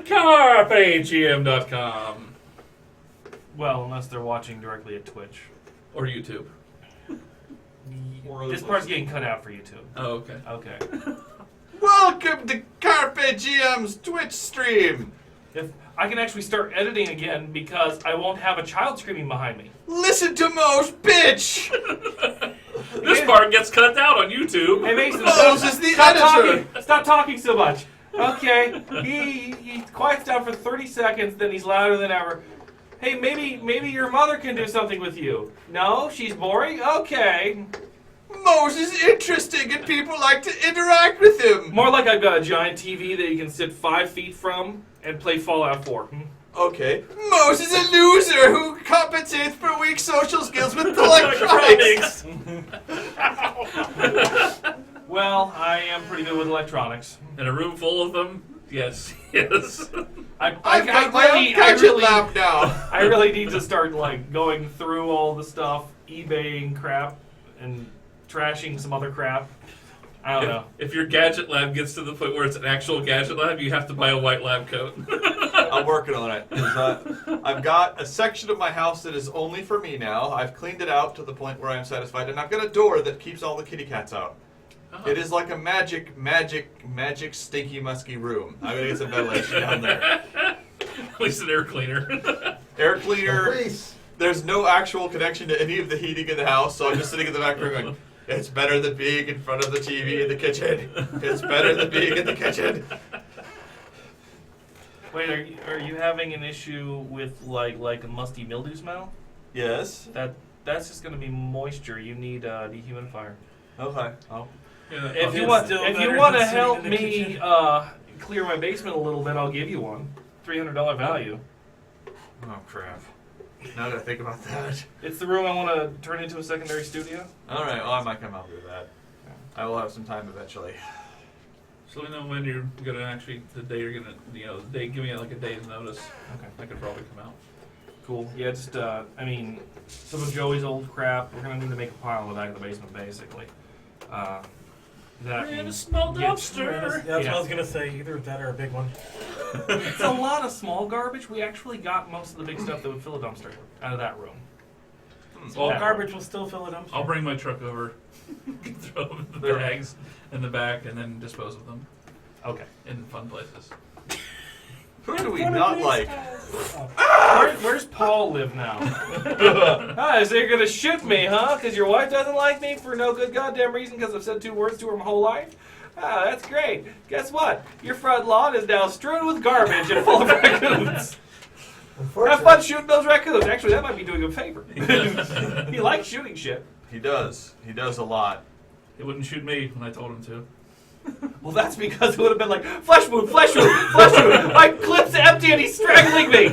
carpegm.com. Well, unless they're watching directly at Twitch. Or YouTube. This part's getting cut out for YouTube. Oh, okay. Okay. Welcome to Carpe GM's Twitch stream. If I can actually start editing again because I won't have a child screaming behind me. Listen to Mose, bitch! This part gets cut out on YouTube. Hey Mason, Mose is the editor. Stop talking so much. Okay, he quiets down for 30 seconds, then he's louder than ever. Hey, maybe your mother can do something with you. No, she's boring. Okay. Mose is interesting and people like to interact with him. More like I've got a giant TV that you can sit 5 feet from and play Fallout 4. Okay. Mose is a loser who compensates for weak social skills with electronics. Well, I am pretty good with electronics. In a room full of them? Yes. Yes. I've got my own gadget lab now. I really need to start like going through all the stuff, eBaying crap, and trashing some other crap. I don't know. If your gadget lab gets to the point where it's an actual gadget lab, you have to buy a white lab coat. I'm working on it. I've got a section of my house that is only for me now. I've cleaned it out to the point where I'm satisfied, and I've got a door that keeps all the kitty cats out. Oh. It is like a magic, stinky, musky room. I'm gonna get some ventilation down there. At least an air cleaner. Air cleaner. There's no actual connection to any of the heating in the house, so I'm just sitting in the back room going, it's better than being in front of the TV in the kitchen. It's better than being in the kitchen. Wait, are you having an issue with like a musty mildew smell? Yes. That's just gonna be moisture. You need a dehumidifier. Okay. Yeah, If you want to help me clear my basement a little bit, I'll give you one. $300 value. Oh crap. Now that I think about that. It's the room I want to turn into a secondary studio. Alright, well I might come out with that. I will have some time eventually. So let me know when you're gonna actually, the day you're gonna, the day, give me like a day's notice. Okay. I could probably come out. Cool. Yeah, just I mean, some of Joey's old crap. We're gonna need to make a pile in the back of the basement, basically. That In a means small get- dumpster. That's what I was gonna say. Either that or a big one. It's a lot of small garbage. We actually got most of the big stuff that would fill a dumpster out of that room. All Yeah. garbage will still fill a dumpster. I'll bring my truck over, throw them in the bags in the back, and then dispose of them Okay. in fun places. Who do we not like? Where's Paul live now? So you're gonna shoot me, huh? Because your wife doesn't like me for no good goddamn reason because I've said 2 words to her my whole life? Ah, that's great. Guess what? Your front lawn is now strewn with garbage and full of raccoons. Have fun shooting those raccoons. Actually, that might be doing him a favor. He likes shooting shit. He does. He does a lot. He wouldn't shoot me when I told him to. Well, that's because it would have been like, flesh wound, flesh wound, flesh wound. My clip's empty and he's strangling me.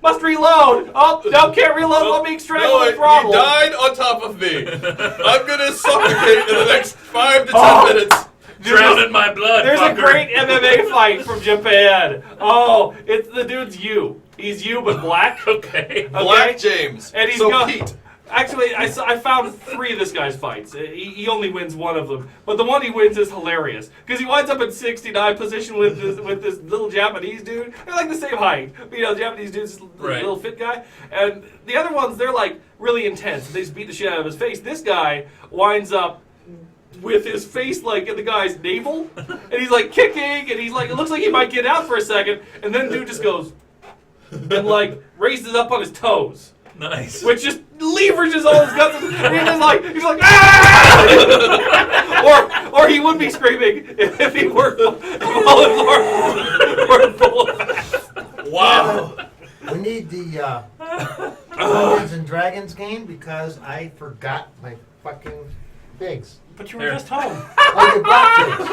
Must reload. Oh, no, can't reload while being strangled with He throttle. died on top of me. I'm gonna suffocate in the next 5 to 10 minutes. Drown in my blood, There's fucker. a great MMA fight from Japan. Oh, it's the dude's you. He's you, but black. Okay. Black James. And he's so got- Pete. Actually, I found 3 of this guy's fights. He only wins 1 of them, but the one he wins is hilarious because he winds up in 69 position with this little Japanese dude. They're like the same height, but, the Japanese dude's the Right. little fit guy, and the other ones they're like really intense. They just beat the shit out of his face. This guy winds up with his face like in the guy's navel, and he's like kicking, and he's like, it looks like he might get out for a second, and then dude just goes and like raises up on his toes. Nice. Which just leverages all his guts, and he's like, ah! or he would be screaming if he weren't full of fat. Wow. We need the Dungeons and Dragons game because I forgot my fucking pigs. But you were just home. Oh, you brought pigs.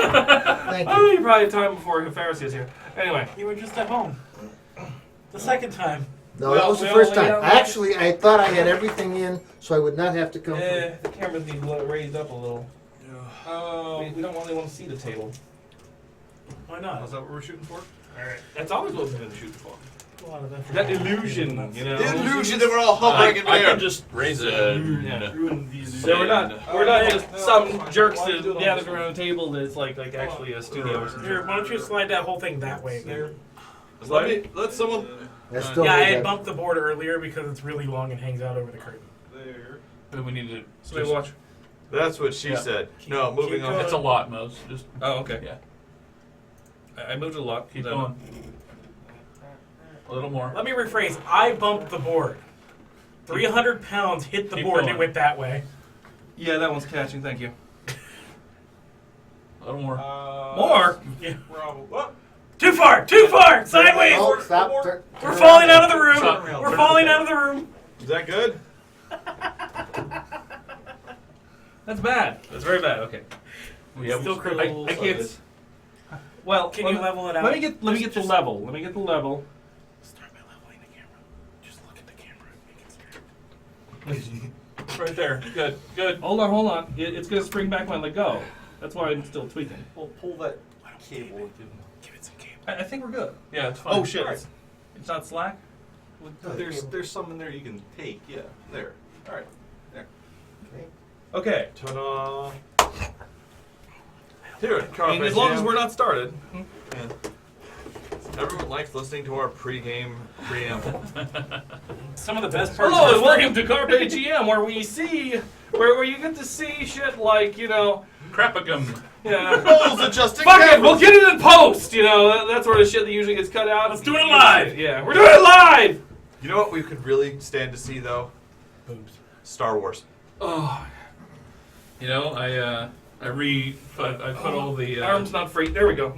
Thank Oh, you. you probably have time before Pharisee is here. Anyway, You were just at home. The second time. No, that was the first time. Actually, I thought I had everything in, so I would not have to come. the cameras need raised up a little. We don't really want to see the table. Why not? Is that what we're shooting for? Alright. That's always what we've been shooting for. A lot of effort. That illusion, you know. The illusion that we're all hovering in I there. can just raise it. Yeah. Ruined the illusion. So we're not just some jerks that gathered around a table that's like actually a studio or something. Here, why don't you slide that whole thing that way again? Let someone. That's still Yeah, I really had good. bumped the board earlier because it's really long and hangs out over the curtain. There. Then we need to. Somebody watch. That's what she Yeah. said. No, moving keep on. going. It's a lot, Mose. Just Oh, okay. yeah. I moved it a lot. Keep No. going. A little more. Let me rephrase. I bumped the board. 300 pounds hit the Keep board and going. it went that way. Yeah, that one's catching. Thank you. A little more. More? Yeah. What? Too far! Too far! Sideways! Oh, stop. We're falling out of the room! Stop. We're falling out of the room! Is that good? That's bad. That's very bad. Okay. We have Still I critical. can't. Well, Can you level it out? Let me get the level. Let me get the level. Start by leveling the camera. Just look at the camera and make it straight. right there. Good. Good. Hold on. It's gonna spring back when I let go. That's why I'm still tweaking. Pull that cable. Give it some cable. I think we're good. Yeah, it's fine. Oh shit! Alright. It's not slack. There's some in there you can take. Yeah, there. All right. There. Okay. Ta-da! Dude, I mean, as long as we're not started. Everyone likes listening to our pre-game preamble. Some of the best parts Hello of and our welcome to Carpe GM, where we see, where you get to see shit like Crapagum. yeah. Rules adjusting. Fuck it, cameras. we'll get it in post. That sort of shit that usually gets cut out. Let's do it live. Yeah, we're doing it live. You know what we could really stand to see though? boobs. Star Wars. Oh. You know, I put all the Arms not free. There we go.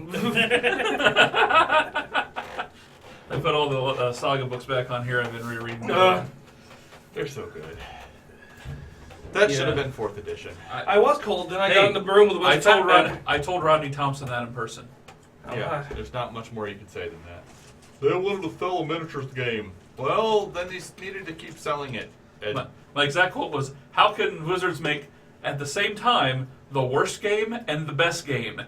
I put all the saga books back on here. I've been rereading. They're so good. That should have Yeah. been 4th edition. I was cold, then I Hey, got in the room with a bunch of total red. I told Rodney Thompson that in person. Yeah, there's not much more you can say than that. They wanted to sell a miniatures game. Well, then they needed to keep selling it. And My exact quote was, "How can Wizards make at the same time the worst game and the best game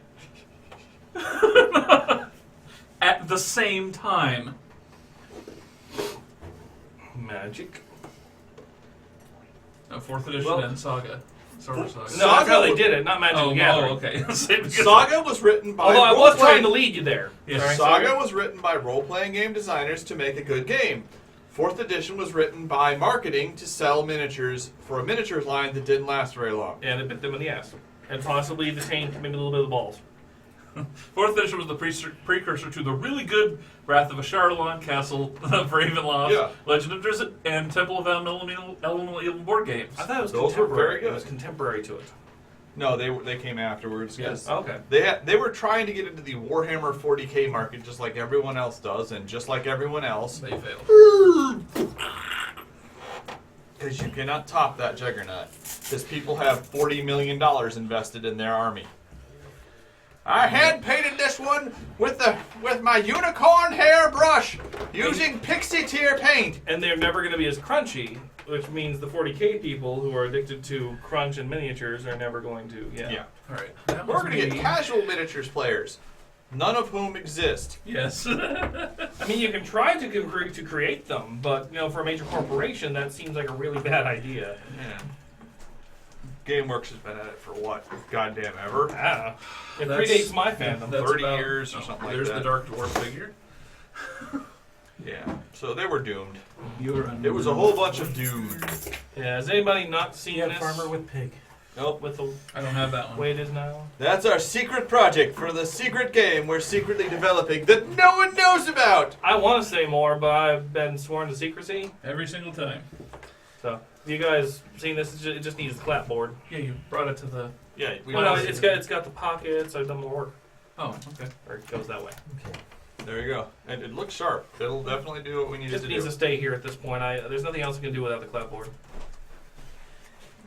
at the same time?" Magic. 4th edition Well- and Saga. Sword Saga. No, that's Saga how they was- did it, not Magic Oh, the Gathering. okay. Saga was written by Although I was role-playing- trying to lead you there. Yeah. Saga was written by role-playing game designers to make a good game. 4th edition was written by marketing to sell miniatures for a miniatures line that didn't last very long. And it bit them in the ass. And possibly detained maybe a little bit of the balls. 4th edition was the precursor to the really good Wrath of Ashardalon, Castle of Ravenloft, Yeah. Legend of Drizzt, and Temple of Elemental Evil board games. I thought it was Those were contemporary. very good. It was contemporary to it. No, they came afterwards. 'Cause Okay. they were trying to get into the Warhammer 40K market just like everyone else does, and just like everyone else, They failed. because you cannot top that juggernaut. Because people have $40 million invested in their army. I hand painted this one with my unicorn hair brush using pixie tear paint. And they're never going to be as crunchy, which means the 40K people who are addicted to crunch and miniatures are never going to. Yeah. All right. That We're was going to get me. casual miniatures players, none of whom exist. Yes. I mean, you can try to create them, but for a major corporation, that seems like a really bad idea. Yeah. GameWorks has been at it for what, goddamn ever? Ah, it That's- predates my fandom. That's 30 about- years or something like There's that. the Dark Dwarf figure. Yeah, so they were doomed. You're It was a whole bunch of doomed. Yeah, has anybody not seen Yeah, this? farmer with pig. Nope, with the I don't have that one. way it is now. That's our secret project for the secret game we're secretly developing that no one knows about. I want to say more, but I've been sworn to secrecy. Every single time. So, you guys seen this? It just needs a clapboard. Yeah, you brought it to the. Yeah, we Well, no, know. it's got the pockets. I've done more work, Oh, okay. or it goes that way. Okay. There you go. And it looks sharp. It'll definitely do what we need Just to needs do. to stay here at this point. There's nothing else I can do without the clapboard.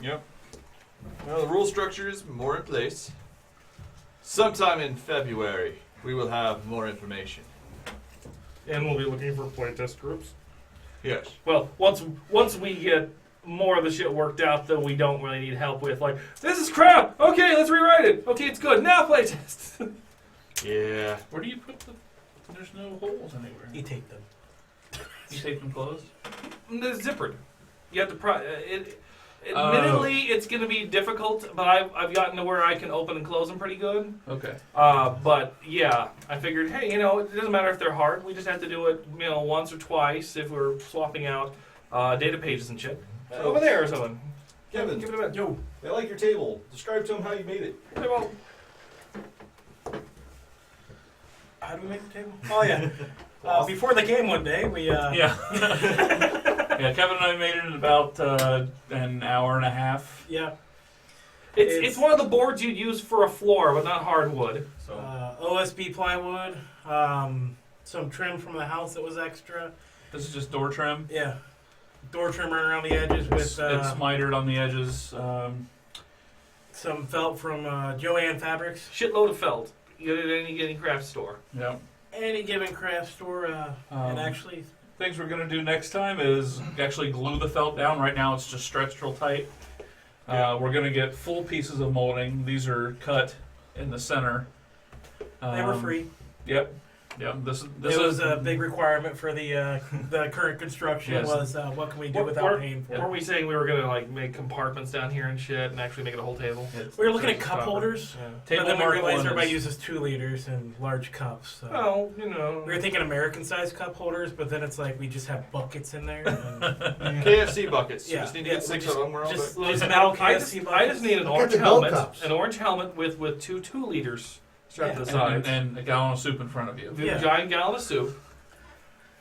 Yep. Well, the rule structure is more in place. Sometime in February, we will have more information. And we'll be looking for playtest groups. Yes. Well, once we get more of the shit worked out that we don't really need help with, like, this is crap! Okay, let's rewrite it! Okay, it's good, now playtest! Yeah. Where do you put the? There's no holes anywhere. You take them. You tape them closed. They're zippered. You have to Admittedly, it's going to be difficult, but I've gotten to where I can open and close them pretty good. Okay. But yeah, I figured, hey, it doesn't matter if they're hard. We just have to do it, once or twice if we're swapping out data pages and shit. Over there or something. Kevin, Give it a bit. yo, I like your table. Describe to him how you made it. Hey, well, How do we make the table? Oh yeah. Before the game one day, we Yeah. Yeah, Kevin and I made it in about an hour and a half. yeah. it's one of the boards you'd use for a floor, but not hardwood. So OSB plywood, some trim from the house that was extra. This is just door trim. Yeah. Door trim running around the edges with It's mitered on the edges. some felt from Joanne Fabrics. Shitload of felt. You get it at any craft store. Yeah. Any given craft store, and actually, Things we're going to do next time is actually glue the felt down. Right now it's just stretched real tight. We're going to get full pieces of molding. These are cut in the center. they were free. Yep. Yep. This It was is a big requirement for the current construction. Yes. Was what can we do without paying for it? Weren't we saying we were gonna make compartments down here and shit, and actually make it a whole table? We were looking at cup holders, Table but then we Mark realized one everybody is- uses 2 liters and large cups. So. Well, We were thinking American-sized cup holders, but then it's like we just have buckets in there. And KFC buckets. You Yeah, just need to yeah, get 6 just- of them. We're all just- good. just metal I KFC just buckets. need an Look at orange the gold helmet, cups. an orange helmet with two 2 liters strapped to the and, sides, and a gallon of soup in front of you. a Yeah. giant gallon of soup.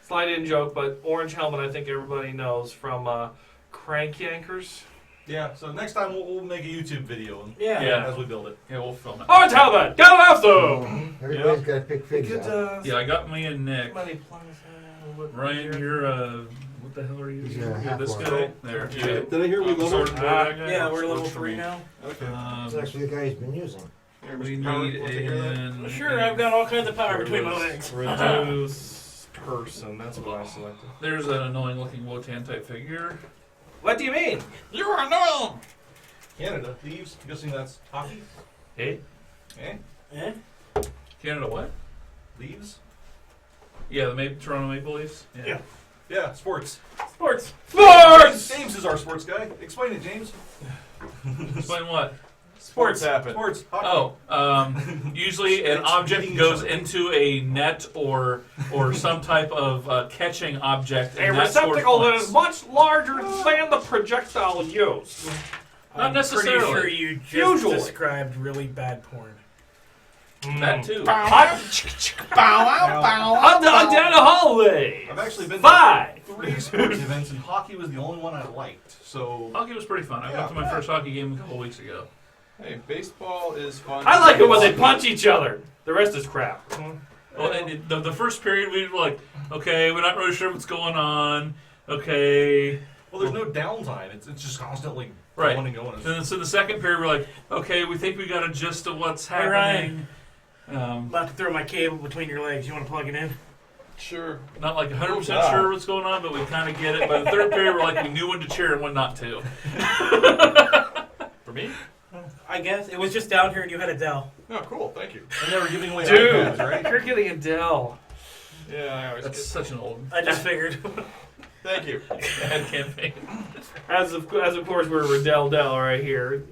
Slide in joke, but orange helmet I think everybody knows from Crank Yankers. yeah, so next time we'll make a YouTube video yeah. Yeah. as we build it. Yeah, we'll film it. Orange helmet, got an also. Everybody's got to pick figs Good, out. Yeah, I got me and Nick. Money Plaza, what- Ryan, you're what the hell are you? He's You're a half this one. guy. There. Yeah. Did I hear we Sword and board guy? yeah, we're Works level for 3 me. now. Okay. It's actually the guy he's been using. Here, We Mr. Howard, need want to hear that? Sure, I've got all kinds of power between my legs. Reduce person. That's what I selected. There's an annoying looking Wotan type figure. What do you mean? You are annoying. Canada, Thieves. I'm guessing that's hockey? Hey. Eh? Eh? Canada what? Leaves? Yeah, the Toronto Maple Leafs. Yeah. Yeah, sports. Sports. Sports. James is our sports guy. Explain it, James. Explain what? Sports happen. Sports. Hockey. Usually an object goes into a net or some type of catching object. A and that scores receptacle that points. is much larger than the projectile used. Not I'm necessarily. pretty sure you just Usually. described really bad porn. That too. Bow wow, bow wow, On down the hallway. I've actually been to 5. 3 sports events, and hockey was the only one I liked. So Hockey was pretty fun. I went to my first hockey game a couple weeks ago. Hey, baseball is fun. I like it when they punch each other. The rest is crap. Well, and the first period we were like, okay, we're not really sure what's going on. Okay. well, there's no downtime. It's just constantly Right. going and going. And so the second period we're like, okay, we think we got a gist of what's Hey, Ryan. happening. About to throw my cable between your legs. You want to plug it in? Sure. Not like 100% God. sure what's going on, but we kind of get it. By the third period, we're like, we knew when to cheer and when not to. For me? I guess it was just down here and you had a Dell. Oh, cool. Thank you. And they were giving away Dude, iPads, right? you're getting a Dell. Yeah, I always That's get. such an old I just figured. Thank you. ad campaign. As of course we're Dell right here.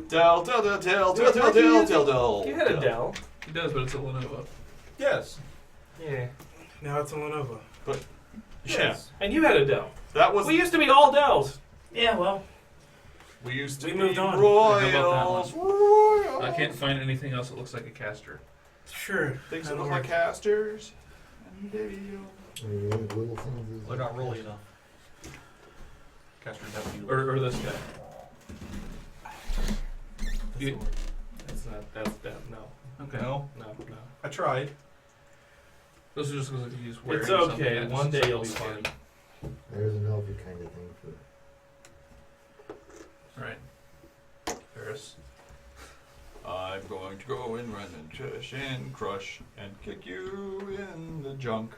Dell. You had a Dell. He does, but it's a Lenovo. Yes. Yeah. Now it's a Lenovo. Yeah. And you had a Dell. That was. We used to be all Dells. Yeah, well, We used to We be moved on. Royals. Royals. I can't find anything else that looks like a caster. sure. Things that that'll look like work. casters. And video. Maybe little things. They're not rolly enough. Casters have to be Or this guy. You- That's not. That's that. No. Okay. No, No. No. I tried. Those are just because he's wearing It's something okay. that One just day you'll be sells fine. skin. There's an Elfie kind of thing for. Right. Ferris. I'm going to go and run and tush and crush and kick you in the junk.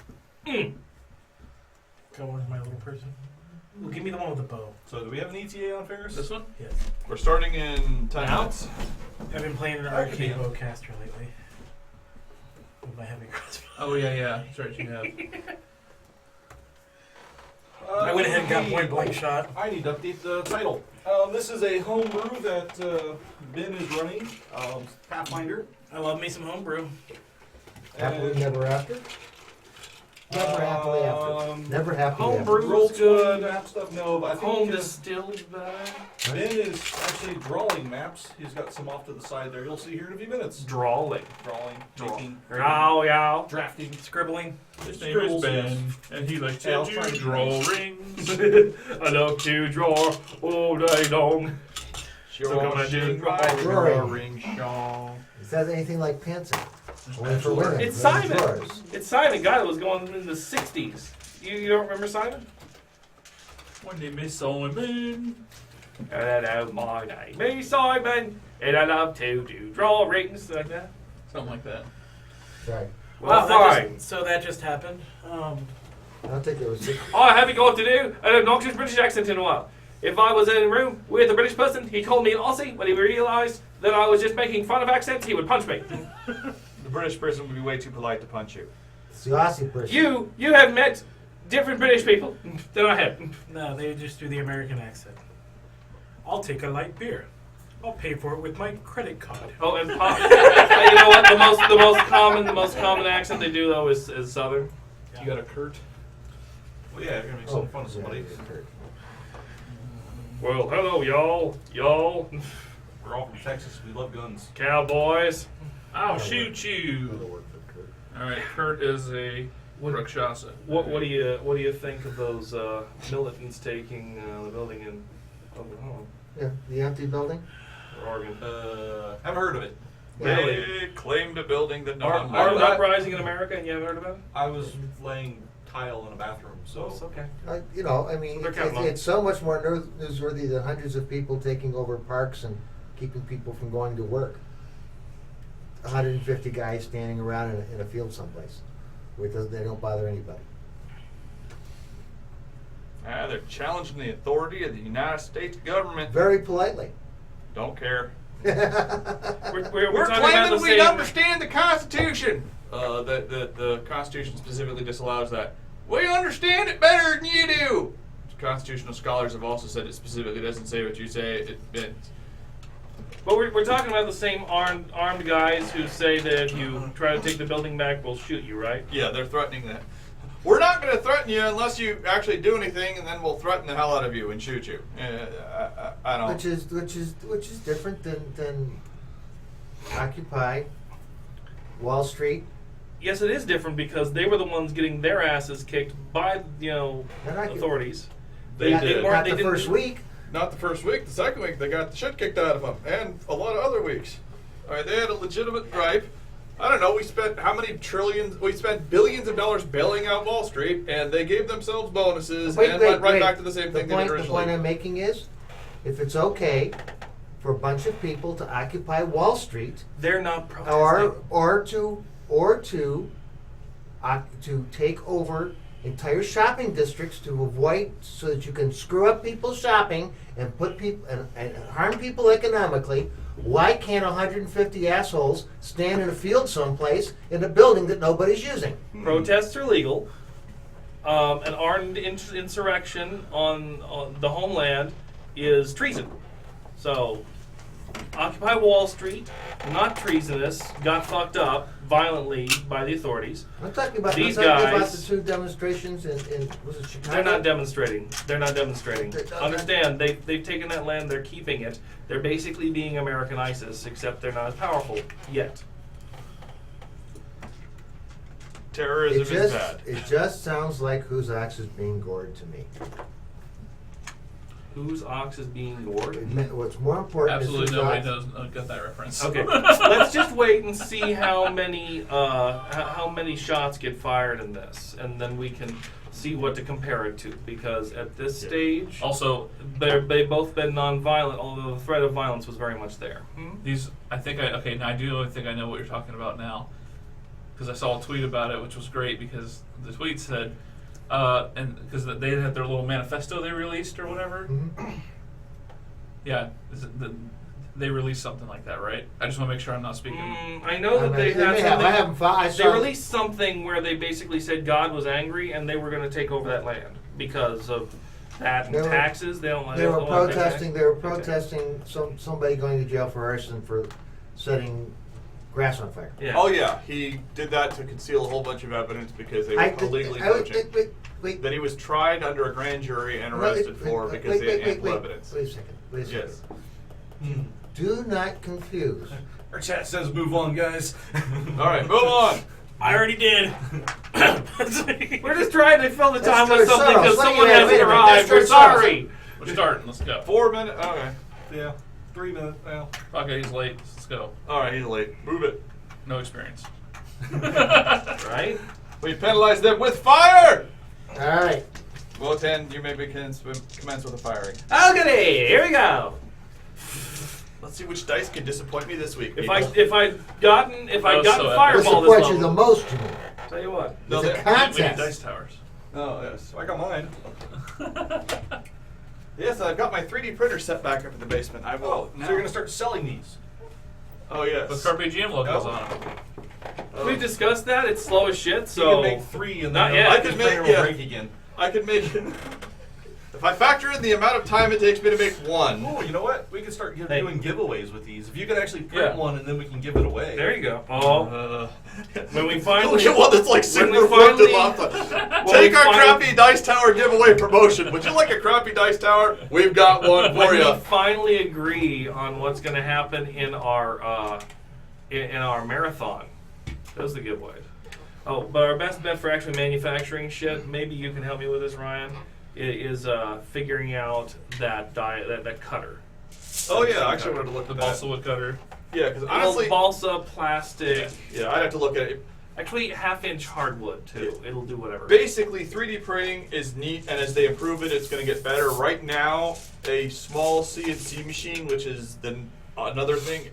Go with my little person. Well, give me the one with the bow. So do we have an ETA on Ferris? This one? Yes. We're starting in 10 Now? minutes. I've been playing an That could be arcade bowcaster lately. With my heavy crossbow. Oh, yeah. That's right, you have. I went ahead and got point blank shot. I need to update the title. This is a homebrew that Ben is running, Pathfinder. I love me some homebrew. Happily never after? Never happily after. Never happily after. Homebrew. Roll good. map stuff, no, but I think Home distilled better. Ben is actually drawing maps. He's got some off to the side there. You'll see here in a few minutes. Drawing. Drawing, making, Oh, yeah. drafting. Scribbling. His name is Scribbles, Ben, and he likes Yeah, I was to trying to draw rings. I love to draw all day long. Sure, come and do drawing, Sean. Is that anything like pencil? Only for women. It's Little Simon. drawers. It's Simon, guy that was going in the 60s. You don't remember Simon? My name is Simon. Hello, my name is Simon, and I love to do drawings like that. Something like that. Sorry. Well, that fine. so that just happened. I don't think it was. I haven't got to do an obnoxious British accent in a while. If I was in a room with a British person, he called me an Aussie. When he realised that I was just making fun of accents, he would punch me. The British person would be way too polite to punch you. It's the Aussie person. You have met different British people than I have. No, they just do the American accent. I'll take a light beer. I'll pay for it with my credit card. Oh, and you know what? The most common accent they do though is Southern. You got a Kurt? Well, yeah, you're gonna make some fun of somebody. Well, hello, y'all, We're all from Texas. We love guns. cowboys. I'll shoot you. All right, Kurt is a Rakshasa. What do you think of those militants taking the building in Oklahoma Yeah, the empty building. or Oregon? Haven't heard of it. Really? They claimed a building that no one Armed wanted. uprising in America, and you haven't heard about it? I was laying tile in a bathroom, so It's okay. You know, I mean, They're counting on it. it's so much more newsworthy than hundreds of people taking over parks and keeping people from going to work. 150 guys standing around in a field someplace where they don't bother anybody. They're challenging the authority of the United States government. Very politely. Don't care. We're We're talking about claiming the we same. understand the Constitution. The Constitution specifically disallows that. We understand it better than you do. Constitutional scholars have also said it specifically doesn't say what you say. But we're talking about the same armed guys who say that if you try to take the building back, we'll shoot you, right? Yeah, they're threatening that. We're not going to threaten you unless you actually do anything, and then we'll threaten the hell out of you and shoot you. I don't. Which is different than Occupy Wall Street. Yes, it is different because they were the ones getting their asses kicked by Not authorities. Not the didn't- first week. Not the first week. The second week, they got the shit kicked out of them, and a lot of other weeks. All right, they had a legitimate gripe. I don't know. We spent how many trillions? We spent billions of dollars bailing out Wall Street, and they gave themselves bonuses and went right back to the same thing they did The originally. point I'm making is, if it's okay for a bunch of people to occupy Wall Street, They're not protesting. or to take over entire shopping districts to avoid, so that you can screw up people's shopping and put people and harm people economically. Why can't 150 assholes stand in a field someplace in a building that nobody's using? Protests are legal. An armed insurrection on the homeland is treason. So, Occupy Wall Street, not treasonous, got fucked up violently by the authorities. I'm talking about, These about guys- the two demonstrations in was it Chicago? They're not demonstrating. They're not demonstrating. They're- Understand, they've taken that land, they're keeping it. They're basically being American ISIS, except they're not as powerful yet. Terrorism is bad. It just sounds like whose ox is being gored to me. Whose ox is being gored? What's more important Absolutely is whose nobody ox. does get that reference. Okay, let's just wait and see how many shots get fired in this, and then we can see what to compare it to. Because at this stage, Also, they've both been non-violent, although the threat of violence was very much there. these, I think now I do think I know what you're talking about now. Because I saw a tweet about it, which was great because the tweet said, and because they had their little manifesto they released or whatever. Mhm. Yeah, is it they released something like that, right? I just want to make sure I'm not speaking. I know that they may had have. something. I haven't found. I They saw. released something where they basically said God was angry and they were going to take over that land because of that and They were- taxes. They don't. They were don't want to pay tax. protesting. They were protesting somebody going to jail for arson for setting grass on fire. Yeah. Oh yeah, he did that to conceal a whole bunch of evidence because they were illegally poaching. Wait. That he was tried under a grand jury and arrested for because they had ample evidence. Wait a second. Wait a second. Yes. Do not confuse. Our chat says move on, guys. All right, move on. I already did. We're just trying to fill the Let's time do with it something because Soros. someone Wait a hasn't minute. arrived. Let's do We're it Soros. sorry. We're starting. Let's go. 4 minutes. Okay. Yeah, 3 minutes now. Okay, he's late. Let's go. All right, he's late. Move it. No experience. Right? We penalize them with fire. All right. Wotan, you may commence with the firing. Okay, here we go. Let's see which dice can disappoint me this week. If people. I'd gotten was fireball so this Disappoint you the level, most, you mean? tell you what. No, It's a they- We need contest. dice towers. Oh yes. I got mine. Yes, I've got my 3D printer set back up in the basement. I will. Oh, so you're gonna start selling these? Oh yes. With Carpe Diem logos Oh. on them. We discussed that. It's slow as shit. You So can make 3 and Not then yet. I could the make- printer will yeah. break again. I could make. If I factor in the amount of time it takes me to make one. Oh, you know what? We can start Hey. doing giveaways with these. If you could actually print Yeah. one and then we can give it away. there you go. Oh, when we finally Look at one that's like super we worked finally- and locked. when Take we our finally- crappy dice tower giveaway promotion. Would you like a crappy dice tower? We've got one for when we you. finally agree on what's going to happen in our in our marathon, those are the giveaways. Oh, but our best bet for actually manufacturing shit, maybe you can help me with this, Ryan, is figuring out that that cutter. Oh yeah, I actually wanted to look The at balsa that. wood cutter. Yeah, because honestly, balsa plastic. yeah, I'd have to look at it. Actually, 1/2-inch hardwood too. It'll do whatever. Basically, 3D printing is neat, and as they improve it, it's going to get better. Right now, a small CNC machine, which is another thing,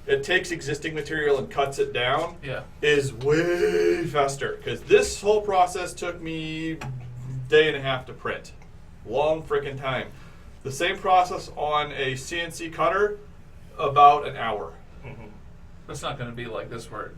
it takes existing material and cuts it down, Yeah. is way faster. Because this whole process took me day and a half to print. Long freaking time. The same process on a CNC cutter, about an hour. That's not going to be like this where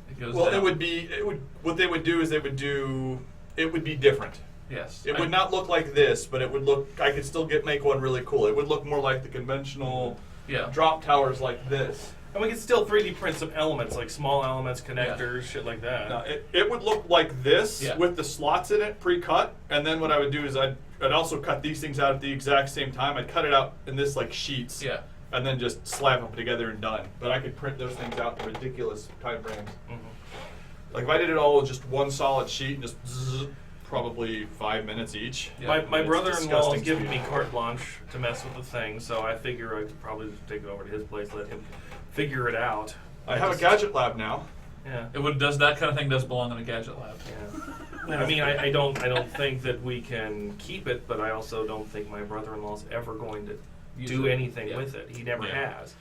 it goes Well, down. it would. What they would do is it would be different. Yes. It would not look like this, but it would look. I could still make one really cool. It would look more like the conventional Yeah. drop towers like this. And we can still 3D print some elements, like small elements, connectors, shit like that. Now, it would look like this Yeah. with the slots in it pre-cut, and then what I would do is I'd also cut these things out at the exact same time. I'd cut it out in this like sheets, Yeah. and then just slap them together and done. But I could print those things out in ridiculous time frames. Like if I did it all with just one solid sheet and just zzz, probably 5 minutes each. Yeah. My It's brother-in-law is disgusting giving speed. me carte blanche to mess with the thing, so I figure I could probably just take it over to his place, let him figure it out. I have a gadget lab now. Yeah. That kind of thing does belong in a gadget lab. Yeah. I mean, I don't think that we can keep it, but I also don't think my brother-in-law's ever going to Use do it. anything Yeah. with it. He never Yeah. has.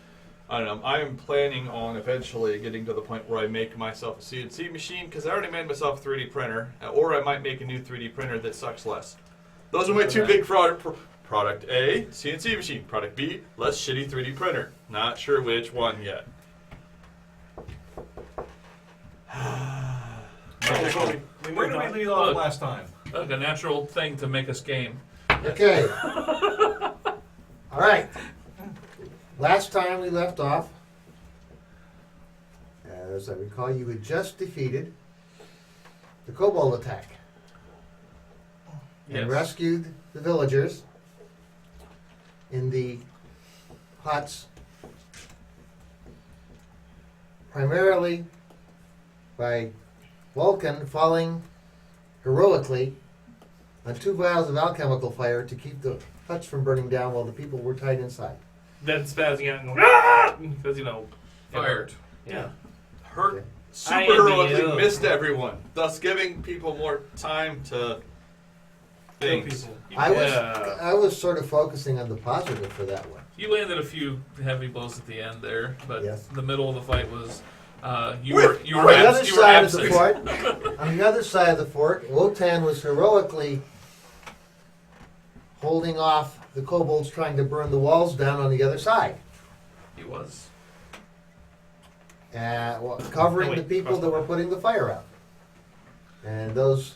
I don't know. I am planning on eventually getting to the point where I make myself a CNC machine because I already made myself a 3D printer, or I might make a new 3D printer that sucks less. Those are my two big product A, CNC machine. Product B, less shitty 3D printer. Not sure which one yet. Where did we leave off Look. last time? Like a natural thing to make us game. Okay. All right. Last time we left off, as I recall, you had just defeated the kobold attack and Yes. rescued the villagers in the huts, primarily by Vulcan falling heroically on 2 vials of alchemical fire to keep the huts from burning down while the people were tied inside. Then spazzing out and going, "Ah!" Because, Fired. Yeah. Hurt Okay. super I am heroically the- missed everyone, thus giving people more time to things. Yeah. I was sort of focusing on the positive for that one. You landed a few heavy blows at the end there, but Yes. the middle of the fight was you Wait, were On the other abs- you were side of the absent. fort, on the other side of the fort, Wotan was heroically holding off the kobolds trying to burn the walls down on the other side. He was. Covering Oh, the wait, people across that the were way. putting the fire out. And those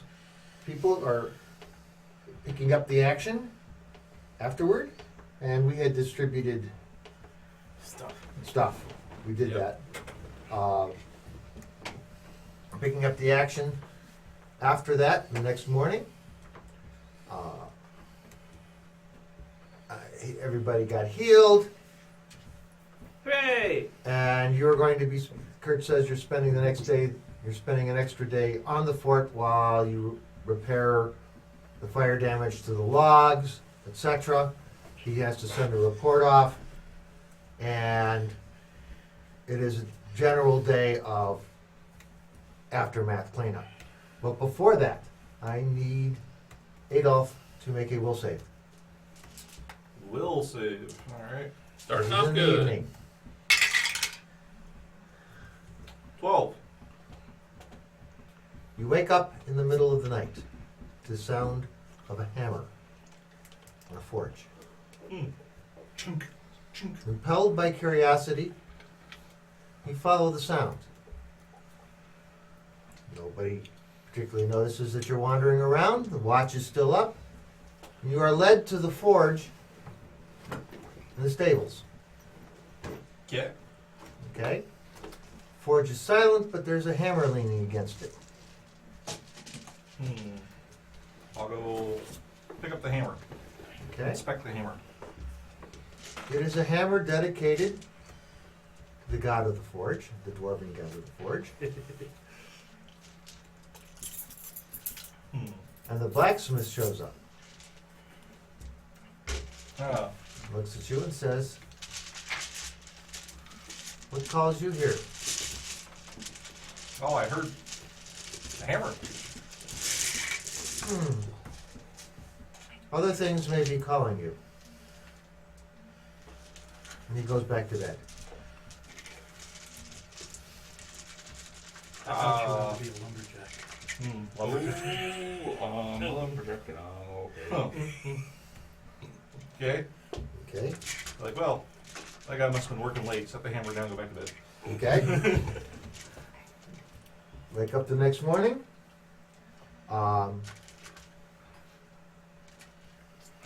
people are picking up the action afterward, and we had distributed stuff. We did Yep. that. Picking up the action after that, the next morning. Everybody got healed, Hooray! and you're going to be. Kurt says you're spending the next day. You're spending an extra day on the fort while you repair the fire damage to the logs, etc. He has to send a report off, and it is a general day of aftermath cleanup. But before that, I need Adolf to make a will save. Will save. Alright. Starting This is off in the good. evening. 12. You wake up in the middle of the night to the sound of a hammer on a forge. Chunk. Chunk. Impelled by curiosity, you follow the sound. Nobody particularly notices that you're wandering around. The watch is still up. You are led to the forge in the stables. Yeah. Okay? Forge is silent, but there's a hammer leaning against it. I'll go pick up the hammer. Okay? Inspect the hammer. It is a hammer dedicated to the god of the forge, the dwarven god of the forge. And the blacksmith shows up, Ah. looks at you and says, "What calls you here?" Oh, I heard the hammer. Other things may be calling you. And he goes back to bed. I thought you wanted to be a lumberjack. Lumberjack. Okay. Okay. Okay? Like, well, that guy must have been working late. Set the hammer down, go back to bed. Okay? Wake up the next morning.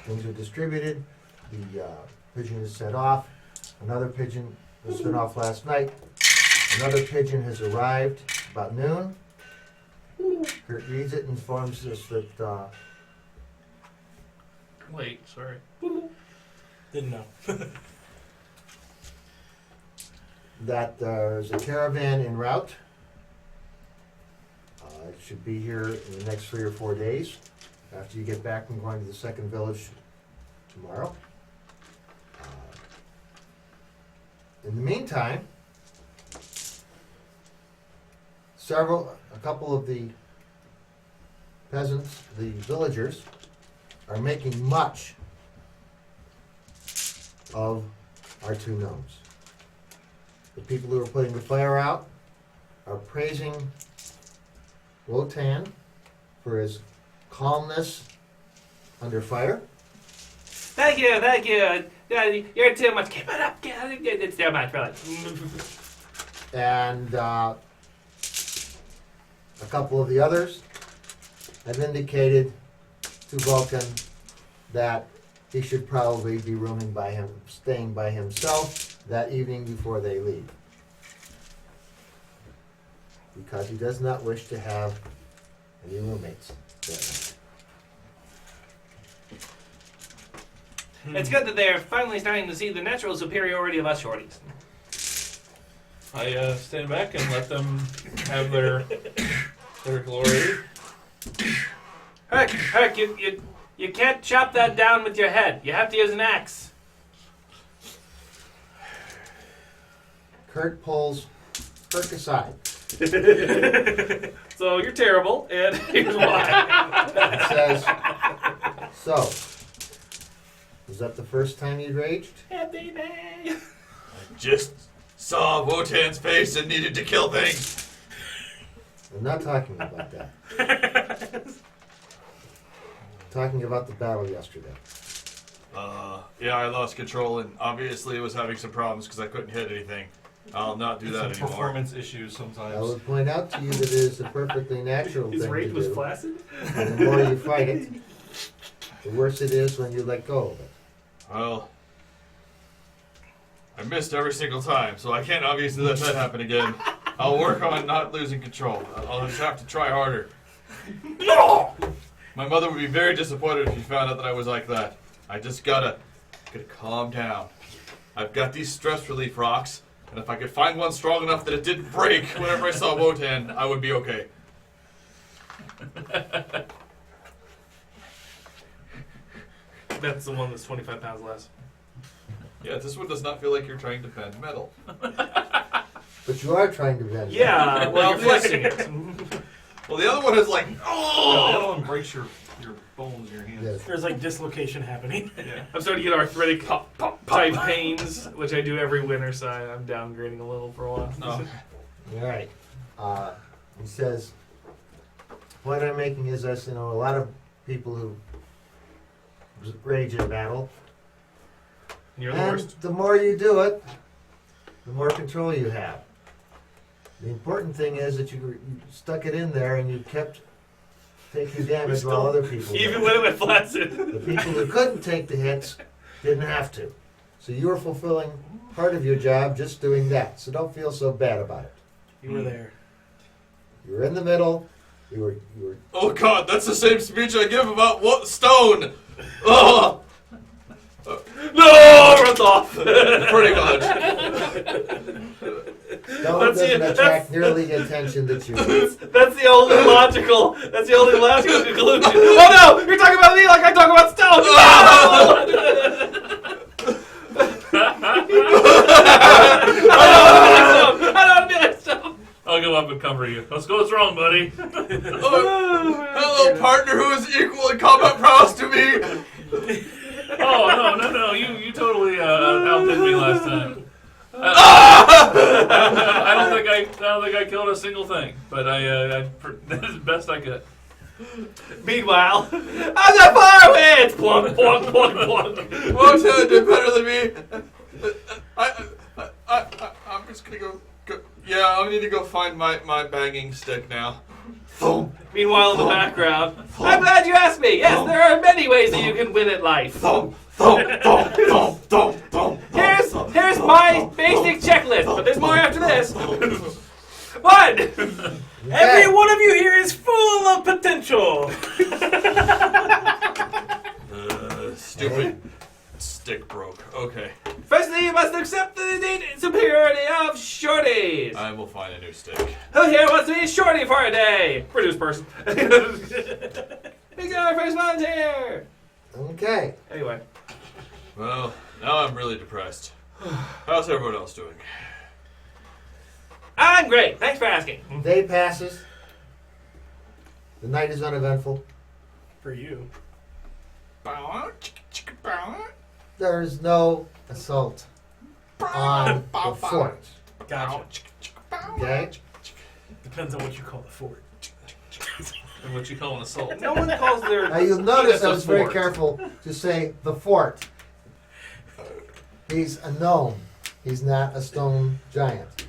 Things are distributed. The pigeon is set off. Another pigeon was sent off last night. Another pigeon has arrived about noon. Kurt reads it and informs us that Wait, sorry. Didn't know. that there's a caravan en route. It should be here in the next 3 or 4 days. After you get back from going to the second village tomorrow. In the meantime, a couple of the peasants, the villagers, are making much of our two gnomes. The people who are putting the fire out are praising Wotan for his calmness under fire. Thank you, thank you. You're too much. Keep it up. It's too much, really. And a couple of the others have indicated to Vulcan that he should probably be staying by himself that evening before they leave. Because he does not wish to have any roommates that night. It's good that they're finally starting to see the natural superiority of us shorties. I stand back and let them have their glory. Herc, you can't chop that down with your head. You have to use an axe. Kurt pulls Kirk aside So you're terrible, and here's why. and says, "So, was that the first time you'd raged?" Happy day. Just saw Wotan's face and needed to kill things. I'm not talking about that. I'm talking about the battle yesterday. Yeah, I lost control, and obviously was having some problems because I couldn't hit anything. I'll not do that Some anymore. performance issues sometimes. I would point out to you that it is a perfectly natural His thing rate to was do. flaccid? And the more you fight it, the worse it is when you let go of it. Well, I missed every single time, so I can't obviously let that happen again. I'll work on not losing control. I'll just have to try harder. My mother would be very disappointed if she found out that I was like that. I just gotta calm down. I've got these stress relief rocks, and if I could find one strong enough that it didn't break whenever I saw Wotan, I would be okay. That's the one that's 25 pounds less. Yeah, this one does not feel like you're trying to bend metal. But you are trying to bend. Yeah, well, you're this- flexing it. Well, the other one is like, The oh! other one breaks your bones in your hands. Yes. There's like dislocation happening. Yeah. I'm starting to get arthritic pipe pains, which I do every winter, so I'm downgrading a little for a while. No. All right. He says, point I'm making is this, a lot of people who rage in battle, You're the and worst. the more you do it, the more control you have. The important thing is that you stuck it in there and you kept taking damage while other people Even did. when it went flaccid. The people who couldn't take the hits didn't have to. So you were fulfilling part of your job just doing that. So don't feel so bad about it. You were there. You were in the middle. You were Oh god, that's the same speech I give about what stone! Oh! No, runs off. Pretty much. Stone That's doesn't it. attract nearly the attention that you do. That's the only logical. That's the only logical conclusion. Oh no, you're talking about me like I talk about stone. I don't want to be like stone. I'll go up and cover you. Let's go. What's wrong, buddy? Hello, partner who is equal in combat prowess to me! Oh no! You totally outdid me last time. I don't think I killed a single thing, but I did as best I could. Meanwhile, I'm not far away. It's plunk, plunk, plunk, plunk. Wotan did better than me! I'm just gonna go. Yeah, I need to go find my banging stick now. Thump, Meanwhile, in the background, I'm glad you asked me. Yes, there are many ways that you can win at life. thump, thump, thump, thump, thump, thump. Here's my basic checklist, but there's more after this. 1. Every one of you here is full of potential. Stupid stick broke. Okay, Firstly, you must accept the superiority of shorties. I will find a new stick. Who here wants to be shorty for a day? Produce person. Big our first volunteer. Okay. Anyway, Well, now I'm really depressed. How's everyone else doing? I'm great. Thanks for asking. Day passes. The night is uneventful. For you. There is no assault on the fort. Gotcha. Okay? Depends on what you call the fort. And what you call an assault? No one calls their. Now you'll notice I a was very fort. careful to say the fort. He's a gnome. He's not a stone giant.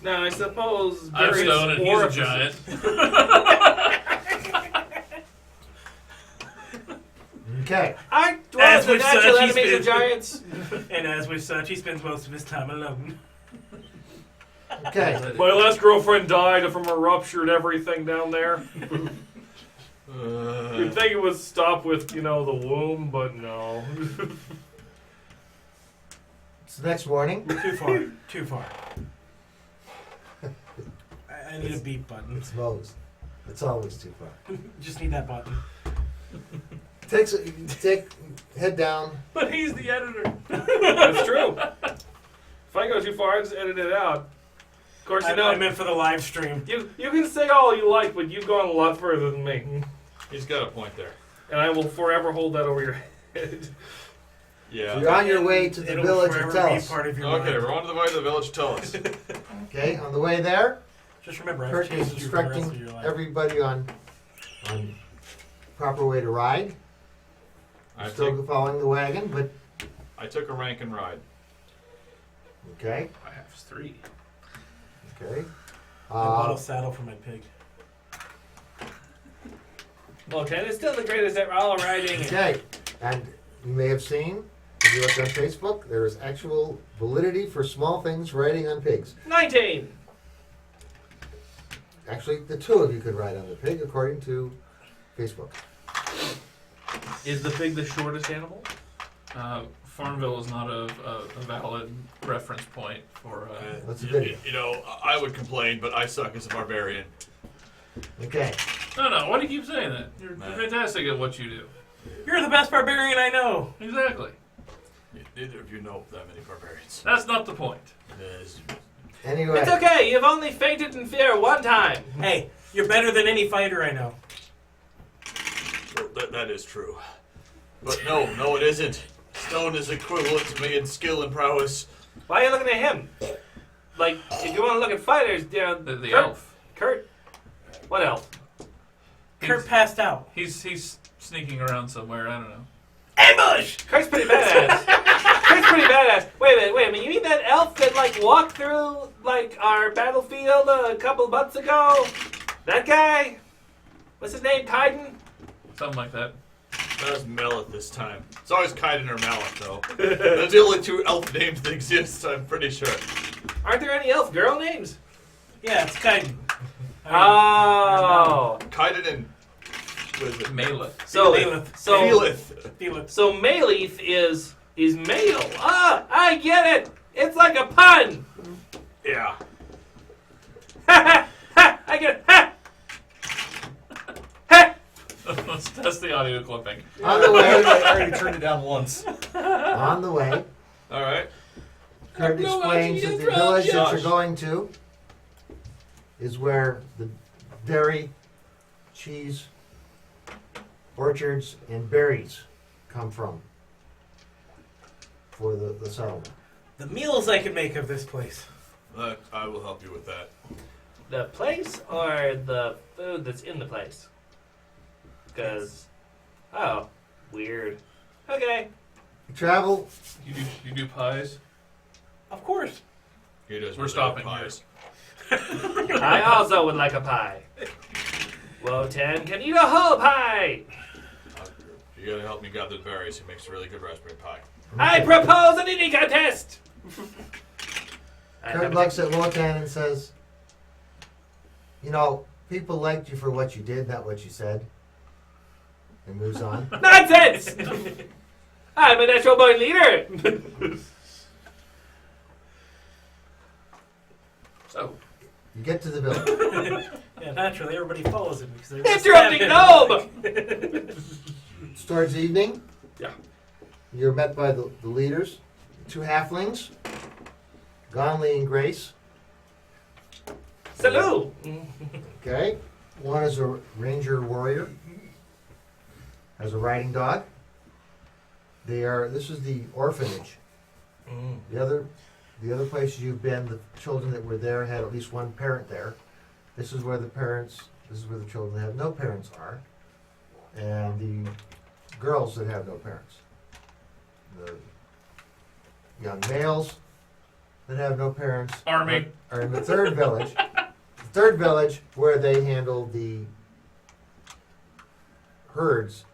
Now I suppose I'm various stone and he's a orifices- giant. Okay. Aren't As dwarves the we've natural said, he's enemies of been- giants? And as with such, he spends most of his time alone. Okay. My last girlfriend died from a ruptured everything down there. You'd think it would stop with, the womb, but no. It's the next morning. Too far. Too far. I need a beep button. It's Moe's. It's always too far. Just need that button. Head down. But he's the editor. That's true. If I go too far, I just edit it out. Of course, I meant for the live stream. you can say all you like, but you've gone a lot further than me. He's got a point there. And I will forever hold that over your head. Yeah. So you're on your way to the It'll village forever of be Tellus. part of your Okay, mind. we're on to the way to the village. Tell us. Okay, on the way there, Just remember, I've Kurt changed is you for the rest of your instructing life. everybody on proper way to ride. Still following the wagon, but I took a rank and ride. okay, I have 3. okay. I bought a saddle for my pig. Wotan is still the greatest at all riding. Okay, and you may have seen, if you look on Facebook, there is actual validity for small things riding on pigs. 19. Actually, the two of you could ride on the pig, according to Facebook. Is the pig the shortest animal? Farmville is not a valid reference point for. That's a video. You know, I would complain, but I suck as a barbarian. Okay, No, why do you keep saying that? You're Nah. fantastic at what you do. You're the best barbarian I know. Exactly. Neither of you know that many barbarians. That's not the point. anyway. It's okay. You've only fainted in fear one time. Hey, you're better than any fighter I know. That is true. But no, it isn't. Stone is equivalent to me in skill and prowess. Why are you looking at him? Like, if you want to look at fighters, you know, The Kurt, elf. Kurt. What elf? Kurt passed out. He's sneaking around somewhere. I don't know. Ambush! Kurt's pretty badass. Kurt's pretty badass. Wait a minute. You mean that elf that, like, walked through, like, our battlefield a couple months ago? That guy? What's his name? Kaiden? Something like that. That was Melith this time. It's always Kaiden or Melith, though. Those are the only two elf names that exist, I'm pretty sure. Aren't there any elf girl names? Yeah, it's Kaiden. Oh. Kaiden and... What is it? Maleth. So, Melith. Melith. Feel it. So Maleth is male. Ah, I get it. It's like a pun. Yeah. Ha ha ha! I get it. Ha! Ha! Let's test the audio clipping. On the way, I already turned it down once. on the way, All right. Kurt explains that the village that you're going to is where the dairy, cheese, orchards, and berries come from for the settlement. The meals I can make of this place. I will help you with that. The place or the food that's in the place? Because, oh, weird. Okay. You travel, You do pies. Of course. He does We're really stopping love pies. I also would like a pie. Wotan can eat a whole pie. You gotta help me gather the berries. He makes a really good raspberry pie. I propose an eating contest. Kurt looks at Wotan and says, you know, people liked you for what you did, not what you said. And moves on. Nonsense! I'm a natural born leader. So, You get to the village. Yeah, naturally, everybody follows him because they Interrupting gnome. It's towards evening. Yeah. You're met by the leaders, two halflings, Gonley and Grace. Salute. Okay. One is a ranger warrior, has a riding dog. This is the orphanage. The other places you've been, the children that were there had at least one parent there. This is where the children that have no parents are. And the girls that have no parents. The young males that have no parents Army. are in the third village. The third village where they handle the herds.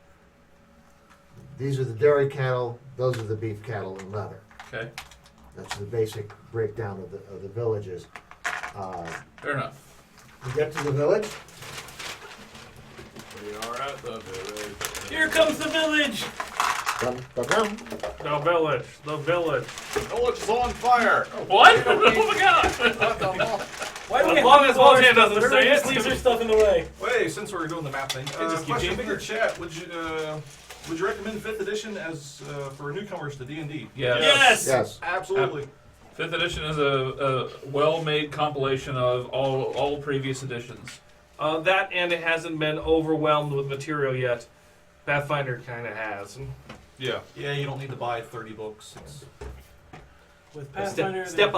These are the dairy cattle, those are the beef cattle and leather. Okay. That's the basic breakdown of the villages. Fair enough. You get to the village. We are at the village. Here comes the village. Dum, dum, dum. The village. The village. Village is on fire. What? Oh my god! Why do As we long have as this large Wotan stuff? doesn't Everybody say just it. leaves their stuff in the way. Wait, since we're doing the map thing, just keep question gaming. for your chat: Would you recommend 5th edition as for newcomers to D&D? Yes. Yes. Absolutely. 5th edition is a well-made compilation of all previous editions. That and it hasn't been overwhelmed with material yet. Pathfinder kind of has. Yeah. Yeah, you don't need to buy 30 books. With Pathfinder, Step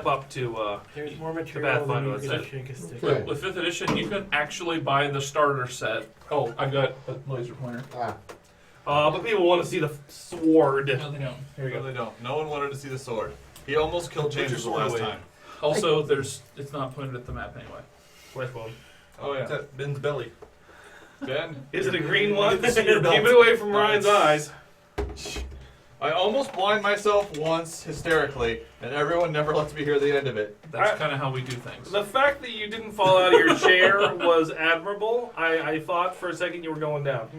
up to. There's more material than Pathfinder, you let's can say. shake a stick. Okay. With 5th edition, you can actually buy the starter set. Oh, I got a laser pointer. But people want to see the sword. No, they don't. Here we No, go. they don't. No one wanted to see the sword. He almost killed Put your James the sword last away. time. Also, it's not pointed at the map anyway. Which one? Oh It's yeah. at Ben's belly. Ben, Is it a green one? Get to see your belt. Keep it away from No, Ryan's it's- eyes. I almost blind myself once hysterically, and everyone never lets me hear the end of it. That's kind of how we do things. The fact that you didn't fall out of your chair was admirable. I thought for a second you were going down.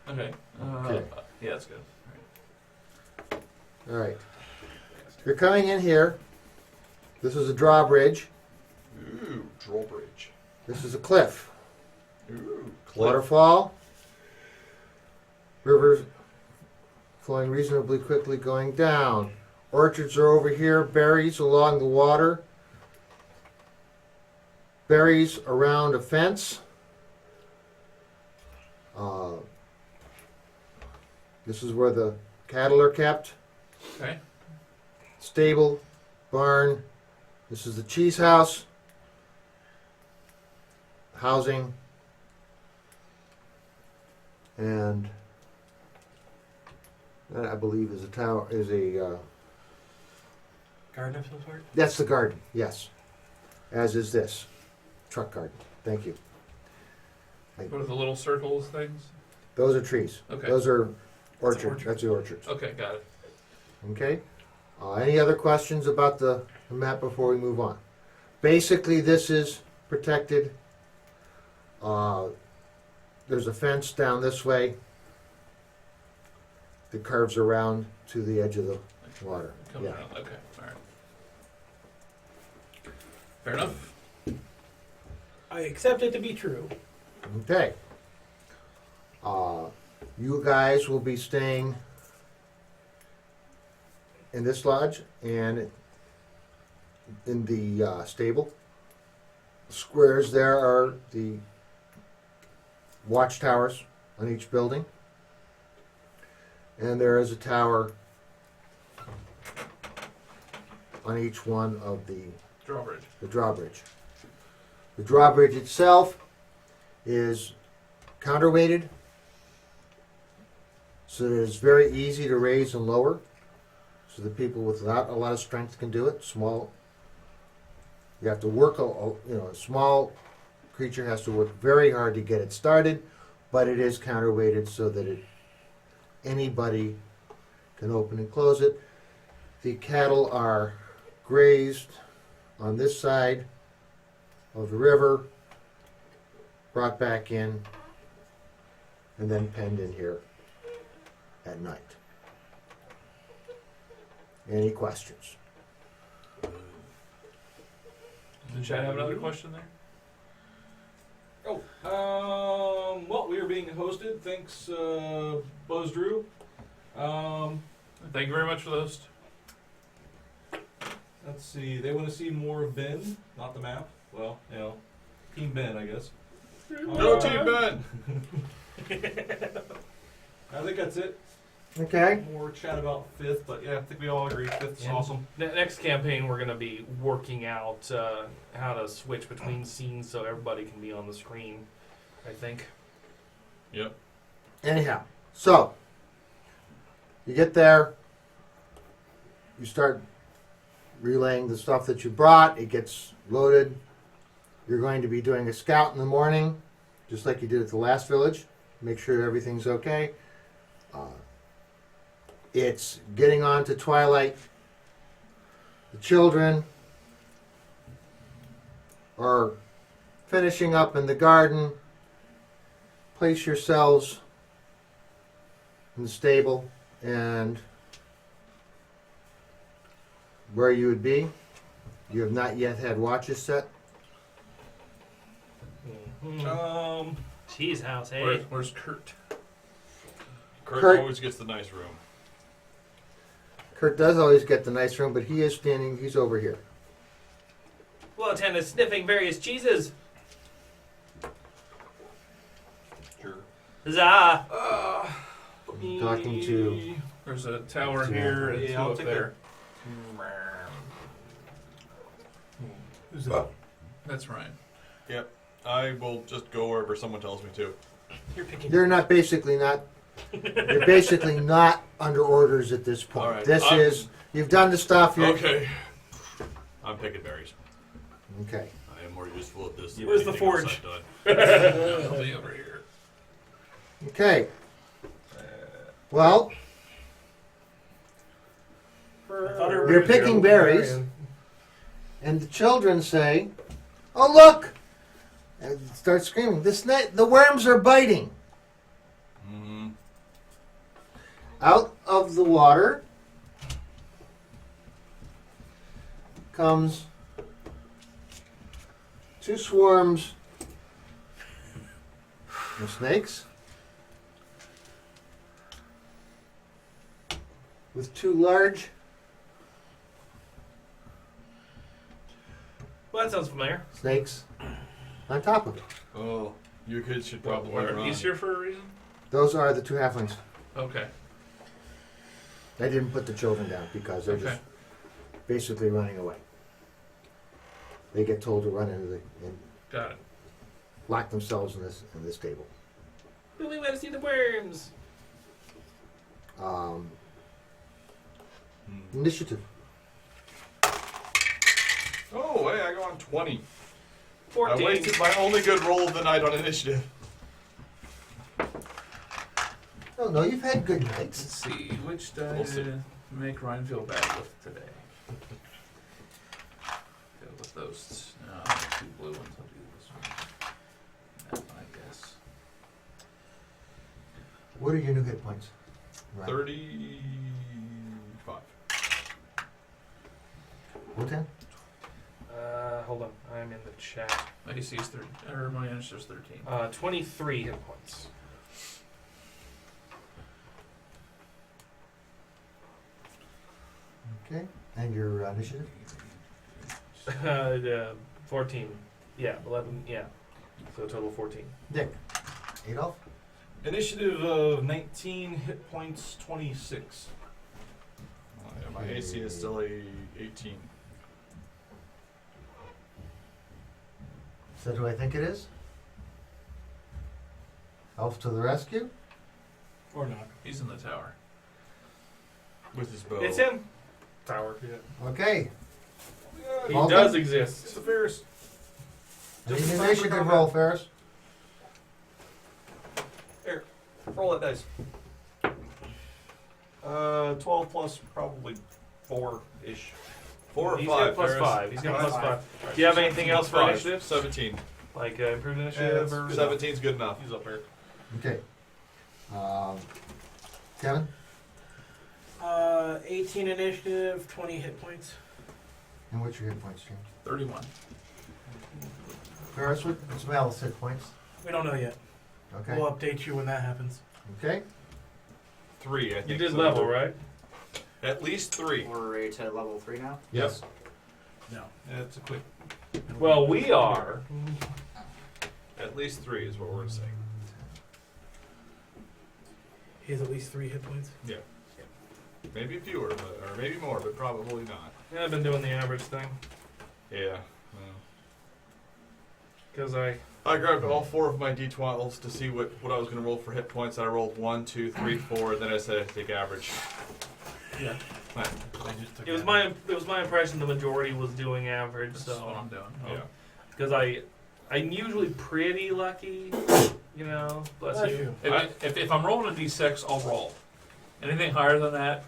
Okay. Okay. Yeah, that's good. All right. You're coming in here. This is a drawbridge. Ooh, drawbridge. This is a cliff. Ooh, cliff. Waterfall. Rivers flowing reasonably quickly going down. Orchards are over here. Berries along the water. Berries around a fence. This is where the cattle are kept. Okay. Stable, barn. This is the cheese house. Housing. And that, I believe, is a tower. Garden of some sort? That's the garden. Yes. As is this truck garden. Thank you. What are the little circles things? Those are trees. Okay. Those are That's orchard. orchard. That's the orchards. Okay, got it. Okay. Any other questions about the map before we move on? Basically, this is protected. There's a fence down this way that curves around to the edge of the water. Coming Yeah. around. Okay. All right. Fair enough. I accept it to be true. Okay. You guys will be staying in this lodge and in the stable. Squares there are the watchtowers on each building. And there is a tower on each one of the Drawbridge. drawbridge. The drawbridge itself is counterweighted, so that it's very easy to raise and lower, so that people without a lot of strength can do it. Small, you have to work, a small creature has to work very hard to get it started, but it is counterweighted so that anybody can open and close it. The cattle are grazed on this side of the river, brought back in, and then penned in here at night. Any questions? Did Chad have another question there? Well, we are being hosted. Thanks, Buzz Drew. Thank you very much for those. Let's see. They want to see more of Ben, not the map. Well, Team Ben, I guess. No Team Ben. I think that's it. Okay. More chat about fifth, but yeah, I think we all agree fifth is Yeah. awesome. Next campaign, we're going to be working out how to switch between scenes so everybody can be on the screen, I think. Yep. Anyhow, so you get there, you start relaying the stuff that you brought, it gets loaded. You're going to be doing a scout in the morning, just like you did at the last village. Make sure everything's okay. It's getting on to twilight. The children are finishing up in the garden. Place yourselves in the stable and where you would be. You have not yet had watches set. Cheese house, hey. Where's Kurt? Kurt always gets the nice room. Kurt does always get the nice room, but he is standing, he's over here. Wotan is sniffing various cheeses. Sure. Huzzah! Talking to There's a tower Yeah. here and Yeah, two I'll up take there. Who's that? That's Ryan. Yep. I will just go wherever someone tells me to. You're picking. They're not basically not You're basically not under orders at this point. All right. This is, you've done the stuff. You're, Okay. I'm picking berries. Okay. I am more useful at this. Where's the anything else forge? I've done. It'll be over here. Okay. Well, you're picking berries, and the children say, "Oh look!" and start screaming. The worms are biting. Mm-hmm. Out of the water comes 2 swarms of snakes with 2 large Well, that sounds familiar. snakes on top of it. Oh, you kids should Well, probably run. he's here for a reason. Those are the 2 halflings. Okay. I didn't put the children down because they're Okay. just basically running away. They get told to run into and Got it. lock themselves in this table. Really want to see the worms. Initiative. Oh, hey, I go on 20. 14. I wasted my only good roll of the night on initiative. Oh no, you've had good nights. Let's see. Which die We'll see. to make Ryan feel bad with today? Go with those. No, 2 blue ones. I'll do this one. That one, I guess. What are your new hit points? Right. 35. Wotan? Hold on. I'm in the chat. My AC is 30, or my initiative's 13. 23 hit points. Okay. And your initiative? 14. Yeah, 11. Yeah. So a total of 14. Dick. Adolf? Initiative of 19, hit points 26. Oh, yeah, my AC is still 18. Is that who I think it is? Elf to the rescue? Or not. He's in the tower. With his bow. It's him. Tower. Yeah. Okay. He All does done? exist. It's the Ferris. Need Just an in time for initiative combat. roll, Ferris. Roll that dice. 12 plus probably 4-ish. 4 or He's 5. got plus Ferris. 5. He's got plus Five. 5. Do you have anything else for 5. initiative? 17. Like improved initiative? Yeah, or 17's good enough. He's up here. Okay. Kevin? 18 initiative, 20 hit points. And what's your hit points, James? 31. Ferris, what's Mal's hit points? We don't know yet. Okay. We'll update you when that happens. Okay. 3, I think. You did so. level, right? At least 3. We're ready to level 3 now. Yes. No. Yeah, it's a quick. Well, we are. At least 3 is what we're going to say. He has at least 3 hit points. Yeah. Maybe fewer, or maybe more, but probably not. Yeah, I've been doing the average thing. Yeah. Because I grabbed all 4 of my d12s to see what I was going to roll for hit points. I rolled 1, 2, 3, 4, and then I said I'd take average. Yeah. it was my impression the majority was doing average, That's so what I'm doing. Yeah. because I'm usually pretty lucky, you know. Bless you. If I'm rolling a d6, I'll roll. Anything higher than that,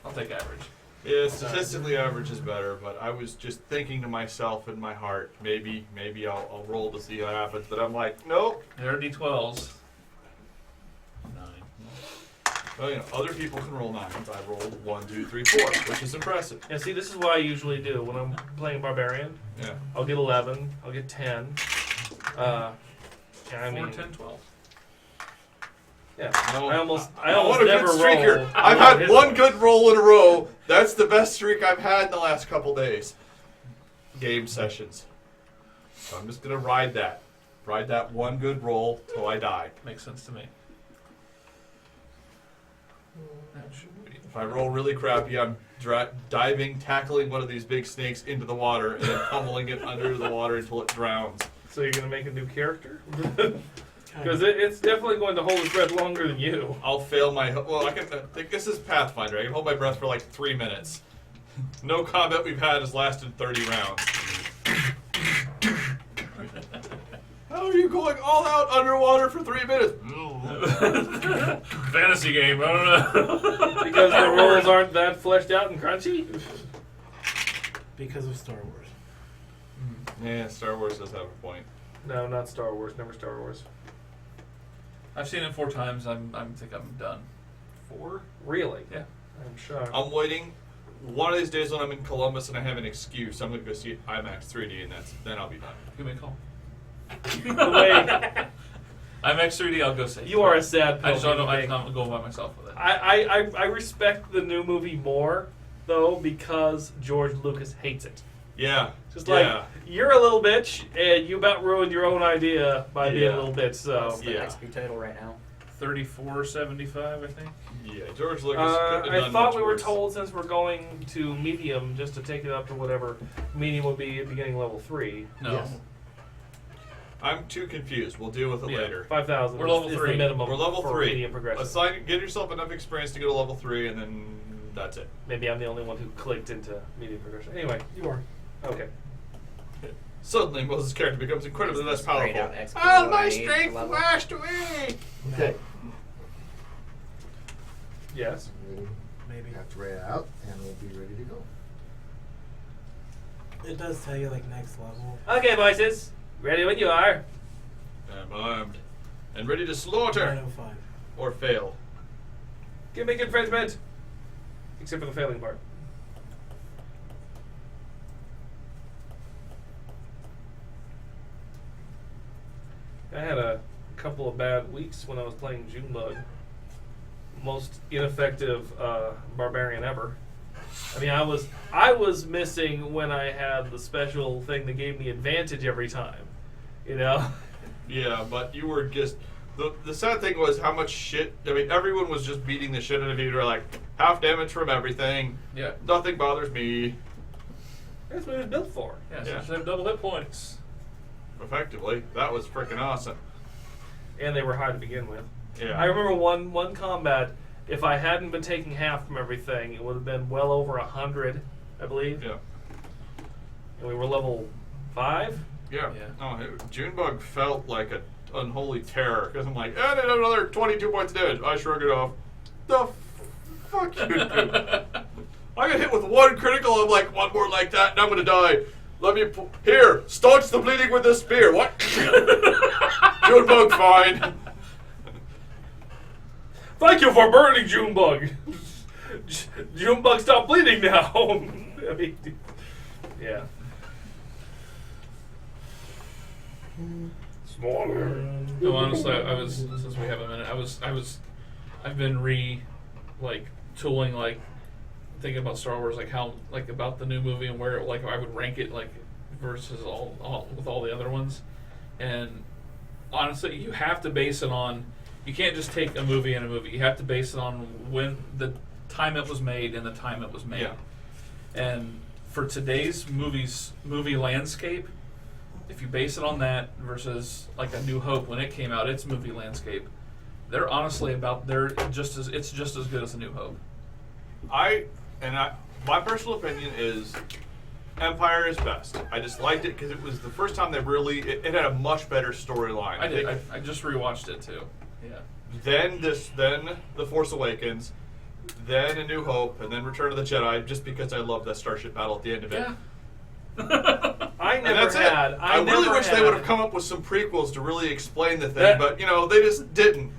I'll take average. Yeah, statistically average is better, but I was just thinking to myself in my heart, maybe I'll roll to see what happens, but I'm like, nope. There are d12s. 9. Well, you know, other people can roll 9s. I rolled 1, 2, 3, 4, which is impressive. Yeah, see, this is what I usually do when I'm playing Barbarian. Yeah. I'll get 11. I'll get 10. Yeah, I 4, mean, 10, 12. yeah. No, I almost what a never good streak here. roll. I've had one good roll in a row. That's the best streak I've had in the last couple days. Game sessions. So I'm just gonna ride that. Ride that one good roll till I die. Makes sense to me. That should be. If I roll really crappy, I'm diving, tackling one of these big snakes into the water, and then pummeling it under the water until it drowns. So you're gonna make a new character? Because it's definitely going to hold its breath longer than you. I'll fail my. Well, I think this is Pathfinder. I can hold my breath for like 3 minutes. No combat we've had has lasted 30 rounds. How are you going all out underwater for 3 minutes? Fantasy game. I don't know. Because the rolls aren't that fleshed out and crunchy? Because of Star Wars. Yeah, Star Wars does have a point. No, not Star Wars. Never Star Wars. I've seen it 4 times. I think I'm done. 4? Really? Yeah. I'm shocked. I'm waiting. One of these days when I'm in Columbus and I have an excuse, I'm gonna go see IMAX 3D, and then I'll be done. Give me a call. Wait, I'm X3D. I'll go see. you are a sad I just don't know. pilgrim. I'm going by myself with it. I respect the new movie more, though, because George Lucas hates it. Yeah. Just like, you're a little bitch, and you about ruined your own idea by being a Yeah. little bitch, so. What's the XP title right now? 34.75, I think. Yeah, George Lucas. couldn't have I done thought much we were worse. told, since we're going to medium, just to take it up to whatever medium would be at beginning level 3. No. Yes. I'm too confused. We'll deal with it Yeah. later. 5,000 We're level is 3. the minimum We're level for 3. medium progression. Get yourself enough experience to get to level 3, and then that's it. Maybe I'm the only one who clicked into medium progression. Anyway, You are. okay. Suddenly, Moses' character becomes incredibly less Grayed powerful. out XP All what my I need for strength level. washed away. Okay. Yes. We Maybe. have to write it out, and we'll be ready to go. It does tell you like next level. Okay, voices. Ready when you are. I'm armed and ready to slaughter 905. or fail. Give me infringement. Except for the failing part. I had a couple of bad weeks when I was playing Junebug. Most ineffective barbarian ever. I mean, I was missing when I had the special thing that gave me advantage every time. You know? Yeah, but you were just the sad thing was how much shit. I mean, everyone was just beating the shit out of you. They're like half damage from everything. Yeah. Nothing bothers me. That's what it was built for. Yeah. So Yeah. you should have double hit points. Effectively, that was freaking awesome. And they were high to begin with. Yeah. I remember one combat. If I hadn't been taking half from everything, it would have been well over 100, I believe. Yeah. And we were level 5. Yeah. Yeah. Oh, Junebug felt like an unholy terror because I'm like, I did another 22 points of damage. I shrug it off. The fuck you do? I got hit with one critical. I'm like, one more like that, and I'm gonna die. Let me here. Staunch the bleeding with this spear. What? Junebug, fine. Thank you for burning Junebug. Junebug, stop bleeding now. I mean, yeah. Smaller. No, honestly, I was since we have a minute. I've been tooling thinking about Star Wars, like how about the new movie and where like I would rank it versus all with all the other ones, and honestly, you have to base it on. You can't just take a movie and a movie. You have to base it on when the time it was made and the time it was made. Yeah. And for today's movie landscape, if you base it on that versus like A New Hope when it came out, its movie landscape, they're honestly it's just as good as A New Hope. My personal opinion is Empire is best. I just liked it because it was the first time they really it had a much better storyline. I did. I just rewatched it too. Yeah. Then The Force Awakens, then A New Hope, and then Return of the Jedi, just because I love that starship battle at the end of it. Yeah. I And never that's had. it. I really wish they would have come up with some prequels to really explain the thing, but they just didn't.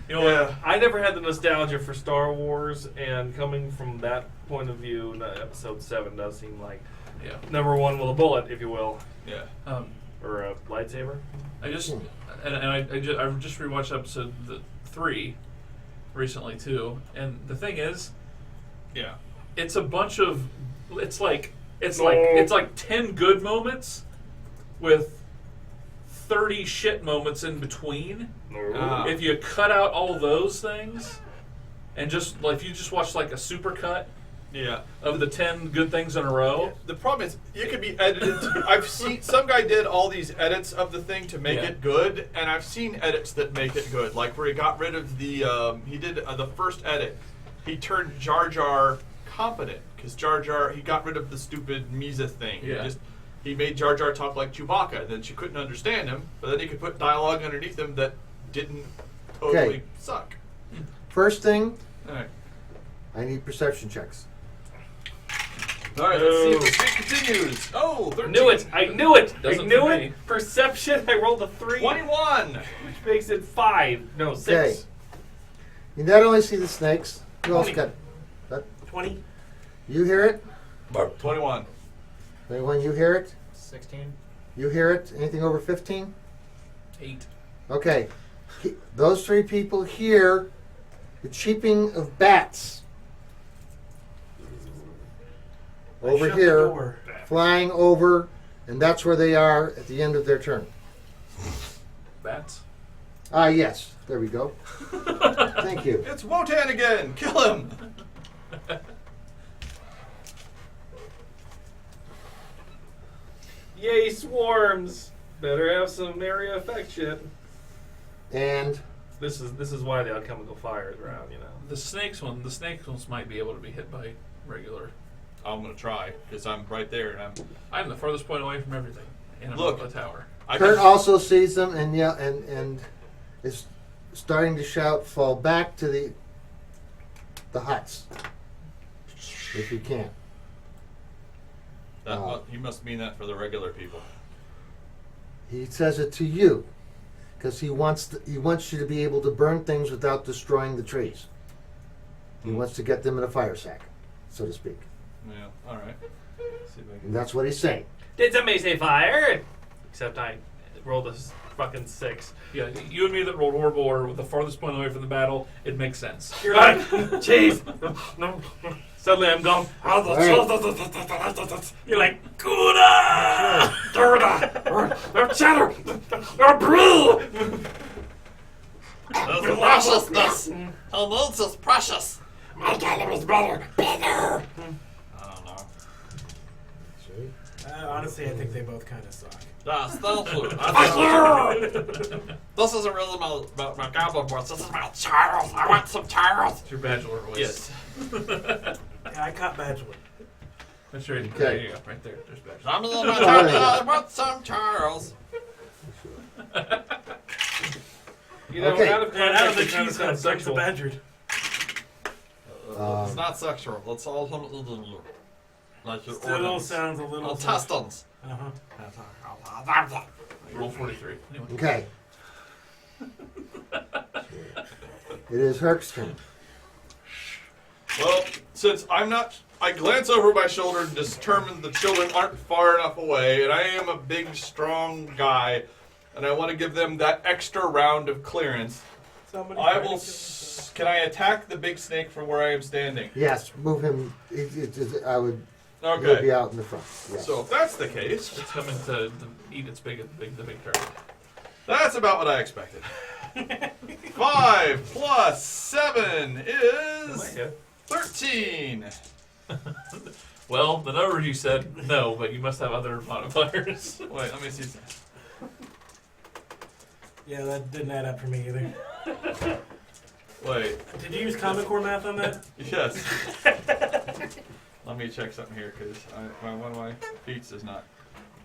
You know what? I never had the nostalgia for Star Wars, and coming from that point of view, Episode 7 does seem like Yeah. number one with a bullet, if you will, Yeah. or a lightsaber. I just I just rewatched episode 3 recently too, and the thing is, Yeah. it's a bunch of it's like 10 good moments with 30 shit moments in between. If you cut out all those things and just if you just watch like a super cut Yeah. of the 10 good things in a row. The problem is, it could be edited. I've seen some guy did all these edits of the thing to make Yeah. it good, and I've seen edits that make it good. Like where he got rid of the. He did the first edit. He turned Jar Jar competent because Jar Jar. He got rid of the stupid Misa thing. Yeah. He made Jar Jar talk like Chewbacca. Then she couldn't understand him, but then he could put dialogue underneath him that didn't totally Okay. suck. First thing, All right. I need perception checks. All right. Let's see if the streak continues. Oh, 13. Knew it. I knew it. Doesn't I knew for it. me. Perception. I rolled a 3, 21. which makes it 5. No, 6. Okay. You not only see the snakes, you also 20. got. 20. You hear it? 21. Anyone, you hear it? 16. You hear it? Anything over 15? 8. Okay. Those three people hear the cheeping of bats over Shut the here, door. flying over, and that's where they are at the end of their turn. Bats. Ah, yes. There we go. Thank you. It's Wotan again. Kill him. Yay, swarms. Better have some area effect shit. And This is why the alchemical fire is around, you know. The snakes ones might be able to be hit by regular. I'm gonna try because I'm right there, and I'm the farthest point away from everything. And I'm Look. up a tower. Kurt also sees them and and is starting to shout, "Fall back to the huts, if you can." He must mean that for the regular people. He says it to you because he wants you to be able to burn things without destroying the trees. He wants to get them in a fire sack, so to speak. Yeah. All right. See if I And can. that's what he's saying. Did somebody say fire? Except I rolled a fucking 6. Yeah, you and me that rolled horrible or with the farthest point away from the battle, it makes sense. You're like, jeez. No. Suddenly I'm gone. You're like, Gouda! Gouda! Cheddar! Brew! Preciousness. Almost as precious. My color is better. Better! I don't know. Honestly, I think they both kind of suck. That's true. This isn't really my goblin voice. This is my Charles. I want some Charles. It's your bachelor voice. Yes. Yeah, I caught Badgewood. That's right. Okay. There you go. Right there. There's bachelor. I'm a little bit I want some Charles. You know, Okay. out of And out of the context, it kinda cheese sounds hut, Doug's the sexual. badgered. It's not sexual. Let's all like your Still organs. sounds a little. Intestines. Uh-huh. Roll 43. Anyway. Okay. It is Herc's turn. Well, since I glance over my shoulder and determine the children aren't far enough away, and I am a big, strong guy, and I want to give them that extra round of clearance. Somebody I tried will. to kill Can I attack the big snake from where I am standing? Yes, move him. I would. He'll be Okay. out in the front. Yes. So if that's the case, It's coming to eat its the big target. that's about what I expected. 5 plus 7 is 13. Well, the numbers you said no, but you must have other modifiers. Wait, let me see. Yeah, that didn't add up for me either. Wait, Did you use Common Core math on that? yes. Let me check something here because one of my feats is not.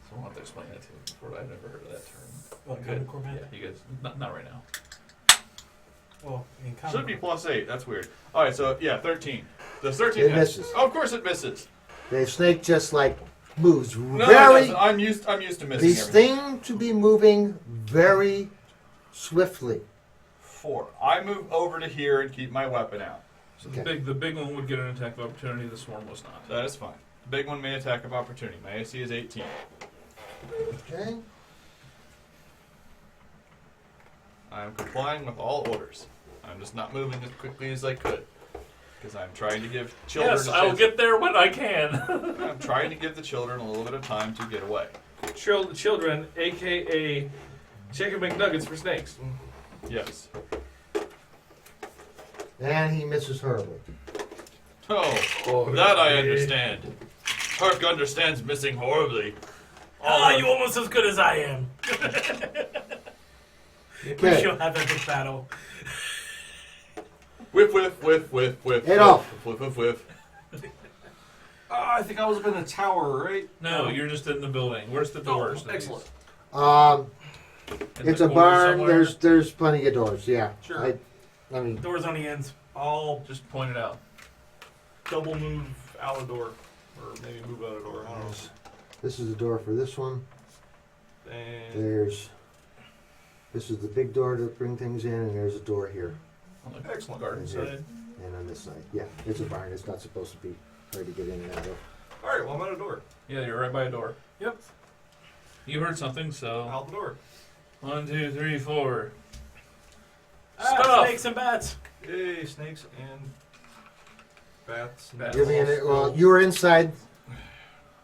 So I want to explain that to you before. I've never heard of that term. What, Good. Common Core math? Yeah, you guys. Not right now. Well, in Common Should be Core. plus 8. That's weird. All right, so yeah, 13. The 13 It hits. misses. Oh, of course it misses. The snake just like moves No, very. it doesn't. I'm used to missing These everything. things to be moving very swiftly. 4. I move over to here and keep my weapon out. So Okay. the big one would get an attack of opportunity. The swarm was not. That is fine. The big one may attack of opportunity. My AC is 18. Okay. I am complying with all orders. I'm just not moving as quickly as I could. Because I'm trying to give children Yes, a I will chance- get there when I can. I'm trying to give the children a little bit of time to get away. Children, a.k.a. Chicken McNuggets for snakes. Yes. And he misses horribly. Oh, that I understand. Herc understands missing horribly. You almost as good as I am. We Okay. shall have a big battle. Whiff, whiff, whiff, whiff, whiff. Adolf. Whiff, whiff, whiff. I think I was up in a tower, right? No, you're just in the building. Where's the doors? Excellent. In It's the a corner barn. somewhere? There's plenty of doors. Yeah. Sure. I mean, Doors on the ends. I'll Just point it out. double move out a door. Or maybe move out a door. I don't know. this is the door for this one. And This is the big door to bring things in, and there's a door here On the Excellent. garden And here. side. and on this side. Yeah, it's a barn. It's not supposed to be hard to get in and out of. alright, well I'm at a door. Yeah, you're right by a door. Yep. You heard something, so Out the door. 1, 2, 3, 4. Ah, snakes and bats. Yay, snakes and bats. And Bats. Give me well, you were inside.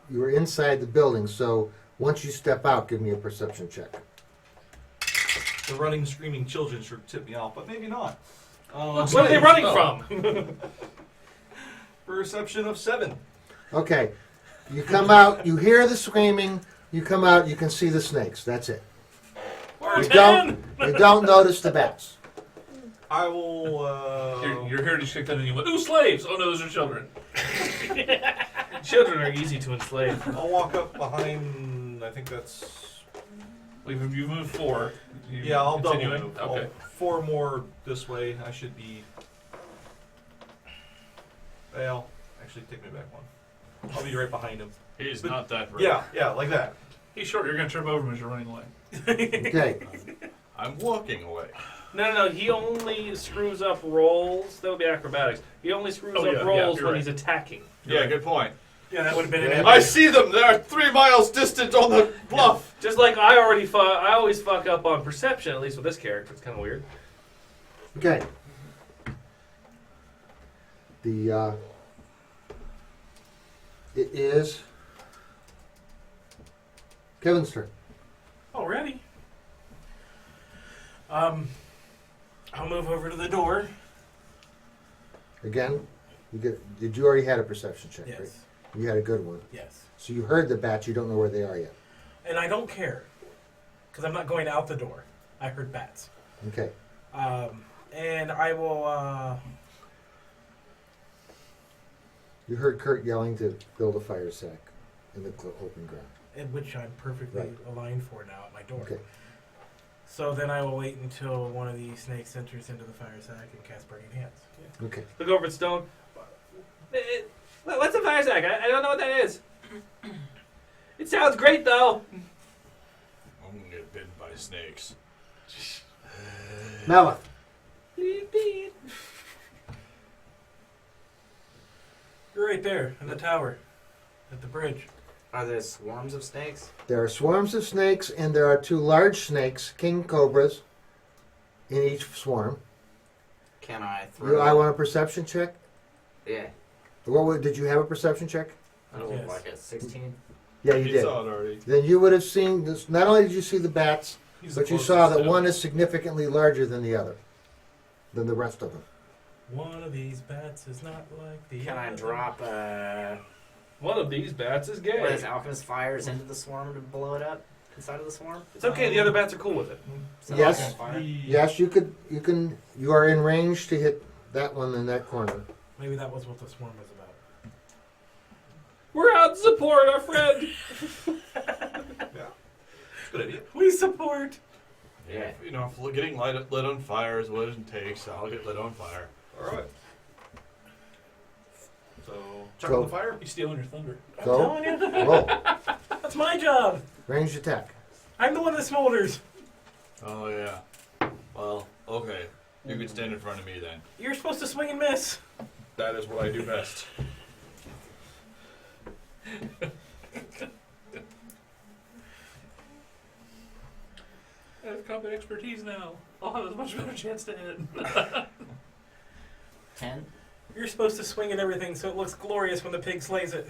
You were inside the building, so once you step out, give me a perception check. The running, screaming children should tip me off, but maybe not. Looks Where are they like- running oh. from? Perception of 7. Okay, you come out. You hear the screaming. You come out. You can see the snakes. That's it. We're You 10. You don't notice the bats. I will. Your heritage kicked in and you went, ooh, slaves! Oh no, those are children. Children are easy to enslave. I'll walk up behind. I think that's. You moved 4. You Yeah, I'll double continuing? move. Okay. 4 more this way. I should be. Well, actually, take me back one. I'll be right behind him. He's not that rich. Yeah, like that. He's short. You're going to trip over him as you're running away. Okay. I'm walking away. No. He only screws up rolls. That would be acrobatics. He only screws Oh, up yeah, rolls you're when right. he's attacking. Yeah, good point. Yeah, that would have been Yeah. an I see them. They're 3 miles distant on the bluff. Just like I always fuck up on perception. At least with this character, it's kind of weird. Okay. The it is Kevin's turn. Already. I'll move over to the door. Again, did you already had a perception check? Yes. Right? You had a good one. Yes. So you heard the bats. You don't know where they are yet. And I don't care. Because I'm not going out the door. I heard bats. Okay. And I will, You heard Kurt yelling to build a fire sack in the open ground. in which I'm perfectly Right. aligned for now at my door. Okay. So then I will wait until one of these snakes enters into the fire sack and cast Burning Hands. Okay. Look over at Stone. What's a fire sack? I don't know what that is. It sounds great though. I'm gonna get bitten by snakes. Melith. You're right there in the tower, at the bridge. Are there swarms of snakes? There are swarms of snakes, and there are 2 large snakes, king cobras, in each swarm. Can I throw? I want a perception check. Yeah. Did you have a perception check? Oh, Yes. like a 16? Yeah, you He did. saw it already. Then you would have seen this. Not only did you see the bats, He's the but you closest saw that to- one is significantly larger than the other, than the rest of them. One of these bats is not like the Can I other. drop One of these bats is gay. what is alchemist fires into the swarm to blow it up inside of the swarm? It's okay. The other bats are cool with it. So Yes. alchemist fire? Yes, you could. You can. You are in range to hit that one in that corner. Maybe that was what the swarm was about. We're out to support our friend. Good idea. We support. Yeah. You know, if getting lit on fire is what it takes, I'll get lit on fire. Alright. So, chuck Go. on the fire. He's stealing your thunder. I'm Go. telling you, Roll. that's my job. Ranged attack. I'm the one that smolders. Oh yeah. Well, okay. You can stand in front of me then. You're supposed to swing and miss. That is what I do best. I have combat expertise now. I'll have a much better chance to hit. 10? You're supposed to swing at everything so it looks glorious when the pig slays it.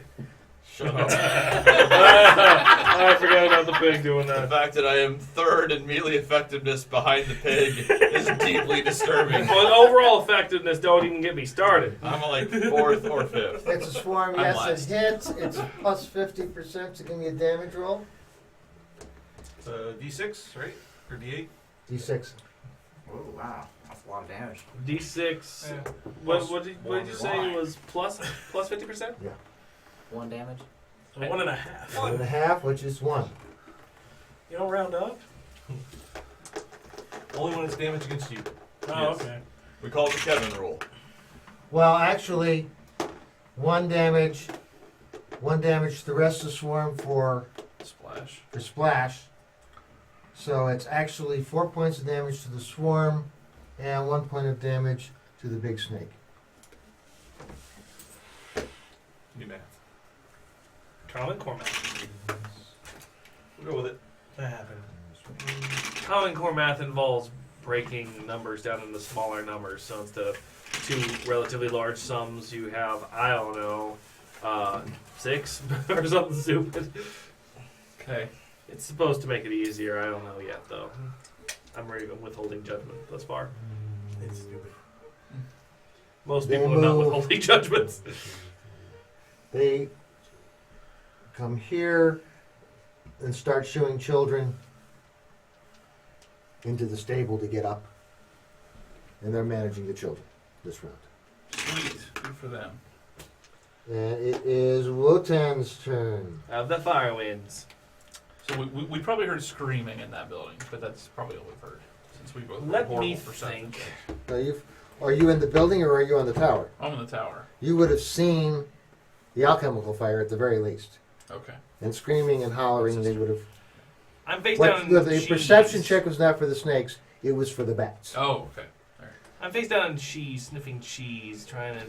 Shut up. I forgot about the pig doing The that. fact that I am third in melee effectiveness behind the pig is deeply disturbing. Well, overall effectiveness, don't even get me started. I'm like fourth or fifth. It's a swarm, I'm yes, last. it hits. It's plus 50%, so give me a damage roll. D6, right? Or D8? D6. Oh wow, that's a lot of damage. D6. Yeah. What did you say was plus 50%? 1 damage. So 1.5. 1.5, which is 1. You don't round up? Only when it's damage against you. Oh, Yes. okay. We call it the Kevin rule. Well, actually, 1 damage to the rest of the swarm for Splash. splash. So it's actually 4 points of damage to the swarm and 1 point of damage to the big snake. Do math. Common core math. We'll go with it. That happened. Common core math involves breaking numbers down into smaller numbers. So instead of 2 relatively large sums, you have, I don't know, 6 or something stupid. Okay. It's supposed to make it easier. I don't know yet, though. I'm withholding judgment thus far. It's stupid. Most They people are not move. withholding judgments. They come here and start shooing children into the stable to get up. And they're managing the children this round. Sweet. Good for them. And it is Wotan's turn. Of the fire winds. So we probably heard screaming in that building, but that's probably all we've heard since we both Let rolled me horrible perception think. checks. Now are you in the building or are you on the tower? I'm in the tower. You would have seen the alchemical fire at the very least. Okay. And screaming and hollering, they would have. I'm face down What, in the cheese. perception check was not for the snakes, it was for the bats. Oh, okay. I'm face down in cheese, sniffing cheese, trying to,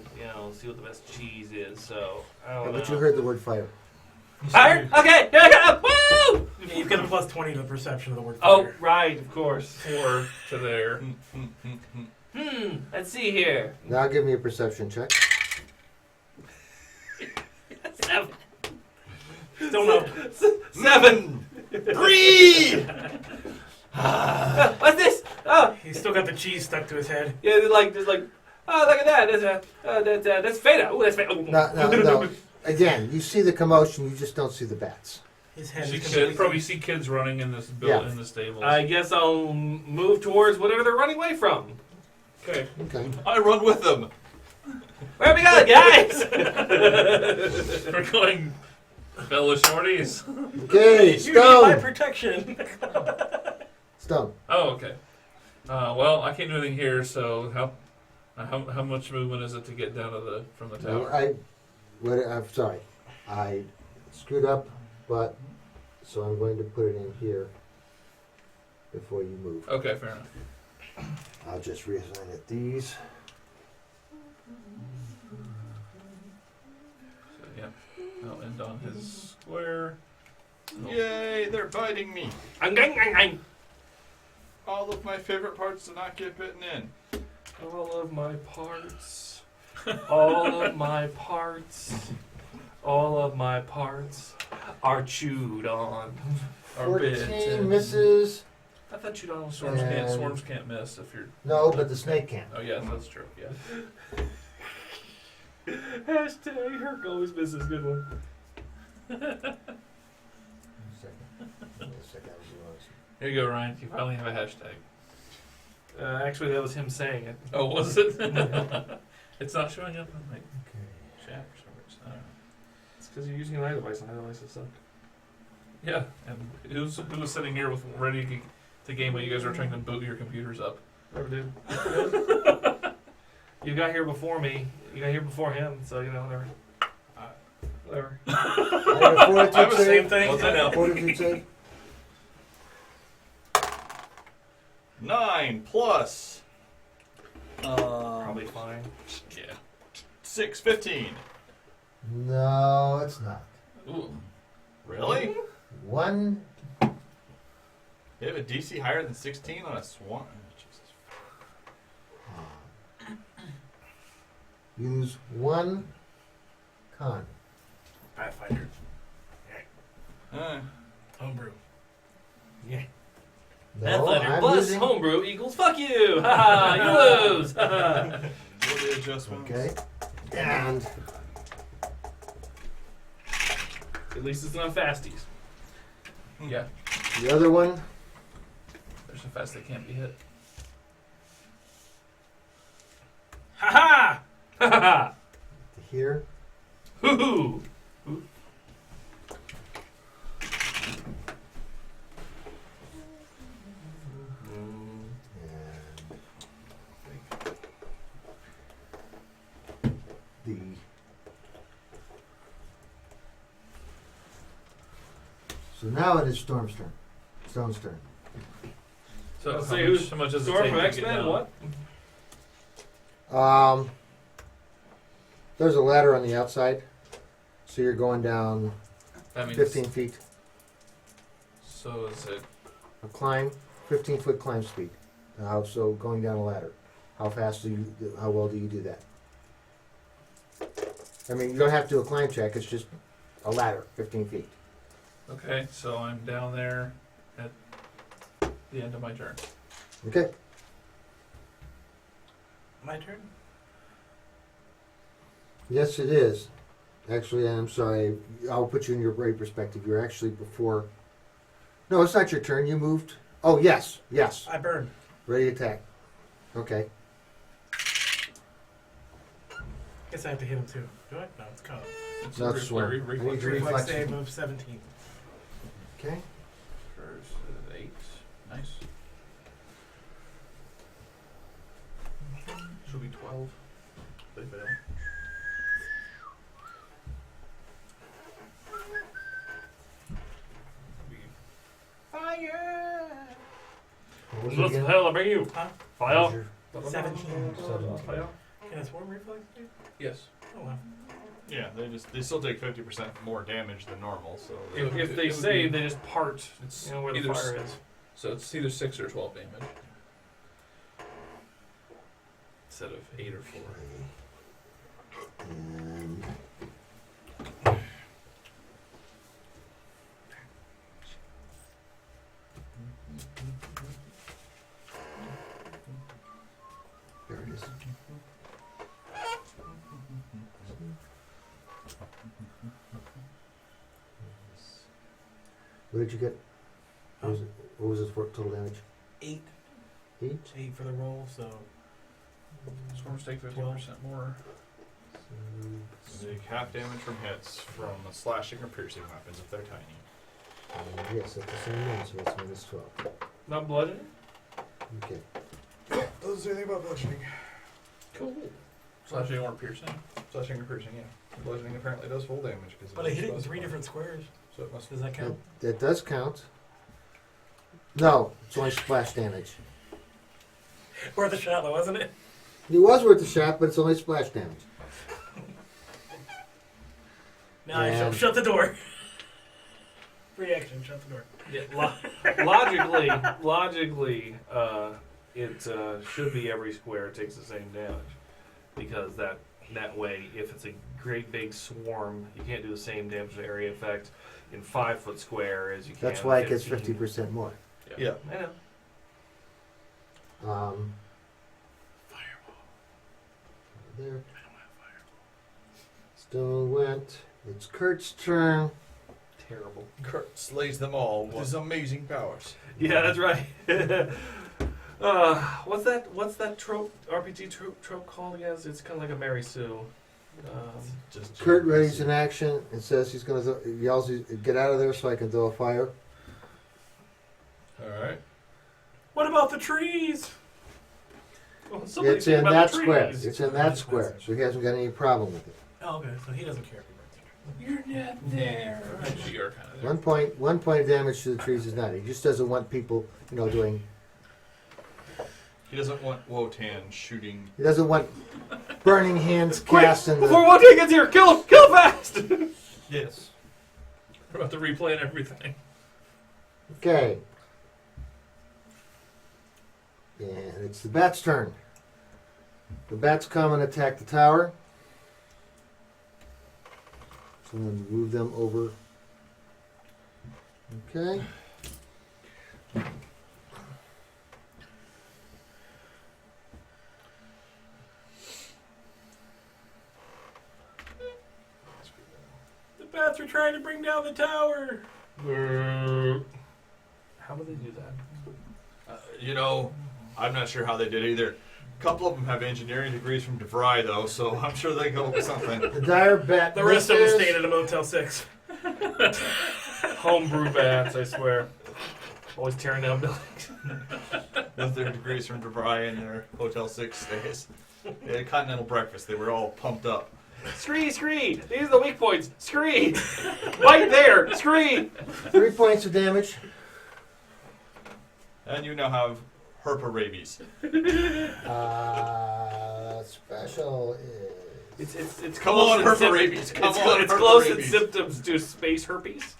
see what the best cheese is. So, I don't know. But you heard the word fire. Fire? Okay, here I go! Woo! Yeah, you've got a plus 20 to the perception of the word Oh, fire. right, of course. 4 to there. Let's see here. Now give me a perception check. 7. Don't know. 7. 3! What's this? Oh, He's still got the cheese stuck to his head. yeah, just like, oh, look at that. That's Feta. Oh, that's Feta. No. Again, you see the commotion, you just don't see the bats. His head See is kids, probably see kids running in this in the stables. I guess I'll move towards whatever they're running away from. Okay. Okay. I run with them. Where are we going, guys? We're going fellow shorties. Okay, You need my stone. protection. Stone. Oh, okay. Well, I can't do anything here, so how much movement is it to get down to from the No, tower? I'm sorry. I screwed up, but so I'm going to put it in here before you move. Okay, fair enough. I'll just reassign it these. So, yeah, I'll end on his square. Yay, they're biting me. All of my favorite parts to not get bitten in. All of my parts. All of my parts. All of my parts are chewed on. Or bit. 14 misses. I thought chewed on And- swarms can't miss if you're. No, but the snake can. Oh yeah, that's true. Yeah. Hashtag Herc always misses. Good one. Here you go, Ryan. You finally have a hashtag. Actually, that was him saying it. Oh, was it? It's not showing up on my chat for some reason. I don't know. It's because you're using an iDevice, and iDevices suck. Yeah, and who was sitting here with ready to game while you guys were trying to boot your computers up? Never did. You got here before me. You got here before him, so whatever. Whatever. I have a fortitude Same save. thing. What's that now? Fortitude save. 9 plus. Probably fine. Yeah. 6, 15. No, it's not. Ooh. Really? One. They have a DC higher than 16 on a swan. Jesus. Use one con. Pathfinder. Homebrew. Yeah. No, Pathfinder I'm plus using. homebrew equals fuck you. Ha ha. You lose. Ha ha. What are the adjustments? Okay. And At least it's not fasties. Yeah, the other one, they're so fast they can't be hit. Ha ha. Ha ha. here. Hoo hoo. The so now it is Storm's turn. Stone's turn. So Let's how see much- who's how much does it Storm take from to get X-Men? down? What? There's a ladder on the outside, so you're going down That means 15 feet. So is it? A climb, 15-foot climb speed. So going down a ladder. How fast do you? How well do you do that? I mean, you don't have to do a climb check. It's just a ladder, 15 feet. Okay, so I'm down there at the end of my turn. Okay. My turn? Yes, it is. Actually, I'm sorry. I'll put you in your right perspective. You're actually before. No, it's not your turn. You moved. Oh, yes. Yes. I burn. Ready to attack. Okay. Guess I have to hit him too. Do I? No, it's caught. It's Not a swear. reflex. I need your Reflex reflex. save of 17. Okay. First, 8. Nice. Should be 12. They fail. What was it What the again? hell I bring you? Huh? Fire. What was your- 17. Fire. Can I swarm reflex save? Yes. Oh, wow. Yeah, they still take 50% more damage than normal. So If they save, they just part. It's You know where the either fire is. So it's either 6 or 12 damage. Instead of 8 or 4. And there it is. What did you get? What was it for total damage? 8. 8? 8 for the roll, so. Swarms take 50% more. take half damage from hits from slashing or piercing weapons if they're tiny. Yes, that's the same one, so that's minus 12. Not bludgeoning? Okay. Doesn't say anything about bludgeoning. Cool. Slashing or piercing. Slashing or piercing, yeah. Bludgeoning apparently does full damage. But I hit it in 3 different squares. So it must Does that count? That does count. No, it's only splash damage. Worth a shot, though, wasn't it? It was worth a shot, but it's only splash damage. Now I And- shut the door. Free action, shut the door. Yeah, logically, it should be every square takes the same damage, because that way, if it's a great big swarm, you can't do the same damage to area effect in 5-foot square as you can. That's why it gets 15. 50% more. Yeah. I know. There. Stone went. It's Kurt's turn. Terrible. Kurt slays them all with his amazing powers. Yeah, that's right. What's that trope? RPG trope called again? It's kind of like a Mary Sue. Just Kurt readies an action and says he's going to yells, "Get out of there so I can throw a fire." All right. What about the trees? Well, somebody It's think in about that the square. trees. It's in that square, so he hasn't got any problem with it. Oh, okay, so he doesn't care if he burns the tree. You're not there. Actually, you're kind of there. 1 point of damage to the trees is not. He just doesn't want people, doing. He doesn't want Wotan shooting. He doesn't want burning hands Quick, cast in before the. Wotan gets here, kill him fast! Yes. We're about to replay and everything. Okay. And it's the bat's turn. The bats come and attack the tower. So I'm going to move them over Okay. The bats are trying to bring down the tower. How do they do that? I'm not sure how they did either. A couple of them have engineering degrees from DeVry, though, so I'm sure they go with something. The dire bat. The rest of them misses. stayed at a Motel 6. Homebrew bats, I swear. Always tearing down buildings. With their degrees from DeVry and their Hotel 6 stays. They had continental breakfast. They were all pumped up. Scree! These are the weak points. Scree! Right there! Scree! 3 points of damage. And you now have herpa rabies. Special is. It's Come close on, in herpa rabies. Come on, it's herpa close in rabies. symptoms to space herpes.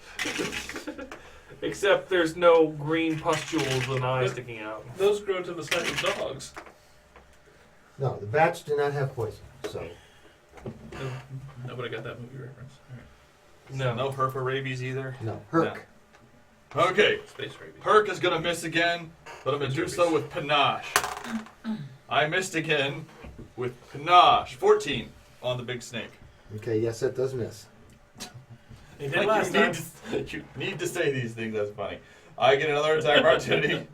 Except there's no green pustules and eyes sticking out. Those grow to the size of dogs. No, the bats do not have poison. So Nobody got that movie reference. No. No herpa rabies either. no, Herc. Okay. Space rabies. Herc is going to miss again, but I'm going to do so with panache. I missed again with panache. 14 on the big snake. Okay, yes, that does miss. They did last time. You need to say these things. That's funny. I get another attack of opportunity.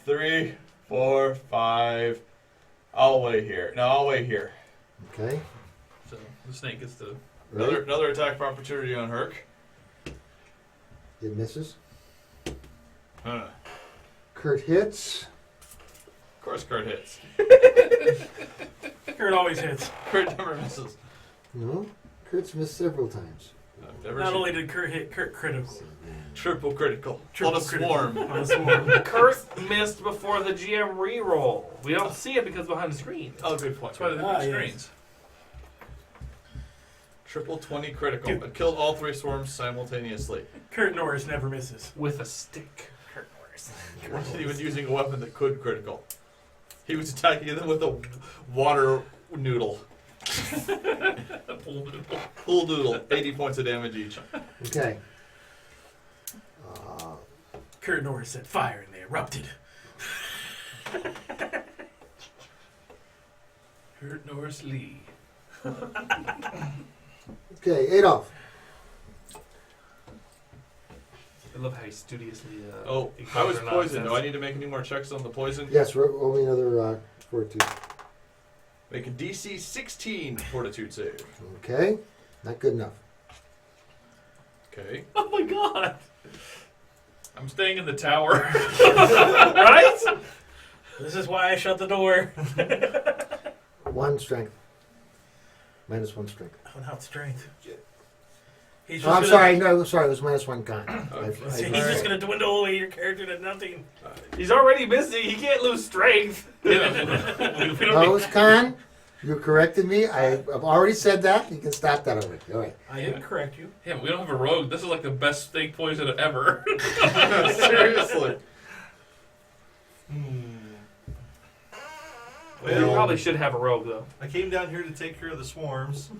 3, 4, 5. I'll wait here. No, I'll wait here. Okay. So the snake gets to. Right. Another attack of opportunity on Herc. It misses. Huh. Kurt hits. Of course, Kurt hits. Kurt always hits. Kurt never misses. No, Kurt's missed several times. I've never Not seen only did Kurt hit, Kurt critical. triple critical. Triple on a critical. swarm. On a swarm. Kurt missed before the GM reroll. We don't see it because it's behind the screen. Oh, good point. That's why they Ah, have yes. screens. Triple 20 critical. It killed all 3 swarms simultaneously. Kurt Norris never misses. With a stick. Kurt Norris. He was using a weapon that could critical. He was attacking them with a water noodle. A pool noodle. Pool noodle. 80 points of damage each. Okay. Kurt Norris set fire and they erupted. Kurt Norris Lee. Okay, Adolf. I love how he studiously. Oh, I was poisoned. Do I need to make any more checks on the poison? Yes, roll me another fortitude. Make a DC 16 fortitude save. Okay, not good enough. Okay. Oh my god! I'm staying in the tower. Right? This is why I shut the door. 1 strength. Minus 1 strength. Oh, not strength. He's Oh, I'm gonna- sorry. No, sorry. It was minus 1 con. He's just going to dwindle away your character to nothing. He's already missing. He can't lose strength. Yeah. we don't Oh, it was con. You corrected me. I've already said that. You can stop that already. All right. I didn't correct you. Yeah, we don't have a rogue. This is like the best snake poison ever. Seriously. We probably should have a rogue, though. I came down here to take care of the swarms.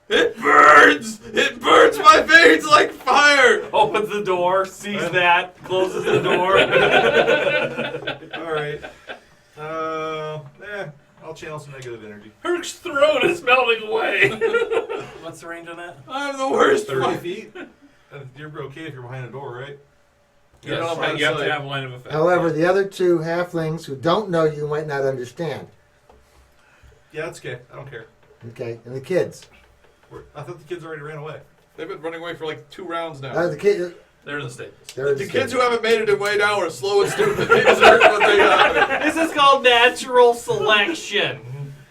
It burns! It burns my veins like fire! Opens the door, sees that, closes the door. Alright. I'll channel some negative energy. Herc's throat is melting away. What's the range on that? I'm the worst. 30 feet? And you're okay if you're behind a door, right? You're Yes, not you have outside. to have line of effect. However, the other 2 halflings who don't know you might not understand. Yeah, that's okay. I don't care. Okay, and the kids. I thought the kids already ran away. They've been running away for like 2 rounds now. The kid. They're in the stables. They're The kids who haven't made it away now are slow and stupid. They deserve what they got. This is called natural selection.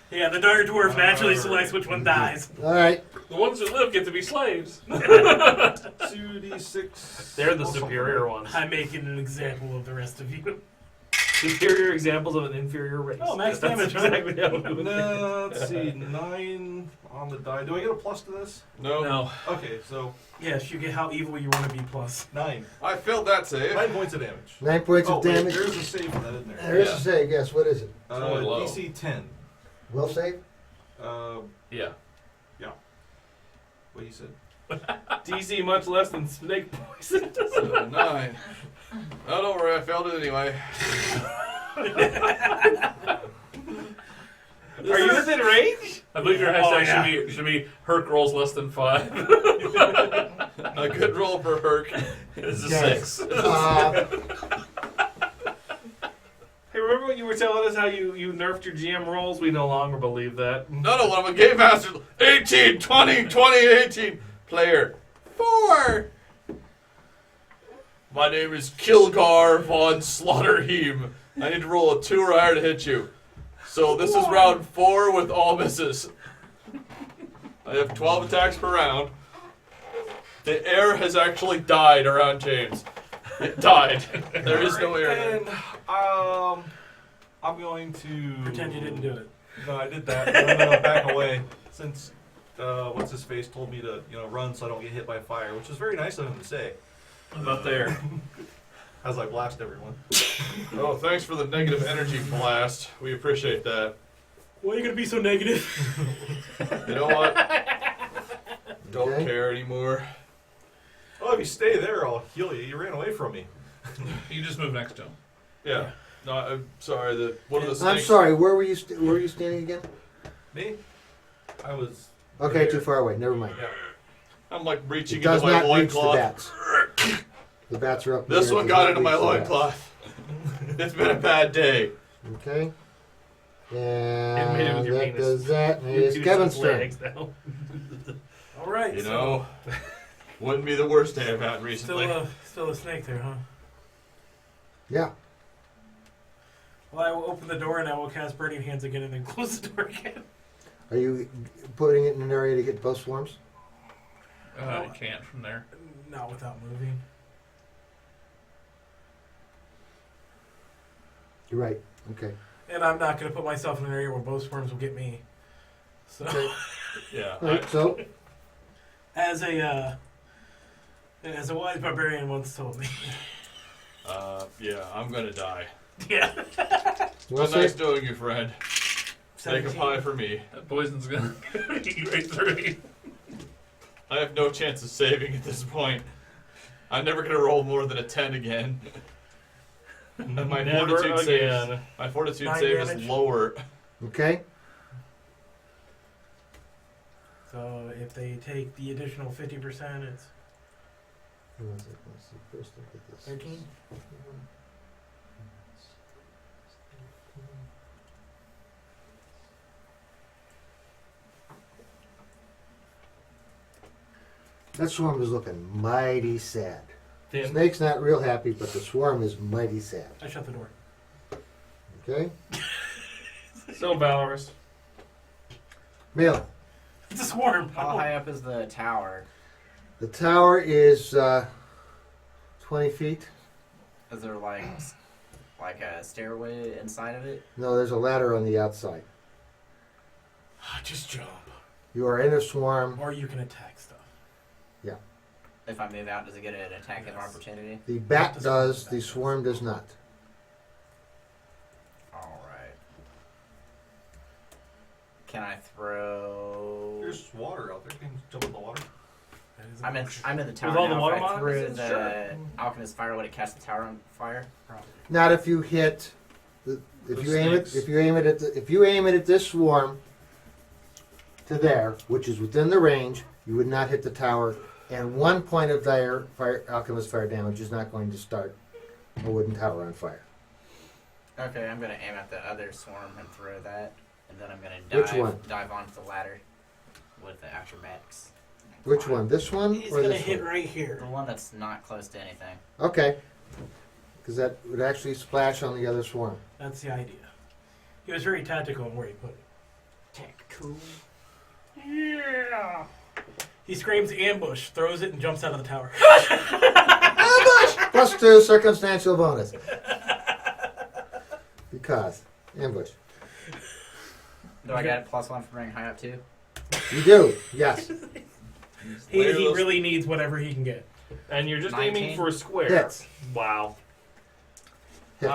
Yeah, the Dark Dwarf naturally selects which one dies. All right. The ones that live get to be slaves. 2d6. They're the superior ones. I'm making an example of the rest of you. Superior examples of an inferior race. Oh, max That's damage, huh? exactly how it would No, let's see. 9 on the die. Do I get a plus to this? No. No. Okay, so Yes, you get how evil you want to be plus. 9. I failed that save. 9 points of damage. 9 points Oh, of wait, damage. there's a save for that, isn't there? There is Yeah. a save. Yes. What is it? only low. DC 10. Will save. Uh, Yeah. what you said? DC much less than snake poison. 9. Oh, don't worry, I failed it anyway. Are you within range? I believe your hashtag should be Herc rolls less than 5. A good roll for Herc. It's a Yes. 6. Hey, remember when you were telling us how you nerfed your GM rolls? We no longer believe that. No, I'm a game master. 18, 20, 20, 18. Player 4. My name is Kilgar von Slaughterheim. I need to roll a 2 or higher to hit you. So this is round 4 with all misses. I have 12 attacks per round. The air has actually died around James. It died. There is no air. And I'm going to Pretend you didn't do it. No, I did that. I'm gonna back away since what's his face told me to run so I don't get hit by fire, which is very nice of him to say. Not there. As I blast everyone. Oh, thanks for the negative energy blast. We appreciate that. Why are you gonna be so negative? You know what? Don't Okay. care anymore. Oh, if you stay there, I'll heal you. You ran away from me. You just move next to him. Yeah. No, I'm sorry. One of the I'm snakes. sorry. Where were you? Where were you standing again? Me? I was. Okay, there. too far away. Never mind. Yeah. I'm like reaching It into does my not reach the loincloth. bats. The bats are up. This here. one It got does into not my reach the bats. loincloth. It's been a bad day. Okay. It made it with And your that penis. does that. And Your it's two Kevin's sons' turn. legs now. All right. You so know, wouldn't be the worst day I've had recently. Still a snake there, huh? Yeah. Well, I will open the door and I will cast Burning Hands again and then close the door again. Are you putting it in an area to get both swarms? I can't from there. Not without moving. You're right. Okay. And I'm not going to put myself in an area where both swarms will get me. So, Yeah. All right. So as a wise barbarian once told me. Yeah, I'm gonna die. Yeah. we'll Well, nice see. knowing you, friend. Take a 17. pie for me. That poison's gonna get you right through you. I have no chance of saving at this point. I'm never gonna roll more than a 10 again. And my Never fortitude save. again. My fortitude 9 save damage. is lower. Okay. So if they take the additional 50%, it's Let's see. First look at this. 13. That swarm is looking mighty sad. Tim. Snake's not real happy, but the swarm is mighty sad. I shut the door. Okay. So valorous. Male. It's a swarm. How high up is the tower? The tower is 20 feet. Is there like a stairway inside of it? No, there's a ladder on the outside. Just jump. You are in a swarm. Or you can attack stuff. If I move out, does it get an attack of opportunity? The bat does, the swarm does not. Alright. Can I throw... There's water out there. Can you jump in the water? That is a I'm in the tower With all the now. water If I threw mods? the Sure. alchemist fire, would it catch the tower on fire? Not if you hit. If The you aim it, snakes. if you aim it at this swarm to there, which is within the range, you would not hit the tower. And 1 point of dire alchemist fire damage is not going to start a wooden tower on fire. Okay, I'm gonna aim at the other swarm and throw that, and then I'm gonna Which one? dive onto the ladder with the acrobatics. Which one? This one He's or going to this hit one? right The here. one that's not close to anything. Okay. Because that would actually splash on the other swarm. That's the idea. He was very tactical in where he put it. Tactical. Yeah. He screams ambush, throws it, and jumps out of the tower. +2 circumstantial bonus. Because ambush. Do I get a +1 for being high up too? You do. Yes. He Layerless- really needs whatever he can get. And you're just 19? aiming for a square. Hits. Wow. Hits.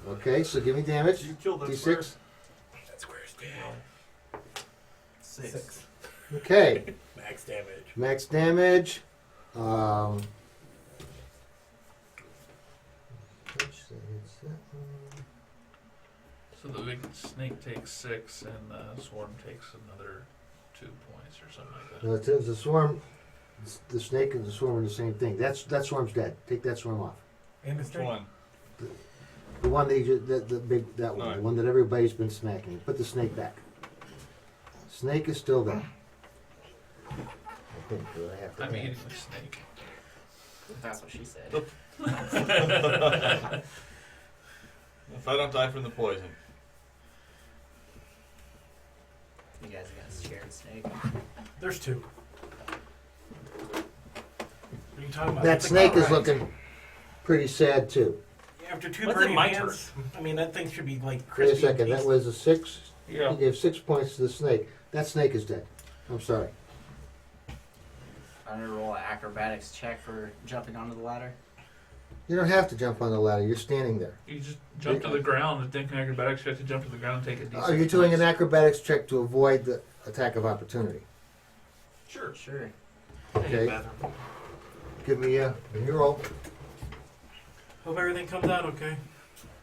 Okay. So give me damage. You killed that D6. That square's dead. 6. Okay. Max damage. Max damage. So the big snake takes 6, and the swarm takes another 2 points or something like that. No, it says the swarm, the snake and the swarm are the same thing. That swarm's dead. Take that swarm off. And the Which snake. one? The one that you just, the big, that one, the Alright. one that everybody's been smacking. Put the snake back. Snake is still there. I think that I have to I'm add. eating the snake. That's what she said. If I don't die from the poison. You guys got a scared snake. There's 2. What are you talking about? That It's snake is alright. looking pretty sad too. After 2 When's it burning my hands, I mean, that thing should be like Wait a crispy. second. That was a 6. Yeah. You gave 6 points to the snake. That snake is dead. I'm sorry. I'm gonna roll an acrobatics check for jumping onto the ladder. You don't have to jump on the ladder. You're standing there. You just jump to the ground and think an acrobatics check to jump to the ground and take a D6. Are you doing an acrobatics check to avoid the attack of opportunity? Sure. Sure. Okay. Give me a roll. Hope everything comes out okay.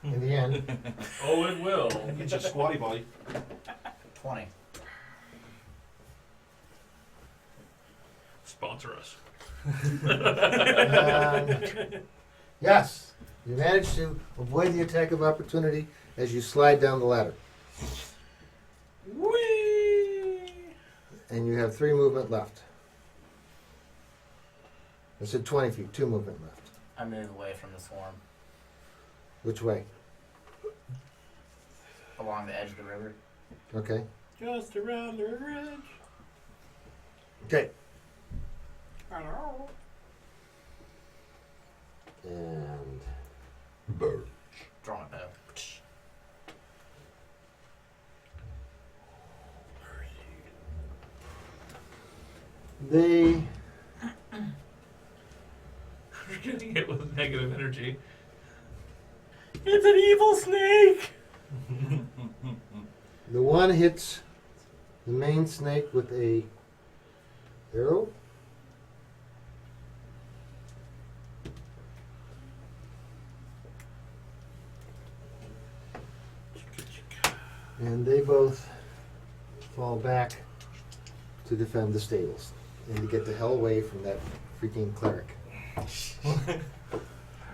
In the end. Oh, it will. Get your squatty body. 20. Sponsor us. Yes, you managed to avoid the attack of opportunity as you slide down the ladder. Whee! And you have 3 movement left. I said 20 feet, 2 movement left. I move away from the swarm Which way? along the edge of the river. Okay. Just around the river edge. Okay. Hello. And Draw my bow. they You're getting hit with negative energy. It's an evil snake! the one hits the main snake with a arrow. And they both fall back to defend the stables and to get the hell away from that freaking cleric.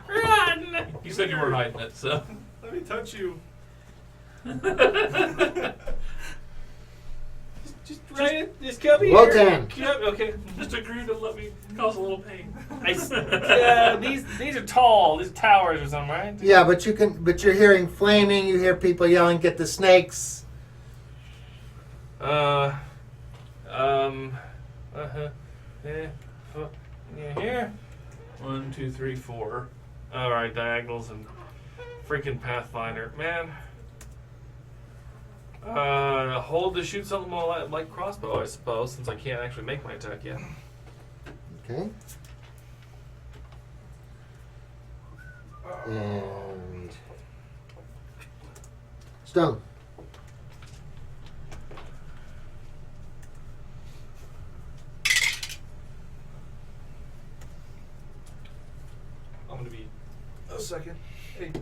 Run! You said you weren't hiding it, so. Let me touch you. Just just come here. Wotan! Yep, okay. Just agree to let me cause a little pain. These are tall. These are towers or something, right? Yeah, but you're hearing flaming, you hear people yelling, "Get the snakes!" Yeah, here. 1, 2, 3, 4. All right, diagonals and freaking Pathfinder, man. Hold to shoot something like crossbow, I suppose, since I can't actually make my attack yet. Okay. And stone. I'm gonna be a second. Hey.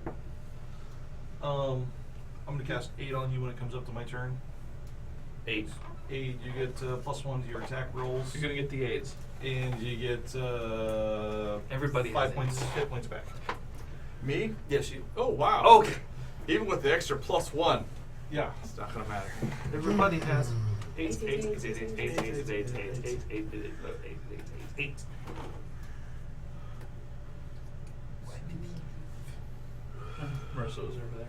I'm gonna cast 8 on you when it comes up to my turn. 8. 8, you get +1 to your attack rolls, You're gonna get the 8s. and you get Everybody 5 has points, eights. hit points back. Me? Yes, you. Oh wow. Okay. Even with the extra +1, Yeah. it's not gonna matter. Everybody has. 8, 8, 8, 8, 8, 8, 8, 8, 8, 8. Marissa was over there.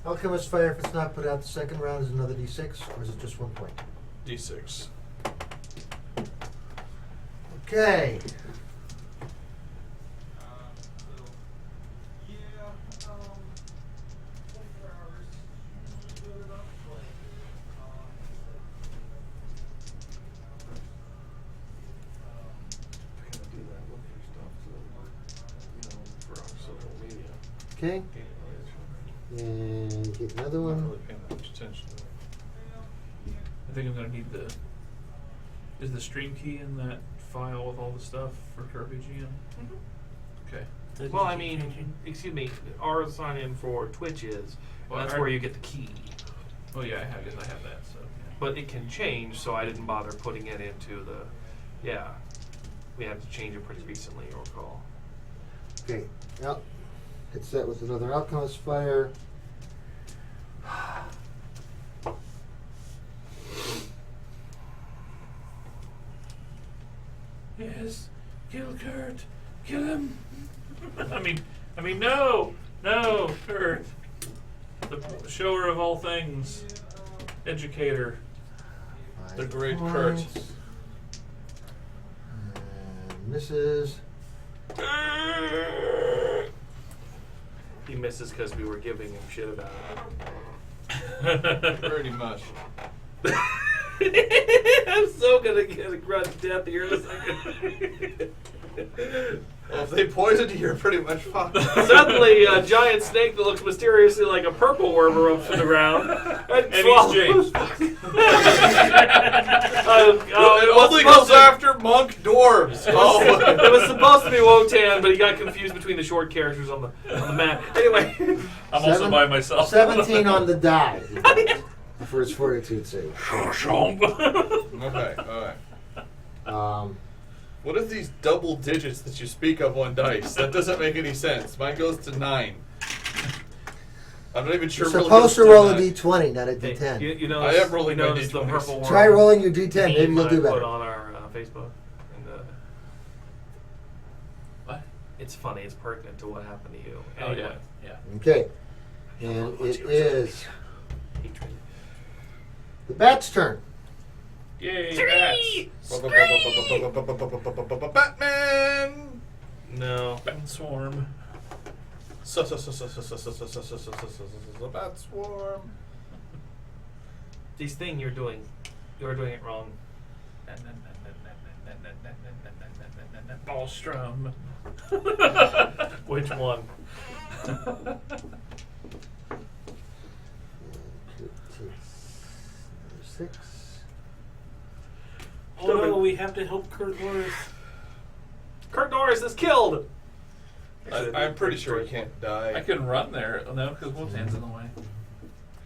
Alchemist fire, if it's not put out the second round, is another d6, or is it just 1 point? D6. Okay. Okay. And get another I'm not one. really paying that much attention to it. think I'm gonna need the. Is the stream key in that file with all the stuff for KRPG? Okay. Well, I mean, excuse me, our sign in for Twitch is, Well, that's I- where you get the key. Oh yeah, I guess I have that. So. But it can change, so I didn't bother putting it into the. Yeah, we had to change it pretty recently, you'll recall. Okay, yep. Hit set with another alchemist fire. Yes, kill Kurt, kill him. I mean, no, Kurt, the shower of all things, educator. The great Kurt. Points. And misses. He misses because we were giving him shit about Pretty much. it. I'm so gonna get a grudge death here in a second. Well, if they poisoned you, you're pretty much fucked. Suddenly, a giant snake that looks mysteriously like a purple worm erupts from the ground. And he's James. It only goes after monk dwarves. Oh. It was supposed to be Wotan, but he got confused between the short characters on the map. Anyway, I'm also by myself. 17 on the die. For his fortitude save. Okay, alright. What are these double digits that you speak of on dice? That doesn't make any sense. Mine goes to 9. I'm not even sure. You're really supposed to goes roll a 9. d20, not a hey, d10. you know, I am rolling my the D20s. purple worm. Try rolling your d10, maybe meme you'll do I put better. on our Facebook. And, What? it's funny. It's pertinent to what happened to you. Oh Anyway. yeah. Okay. And it is Hatred. the bat's turn. Yay, bats. Batman! No. Bat swarm. Bat swarm. This thing you're doing it wrong. Ballstrom. Which one? 6. Oh no, we have to help Kurt Norris. Kurt Norris is killed. I'm pretty sure he can't die. I can run there. No, because Wotan's in the way.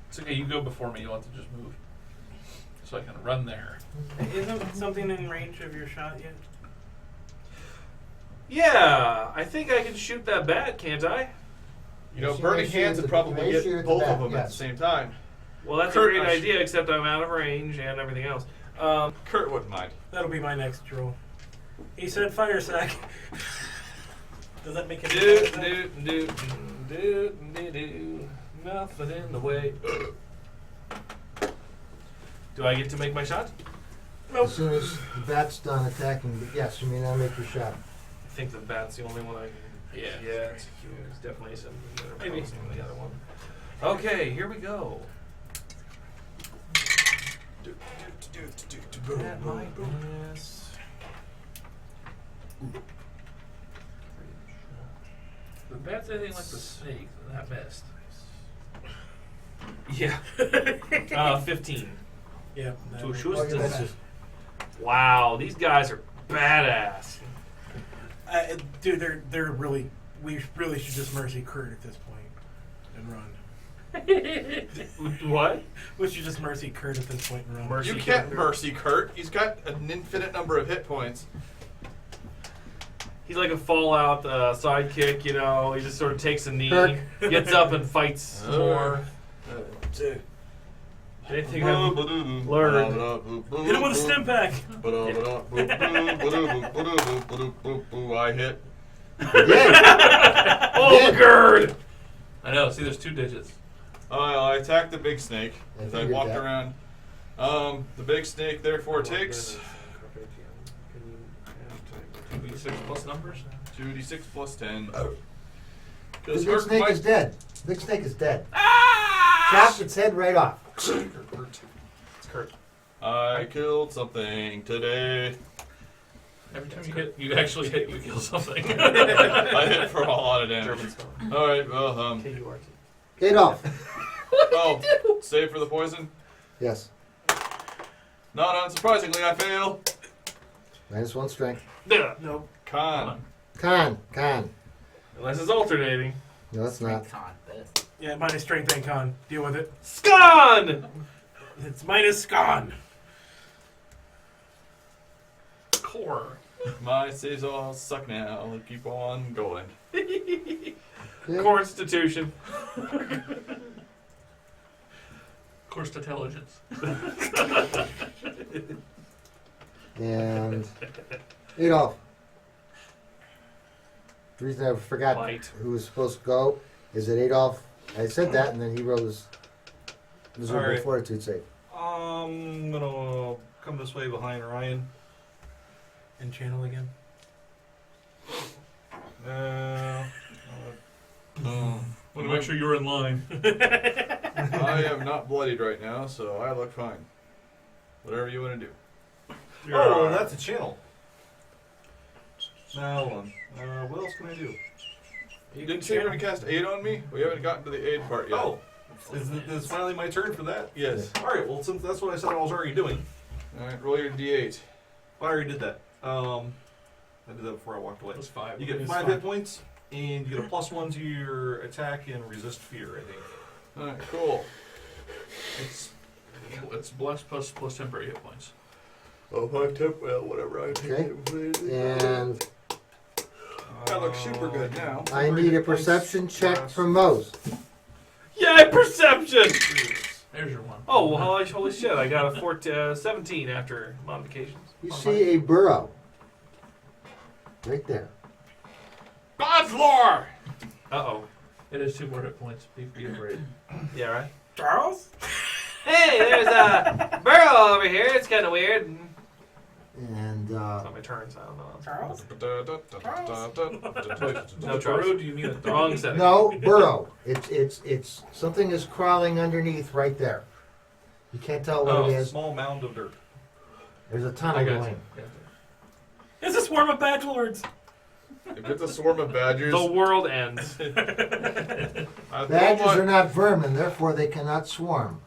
It's okay. You go before me. You'll have to just move. So I can run there. Isn't something in range of your shot yet? Yeah, I think I can shoot that bat, can't I? You know, Yes, you burning may shoot hands the- would probably you may shoot get at the both bat, of them at yes. the same time. Well, that's Kurt, a great I idea, except I'm out of range and everything else. Kurt wouldn't mind. That'll be my next roll. He said fire sack. Does that make any Do, sense? do, do, do, do. Nothing in the way. Do I get to make my shot? As soon as the bat's done attacking, but yes, you may now make your shot. I think the bat's the only one I can. Yeah. Yeah, it's definitely something better Maybe. than the other one. Okay, here we go. That might miss. The bat's anything like the snake. That missed. Yeah. 15. Yeah. To that- shoot Okay, that's just- Wow, these guys are badass. Dude, they're really. We really should just mercy Kurt at this point and run. What? We should just mercy Kurt at this point and run. Mercy You can't Kurt. mercy Kurt. He's got an infinite number of hit points. He's like a Fallout sidekick, you know. He just sort of takes a knee, Kirk. gets up and fights some more. Anything I've learned. Hit him with a stim pack. I hit. Yeah. Oh, the gird! I know. See, there's 2 digits. I attacked the big snake I as I figured walked that. around. The big snake therefore takes 2d6 plus numbers. 2d6 plus 10. The Because big snake is dead. Big snake is dead. Ah! Chopped its head right off. It's Kurt. I killed something today. Every time you hit, you actually hit, you kill something. I hit for a lot of damage. German spell. Alright, well, K-U-R-T. Adolf. oh, save for the poison? Yes. Not unsurprisingly, I fail. -1 strength. No. Con. Con. Unless it's alternating. No, it's not. Con this. Yeah, minus strength and con. Deal with it. Scon! It's minus con. Core. My saves all suck now. Keep on going. Okay. Constitution. Course intelligence. And Adolf. The reason I forgot Light. who was supposed to go is that Adolf. I said that, and then he rolled his miserable Alright. fortitude save. I'm gonna come this way behind Ryan. And channel again. Want to make sure you're in line. I am not bloodied right now, so I look fine. Whatever you want to do. Oh, that's a channel. Now, hold on. What else can I do? You didn't say you were going to cast aid on me? We haven't gotten to the aid part yet. Oh, is finally my turn for that? Yes. All right. Well, since that's what I said I was already doing, Alright, roll your d8. I already did that. I did that before I walked away. That's 5. You get It's 5 fine. hit points, and you get a +1 to your attack and resist fear. I think. Alright, cool. It's blessed plus temporary hit points. Oh, 5 tip, well, whatever. I Okay. And That looks super good now. I need a perception check from Mose. Yay, perception! There's your one. Oh, well, holy shit! I got a 17 after modifications. You see a burrow. Right there. God's lore! Uh-oh. It is 2 more hit points. Be afraid. Yeah, right? Charles? Hey, there's a burrow over here. It's kind of weird. And It's not my turn, so I don't know. Charles? No, Charles. Burrow, do you mean a Wrong dog? setting. no, burrow. It's something is crawling underneath right there. You can't tell what Oh, it A is. small mound of dirt. There's a I tunnel got going. you. It's a swarm of badge lords. If it's a swarm of badgers, The world ends. Badgers are not vermin, therefore they cannot swarm.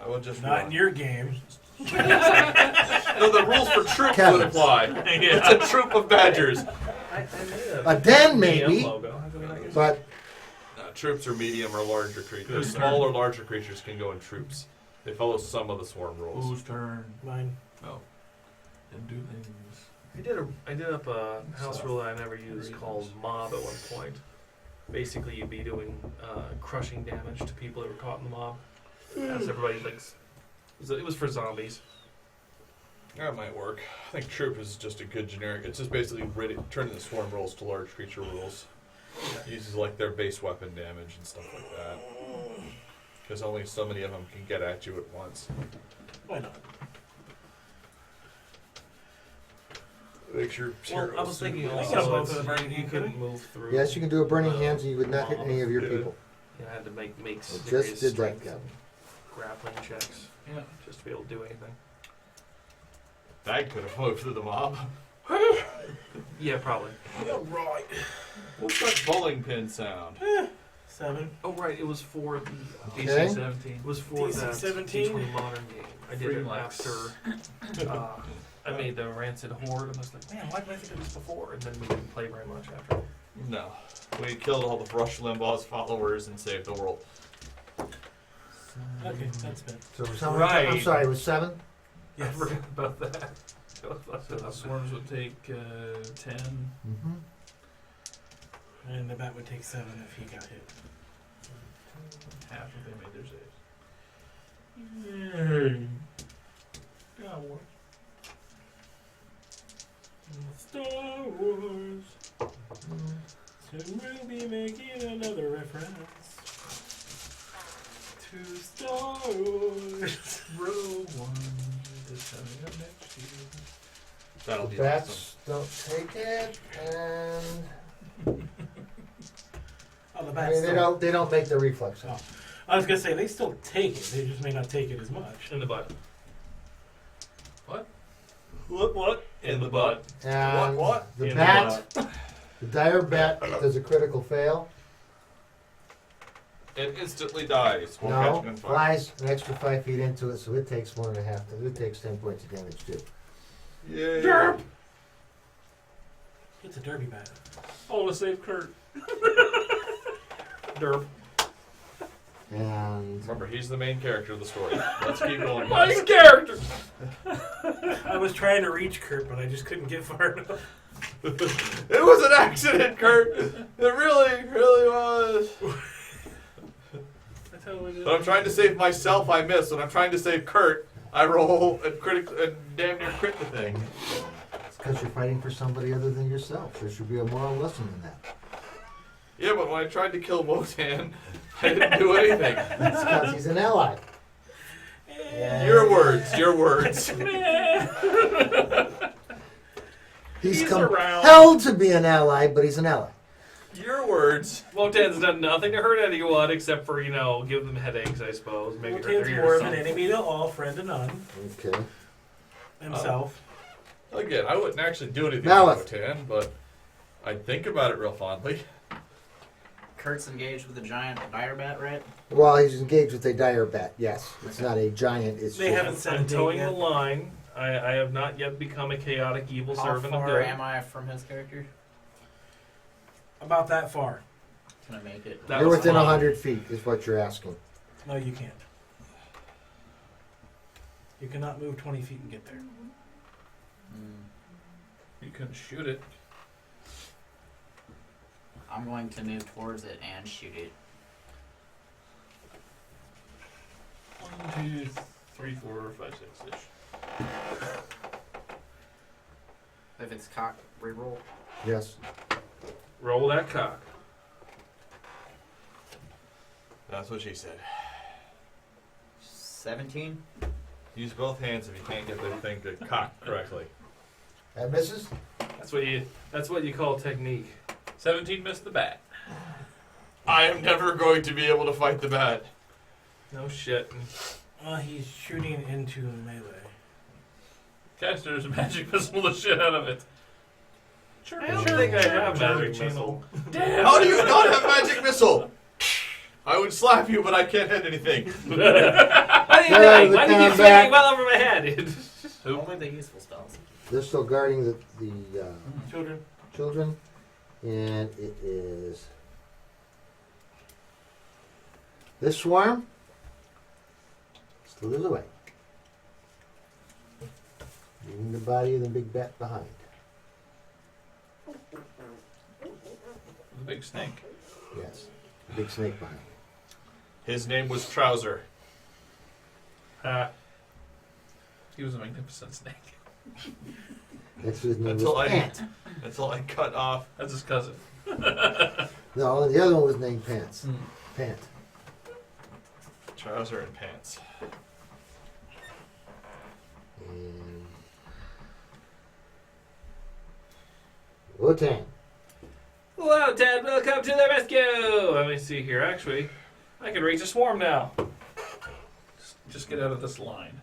I will just Not run. in your game. No, the rules for troops Kevin. would apply. It's a troop of badgers. A den DM maybe, logo. How come we not use it? but Troops are medium or larger creatures. Small or larger creatures can go in troops. They follow some of the swarm rules. Whose turn? Mine. Oh. And do things. I did up a house rule that I never used called mob at one point. Basically, you'd be doing crushing damage to people that were caught in the mob. As everybody it was for zombies. That might work. I think troop is just a good generic. It's just basically turning the swarm rules to large creature rules. Uses like their base weapon damage and stuff like that. Because only so many of them can get at you at once. Why not? Makes your Well, I was thinking I got also both of them right you here, couldn't couldn't move through. yes, you can do a burning hands and you would not hit any of your people. You had to make I serious just did that, strength Kevin. grappling checks Yeah. just to be able to do anything. That could have moved through the mob. Yeah, probably. Right. What's that bowling pin sound? 7. Oh, right. It was for the. Okay. DC 17. It was for DC that 17? D20 modern game. I did it after I made the Rancid Horde, and I was like, man, why did I think of this before? And then we didn't play very much after. No. We killed all the Rush Limbaugh's followers and saved the world. Okay, that's good. So for some Right. I'm sorry, it was 7? I Yes. forgot about that. So the swarms would take 10. Mm-hmm. And the bat would take 7 if he got hit. Half if they made their saves. Star Wars. So we'll be making another reference to Star Wars. Row 1 is coming up next year. That'll be Bats don't take it, and Oh, the I bats. mean, they don't make the reflex. Oh. I was gonna say they still take it. They just may not take it as much. In the butt. What? In the butt. And What? the In the bat, the dire bat does a critical fail. It instantly dies. Won't No, catch gunfire. flies an extra 5 feet into it, so it takes 1.5. It takes 10 points of damage too. Yay. Derp. It's a derby bat. I want to save Kurt. Derp. And Remember, he's the main character of the story. Let's keep going. My character. I was trying to reach Kurt, but I just couldn't get far enough. It was an accident, Kurt. It really, really was. I totally did. When I'm trying to save myself, I miss. When I'm trying to save Kurt, I roll and damn near crit the thing. it's because you're fighting for somebody other than yourself. There should be a moral lesson in that. Yeah, but when I tried to kill Wotan, I didn't do anything. It's because he's an ally. Your words, your words. He's He's around. compelled to be an ally, but he's an ally. Your words. Wotan's done nothing to hurt anyone except for, give them headaches, I suppose. Maybe hurt Wotan's their more ears. of an enemy to all, friend to none. Okay. Himself. Again, I wouldn't actually do anything Malith. to Wotan, but I'd think about it real fondly. Kurt's engaged with a giant dire bat, right? Well, he's engaged with a dire bat. Yes, it's not a giant. It's They just, haven't set a I'm date towing the yet. line. I have not yet become a chaotic evil How servant of far good. am I from his character? About that far. Can I make it? That you're was within fine. 100 feet, is what you're asking. No, you can't. You cannot move 20 feet and get there. You couldn't shoot it. I'm going to move towards it and shoot it. 1, 2, 3, 4, 5, 6 ish. If it's cocked, reroll. Yes. Roll that cock. That's what she said. 17. Use both hands if you can't get the thing to cock correctly. That misses? That's what you call technique. 17 missed the bat. I am never going to be able to fight the bat. No shit. He's shooting into melee. Caster's magic missile the shit out of it. I don't think I have magic missile. Damn. How do you not have magic missile? I would slap you, but I can't hit anything. Why do you Yeah, think? the Why do you keep combat. swinging well over my head? Only the useful spells. They're still guarding the Children. children. And it is this swarm slithers away, leaving the body of the big bat behind. The big snake. Yes, the big snake behind. His name was Trouser. He was a magnificent snake. That's his name Until was I- Pant. Until I cut off. That's his cousin. No, the other one was named Pants. Hmm. Pant. Trouser and pants. And Wotan. Hello, Ted. Welcome to the rescue. Let me see here. Actually, I can reach a swarm now. Just get out of this line.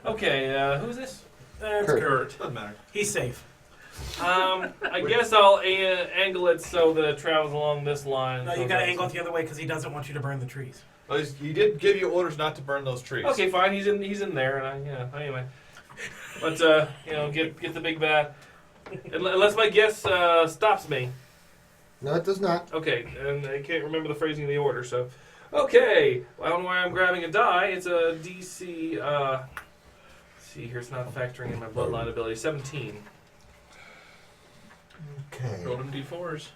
Okay, who's this? That's Kurt. Kurt. Doesn't matter. He's safe. I guess I'll angle it so that it travels along this line. No, So you gotta that's- angle it the other way because he doesn't want you to burn the trees. Well, he did give you orders not to burn those trees. Okay, fine. He's in there, and anyway. But get the big bat. Unless my guess stops me. No, it does not. Okay, and I can't remember the phrasing of the order, so. Okay, well, I don't know why I'm grabbing a die. It's a DC, let's see here, it's not factoring in my bloodline ability. 17. Okay. Rolled him D4s.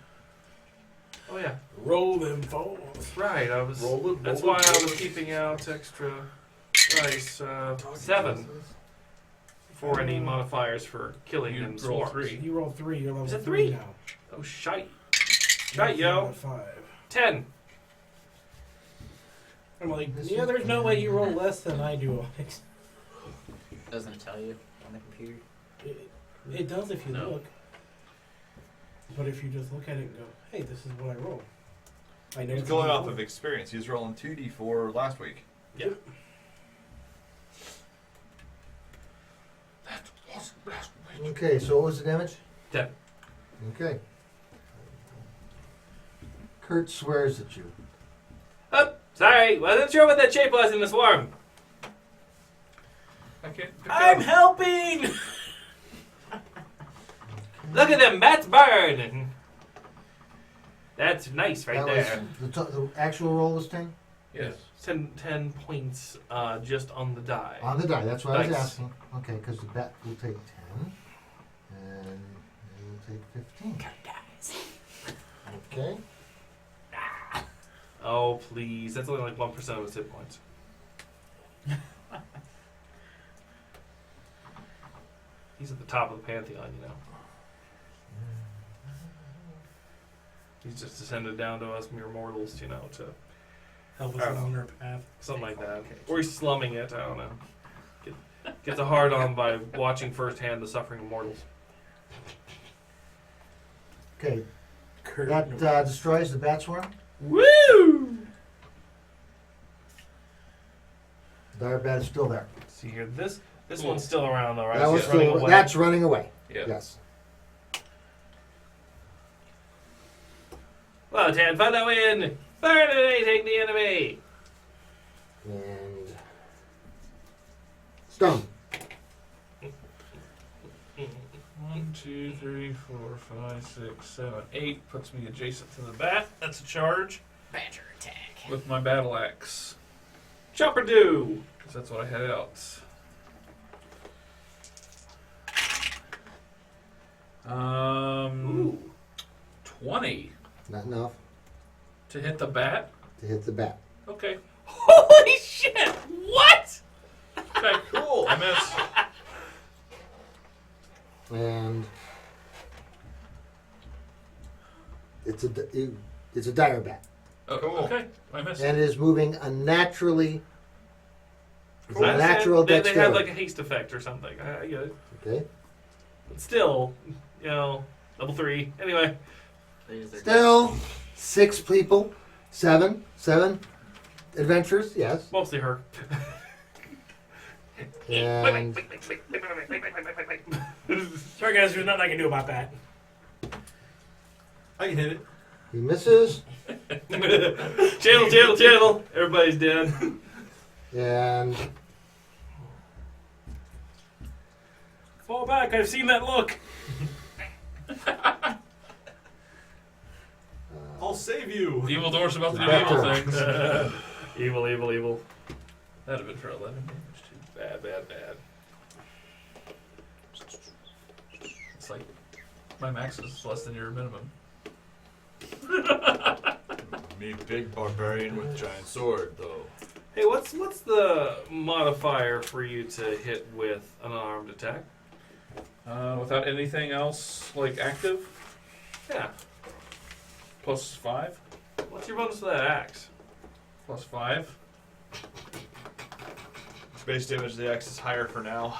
Oh, yeah. Roll them falls. Right, that's why I was keeping out extra dice. 7 for any modifiers for killing You in roll swarms. 3. You rolled 3. You're level Is it 3 3? now. Oh, shite. Shite, yo. 5. 10. I'm like, yeah, there's no way you roll less than I do. Doesn't it tell you on the computer? It does if you No. look. But if you just look at it and go, hey, this is what I roll. I know He's it's going a off D4. of experience. He was rolling 2d4 last week. Yeah. Okay, so what was the damage? 10. Okay. Kurt swears at you. Oh, sorry. Wasn't sure what that shape was in the swarm. I can't. I'm helping! Look at them bats burn. That's nice right That there. was the actual roll was 10? Yes. 10 points just on the die. On the die, that's what I was Dice. asking. Okay, because the bat will take 10. And it will take 15. Okay. Oh, please. That's only like 1% of his hit points. He's at the top of the pantheon, you know. He's just descended down to us mere mortals, you know, to Help us along our path. something like that. Or he's slumming it, I don't know. Gets a hard on by watching firsthand the suffering of mortals. Okay, Kurt. that destroys the bat swarm. Woo! Dire bat is still there. See here, this one's still around though, right? That So was it's running still, away. that's running away. Yeah. Yes. Wotan, find that way in. Fire today, take the enemy. And stone. 1, 2, 3, 4, 5, 6, 7, 8 puts me adjacent to the bat. That's a charge Badger attack. with my battle axe. Chopper do. Because that's what I had out. Ooh. 20 Not enough to hit the bat. to hit the bat. Okay. Holy shit! What? Okay, cool. I miss. And it's a dire bat. Oh, Cool. Okay, I missed. And it is moving unnaturally. It's I a natural understand they have dexterity. like a haste effect or something. I get it. Okay. But still, you know, level 3. Anyway. Still 6 people. 7 adventures. Yes. Mostly her. And Sorry, guys, there's nothing I can do about that. I can hit it. he misses. Channel. Everybody's dead. And Fall back, I've seen that look. I'll save you. Evil Door's about to do Back evil to- things. Evil. That'd have been for 11 damage too. Bad. It's like my max is less than your minimum. Me big barbarian with giant sword, though. Hey, what's the modifier for you to hit with an unarmed attack? Without anything else like active, Yeah. plus 5. What's your bonus to that axe? Plus 5. Base damage of the axe is higher for now.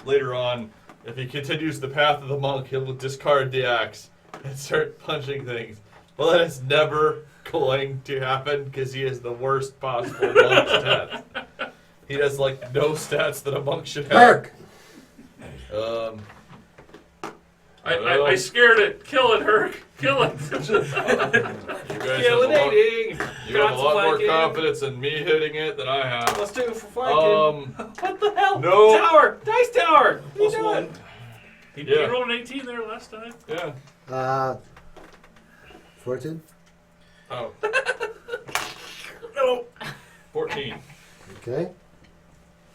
Later on, if he continues the path of the monk, he'll discard the axe and start punching things. Well, that is never going to happen because he is the worst possible monk stats. He has like no stats that a monk should have. Herc. I scared it. Kill it, Herc. Kill it. You guys have Killing. you have a lot more confidence in me hitting it than I have. Let's do it for flanking. What the hell? no. Tower! Dice tower! What are you Plus doing? 1. He Yeah. rolled an 18 there last time. Yeah. Fortune. Oh. No. 14 Okay.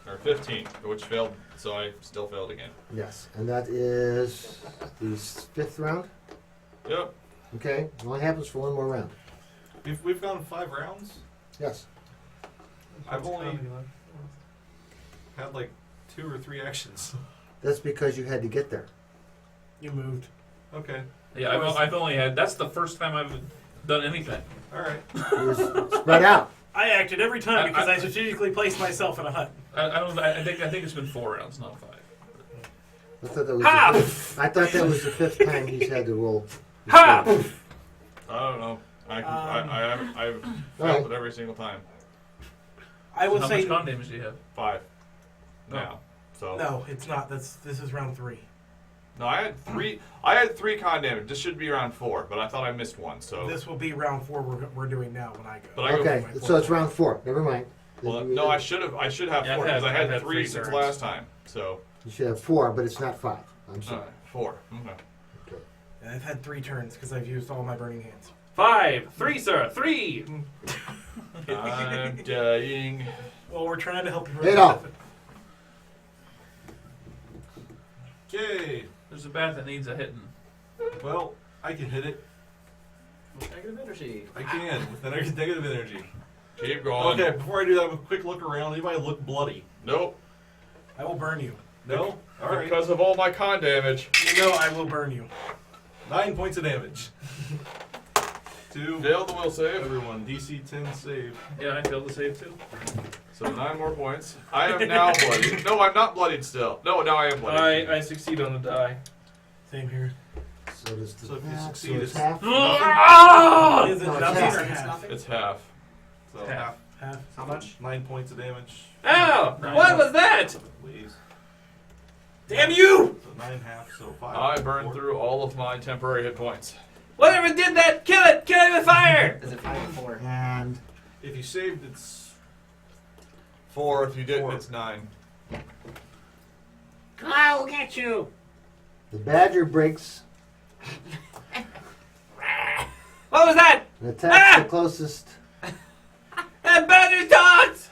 or 15, which failed, so I still failed again. Yes. And that is the 5th round. Yep. Okay. It only happens for one more round. We've gone 5 rounds. Yes. I've only had like 2 or 3 actions. That's because you had to get there. You moved. Okay. Yeah, I've only had. That's the first time I've done anything. All right. It was spread out. I acted every time because I- I strategically placed myself in a hut. I think it's been 4 rounds, not 5. I thought that was. Ha! The 5th, I thought that was the 5th time he's had to roll. Ha! I don't know. I've failed Alright. it every single time. I will How say much con damage do you have? 5 now. So no. It's not. This is round 3. No, I had 3. I had 3 con damage. This should be around 4, but I thought I missed one. So. This will be round 4 we're doing now when I go. But I go Okay, for my so it's 4th round 4. Never mind. Well, no, I should have. I should have Yeah, 4 because I I've had had 3 3 since turns. last time. So. You should have 4, but it's not 5. I'm sorry. 4. Okay. Okay. And I've had 3 turns because I've used all my burning hands. 5, 3, sir, 3. I'm dying. Well, we're trying to help you. Hit off. Okay. There's a bat that needs a hitting. Well, I can hit it. Negative energy. I can with negative energy. Keep going. Okay, before I do that, I have a quick look around. Anybody look bloody? Nope. I will burn you. No? All right. Because of all my con damage. You know I will burn you. 9 points of damage. 2. Fail the will save. Everyone, DC 10 save. Yeah, I failed to save too. So 9 more points. I am now bloodied. No, I'm not bloodied still. No, now I am bloodied. I succeed on the die. Same here. So does the So if you half, succeed, so it's it's half. Ah! Is it No, it's nothing half. or It's half? nothing. It's half. So Half. Half. How much? 9 points of damage. Ow! Nine. What was that? Please. Damn you! So 9 half, so 5. I burned through all of my temporary hit points. Whatever did that, kill it! Kill it with fire! Is it 5 or 4? And If you saved, it's 4. If you didn't, 4. it's 9. I'll get you! the badger breaks What was that? and attacks Ah! the closest. That badger talked!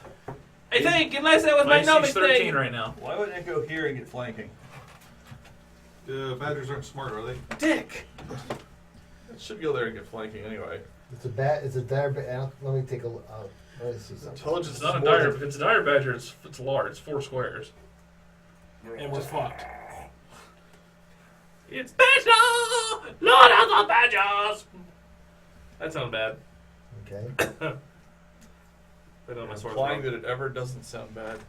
I think, unless that was my My no AC's 13 mistake. right now. Why wouldn't it go here and get flanking? badgers aren't smart, are they? Dick! It should go there and get flanking anyway. It's a bat. It's a dire. Let me take a look. Let me see something. Intelligence It's not a is more dire. than- If it's a dire badger, it's large. It's 4 squares. And we're fucked. It's Badger! Lord of the Badgers! That sounds bad. Okay. I know my sword's Implying wrong. that it ever doesn't sound bad.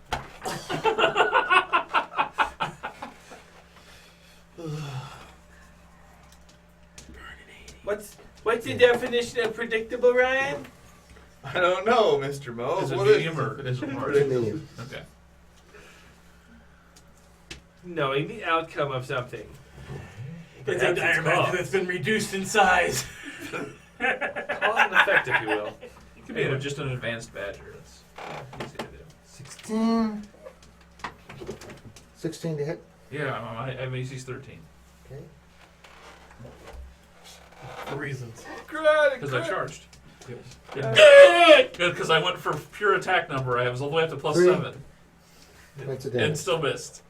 What's the definition of predictable, Ryan? I don't know, Mr. Mo. Is it What medium or is it large? Medium. Okay. Knowing the outcome of something. It's a dire badger that's been reduced in size. Cause and effect, if you will. It could be just an advanced badger. It's easy to do. 16. 16 to hit. Yeah, my AC's 13. Okay. For reasons. Because I charged. Good! Good, because I went for pure attack number. I was all the way up to plus 3. 7. Points of And damage. still missed.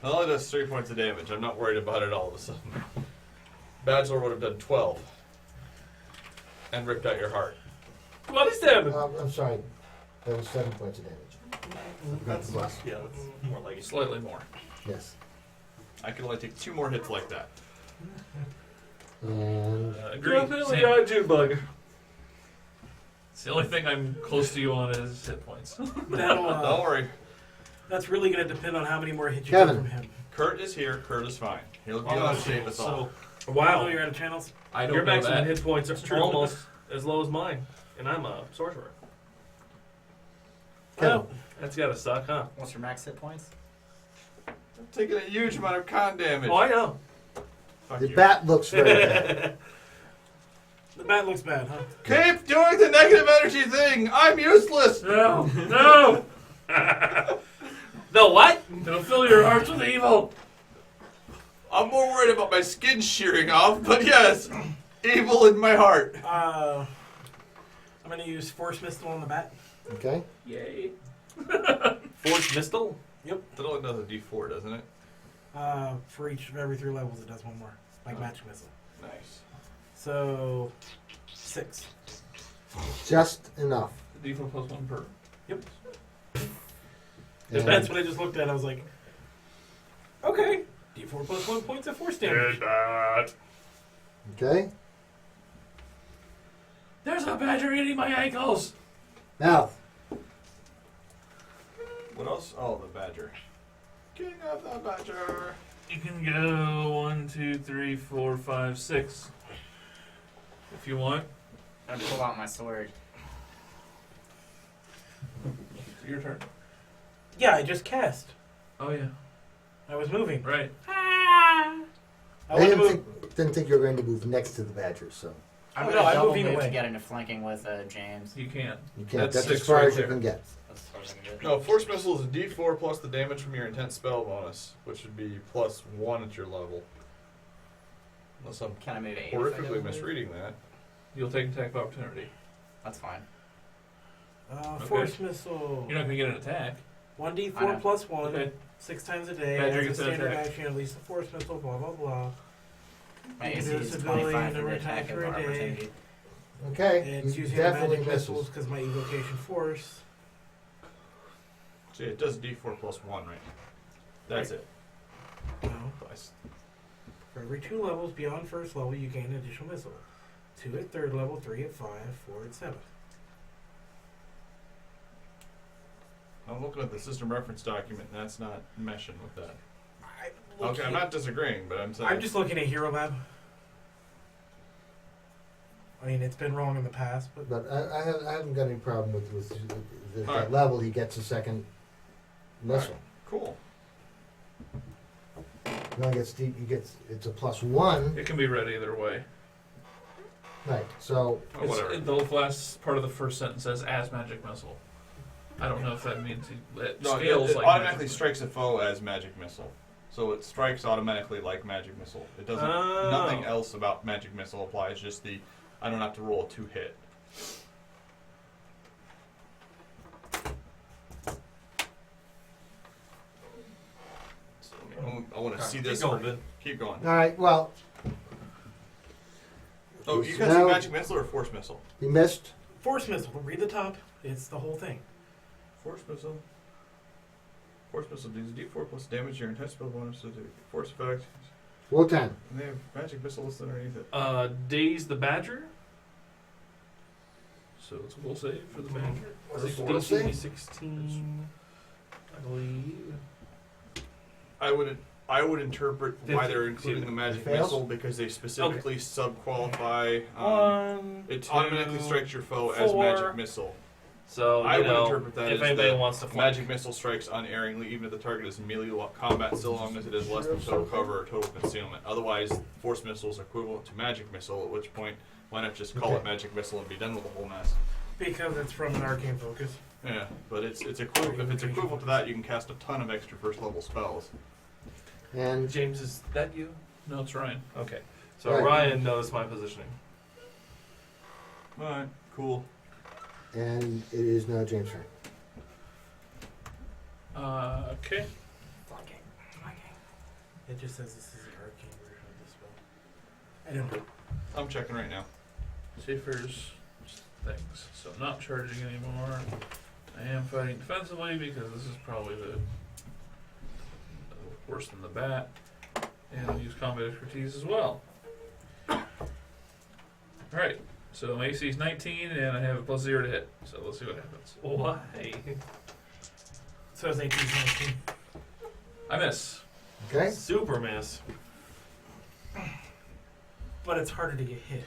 It only does 3 points of damage. I'm not worried about it all of a sudden. Bachelor would have done 12. And ripped out your heart. 27! I'm sorry. That was 7 points of damage. That's Plus. yeah, that's more like it. Slightly more. Yes. I can only take 2 more hits like that. And Agreed. Definitely Same. got a June bug. It's the only thing I'm close to you on is hit points. That'll, Don't worry. that's really going to depend on how many more hits you Kevin. get from him. Kurt is here. Kurt is fine. He'll be I'm able not to save us so all. Oh, Wow. you're out of channels? I don't Your know maximum that. hit points That's are true. almost as low as mine. And I'm a sorcerer. Kevin. Oh, that's gotta suck, huh? What's your max hit points? I'm taking a huge amount of con damage. Oh, I know. Fuck the you. bat looks very bad. The bat looks bad, huh? Keep doing the negative energy thing. I'm useless. No! No! The what? It'll fill your hearts with evil! I'm more worried about my skin shearing off, but yes, evil in my heart. I'm going to use Force Missile on the bat. Okay. Yay. Force Mistle? That only does a D4, doesn't it? For each of every 3 levels, it does 1 more. Like Magic Missile. Nice. So, 6. Just enough. The D4 plus 1 per. And That's what I just looked at. I was like, okay. D4 plus 1 points of force damage. Bad. Okay. There's a badger eating my ankles! Mouth. What else? Oh, the badger. King of the badger. You can go 1, 2, 3, 4, 5, 6. If you want. I'd pull out my sword. Your turn. Yeah, I just cast. Oh, yeah. I was moving. Right. I I want to move. didn't think you were going to move next to the Badgers, so I'm Oh, gonna no, I'm double moving move away. to get into flanking with James. You can. you can't. That's That's as 6 far right as you there. can get. That's as far as I can get. No, force missile is a D4 plus the damage from your intense spell bonus, which would be +1 at your level. Unless I'm Can I move 8? if I horrifically double move? misreading that. You'll take attack of opportunity. That's fine. Force missile. You're not gonna get an attack. 1d4 I know. plus 1. Okay. 6 times a day. Badger As a gets an standard attack. action, at least a force missile, blah, blah, blah. My You can AC do a is civilian 25 for or the attack attack of for a day. opportunity. Okay, It's you using definitely magic missiles misses. because my evocation force. See, it does D4 plus 1, right? That's it. No. For every 2 levels beyond first level, you gain an additional missile. 2 at 3rd level, 3 at 5, 4 at 7th. I'm looking at the system reference document, and that's not meshing with that. I'm Okay, I'm not disagreeing, but I'm saying. I'm just looking at Hero Lab. I mean, it's been wrong in the past, but But I haven't got any problem with that Alright. level. He gets a second missile. Cool. He only gets it's a +1. It can be read either way. Right. So Oh, whatever. The last part of the first sentence says as magic missile. I don't know if that means it No, scales it like automatically magic strikes a foe as magic missile. So it strikes automatically like magic missile. It doesn't. Oh. Nothing else about magic missile applies. Just I don't have to roll a 2-hit. So, I want to see this. Keep going, Vin. Keep going. all right. Well, Oh, you So guys see now- magic missile or force missile? he missed. force missile. Read the top. It's the whole thing. Force missile. Force missile deals D4 plus damage your intense spell bonus to the force effect. Wotan. And they have magic missile listed underneath it. Daze the Badger. So it's a will save for the Badger. What's the DC will save? 16, I believe. I would interpret why 50, they're including the magic fails? missile because they specifically sub-qualify. 1, It 2, automatically strikes your foe as 4. magic missile. So I you would know, interpret that if as anybody the wants to flank. magic missile strikes unerringly, even if the target is in melee combat, so long as it is less than total cover or total concealment. Otherwise, force missile is equivalent to magic missile. At which point, why not just call it magic missile and be done with the whole mess? Because it's from an arcane focus. Yeah, but it's equivalent. If it's equivalent to that, you can cast a ton of extra first level spells. And James, is that you? No, it's Ryan. Okay. So Right. Ryan knows my positioning. All right, cool. it is now James' turn. Okay. Flanking. It just says this is the arcane version of the spell. I don't know. I'm checking right now. Safer's things. So not charging anymore. I am fighting defensively because this is probably the worse than the bat. And I'll use combat expertise as well. Alright. So my AC is 19 and I have a +0 to hit. So let's see what happens. Why? So it's 18, 19. I miss. Okay. Super miss. But it's harder to get hit.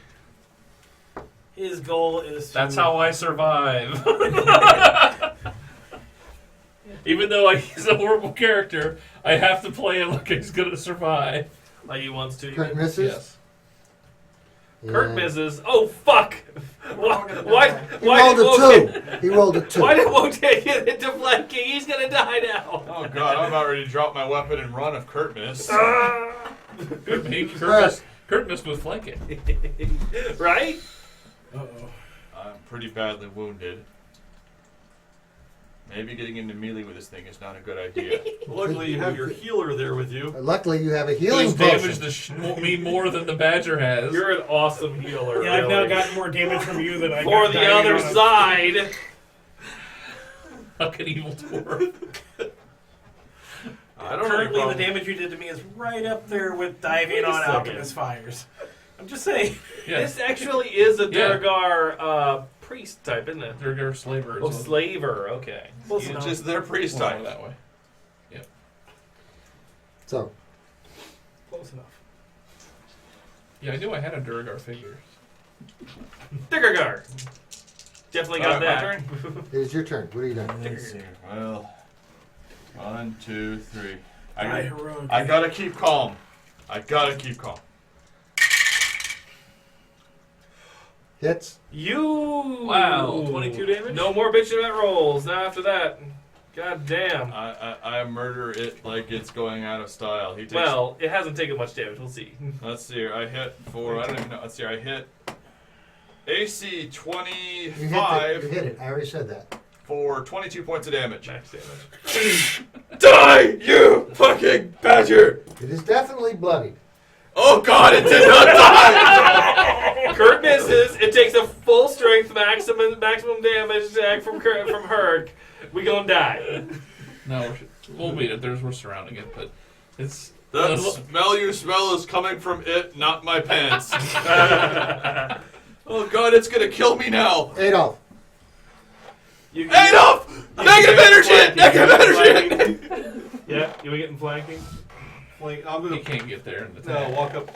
His goal is to... That's how I survive. Even though he's a horrible character, I have to play him like he's gonna survive. Like he wants to. Kurt misses. Yes. Kurt And misses. Oh fuck! Why? He Why rolled did a Wotan? 2. He rolled a 2. Why did Wotan get into flanking? He's gonna die now. Oh god, I'm about ready to drop my weapon and run if Kurt missed. Kurt missed with flanking. Right? Uh-oh. I'm pretty badly wounded. Maybe getting into melee with this thing is not a good idea. Luckily, you have your healer there with you. Luckily, you have a healing Who's potion. damaged me more than the Badger has. You're an awesome healer. Yeah, I've now really. gotten more damage from you than I For got the diving other on a- side. Fucking evil dwarf. I don't Currently, know. the damage you did to me is right up there with diving Wait a on second. Alchemist Fires. I'm just saying. Yeah. This actually is a Yeah. Durgar priest type, isn't it? Durgar slaver. Oh, slaver. Okay. Close It's enough. just their priest Well, type. that way. So, Close enough. Yeah, I knew I had a Durgar figure. Durgar. Definitely got Alright, my that. turn? it is your turn. What are you doing? Let's see. Well, 1, 2, 3. Die heroic. I gotta keep calm. I gotta keep calm. Hits. You. Wow, 22 damage? No more bitching about rolls. Now after that, god damn. I murder it like it's going out of style. He takes. Well, it hasn't taken much damage. We'll see. Let's see here. I hit for. I don't even know. Let's see here. I hit AC You hit 25 it. I already said that. for 22 points of damage. Max damage. Die, you fucking badger! It is definitely bloodied. Oh god, it did not die! Kurt misses. It takes a full strength maximum damage attack from Herc. We gonna die. No, we'll beat it. We're surrounding it, but it's... The smell you smell is coming from it, not my pants. Oh god, it's gonna kill me now! Adolf. Adolf! Negative energy! Negative energy! Yeah, you were getting flanking? Like, I'm You gonna can't get there in the no, tank. walk up.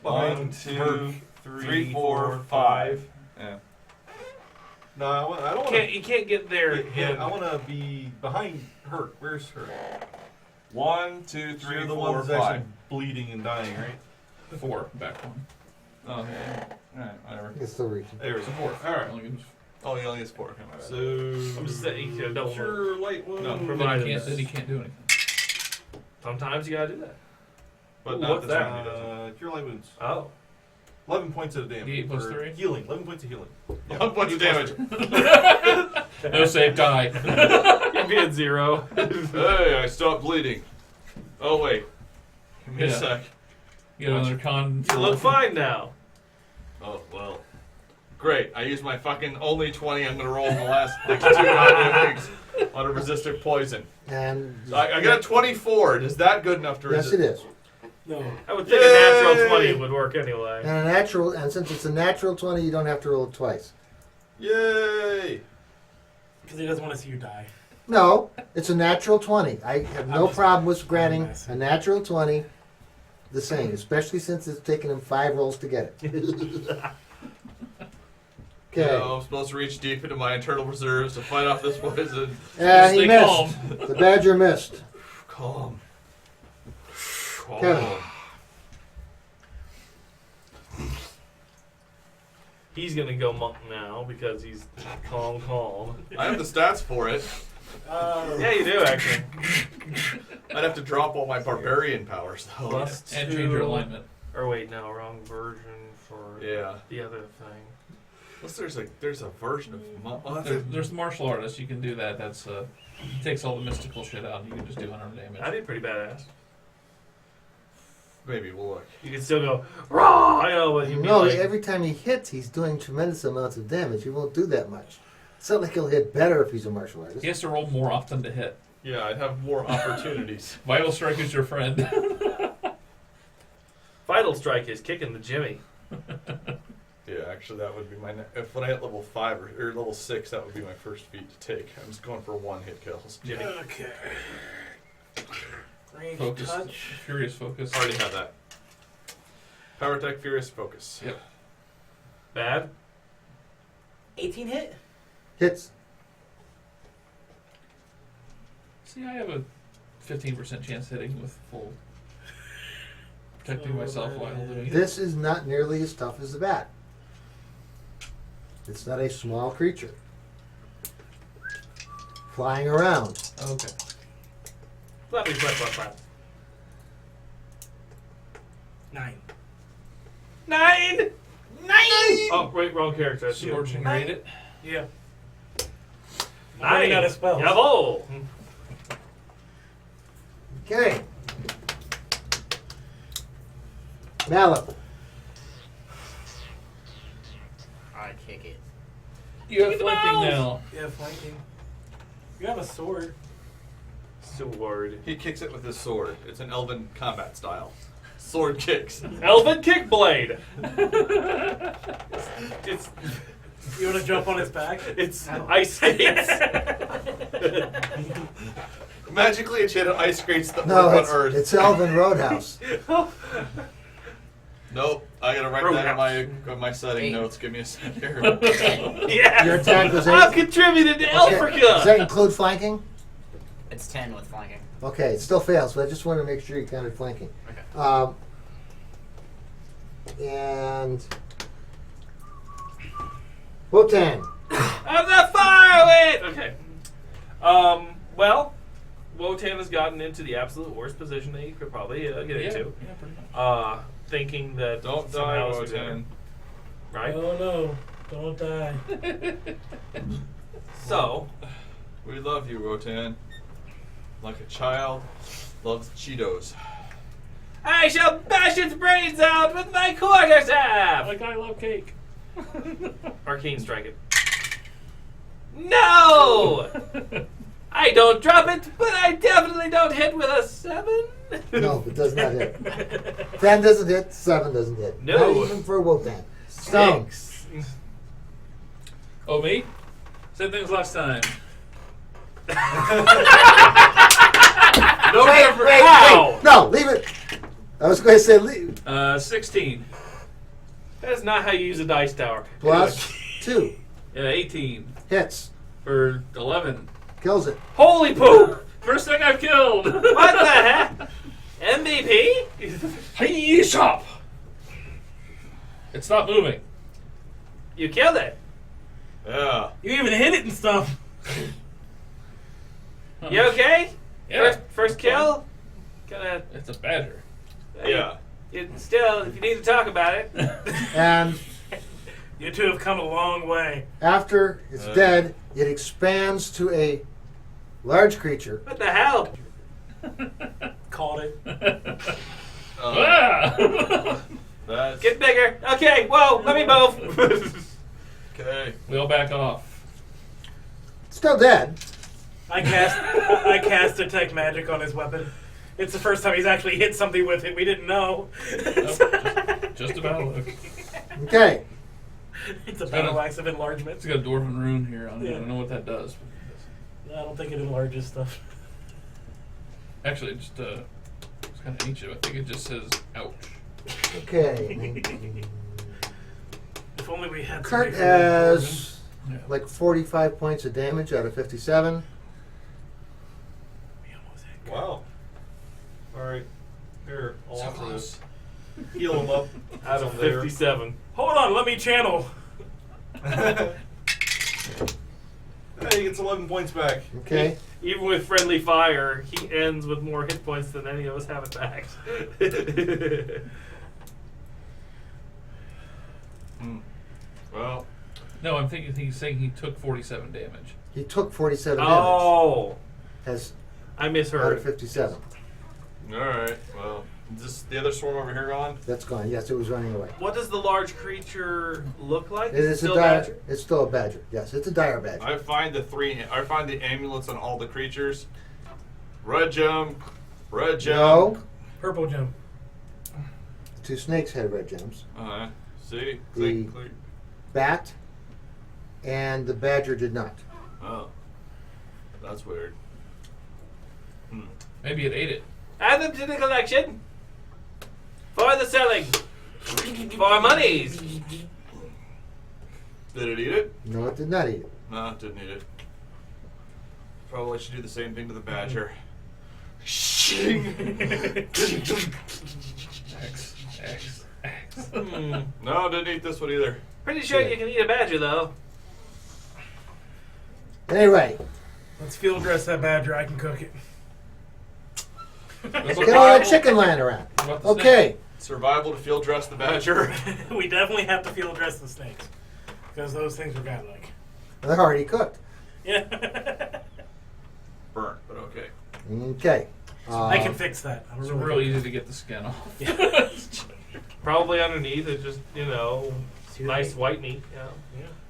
1, behind 2, Herc. 3, 4, 5. Yeah. No, I don't want You can't get there. I want to be behind Herc. Where's Herc? 1, 2, You're 3, the 4, one that's 5. actually bleeding and dying, right? 4, back 1. Oh, yeah. Alright, whatever. It's still reaching. There we It's a go. 4. Alright. Only gives... Oh, he only has 4. Okay, my bad. So I'm just saying, you know, double move. sure, light wound. No, provided Then he can't do anything. Sometimes you gotta do that. But Ooh, not what's this that? time he doesn't. Cure light wounds. Oh. 11 points of damage. D8 plus or 3? Healing. 11 points of healing. 1 point of damage. No save, die. You'd be at 0. Hey, I stopped bleeding. Oh, wait. Give me a Yeah. sec. Get another con. You look fine now. Oh, well. Great. I used my fucking only 20 I'm going to roll in the last like, 2 goddamn weeks on a resistant poison. And So I got a 24. Is that good enough to yes, resist? it is. No. I would think a Yay! natural 20 would work anyway. And a natural, and since it's a natural 20, you don't have to roll it twice. Yay! Because he doesn't want to see you die. No, it's a natural 20. I have no problem with granting messing. a natural 20 the same, especially since it's taken him 5 rolls to get it. Okay. I'm supposed to reach deep into my internal reserves to fight off this poison. And he Stay missed. calm. The badger missed. Calm. Kevin. He's gonna go monk now because he's calm. I have the stats for it. Yeah, you do actually. I'd have to drop all my barbarian powers, though. Plus And 2. change your alignment. Or wait, no, wrong version for Yeah. the other thing. Plus, there's a version of... There's the martial artist. You can do that. That's takes all the mystical shit out. You can just do unarmed damage. That'd be pretty badass. Maybe, we'll look. You can still go raw, you know, but you'd be No, like, every time he hits, he's doing tremendous amounts of damage. He won't do that much. It's not like he'll hit better if he's a martial artist. He has to roll more often to hit. Yeah, I'd have more opportunities. Vital Strike is your friend. Vital Strike is kicking the Jimmy. Yeah, actually, that would be my... If when I hit level 5 or level 6, that would be my first feat to take. I'm just going for 1-hit kills. Jimmy. Okay. Range Focus. touch. Furious Focus. Already have that. Power attack, Furious Focus. Yep. Bad. 18 hit? Hits. See, I have a 15% chance hitting with full protecting myself while doing it. This is not nearly as tough as the bat. It's not a small creature. Flying around. Okay. Flappy, flap, flap, flap. 9. 9! Oh, wait, wrong character. That's you. Scorching Rate it. Yeah. 9. Running out of spells. Jawohl. Okay. Mallet. I kick it. You have Kick the flanking balls. now. Yeah, flanking. You have a sword. Sword. He kicks it with his sword. It's an elven combat style. Sword kicks. Elven Kickblade. it's You want to jump on his back? it's ice skates. Magically, it hit ice skates that No, work on Earth. it's Elven Roadhouse. Nope. I gotta write that on my setting Eight. notes. Give me a sec here. Yes. Your attack was I've 8. contributed to Does Elfrica. that include flanking? It's 10 with flanking. Okay, it still fails, but I just wanted to make sure you counted flanking. Okay. and Wotan. I'm the fire away. Okay. Well, Wotan has gotten into the absolute worst position that he could probably get into. Yeah, pretty much. Thinking that Don't die, somehow this would be Wotan. better, right? Oh no, don't die. So, We love you, Wotan. Like a child loves Cheetos. I shall bash its brains out with my quarterstaff. Like I love cake. Arcane strike it. No! I don't drop it, but I definitely don't hit with a 7. No, it does not hit. 10 doesn't hit. 7 doesn't hit. No. Not even for Wotan. Stone. 6. Oh, me? Same thing as last time. No Wait, different. wait, Ow. wait. No, leave it. I was going to say leave. 16. That is not how you use a dice tower. Plus 2. Yeah, 18. Hits. For 11. Kills it. Holy poop! First thing I've killed. What the heck? MVP? Hey, shop. It's not moving. You killed it. Yeah. You even hit it and stuff. You okay? Yeah. First kill? Gonna. It's a badger. Yeah. You still, if you need to talk about it. And You two have come a long way. after it's dead, it expands to a large creature. What the hell? Called it. Ah! That's Get bigger. Okay, whoa, let me move. okay. We'll back off. Still dead. I cast detect magic on his weapon. It's the first time he's actually hit something with it. We didn't know. Just about. Okay. It's a battle axe of enlargement. It's got a dwarven rune here on it. I Yeah. don't know what that does. I don't think it enlarges stuff. Actually, it's kind of ancient. I think it just says "ouch." Okay. If only we had. Kurt somebody from has Yeah. like 45 points of damage out of 57. Dwarven. We almost had Kurt. Wow. Alright. Here, I'll So offer close. this. Heal him up. Out of From there. 57. Hold on, let me channel. Hey, he gets 11 points back. Okay. Even with friendly fire, he ends with more hit points than any of us have attacks. Well, No, I'm thinking he's saying he took 47 damage. He took 47 damage. Oh, Has I out of misheard. 57. all right. Well, is this the other swarm over here gone? That's gone. Yes, it was running away. What does the large creature look like? It is Still a dire. badger? It's still a badger. Yes, it's a dire badger. I find the amulets on all the creatures. Red gem. Red gem. No. Purple gem. 2 snakes had red gems. See? The- Click, click. Bat and the badger did not. Oh. That's weird. Maybe it ate it. Add them to the collection. For the selling. For monies. Did it eat it? No, it did not eat it. No, it didn't eat it. Probably should do the same thing to the badger. X. No, didn't eat this one either. Pretty sure you can eat a badger, though. Anyway, Let's field dress that badger. I can cook it. That's get all that chicken lying around. About the Okay. Survival to field dress the badger. We definitely have to field dress the snakes. Because those things were godlike. They're already cooked. Yeah. Burnt, but okay. Okay. I can fix that. I'm It's really real good. easy to get the skin off. Probably underneath is just, See what I nice mean? white meat. Yeah,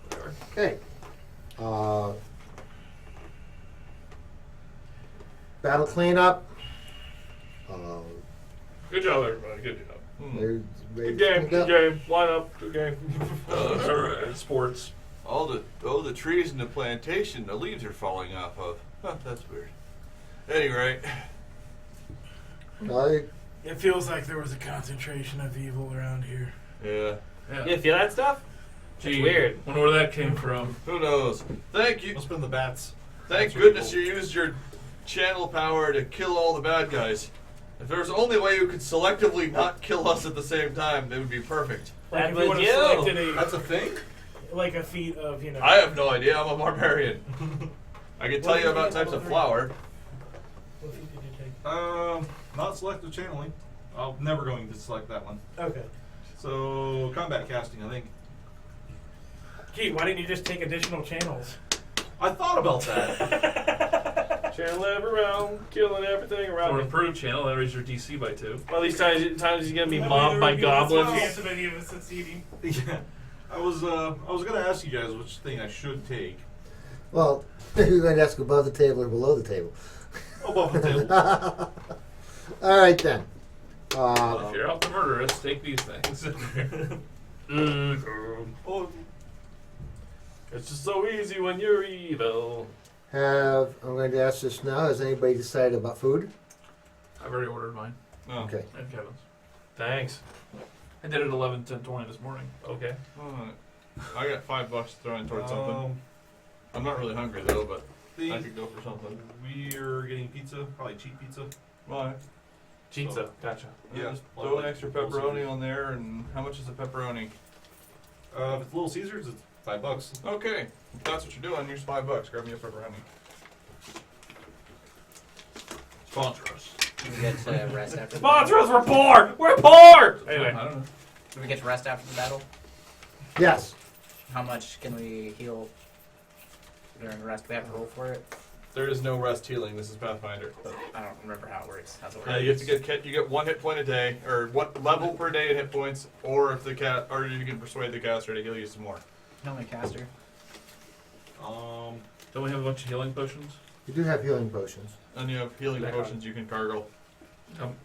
whatever. Okay. Battle cleanup. Good job, everybody. Good job. They're ready Good to game, sneak good up. game. Line up, good game. All right. Sports. All the trees in the plantation, the leaves are falling off of. Huh, that's weird. Any rate, It feels like there was a concentration of evil around here. yeah. Yeah. You feel that stuff? Gee, weird. Wonder where that came from. Who knows? Thank you. Must have been the bats. Thank That's really goodness cool. you used your channel power to kill all the bad guys. If there was only a way you could selectively not kill us at the same time, that would be perfect. Like That if was you would you. have selected That's a thing? like a feat of, you know. I have no idea. I'm a barbarian. I can tell What you did about you types get of on flour. What feat did you take? Not selective channeling. I'm never going to select that one. Okay. So, combat casting, I think. Gee, why didn't you just take additional channels? I thought about that. Channel every round, killing everything around Or me. improved channel, that raises your DC by 2. Well, these times he's gonna be That way mobbed there by would be less goblins. chance of any of us succeeding. Yeah. I was gonna ask you guys which thing I should take. Well, you're going to ask above the table or below the table. Above the table. All right then. If you're out to murder us, take these things. Oh, It's just so easy when you're evil. I'm going to ask this now. Has anybody decided about food? I've already ordered mine. Oh. Okay. And Kevin's. Thanks. I did it 11, 10, 20 this morning. Okay. Alright. I got $5 thrown towards something. I'm not really hungry though, but I the, could go for something. we're getting pizza, probably cheap pizza. Why? Pizza. So- Gotcha. Yeah. Just throw an extra pepperoni on there, and how much is a pepperoni? If it's Little Caesars, it's $5. Okay, if that's what you're doing, here's $5. Grab me a pepperoni. Sponsor us. Do we get to rest after the Sponsor us, battle? we're poor! We're poor! Anyway. I don't know. Do we get to rest after the battle? Yes. How much can we heal during the rest? Do we have to roll for it? There is no rest healing. This is Pathfinder. I don't remember how it works. How's it work? You have to get 1 hit point a day, or what level per day in hit points, or if or you can persuade the caster to heal you some more. Only caster. Don't we have a bunch of healing potions? You do have healing potions. And you have healing Yeah. potions you can gargle.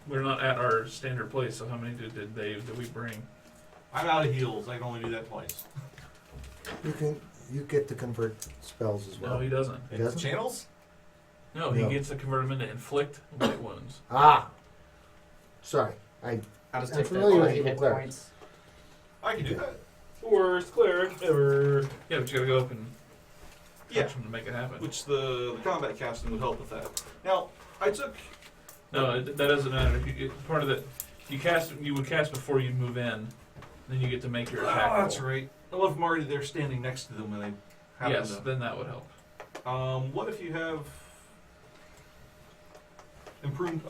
We're not at our standard place, so how many did we bring? I'm out of heals. I can only do that twice. You get to convert spells as well. No, he doesn't. He doesn't? Channels? No, he No. gets to convert them into inflict light wounds. Ah. Sorry. I'll just I'm take the familiar with 20 evil hit clerics. points. I can do that. Worst cleric ever. Yeah, but you gotta go up and Yeah. touch them to make it happen. Which the combat casting would help with that. Now, I took. No, that doesn't matter. If you get part of it, you would cast before you move in, then you get to make your attack. Oh, that's roll. right. Well, if I'm already there standing next to them when they happen Yes, to. then that would help. What if you have improved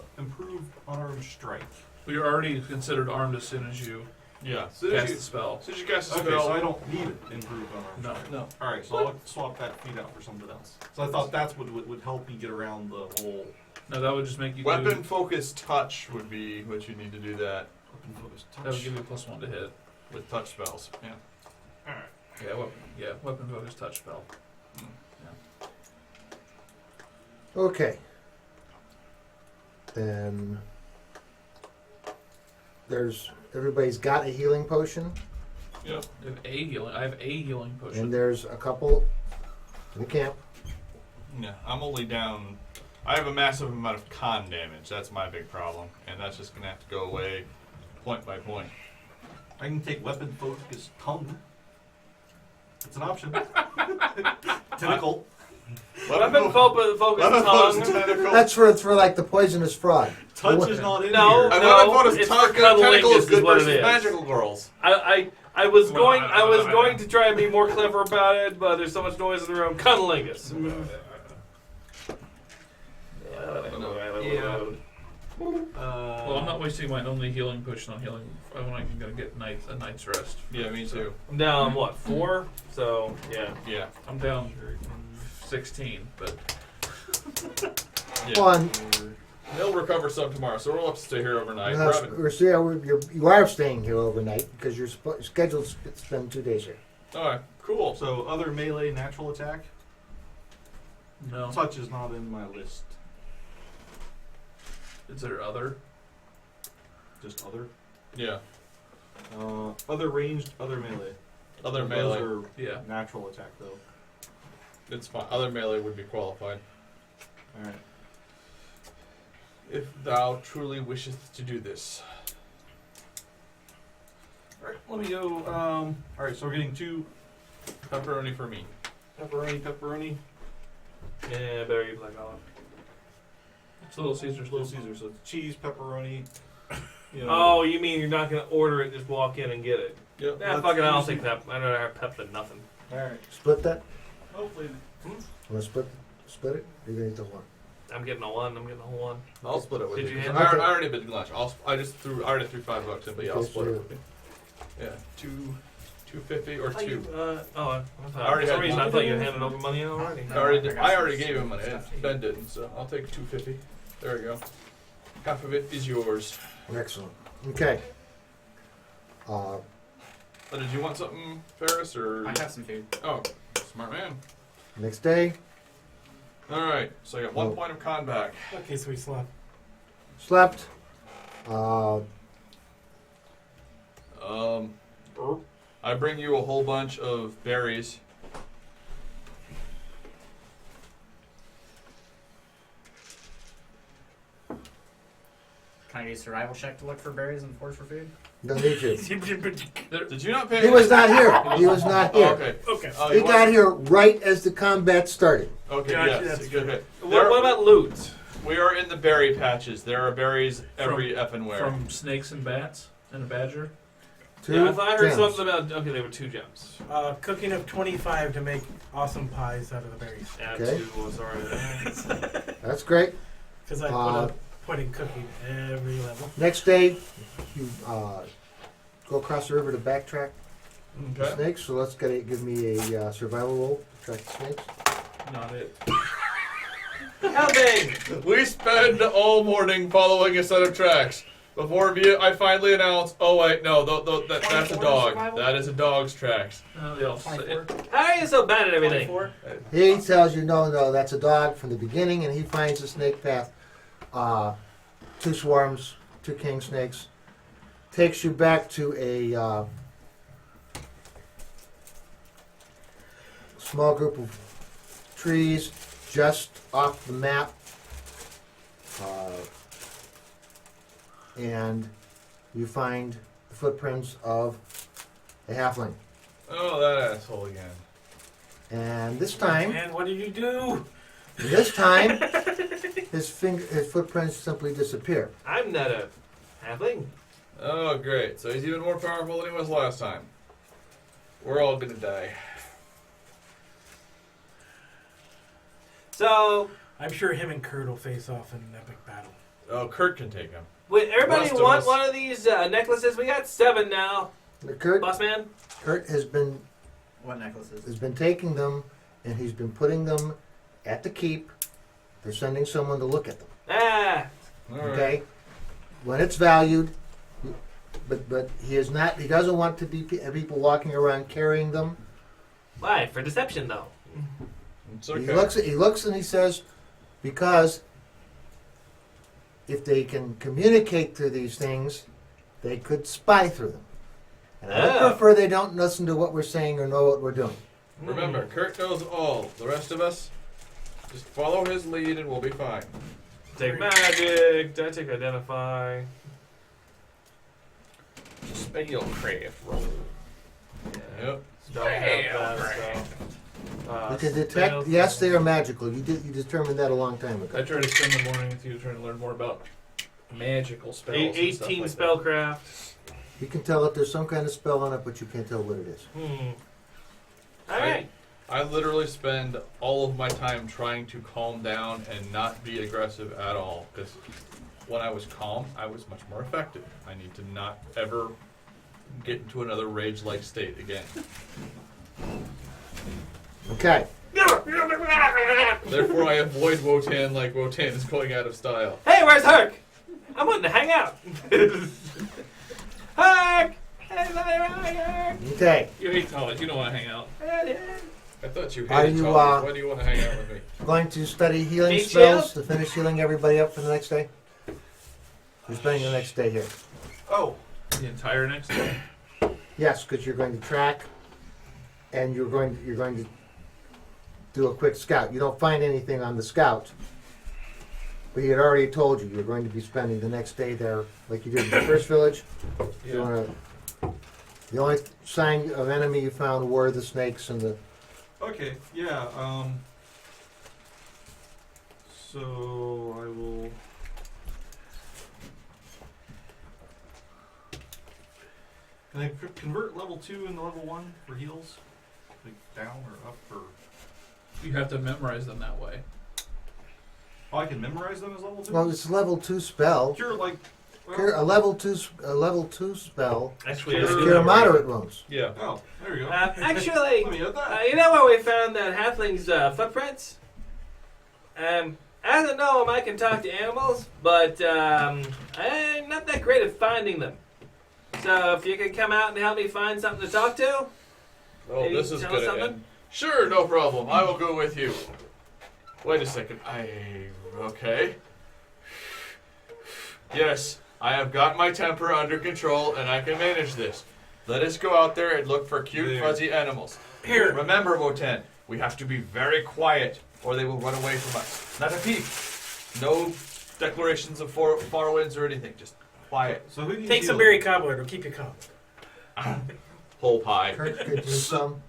unarmed strike? We are already considered armed as soon as you Yeah. So cast you, the spell. As soon as you cast a okay, spell, so I don't need it improved unarmed No. strike. no. All right, so I'll swap that feat out for something else. So I thought that's what would help me get around the whole No, that would just make you Weapon do, focused touch would be what you need to do that weapon focused touch. that would give you a +1 to hit. with touch spells. Yeah. All right. Weapon focused touch spell. Okay. Then everybody's got a healing potion, Yeah. I have a healing potion. and there's a couple in the camp. Yeah. I'm only down. I have a massive amount of con damage. That's my big problem, and that's just gonna have to go away point by point. I can take weapon focused tongue. It's an option. Tentacle. Weapon focus Weapon tongue. focused tentacle. That's for like the poisonous frog. Touch is not in No. here. And No, weapon focused it's for tentacle cunnilingus is good is what it versus is. magical girls. I was going to try and be more clever about it, but there's so much noise in the room. Cunnilingus. Yeah. Well, I'm not wasting my only healing potion on healing. I'm gonna get a night's rest. Yeah, me too. I'm down, what, 4? So, yeah. Yeah. I'm down 16, but Yeah. One. He'll recover some tomorrow, so we'll have to stay here overnight. Robin. You are staying here overnight because you're scheduled to spend 2 days here. All right. Cool. So other melee natural attack. no. Touch is not in my list. Is there other? Just other. Yeah. Other ranged, other melee. Other Those melee. are Yeah. natural attack though. It's fine. Other melee would be qualified. All right. If thou truly wishest to do this. All right. Let me go. All right. So we're getting 2 Pepperoni for me. pepperoni. Yeah, better get black olive. It's Little Caesars. Little Caesars. So it's cheese, pepperoni. You know. Oh, you mean you're not gonna order it? Just walk in and get it? Yep. Nah, fuck it. I don't think pep. I'd rather have pep than nothing. All right. Split that? Hopefully. Want to split it? You're going to eat the one. I'm getting a one. I'm getting a whole one. I'll split it with Did you. you 'cause hand I already been lunch. I already threw $5 in, but yeah, I'll Okay, split it so with you. Yeah, 250 or I thought you, 2. I thought. I already For some had reason, one. I thought you handed over money already. I already gave him money. Ben didn't, so I'll take 250. There we go. Half of it is yours. Excellent. Okay. Did you want something, Ferris, or? I have some food. Oh, smart man. Next day, All right, so I got 1 Oh. point of con back. Okay, so we slept. slept. I bring you a whole bunch of berries. Can I use survival check to look for berries and forage for food? Don't need you. Did you not pay? He was not here. He was not Oh, here. okay. Okay. Oh, He you got want- here right as the combat started. Okay, Gotcha, yes. that's Good hit. What about loot? We are in the berry patches. There are berries every effing where. From snakes and bats and a badger. Yeah, I thought I heard gems. something about. Okay, they were 2 gems. Cooking of 25 to make awesome pies out of the berries. Add Okay. 2 was already. That's great. Because I put a point in cooking every level. Next day, you go across the river to backtrack the Okay. snakes. So let's give me a survival roll to track the snakes. Not it. Helping! We spend all morning following a set of tracks. Before I finally announce, oh wait, no, that's a 24 dog. survival? That is a dog's tracks. No, they all 24. How are you so bad at everything? 24. He tells you, no, that's a dog from the beginning, and he finds the snake path. 2 swarms, 2 king snakes. Takes you back to a small group of trees just off the map. And you find the footprints of a halfling. Oh, that asshole again. And this time, And what did you do? his footprints simply disappear. I'm not a halfling. Oh, great. So he's even more powerful than he was last time. We're all gonna die. So, I'm sure him and Kurt will face off in an epic battle. Oh, Kurt can take him. wait, everybody Rest of want us. one of these necklaces? We got 7 now. Kurt Boss man? has been What necklaces? taking them, and he's been putting them at the keep. They're sending someone to look at them. Ah. All right. Okay, when it's valued, but he is not. He doesn't want to be people walking around carrying them. Why? For deception, though. It's okay. He looks and he says, because if they can communicate through these things, they could spy through them. And I would Oh. prefer they don't listen to what we're saying or know what we're doing. Remember, Kurt knows all. The rest of us, just follow his lead and we'll be fine. Take magic. Did I take identify? Spellcraft roll. Yep. You can detect. Yes, they are magical. You determined that a long time I ago. try to spend the morning with you trying to learn more about magical spells. and stuff 18 like that. spellcraft. You can tell if there's some kind of spell on it, but you can't tell what it is. Alright. I literally spend all of my time trying to calm down and not be aggressive at all. Because when I was calm, I was much more effective. I need to not ever get into another rage-like state again. Okay. Therefore, I avoid Wotan like Wotan is going out of style. Hey, where's Herc? I wanting to hang out. Herc! Hey, Herc! Okay. You hate college. You don't want to hang out. I thought you Are hated you, college. Why do you want to hang out with me? Going to study healing Need spells shield? to finish healing everybody up for the next day. You're spending the next day here. Oh. The entire next day. Yes, because you're going to track, and you're going to do a quick scout. You don't find anything on the scout, but he had already told you you're going to be spending the next day there, like you did in the first village. The only sign of enemy you found were the snakes and the. Okay. Yeah. So I will. Can I convert level 2 into level 1 for heals? Like down or up or? You have to memorize them that way. Oh, I can memorize them as level 2? Well, it's a level 2 spell. Cure like. A level 2 spell. Actually, Is let's do cure that. moderate wounds. Yeah. Oh, there you go. Actually, Let me add that. you know where we found that halfling's footprints? I don't know if I can talk to animals, but I'm not that great at finding them. So if you could come out and help me find something to talk to, Oh, maybe this is tell us good. something? Sure, no problem. I will go with you. Wait a second. Okay. Yes, I have got my temper under control, and I can manage this. Let us go out there and look for cute, There. fuzzy animals. Here. Remember, Wotan, we have to be very quiet, or they will run away from us. Not a peep. No declarations of far winds or anything. Just quiet. So who do you Take some heal? berry cobbler. It'll keep you calm. Whole pie. Kurt could use some.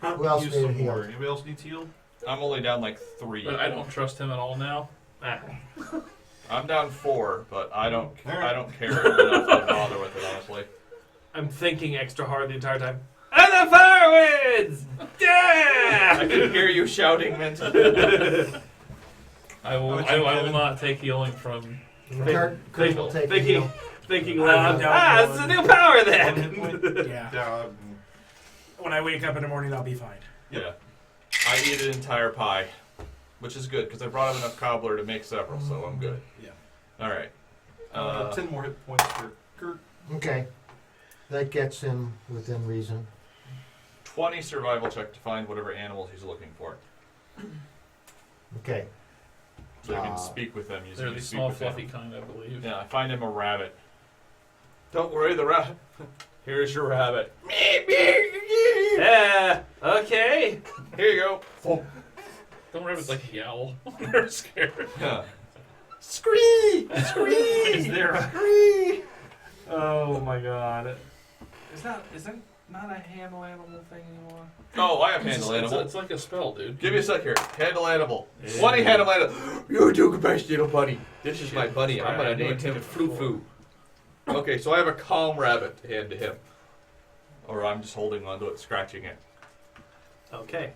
I'll Who else use needed some healed? more. Anybody else needs healed? I'm only down like 3. But I don't trust him at all now. I'm down 4, but I don't All right. care enough to bother with it, honestly. I'm thinking extra hard the entire time. And the firewinds! I Yeah! can hear you shouting mentally. I will not take healing from. Kurt will take the heal. Thinking loud. I'm down This is a one. new power One hit then! point? Yeah. Yeah. When I wake up in the morning, I'll be fine. Yeah. I eat an entire pie, which is good because I brought him enough cobbler to make several, so I'm good. Yeah. All right. 10 more hit points for Kurt. Okay. That gets him within reason. 20 survival check to find whatever animals he's looking for, Okay. so I can speak with them using They're the the speak small, with fluffy them. kind, I believe. Yeah, I find him a rabbit. Don't worry, the rabbit. Here's your rabbit. Yeah, okay. Here you go. Don't rabbits like yowl. They're scared. Yeah. Scree! Is Scree! there a... Scree! Oh my god. Is that not a handle animal thing anymore? Oh, I have handle animal. It's like a spell, dude. Give me a sec here. Handle animal. 20 handle animal. You do the best, little bunny. This is my bunny. I'm gonna name him Flu-Foo. Okay, so I have a calm rabbit to hand to him. Or I'm just holding onto it, scratching it. Okay.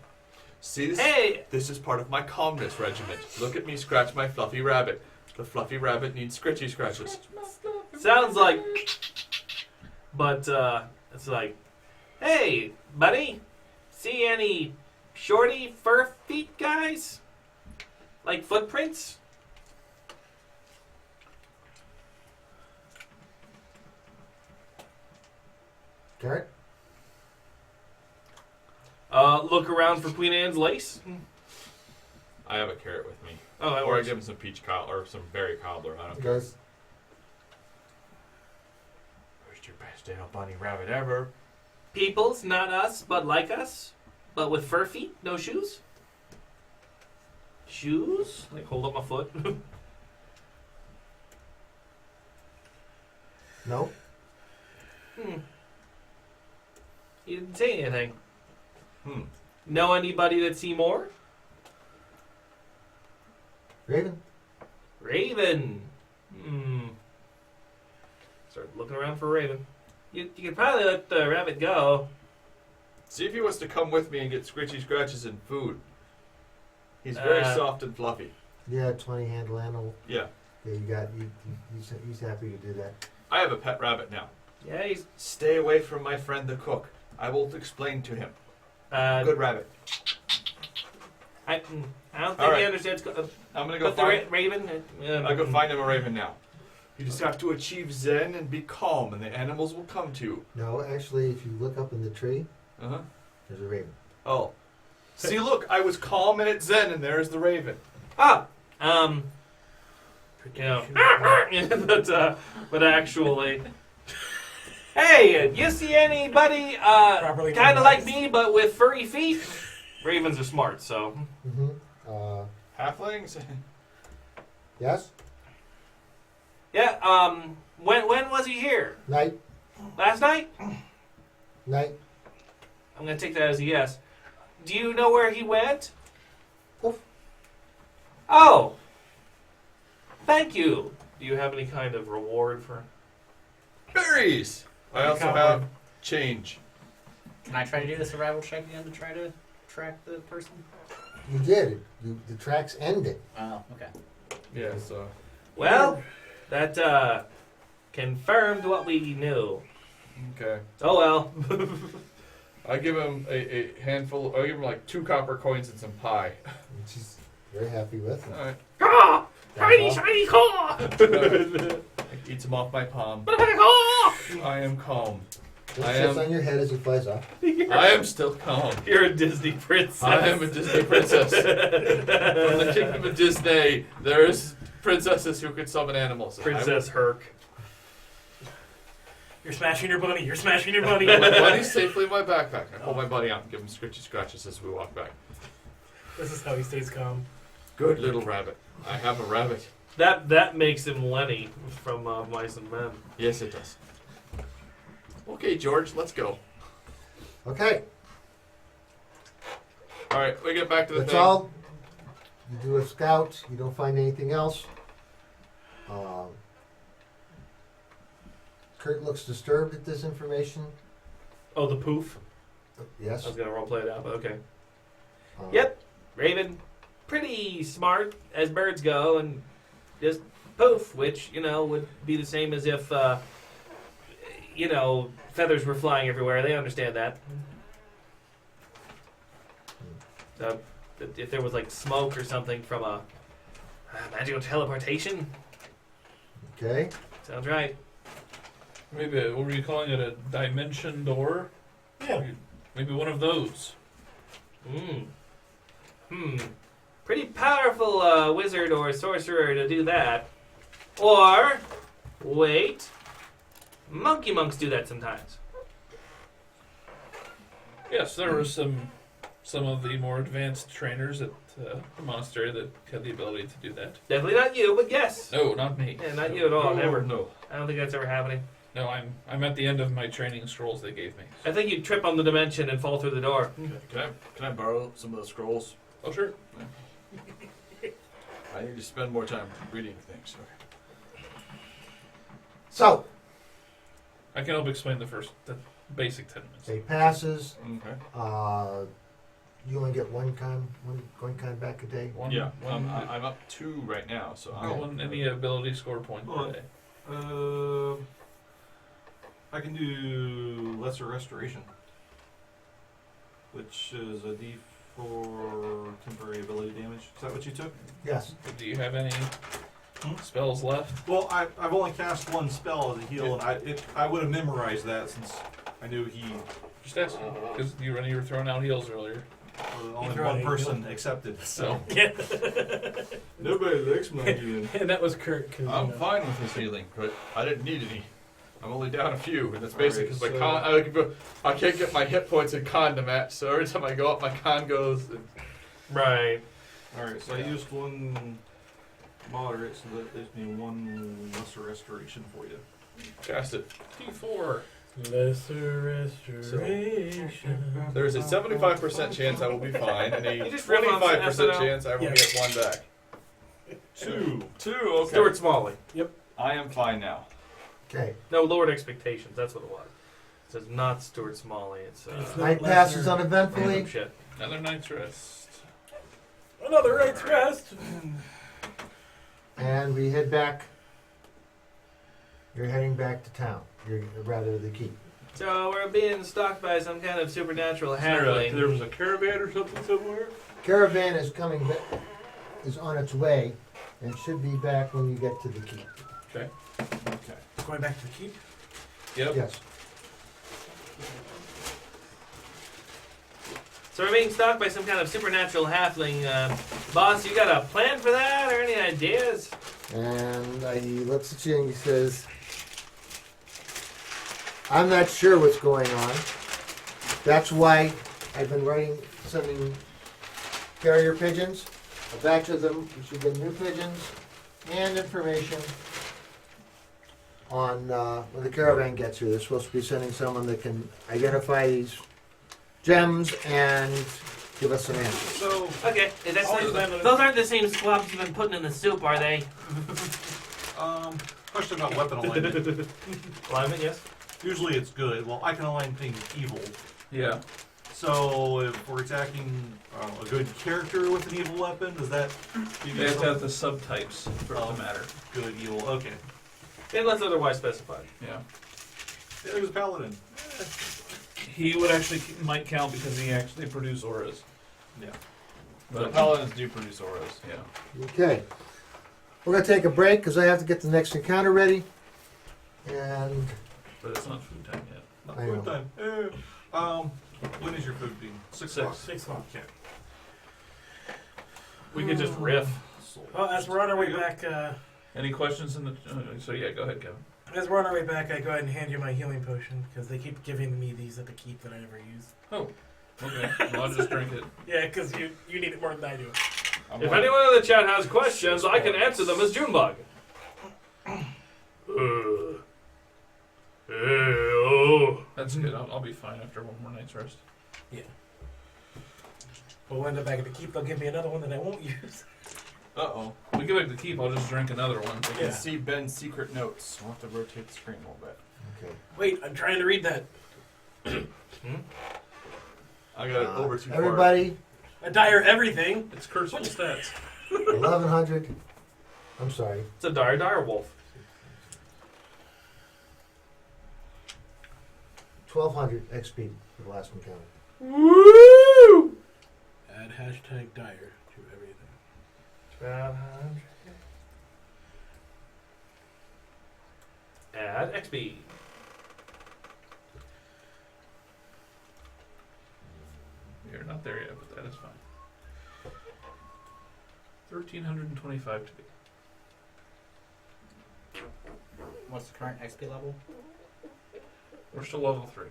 See this? Hey! This is part of my calmness regiment. Look at me scratch my fluffy rabbit. The fluffy rabbit needs scritchy scratches. Sounds like... But, it's like... Hey, buddy! See any shorty fur feet guys? Like footprints? Kurt? Look around for Queen Anne's lace? I have a carrot with me. Oh, that Or I works. give him some peach cobbler or some berry cobbler. I don't He care. goes, Where's your best little bunny rabbit ever? Peoples, not us, but like us. But with fur feet, no shoes? Shoes? Like, hold up my foot. no. He didn't say anything. Hmm. Know anybody that see more? Raven? Raven. Start looking around for Raven. You could probably let the rabbit go. See if he wants to come with me and get scritchy scratches and food. He's very soft and fluffy. Yeah, 20 handle animal. Yeah. Yeah, you got, he's happy to do that. I have a pet rabbit now. Yeah, he's Stay away from my friend the cook. I will explain to him. Good rabbit. I don't think All right. he understands. I'm gonna go But the find. Raven. I'll go find him a raven now. You just have to achieve zen and be calm, and the animals will come to you. No, actually, if you look up in the tree, Uh huh. there's a raven. Oh. See, look, I was calm and at zen, and there's the raven. You know, but actually, hey, you see anybody Properly kind of like organized. me but with furry feet? Ravens are smart, so Mm-hmm. Halflings? Yes? yeah. When was he here? Night? Last night? Night? I'm gonna take that as a yes. Do you know where he went? Poof. Oh! Thank you. Do you have any kind of reward for... Berries! I also Come have on. change. Can I try to do the survival check again to try to track the person? You did. The tracks ended. Oh, okay. Yeah, so. Well, that confirmed what we knew. Okay. Oh well. I give him a handful. I give him like 2 copper coins and some pie. Which he's very happy with. Alright. Ah! Shiny, That's all. shiny claw! Eats him off my palm. Claw! I am calm. It I sits am- on your head as he flies off. I am still calm. You're a Disney princess. I am a Disney princess. From the kingdom of Disney, there's princesses who can summon animals. Princess Herc. You're smashing your bunny. You're smashing your bunny. My bunny's safely in my backpack. I pull my bunny out and give him scritchy scratches as we walk back. This is how he stays calm. Good little rabbit. I have a rabbit. That makes him Lenny from Mice and Men. Yes, it does. Okay, George, let's go. Okay, All right, we get back to the that's thing. all. You do a scout. You don't find anything else. Kurt looks disturbed at this information. Oh, the poof. Yes. I was gonna roleplay it out, but okay. Um, Yep, Raven, pretty smart as birds go, and just poof, which would be the same as if feathers were flying everywhere. They understand that. So, if there was like smoke or something from a magical teleportation, Okay. sounds right. Maybe, what were you calling it? A dimension door? Yeah. Maybe one of those. Pretty powerful wizard or sorcerer to do that. Or, wait, monkey monks do that sometimes. Yes, there were some of the more advanced trainers at the monastery that had the ability to do that. Definitely not you, but yes. No, not me. Yeah, not you at all. No, Never. No. I don't think that's ever happening. No, I'm at the end of my training scrolls they gave me. I think you'd trip on the dimension and fall through the door. Can I borrow some of the scrolls? Oh, sure. I need to spend more time reading things. So, I can help explain the basic 10 minutes. day passes. Okay. You only get one con back a day. One, Yeah, one, I'm up 2 right now, so one any ability score point per Hold on. day. I can do Lesser Restoration, which is a D4 temporary ability damage. Is that what you took? Yes. Do you have any spells left? Well, I've only cast one spell as a heal, and I would have memorized that since I knew he Just asking, because you were throwing out heals earlier. only threw one out person accepted. So Yeah. nobody likes my healing. And that was Kurt. 'Cause, I'm fine with his healing, but I didn't need any. I'm only down a few, and that's All basically right, because my so- con. I can't get my hit points in con to match, so every time I go up, my con goes. And, Right. all right, so I used one moderate, so that gives me one Lesser Restoration for you. cast it. T4. Lesser restoration. There's a 75% chance I will be fine, and a You just riff on 25% SNL. chance I will Yeah. get one back. 2. 2. Okay. Stuart Smalley. I am fine now. Okay. No, lowered expectations. That's what it was. It says not Stuart Smalley. It's It's not Night lesser- passes random uneventfully. shit. Another night's rest. Another night's rest. And we head back. You're heading back to town. Rather the keep. So we're being stalked by some kind of supernatural There handling. was a caravan or something somewhere. Caravan is coming. Is on its way, and should be back when you get to the keep. Okay. Going back to the keep. Yep. Yes. So we're being stalked by some kind of supernatural halfling. Boss, you got a plan for that or any ideas? And he looks at you and he says, I'm not sure what's going on. That's why I've been sending carrier pigeons. A batch of them, we should get new pigeons and information on when the caravan gets here. They're supposed to be sending someone that can identify these gems and give us an answer. So, Okay, those aren't the same squabs you've been putting in the soup, are they? question about weapon alignment. Alignment, yes. Usually it's good. Well, I can align things evil. Yeah. So if we're attacking a good character with an evil weapon, does that give They you have to have something? the subtypes for it to matter. Good, evil, okay. Unless otherwise specified. Yeah. Yeah, there's a paladin. He would actually might count because he actually produce auras. Yeah. The But paladins do produce auras. yeah. Okay. We're going to take a break because I have to get the next encounter ready. And But it's not food time yet. Not I food know. time. When is your food being? 6 o'clock. 6 o'clock. Okay. We could just riff. Well, as we're on our way back, Any questions in the? So yeah, go ahead, Kevin. as we're on our way back, I go ahead and hand you my healing potion because they keep giving me these at the keep that I never use. Oh, okay. Well, I'll just drink it. Yeah, because you need it more than I do. If anyone in the chat has questions, I can answer them as Junebug. That's good. I'll be fine after one more night's rest. Yeah. We'll end up back at the keep. They'll give me another one that I won't use. Uh-oh. We get back to keep. I'll just drink another one. You can see Ben's secret notes. We'll have to rotate the screen a little bit. okay. Wait, I'm trying to read that. I got it over too far. Everybody, A dire everything. It's Kurt's full stats. 1100. I'm sorry. It's a dire wolf. 1200 XP for the last encounter. Woo! Add hashtag dire to everything. Add XP. You're not there yet, but that is fine. 1,325 to be. What's the current XP level? We're still level 3.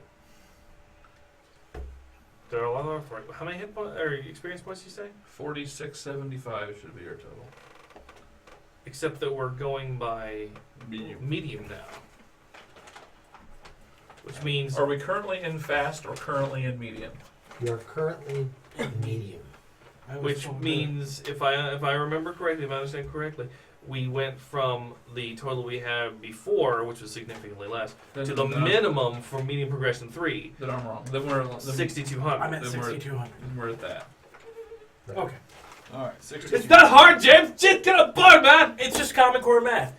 There are a lot of how many hit points or experience points you say? 4675 should be your total. Except that we're going by medium now. Which means Are we currently in fast or currently in medium? You're currently medium. which means if I remember correctly, if I understand correctly, we went from the total we had before, which was significantly less, to the minimum for medium progression 3. Then I'm wrong. Then we're 6,200. I'm at Then we're- 6,200. we're at that. Okay. Alright, 60. It's not hard, James. Just get a bar, man. It's just Common Core math.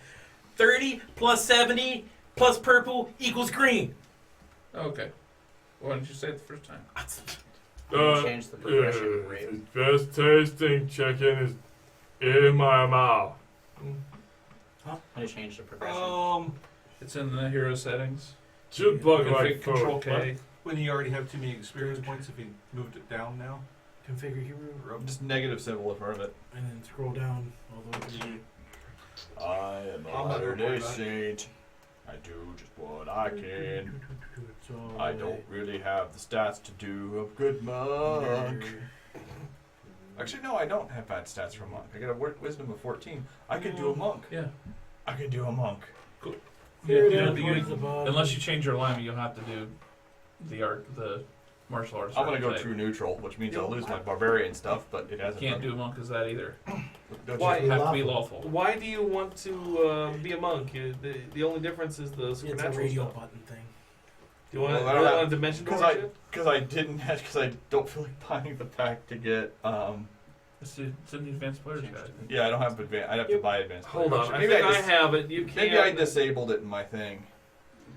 30 plus 70 plus purple equals green. Okay. Why didn't you say it the first time? Change the progression rate. Best tasting chicken is in my mouth. How do you change the progression? It's in the hero settings. Should bug Config like Control food. K. When you already have too many experience points, if you moved it down now. Configure hero. Just negative symbol in front of it. And then scroll down all the way to the... I am a I'm not Latter-day gonna worry about it. Saint. I do just what I can. It's all I the don't way really have the stats to do a good monk. Actually, no, I don't have bad stats for a monk. I got a wisdom of 14. I could do a monk. Yeah. I could do a monk. Here it You is, know, towards the bottom. unless you change your alignment, you'll have to do the martial arts. I'm gonna go type. true neutral, which means I'll lose my barbarian stuff, but it hasn't. Can't do monk as that either. Don't Why? you- Have to be lawful. Why do you want to be a monk? The only difference is the It's a supernatural radial stuff. button thing. Do you want Well, I don't have- a dimension door? Because I didn't because I don't feel like buying the pack to get It's in the advanced players guide. I think. yeah, I don't have advanced. I'd have to buy advanced. Hold players. on, I Maybe think I just- have it. You can't. Maybe I disabled it in my thing.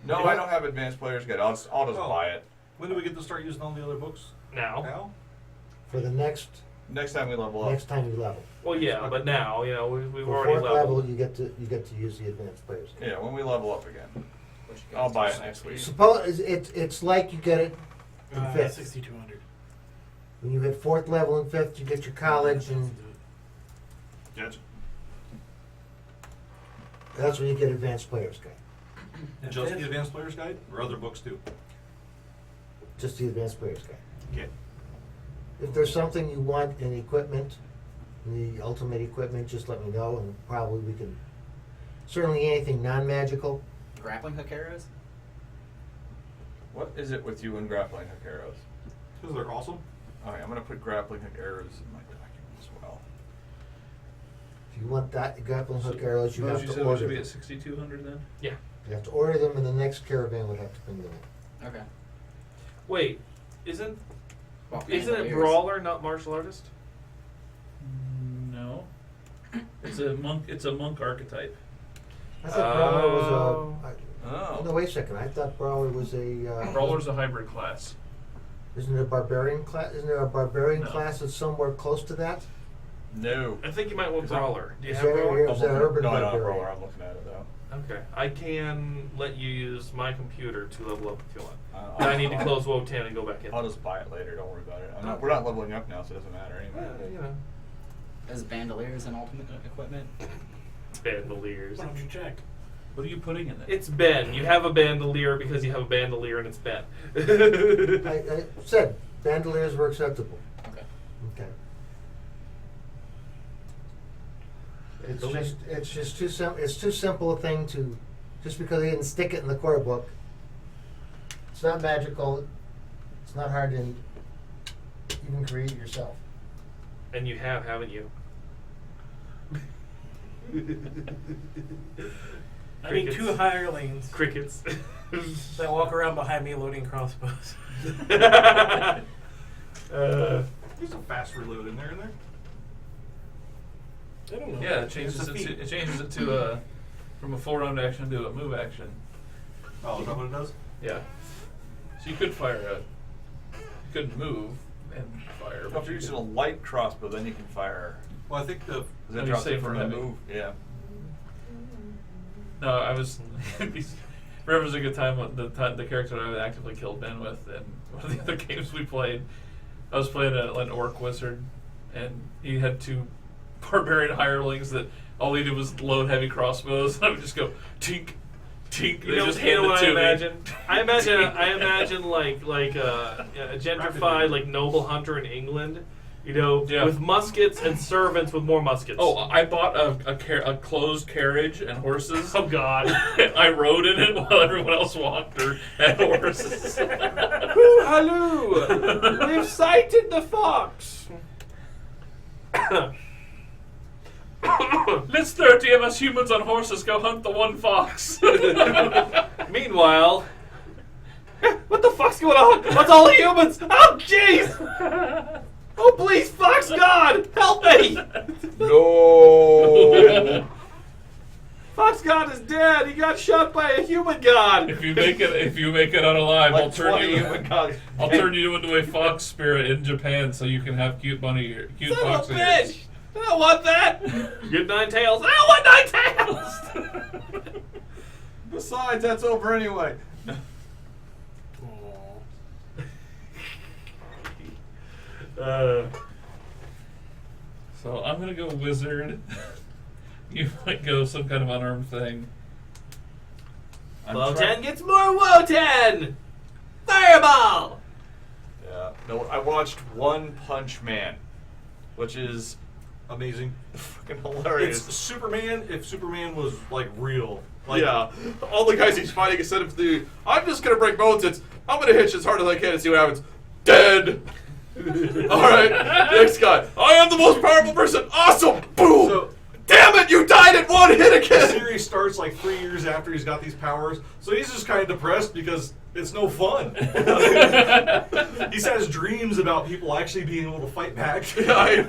No, Yeah. I don't have advanced players guide. I'll just Oh. buy it. When do we get to start using all the other books? now. Now? For the next Next time we level up. next time you level. Well, yeah, but now we've For already fourth leveled. level, you get to use the advanced players. Yeah, when we level up again. Which you I'll guys buy do it next week. Suppose it's like you get it in fifth. 6,200. When you hit fourth level and fifth, you get your college, and Gotcha. that's when you get advanced players guide. And just the Advanced Player's Guide? Or other books too? Just the advanced players guide. Okay. If there's something you want in equipment, in the ultimate equipment, just let me know, and probably we can. Certainly anything non-magical. Grappling hook arrows? What is it with you and grappling hook arrows? Because they're awesome. All right, I'm gonna put grappling hook arrows in my document as well. If you want that grappling hook arrows, you What have you to said we order should be them. at 6,200 then. Yeah. You have to order them, and the next caravan would have to bring them in. Okay. Wait, isn't Well, it Bandoliers. brawler not martial artist? No, it's a monk. It's a monk archetype. I thought Brawler was Oh. no, wait a second. I thought Brawler was a. Brawler's a hybrid class. Isn't there a barbarian class? Isn't there a barbarian No. class that's somewhere close to that? No. I think you might want Is that- brawler. Do you Is have that- brawler? is that urban no, I don't have barbarian? brawler. I'm looking at it though. Okay, I can let you use my computer to level up if you want. Uh, But I need to I'll- close Wotan and go back in. I'll just buy it later. Don't worry about it. We're not leveling up now, so it doesn't matter anyway. You know, Is Bandoliers an ultimate equipment? bandoliers. Why don't you check? What are you putting in there? It's Ben. You have a bandolier because you have a bandolier and it's Ben. I said bandoliers were acceptable. Okay. Okay. It's just too it's too simple a thing to just because they didn't stick it in the core book. It's not magical. It's not hard to even create yourself. And you have, haven't you? I mean, 2 hirelings Crickets. that walk around behind me loading crossbows. uh, There's a fast reload in there. I don't know. Yeah, it changes It's a it. feat. It changes it to from a 4-round action to a move action. Oh, is that what it does? Yeah. So you could fire a. You could move and fire. If but you're you using a could- light crossbow, then you can fire. Well, I think the Does No, that you drop say it for from the heavy. move? Yeah. No, I was. Remember, was a good time when the character that I actively killed Ben with, and one of the other games we played, I was playing an orc wizard, and he had 2 barbarian hirelings that all he did was load heavy crossbows, and I would just go tink, tink. You They know, just you know hand what it I to me. imagine? I imagine like a gentrified like noble hunter in England, you know, Yeah. with muskets and servants with more muskets. Oh, I bought a closed carriage and horses. Oh God! I rode in it while everyone else walked or had horses. Halloo! We've sighted the fox. Let's 30 of us humans on horses go hunt the one fox. Meanwhile, what the fuck's going on? What's all the humans? Oh jeez! Oh please, fox God, help me! No. Fox God is dead. He got shot by a human god. If you make it unalive, Like I'll turn 20 you. human gods. I'll turn you into a fox spirit in Japan, so you can have cute Son fox of a ears. bitch! I don't want that. Good 9 tails. I don't want 9 tails. Besides, that's over anyway. So I'm gonna go wizard. You might go some kind of unarmed thing. Wotan gets more Wotan. Fireball. Yeah. No, I watched One Punch Man, which is amazing. fucking hilarious. It's Superman if Superman was like real. Like, yeah, all the guys he's fighting instead of the I'm just gonna break bones. It's I'm gonna hit you as hard as I can and see what happens. Dead. All right, next guy. I am the most powerful person. Awesome. Boom. So- Damn it! You died in one hit The again. series starts like 3 years after he's got these powers, so he's just kind of depressed because it's no fun. He has dreams about people actually being able to fight back. Yeah, his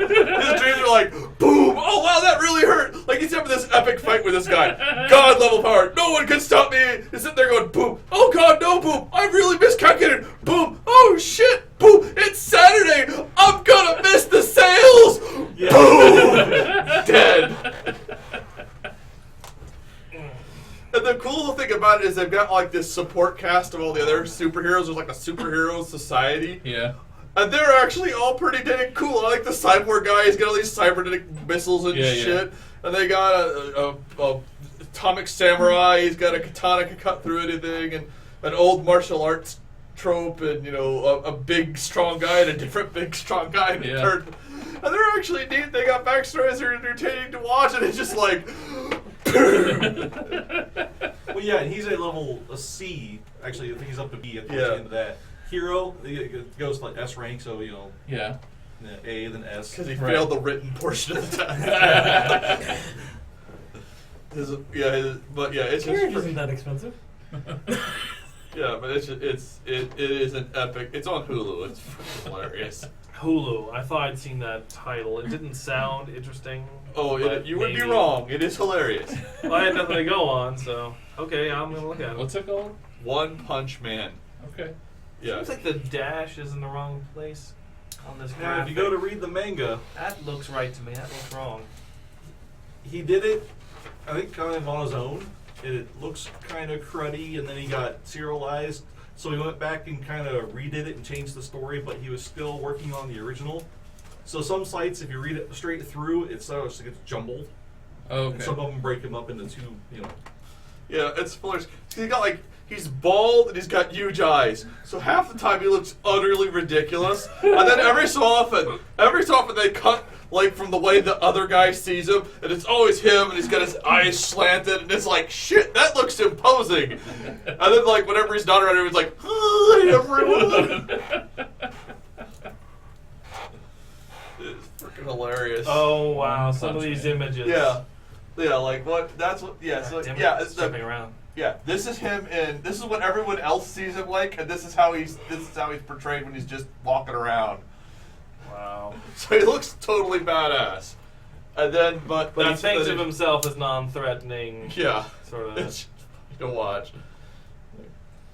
dreams are like, boom! Oh wow, that really hurt! Like he's having this epic fight with this guy. God level power. No one can stop me. He's sitting there going, boom! Oh god, no, boom! I really miscalculated. Boom! Oh shit! Boom! It's Saturday. I'm gonna miss the sales. Yeah. Boom! Dead. And the cool thing about it is they've got like this support cast of all the other superheroes. There's like a superhero society. Yeah. And they're actually all pretty dang cool. I like the cyborg guy. He's got all these cybernetic missiles and Yeah, shit. yeah. And they got a atomic samurai. He's got a katana can cut through anything, and an old martial arts trope, and a big strong guy and a different big strong guy. And, Yeah. and they're actually neat. They got backstories that are entertaining to watch, and it's just like. Well, yeah, and he's a C. Actually, I think he's up to B at the Yeah. end of that. hero, it goes to like S rank, so Yeah. A then S. Because he Right. failed the written portion of the test. But it's Carriage just isn't that expensive. yeah, but it is an epic. It's on Hulu. It's freaking hilarious. Hulu. I thought I'd seen that title. It didn't sound interesting. Oh, but you would be maybe. wrong. It is hilarious. Well, I had nothing to go on, so okay, I'm gonna look at it. What's it called? One Punch Man. Okay. Yeah. Seems like the dash is in the wrong place on this Now, graphic. if you go to read the manga, that looks right to me. That looks wrong. he did it, I think, kind of on his own. It looks kind of cruddy, and then he got serialized. So he went back and kind of redid it and changed the story, but he was still working on the original. So some sites, if you read it straight through, it starts to get jumbled. Oh, And okay. some of them break him up into two, Yeah, it's hilarious. He's bald and he's got huge eyes. So half the time he looks utterly ridiculous. And then every so often they cut like from the way the other guy sees him, and it's always him, and he's got his eyes slanted, and it's like, shit, that looks imposing. And then like whenever he's not around, he's like, hi everyone. It's freaking hilarious. Oh wow, One some of Punch these Man. images. Yeah, like what? That's what. Yeah, so Damn it, yeah, it's jumping the, around. yeah. This is him, and this is what everyone else sees him like, and this is how he's portrayed when he's just walking around. Wow. So he looks totally badass. And then, but But he that's thinks the- of himself as non-threatening. Yeah, Sort of. it's to watch.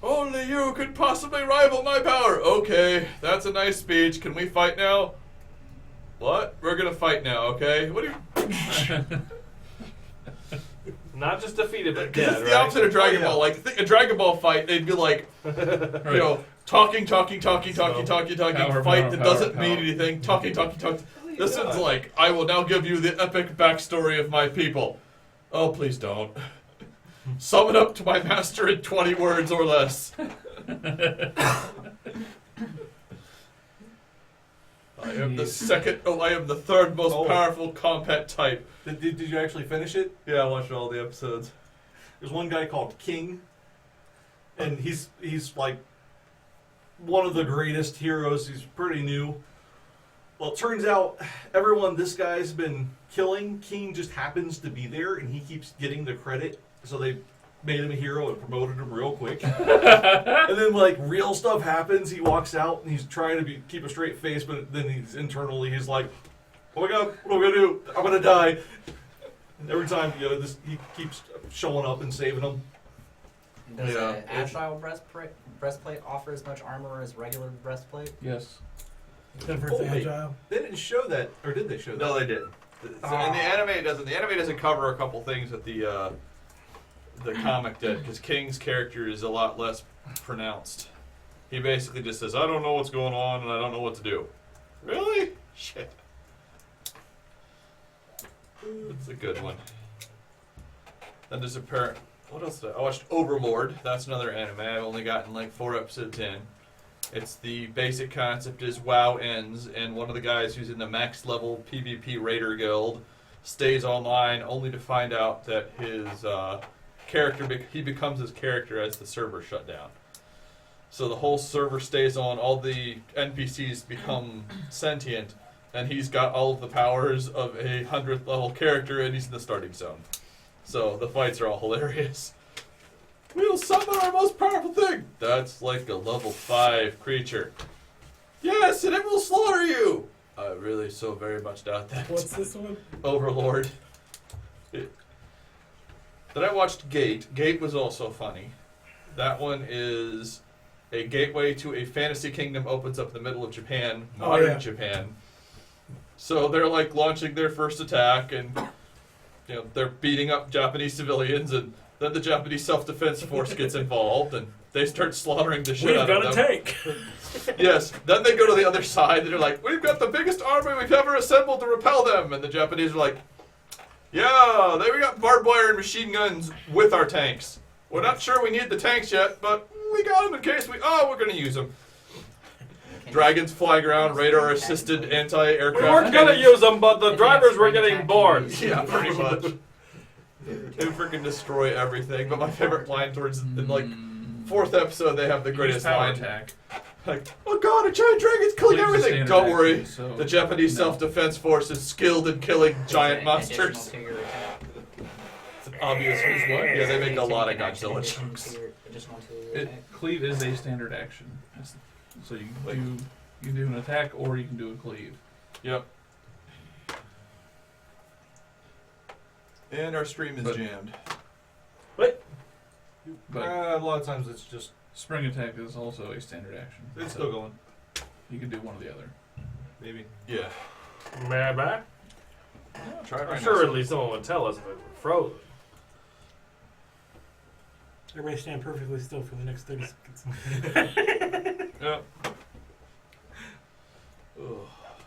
Only you could possibly rival my power. Okay, that's a nice speech. Can we fight now? What? We're gonna fight now, okay? What do you? Not just defeated, but Because dead, it's the right? opposite of Dragon Oh, yeah. Ball. Like, think a Dragon Ball fight, they'd be like, talking, Power, fight power, that power, doesn't power. mean anything, talking. This one's like, I will now give you the epic backstory of my people. Oh, please don't. Sum it up to my master in 20 words or less. I am the third most Oh. powerful combat type. Did you actually finish it? Yeah, I watched all the episodes. There's one guy called King, and he's like one of the greatest heroes. He's pretty new. Well, it turns out everyone this guy's been killing, King just happens to be there, and he keeps getting the credit. So they made him a hero and promoted him real quick. And then, like, real stuff happens. He walks out, and he's trying to keep a straight face, but then he's like, oh my god, what am I going to do? I'm going to die. And every time, he keeps showing up and saving them. Does Yeah, an agile breastplate offer as much armor as regular breastplate? Yes. Except for Oh, it's wait. agile. They didn't show that, or did they show that? No, they didn't. And the anime it doesn't. The anime doesn't cover a couple things that the comic did, because King's character is a lot less pronounced. He basically just says, "I don't know what's going on, and I don't know what to do." Really? Shit. It's a good one. Then there's what else did I watched? Overlord. That's another anime. I've only gotten like 4 episodes in. It's the basic concept is WoW ends, and one of the guys who's in the max level PvP Raider guild stays online only to find out that his he becomes his character as the server shut down. So the whole server stays on, all the NPCs become sentient, and he's got all of the powers of a 100th level character, and he's in the starting zone. So the fights are all hilarious. We'll summon our most powerful thing. That's like a level 5 creature. Yes, and it will slaughter you. I really so very much doubt that. What's this one? Overlord. Then I watched Gate. Gate was also funny. That one is a gateway to a fantasy kingdom opens up in the middle of Japan, modern Japan. So they're like launching their first attack, and they're beating up Japanese civilians, and then the Japanese self-defense force gets involved, and they start slaughtering the shit We've out got of a them. tank. Yes. Then they go to the other side, and they're like, "We've got the biggest army we've ever assembled to repel them." And the Japanese are like, "Yeah, we got barbed wire and machine guns with our tanks. We're not sure we need the tanks yet, but we got them in case we're going to use them." Dragons flying around, radar-assisted anti-aircraft. We weren't gonna use them, but the drivers were getting bored. Yeah, pretty much. They freaking destroy everything. But my favorite line towards in like 4th episode, they have the greatest power line. attack. Like, oh god, a giant dragon's killing Cleave's a everything. standard Don't worry. action, so The Japanese no. self-defense force is skilled in killing giant Additional monsters. to your attack. It's an obvious who's what? Yeah, they make a lot of Take an action Godzilla additional jokes. to your- Additional to your attack. Cleave is a standard action. So you can do an attack or you can do a cleave. Yep. And our stream is But- jammed. What? But A lot of times it's just spring attack is also a standard action. it's So still going. You can do one or the other. Maybe. Yeah. Mad back? Yeah, try it right I'm sure now. at least someone would tell us if it were frozen. Everybody stand perfectly still for the next 30 seconds. Yep.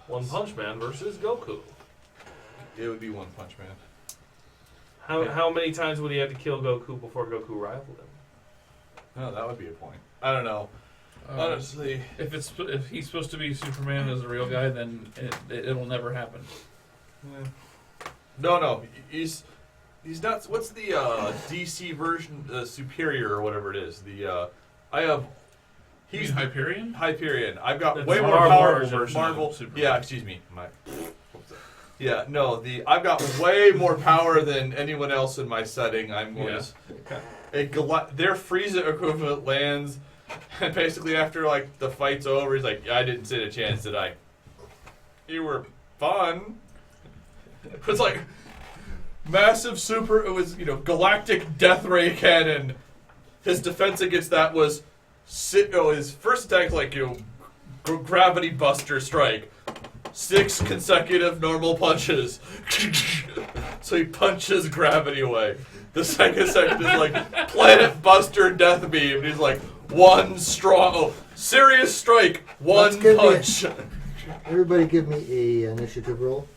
One Punch Man versus Goku. It would be One Punch Man. How many times would he have to kill Goku before Goku rivaled him? Oh, that would be a point. I don't know. Honestly, If he's supposed to be Superman as a real guy, then it'll never happen. no. He's not. What's the DC version, Superior or whatever it is? I have. He's He's Hyperion. Hyperion. I've got That's way more Marvel powerful version Marvel. of Superman. Yeah, excuse me. Yeah, no. I've got way more power than anyone else in my setting. Their Frieza equivalent lands, and basically after like the fight's over, he's like, "I didn't stand a chance, did I? You were fun." It's like massive super. It was galactic death ray cannon. His defense against that was his first attack gravity buster strike. 6 consecutive normal punches. So he punches gravity away. The second section is like planet buster death beam. And he's like one strong serious strike, one Let's give punch. Everybody give me a initiative roll.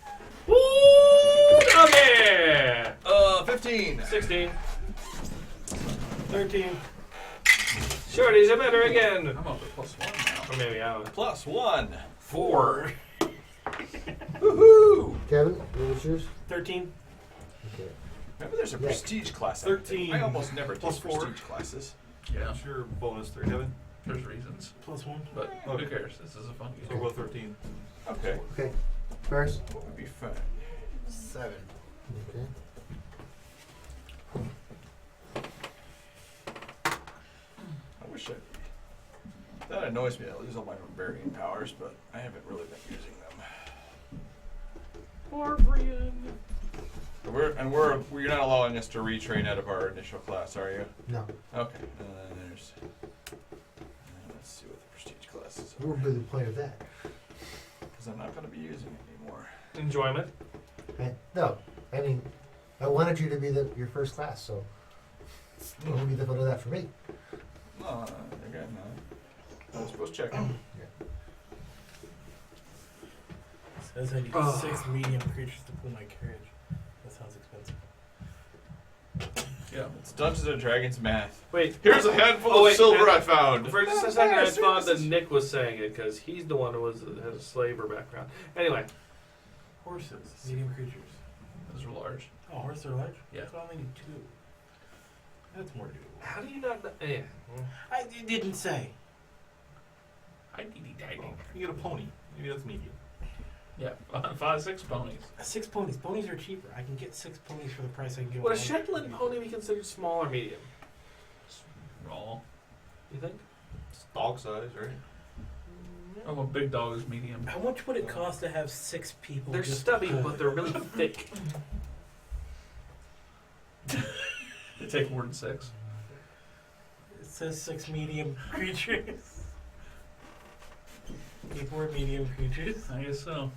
Ooh, okay. 15. 16. 13. Shorties are better again. I'm up to +1 now. Or maybe I don't know. +1. 4. Woohoo! Kevin, what was yours? 13. Okay. Remember there's a Yeah. prestige class. 13 I almost never take plus 4. prestige classes. Yeah, What's your bonus there, Kevin? there's reasons, +1. but Okay. who cares? This is a fun So game. we'll go 13. Okay. Okay. First. What would be fun? 7. Okay. I wish that annoys me. I lose all my barbarian powers, but I haven't really been using them. Barbarian. You're not allowing us to retrain out of our initial class, are you? No. Okay. Let's see what the prestige class is. What would be the point of that? Because I'm not going to be using it anymore. Enjoyment. No. I mean, I wanted you to be your first class, so what would be the point of that for me? No, again, no. I was supposed to check in. Says I need Oh. 6 medium creatures to pull my carriage. That sounds expensive. Yeah, it's Dungeons and Dragons math. Wait. Here's a handful Oh, of wait, silver and- I found. For just a second, I thought that Nick was saying it because he's the one who has a slaver background. Anyway, Horses. Medium creatures. Those are large. Oh, horses are large? Yeah. So I only need 2. That's more doable. how do you not know? Yeah. It didn't say. You get a pony. Maybe that's medium. Yeah, 5, 6 ponies. 6 ponies. Ponies are cheaper. I can get 6 ponies for the price I can get. Would a one. Shetland pony be considered small or medium? Raw. You think? It's dog size, right? Oh, a big dog is medium. How much would it cost to have 6 people? They're just stubby, pull but it? they're really thick. They take more than 6. It says 6 medium creatures. People are medium creatures. I guess so.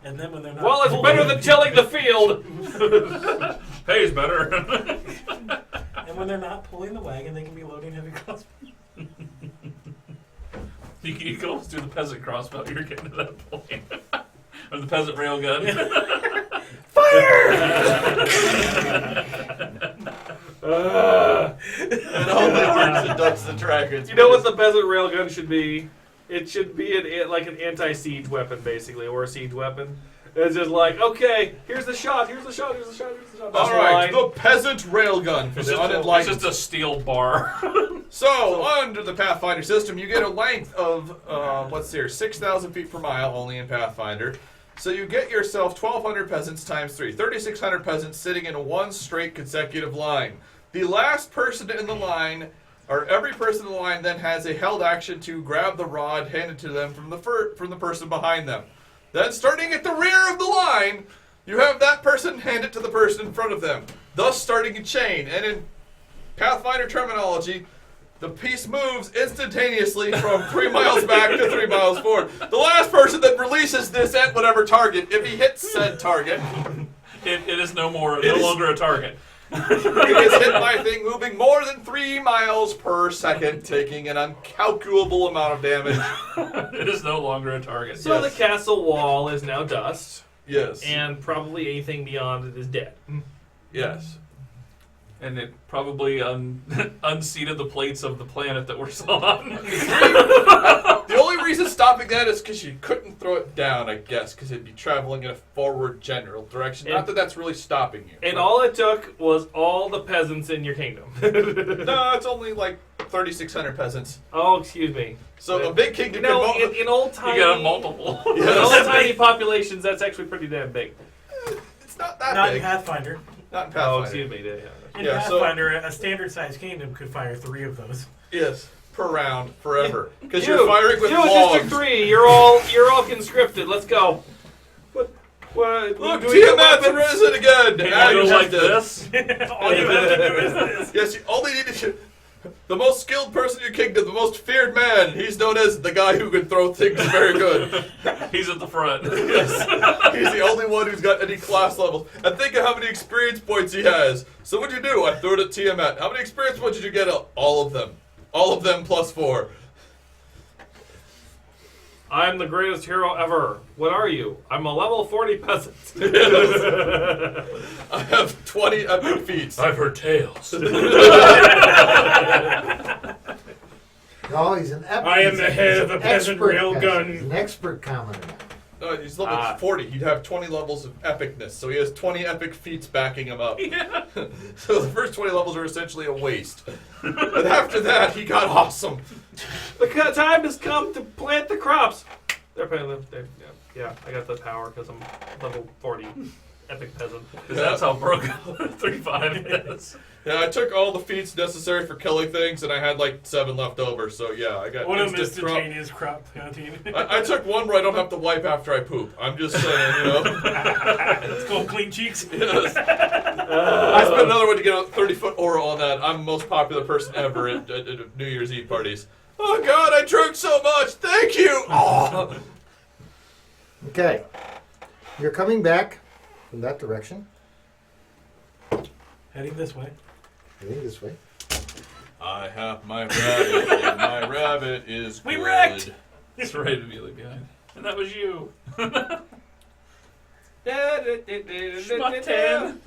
And then when they're not. Well, it's pulling- better than tilling the field. Pays better. And when they're not pulling the wagon, they can be loading heavy crossbows. You can almost do the peasant crossbow. You're getting to that point. Or the peasant railgun. It only works in Dungeons and Dragons. You know what the peasant railgun should be? It should be like an anti-siege weapon, basically, or a siege weapon. It's just like, okay, here's the shot, here's the shot, here's the shot, here's the shot. That's All right, the line. the peasant railgun for It's the just, unenlightened. it's just a steel bar. So, under the Pathfinder system, you get a length of, what's here, 6,000 feet per mile only in Pathfinder. So you get yourself 1,200 peasants times 3. 3,600 peasants sitting in one straight consecutive line. The last person in the line, or every person in the line, then has a held action to grab the rod handed to them from the person behind them. Then, starting at the rear of the line, you have that person hand it to the person in front of them, thus starting a chain. And in Pathfinder terminology, the piece moves instantaneously from 3 miles back to 3 miles forward. The last person then releases this at whatever target. If he hits said target, It is no longer a target. he gets hit by a thing moving more than 3 miles per second, taking an uncalculable amount of damage. It is no longer a target. So Yes. the castle wall is now dust, Yes. and probably anything beyond it is dead. Yes. And it probably unseated the plates of the planet that we're on. The only reason stopping that is because you couldn't throw it down, I guess, because it'd be traveling in a forward general direction. Not that that's really stopping you. And all it took was all the peasants in your kingdom. No, it's only like 3,600 peasants. Oh, excuse me. So a big kingdom You know, can vote. in old tiny, You got a multiple. in old tiny populations, that's actually pretty damn big. It's not that Not big. in Pathfinder. Not in Oh, Pathfinder. excuse me. Yeah. In Yeah, so- Pathfinder, a standard-sized kingdom could fire 3 of those. Yes, per round, forever. Because You, you're firing with District logs. 3, you're all conscripted. Let's go. What? Look, do we get Tiamat's weapons? risen again. Can Ah, you you go just like did. this? All you have to do is this. Yes, you only need to. The most skilled person in your kingdom, the most feared man. He's known as the guy who can throw things very good. He's at the front. Yes. He's the only one who's got any class levels. And think of how many experience points he has. So what'd you do? I threw it at Tiamat. How many experience points did you get? All of them. All of them plus 4. I'm the greatest hero ever. What are you? I'm a level 40 peasant. I have 20 epic feats. I've heard tales. No, he's an epic. I am the head of the peasant railgun. He's an expert commoner now. No, he's level 40. He'd have 20 levels of epicness. So he has 20 epic feats backing him up. Yeah. So the first 20 levels are essentially a waste. But after that, he got awesome. The time has come to plant the crops. They're planting them. Yeah, I got the power because I'm level 40 epic peasant. Because that's how broken 3.5 is. Yeah, I took all the feats necessary for killing things, and I had like 7 left over. So yeah, I got What an instant crop. instantaneous crop counting. I took one where I don't have to wipe after I poop. I'm just saying, you know. It's called clean cheeks. Yes. I spent another one to get a 30-foot aura on that. I'm the most popular person ever at New Year's Eve parties. Oh God, I drank so much. Thank you. Oh. Okay. You're coming back from that direction. Heading this way. Heading this way. I have my rabbit, and my rabbit is We good. wrecked! It's right immediately behind. And that was you. Schmucktan.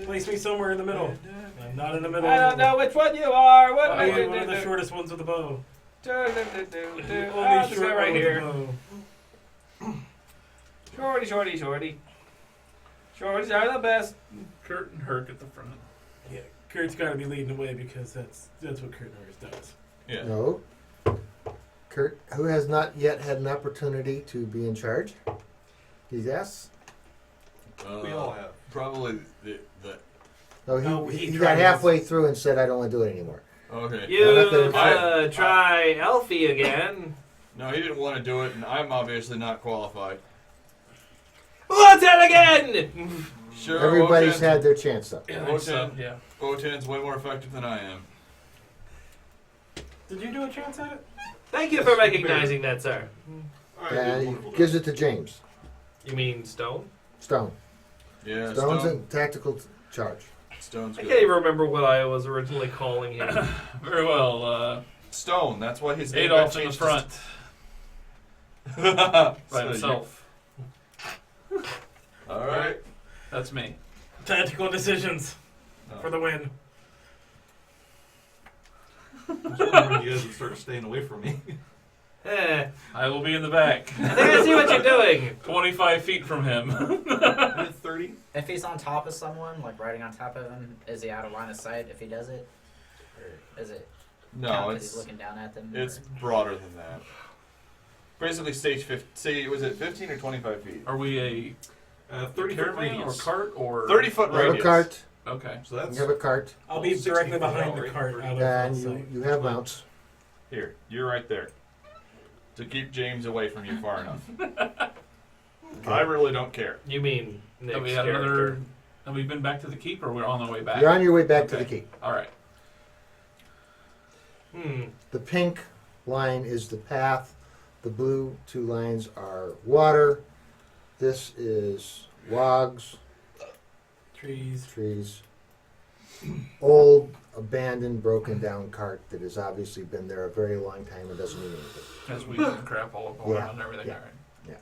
Place me somewhere in the middle. I'm not in the middle. I don't know which one you are. What I am I am one of the shortest ones with a bow. Only Only short right one here. with a bow. Shorty. Shorties are the best. Kurt and Herc at the front. Yeah, Kurt's got to be leading the way because that's what Kurt Norris does. Yeah. No. Kurt, who has not yet had an opportunity to be in charge? He's asked. We all have. Probably the Oh, No, he he got tried halfway once. through and said, "I don't want to do it anymore." okay. You I- try Elfie again. No, he didn't want to do it, and I'm obviously not qualified. What's that again? Sure, Everybody's Wotan's- had their chance up. Yeah, I think so. Yeah. Wotan's way more effective than I am. Did you do a chance at it? Thank you for recognizing that, sir. And he gives it to James. You mean Stone? Stone. Yeah, Stone's Stone, in tactical charge. Stone's I good. can't even remember what I was originally calling him. Very well. Stone, that's why his name Adolf's got in the changed front to- by himself. All right. That's me. Tactical decisions for the win. When you guys would start staying away from me. Eh, I will be in the back. I think I see what you're doing. 25 feet from him. I'm at 30. If he's on top of someone, like riding on top of him, is he out of line of sight if he does it? Or is it No, count 'cause it's he's looking down at them? it's or- broader than that. Basically, stage 50. Say, was it 15 or 25 feet? Are we a 30 foot caravan or radius. cart or 30-foot You have a radius. cart. Okay. So that's You have a cart, I'll be 60 directly feet behind out, the right? cart out of and sight. you have mounts. Here, you're right there. To keep James away from you far enough. I really don't care. You mean Nick's Have we had character. another? Have we been back to the keep, or we're on the way back? You're on your way back to Okay. the keep. All right. The pink line is the path. The blue 2 lines are water. This is wogs, Trees. trees. Old, abandoned, broken down cart that has obviously been there a very long time and doesn't need anything. As we can crap all around Yeah, and everything. yeah. All right.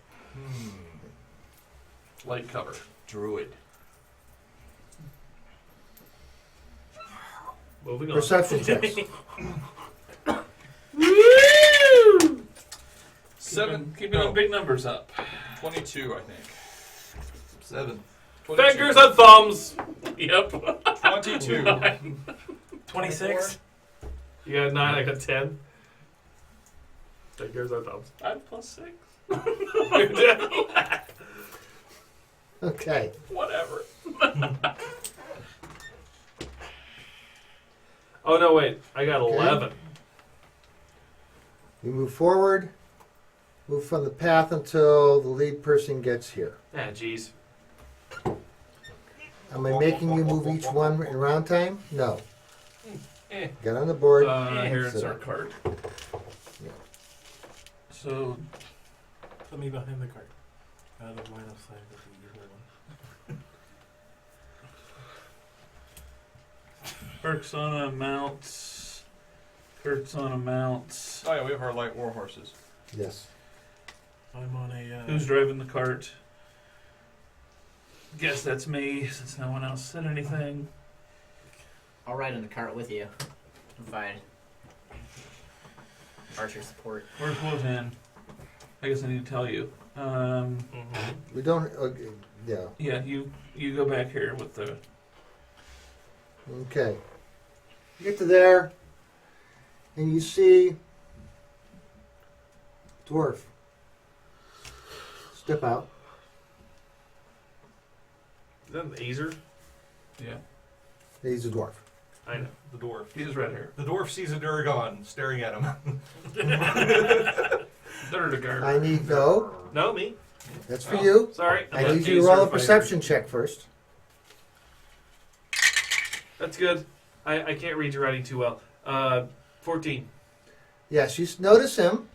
Light cover. Druid. Moving on. Perception checks. Woo! Keeping the big numbers up. 22, I think. 7. 22. Fingers and thumbs. Yep. 22. 26. You got 9, I got 10. Fingers and thumbs. 5 plus 6. Okay. Whatever. Oh no, wait. I got 11. You move forward. Move from the path until the lead person gets here. Ah, jeez. Am I making you move each one in round time? No. Eh. Get on the board. Here's Sit our up. card. Yeah. So Put me behind the cart. Out of line of sight with the evil one. Kirk's on a mount. Kurt's on a mount. Oh yeah, we have our light war horses. Yes. I'm on a. Who's driving the cart? Guess that's me, since no one else said anything. I'll ride in the cart with you. Provide archer support. Where's Wotan? I guess I need to tell you. We don't. Yeah. Yeah, you go back here with the. Okay. You get to there, and you see dwarf step out. Is that an Azer? Yeah, He's a dwarf. I know. The dwarf. he has red hair. The dwarf sees a Duragon staring at him. I need no. No, me. That's for you. Sorry. I I'm need not you to roll a Azer perception check first. fighter. That's good. I can't read your writing too well. 14. Yes, you notice him,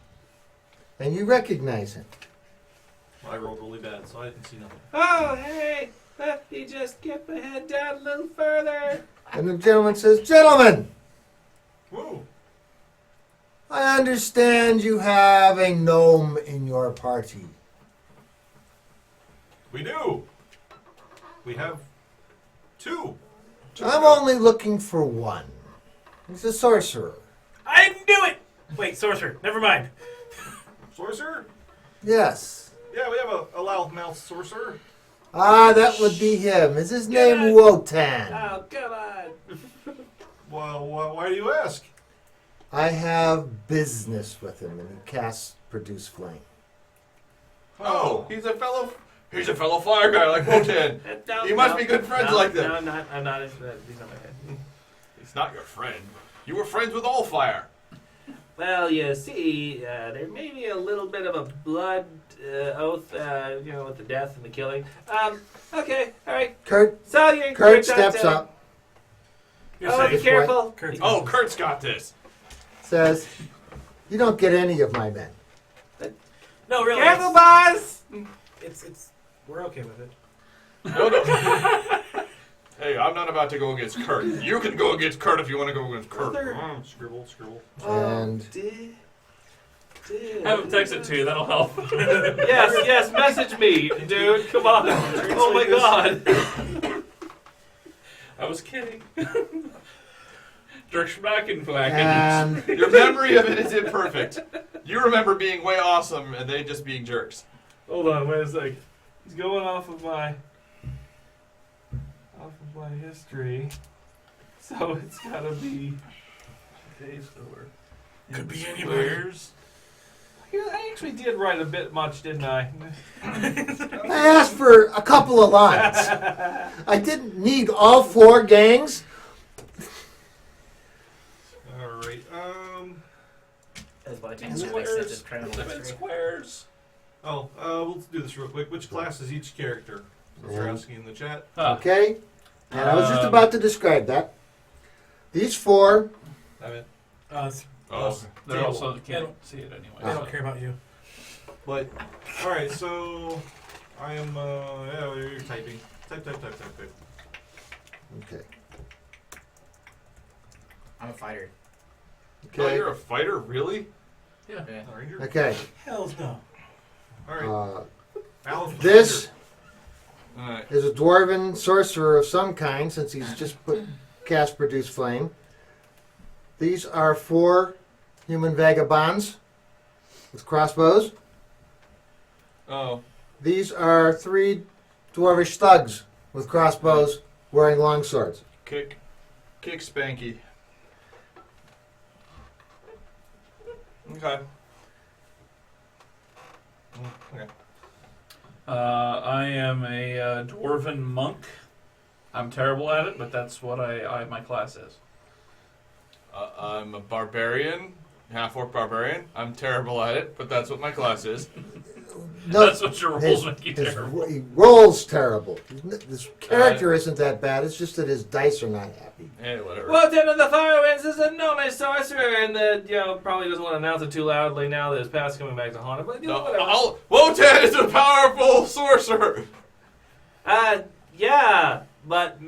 and you recognize him. I rolled really bad, so I didn't see nothing. Oh, hey! You just get my head down a little further. And the gentleman says, "Gentlemen, Woo! I understand you have a gnome in your party." We do! We have 2. I'm only looking for one. He's a sorcerer. I knew it! Wait, sorcerer. Never mind. Sorcerer? Yes. Yeah, we have a loudmouth sorcerer. Ah, that would be him. Is his name Good. Wotan? Oh, come on. Well, why do you ask? I have business with him, and he casts Produce Flame. Oh, he's a fellow fire guy like Wotan. No, You must be good friends no, like that. No, I'm not. I'm not. He's not my friend. He's not your friend. You were friends with all fire. Well, you see, there may be a little bit of a blood oath, with the death and the killing. Okay, all right. Kurt So you're Kurt steps up, You're Oh, safe. be careful. Kurt's Oh, got Kurt's got this. says, "You don't get any of my men." this. No, really. Careful, it's- boss. It's. We're okay with it. No. Hey, I'm not about to go against Kurt. You can go against Kurt if you want to go against Kurt. Scribble. And Have him text it to you. That'll help. Yes, message me, dude. Come on. Oh my God. I was kidding. And Your memory of it is imperfect. You remember being way awesome and they just being jerks. Hold on, wait a sec. He's going off of my history. So it's gotta be Dave Store. Could be anybody. Squares. Yeah, I actually did write a bit much, didn't I? I asked for a couple of lines. I didn't need all 4 gangs. All right. As Wotan said, Squares. accepted criminal Live in history. squares. We'll do this real quick. Which class is each character? Since they're Yeah. asking in the chat. Huh. Okay? And I was just about to describe that. These 4, Oh, They're Table. also can't see it anyway. I don't care about you. But all right, so I am. Yeah, you're typing. Type. okay. I'm a fighter. Oh, Okay. you're a fighter, really? Yeah. All right, Okay. Hells no. all right. Alan, This Alright. is a dwarven sorcerer of some kind, since he's just cast Produce Flame. These are 4 human vagabonds with crossbows. Oh. These are 3 dwarvish thugs with crossbows wearing long swords. Kick Spanky. Okay. Okay. I am a dwarven monk. I'm terrible at it, but that's what my class is. I'm a barbarian, half-orc barbarian. I'm terrible at it, but that's what my class is. No, That's what your rolls make you terrible. he rolls terrible. This character isn't that bad. It's just that his dice are not happy. Hey, whatever. Wotan of the Firewinds is a enormous sorcerer, and that probably doesn't want to announce it too loudly now that his past is coming back to haunt him. But whatever. Wotan is a powerful sorcerer. Yeah, but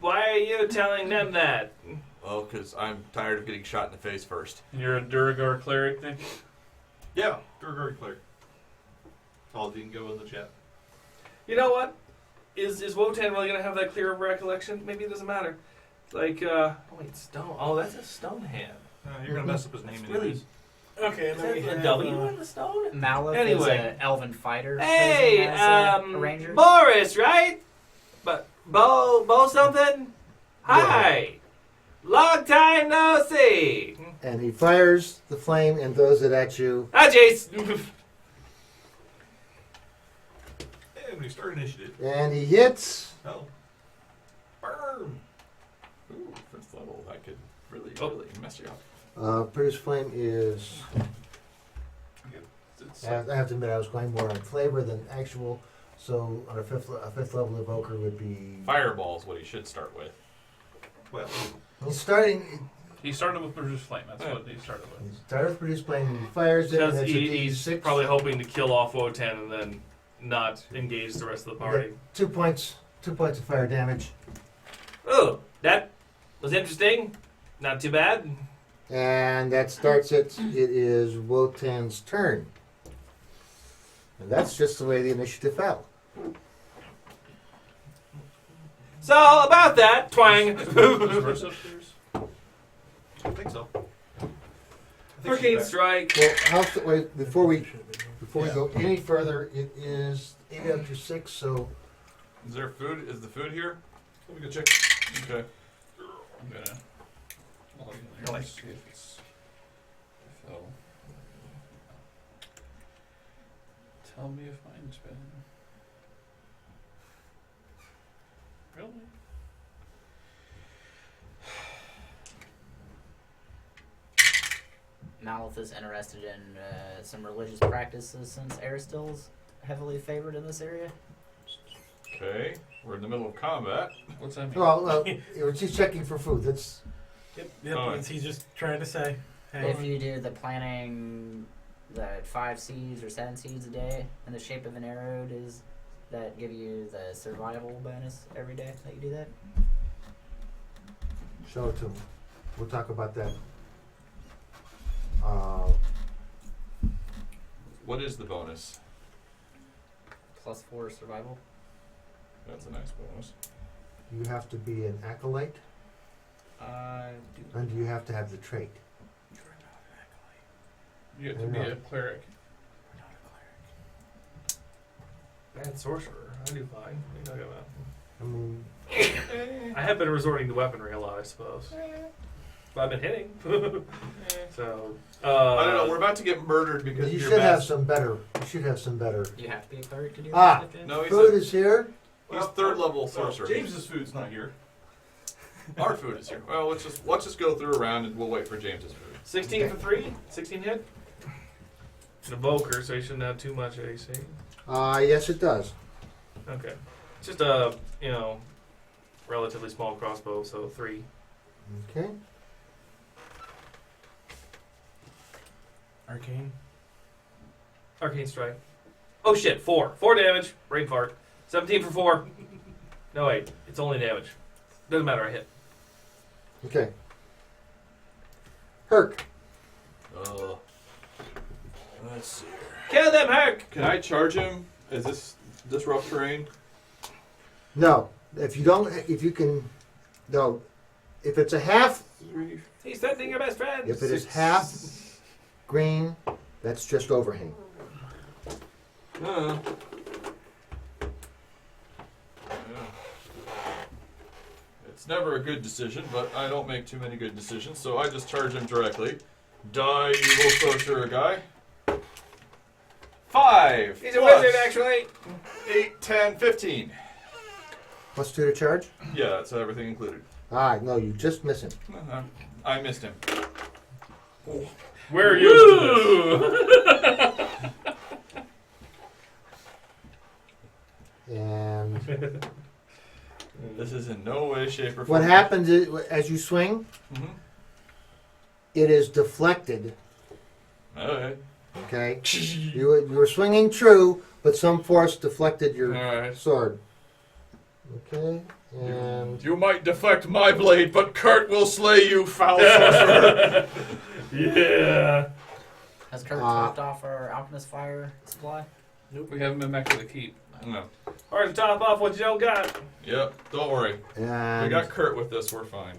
why are you telling them that? Well, because I'm tired of getting shot in the face first. And you're a Duragar cleric, Nick? Yeah, Durgari Clerk. All of you can go in the chat. You know what? Is Wotan really gonna have that clear of recollection? Maybe it doesn't matter. Like, oh wait, stone. Oh, that's a stone hand. You're gonna mess up his name Really? anyways. Okay, Is and then we that a have, W in the stone? Malif is Anyway. an elven fighter. Hey, posing as a ranger. Boris, right? But Bo something? Hi. Long time no see. And he fires the flame and throws it at you. Hi, Jace. And we start initiative. And he hits. Oh. Burn. Ooh, first level. That could really mess you up. Produce Flame is... I have to admit, I was going more on flavor than actual. So on a fifth level evoker would be... Fireball is what he should start with. Well, He's starting... He started with Produce Flame. That's what he started with. He started with Produce Flame and he fires it. And Because it's a he's D6. probably hoping to kill off Wotan and then not engage the rest of the party. 2 points. 2 points of fire damage. Oh, that was interesting. Not too bad. And that starts it. It is Wotan's turn. And that's just the way the initiative fell. So about that, twang. First upstairs? I think so. Hurricane strike. Well, wait, before we go any further, it is 8 after 6, so Is there food? Is the food here? Let me go check. Okay. I'm gonna log in there and see if it's fell. Tell me if mine's been. Really? Malif is interested in some religious practices since Aristil's heavily favored in this area. Okay. We're in the middle of combat. What's that mean? well, she's checking for food. That's Yep, Oh. that's he's just trying to say. Hey, If you do the planning, the 5 seeds or 7 seeds a day in the shape of an arrow, does that give you the survival bonus every day that you do that? show it to him. We'll talk about that. What is the bonus? +4 survival. That's a nice bonus. You have to be an acolyte. And you have to have the trait. You have to be a cleric. Bad sorcerer. I do fine. What are you talking about? I mean, I have been resorting to weaponry a lot, I suppose. But I've been hitting. So. I don't know. We're about to get murdered because you of your should have mask. some better. You should have some better. You have to be a cleric to do Ah. that. No, he's Food is here. he's third level sorcerer. James's food's not here. Our food is here. Well, let's just go through a round and we'll wait for James's food. 16 for 3? 16 hit? It's an evoker, so you shouldn't have too much AC. Yes, it does. Okay. It's just a, relatively small crossbow, so 3. Okay. Arcane. Arcane strike. Oh shit, 4. 4 damage. Brain fart. 17 for 4. No, wait. It's only damage. Doesn't matter, I hit. Okay. Herc. Let's see. Kill them, Herc! Can I charge him? Is this rough terrain? No. If you can, no. If it's a half, He's sending your best friend! if it is half green, that's just overhang. Yeah. It's never a good decision, but I don't make too many good decisions, so I just charge him directly. Die, evil sorcerer guy. 5. He's a plus wizard, actually! 8, 10, 15. Plus 2 to charge? Yeah, that's everything included. No, you just miss him. I missed him. Where are you? And This is in no way, shape, or form. what happens is, as you swing, Mm-hmm. it is deflected. Alright. Okay? You were swinging true, but some force deflected your Alright. sword. Okay? And You might deflect my blade, but Kurt will slay you, foul sorcerer. Yeah. Has Kurt topped off our alchemist fire supply? Nope, we haven't been back to the keep. No. Hard to top off what you don't got. Yep, don't worry. We and got Kurt with this, we're fine.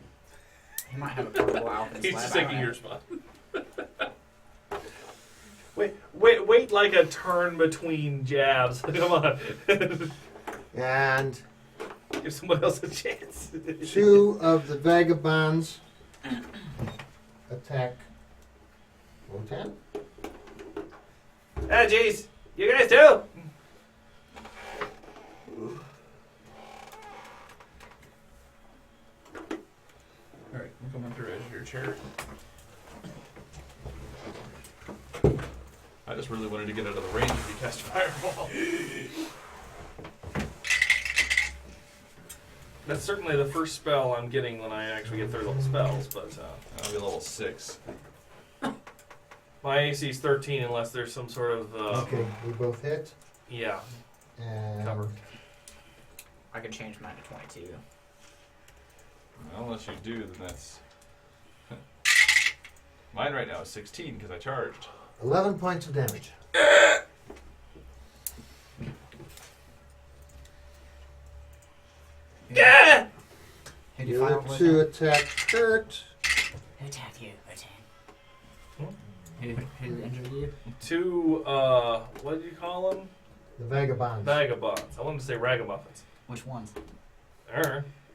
He might have a portable alchemist He's lab. just I don't taking know. your spot. Wait like a turn between jabs. Come on. and Give someone else a chance. 2 of the vagabonds attack Wotan. Ah, jeez. You guys too? Alright, I'm coming through as your chair. I just really wanted to get out of the range if you cast Fireball. That's certainly the first spell I'm getting when I actually get third level spells, but I'll be level 6. my AC is 13 unless there's some sort of Okay, we both hit. yeah. And Cover. I could change mine to 22. Unless you do, then that's... Mine right now is 16 because I charged. 11 points of damage. Yeah! Who The defiled other with 2 him? attack Kurt. Who attacked you, Wotan? Who injured you? 2 what did you call them? The vagabonds. Vagabonds. I wanted to say ragamuffins. Which ones?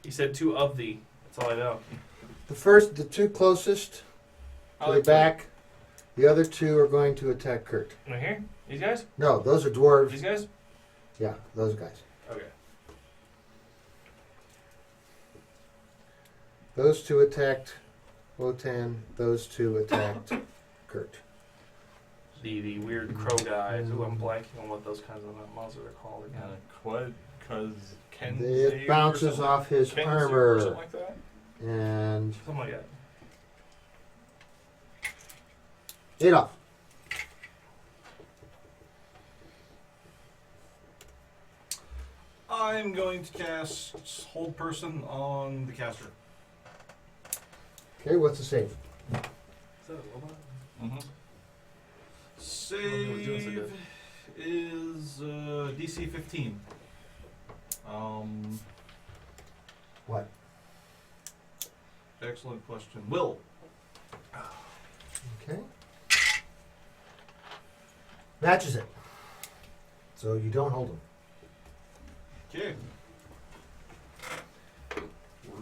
He said 2 of the. That's all I know. The 2 closest I to like the back. The other 2 are going to attack Kurt. Right here? These guys? No, those are dwarves. These guys? Yeah, those guys. Okay. Those 2 attacked Wotan. Those 2 attacked Kurt. The weird crow guys. Ooh, I'm blanking on what those kinds of monsters are called again. Quad, cause Ken It bounces off his Or armor. something like that. And Something like that. Adolf. I'm going to cast Hold Person on the caster. Okay, what's the save? Is that a robot? Mm-hmm. Save is DC 15. What? Excellent question. Will. Okay. Matches it. So you don't hold them. Okay.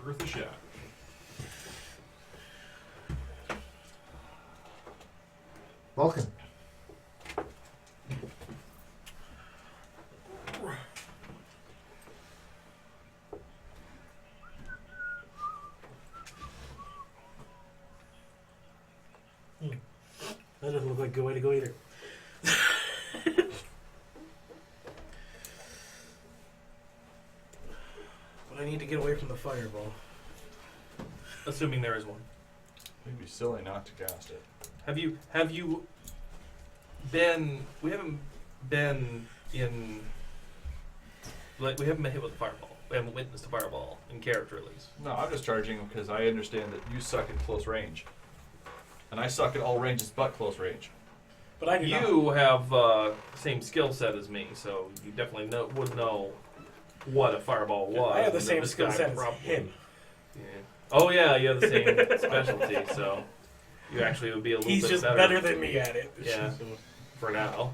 Worth a shot. Vulcan. That doesn't look like a good way to go either. But I need to get away from the fireball. Assuming there is one. It'd be silly not to cast it. Have you been? We haven't been in. Like we haven't been hit with a fireball. We haven't witnessed a fireball in character at least. No, I'm just charging because I understand that you suck at close range. And I suck at all ranges but close range. But I do not. You have same skill set as me, so you definitely would know what a fireball was. I have the and same this skill guy set as probably- him. Yeah. Oh yeah, you have the same specialty, so you actually would be a little He's bit just better. better than me at it. Yeah. So, For now.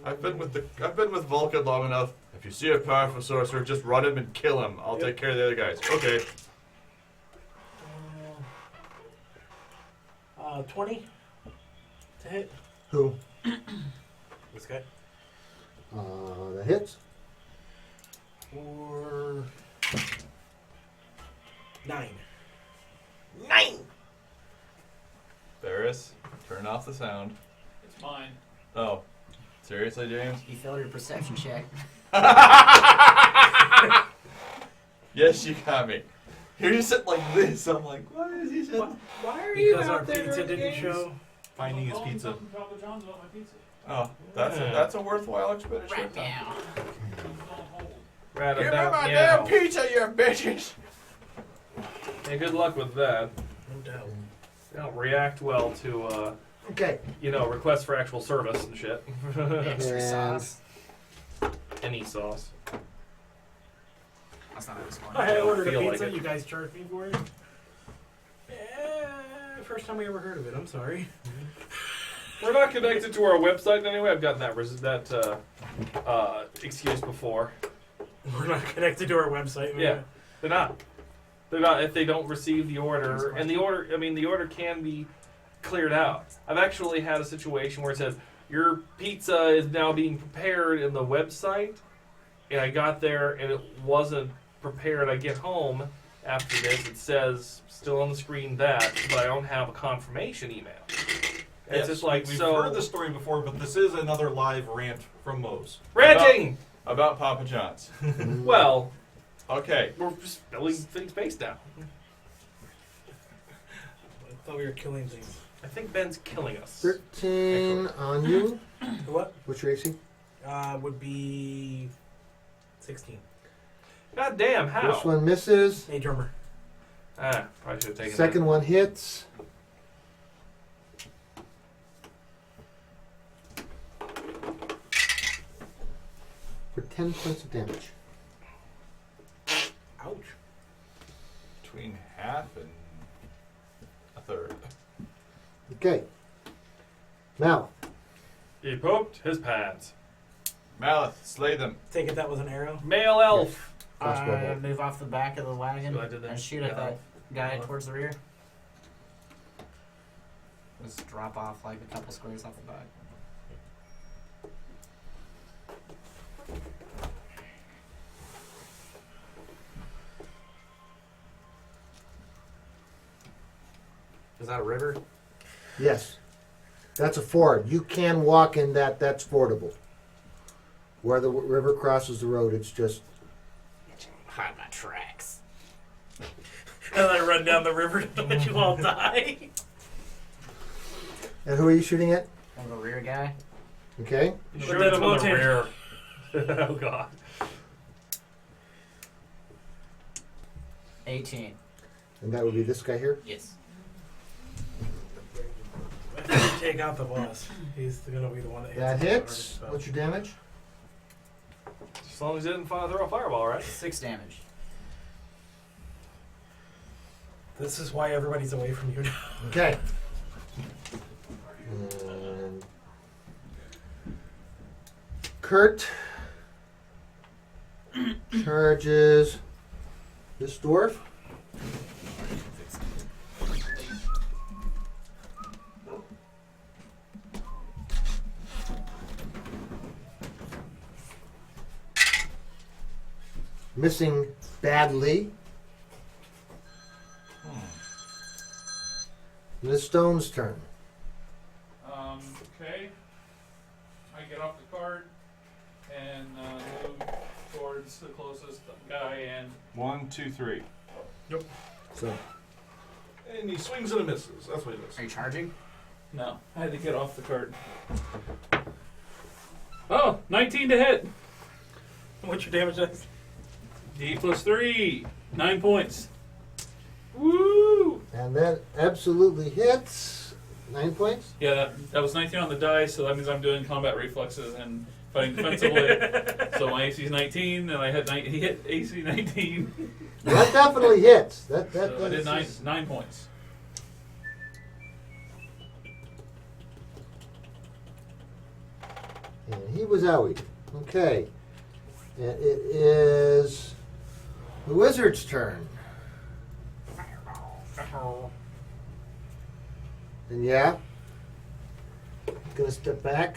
I've been with Vulcan long enough. If you see a powerful sorcerer, just run him and kill him. I'll take care of the other guys. Okay. 20 to hit. Who? This guy. That hits. Or 9. Barris, turn off the sound. It's mine. Oh. Seriously, James? You failed your perception check. Yes, you got me. You're just sitting like this. I'm like, what is he sitting? Why are you Because our out there pizza during didn't games? show. Finding his pizza. Papa John's about my pizza. Oh, that's a worthwhile expenditure. Right now. Right Give me about my now. damn pizza, you bitches! Hey, good luck with that. No doubt. They don't react well to Okay. requests for actual service and shit. Extra And- sauce. Any sauce. That's not how it's going. I had ordered a feel like pizza. it. You guys charged me for it. First time we ever heard of it. I'm sorry. We're not connected to our website in any way. I've gotten that excuse before. We're not connected to our website. Yeah. They're not. They're not if they don't receive the order. And the order can be cleared out. I've actually had a situation where it says, your pizza is now being prepared in the website. And I got there and it wasn't prepared. I get home after this. It says, still on the screen that, but I don't have a confirmation email. And it's just like, we've so... heard this story before, but this is another live rant from Mose. Ranting! About Papa John's. Well, Okay. we're just filling space now. I thought we were killing things. I think Ben's killing us. 13 on you. What? What's your AC? Would be 16. God damn, how? First one misses. Hey, drummer. Probably should have taken Second one hits. For 10 points of damage. Ouch. Between half and a third. Okay. Now, that. He pooped his pants. Malith, slay them. Take it that was an arrow. Male elf. Crossbow bolt. Move off the back of the wagon So I did that. and shoot at Yeah. that guy towards the rear. Just drop off like a couple squares off the back. Is that a river? yes. That's a ford. You can walk in that. That's fordable. Where the river crosses the road, it's just... Hide my tracks. And I run down the river to let you all die. And who are you shooting at? On the rear guy. Okay. Shoot that's him in the Wotan. rear. Oh god. 18. And that would be this guy here. Yes. Take out the boss. He's gonna be the one that hits. That us with the hits. hardest spell. What's your damage? As long as he didn't throw a fireball, right? 6 damage. This is why everybody's away from you now. Okay. And Kurt charges this dwarf. Missing badly. The stone's turn. Okay. I get off the cart and move towards the closest guy and 1, 2, 3. So And he swings and misses. That's what it is. Are you charging? no, I had to get off the cart. Oh, 19 to hit. What's your damage dice? D plus 3, 9 points. Woo! and that absolutely hits. 9 points. Yeah, that was 19 on the dice, so that means I'm doing combat reflexes and fighting defensively. So my AC is 19, and he hit AC 19. That definitely hits. That So I did is- 9 points. And he was owie. Okay. And it is the wizard's turn. And yeah, gonna step back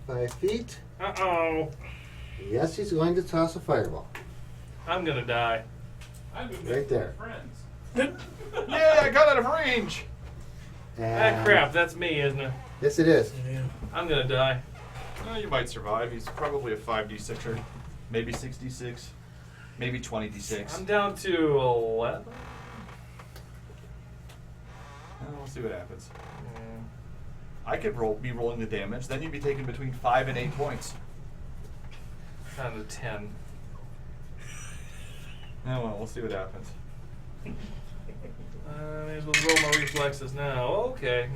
5 feet. Uh-oh. Yes, he's going to toss a fireball I'm gonna die. I'm moving right there. friends. Yeah, I got out of range. And Ah, crap. That's me, isn't it? Yes, it is. Yeah. I'm gonna die. You might survive. He's probably a 5d6er, maybe 6d6, maybe 20d6. I'm down to 11. We'll see what happens. I could be rolling the damage. Then you'd be taking between 5 and 8 points. Down to 10. Oh well, we'll see what happens. May as well roll my reflexes now. Okay.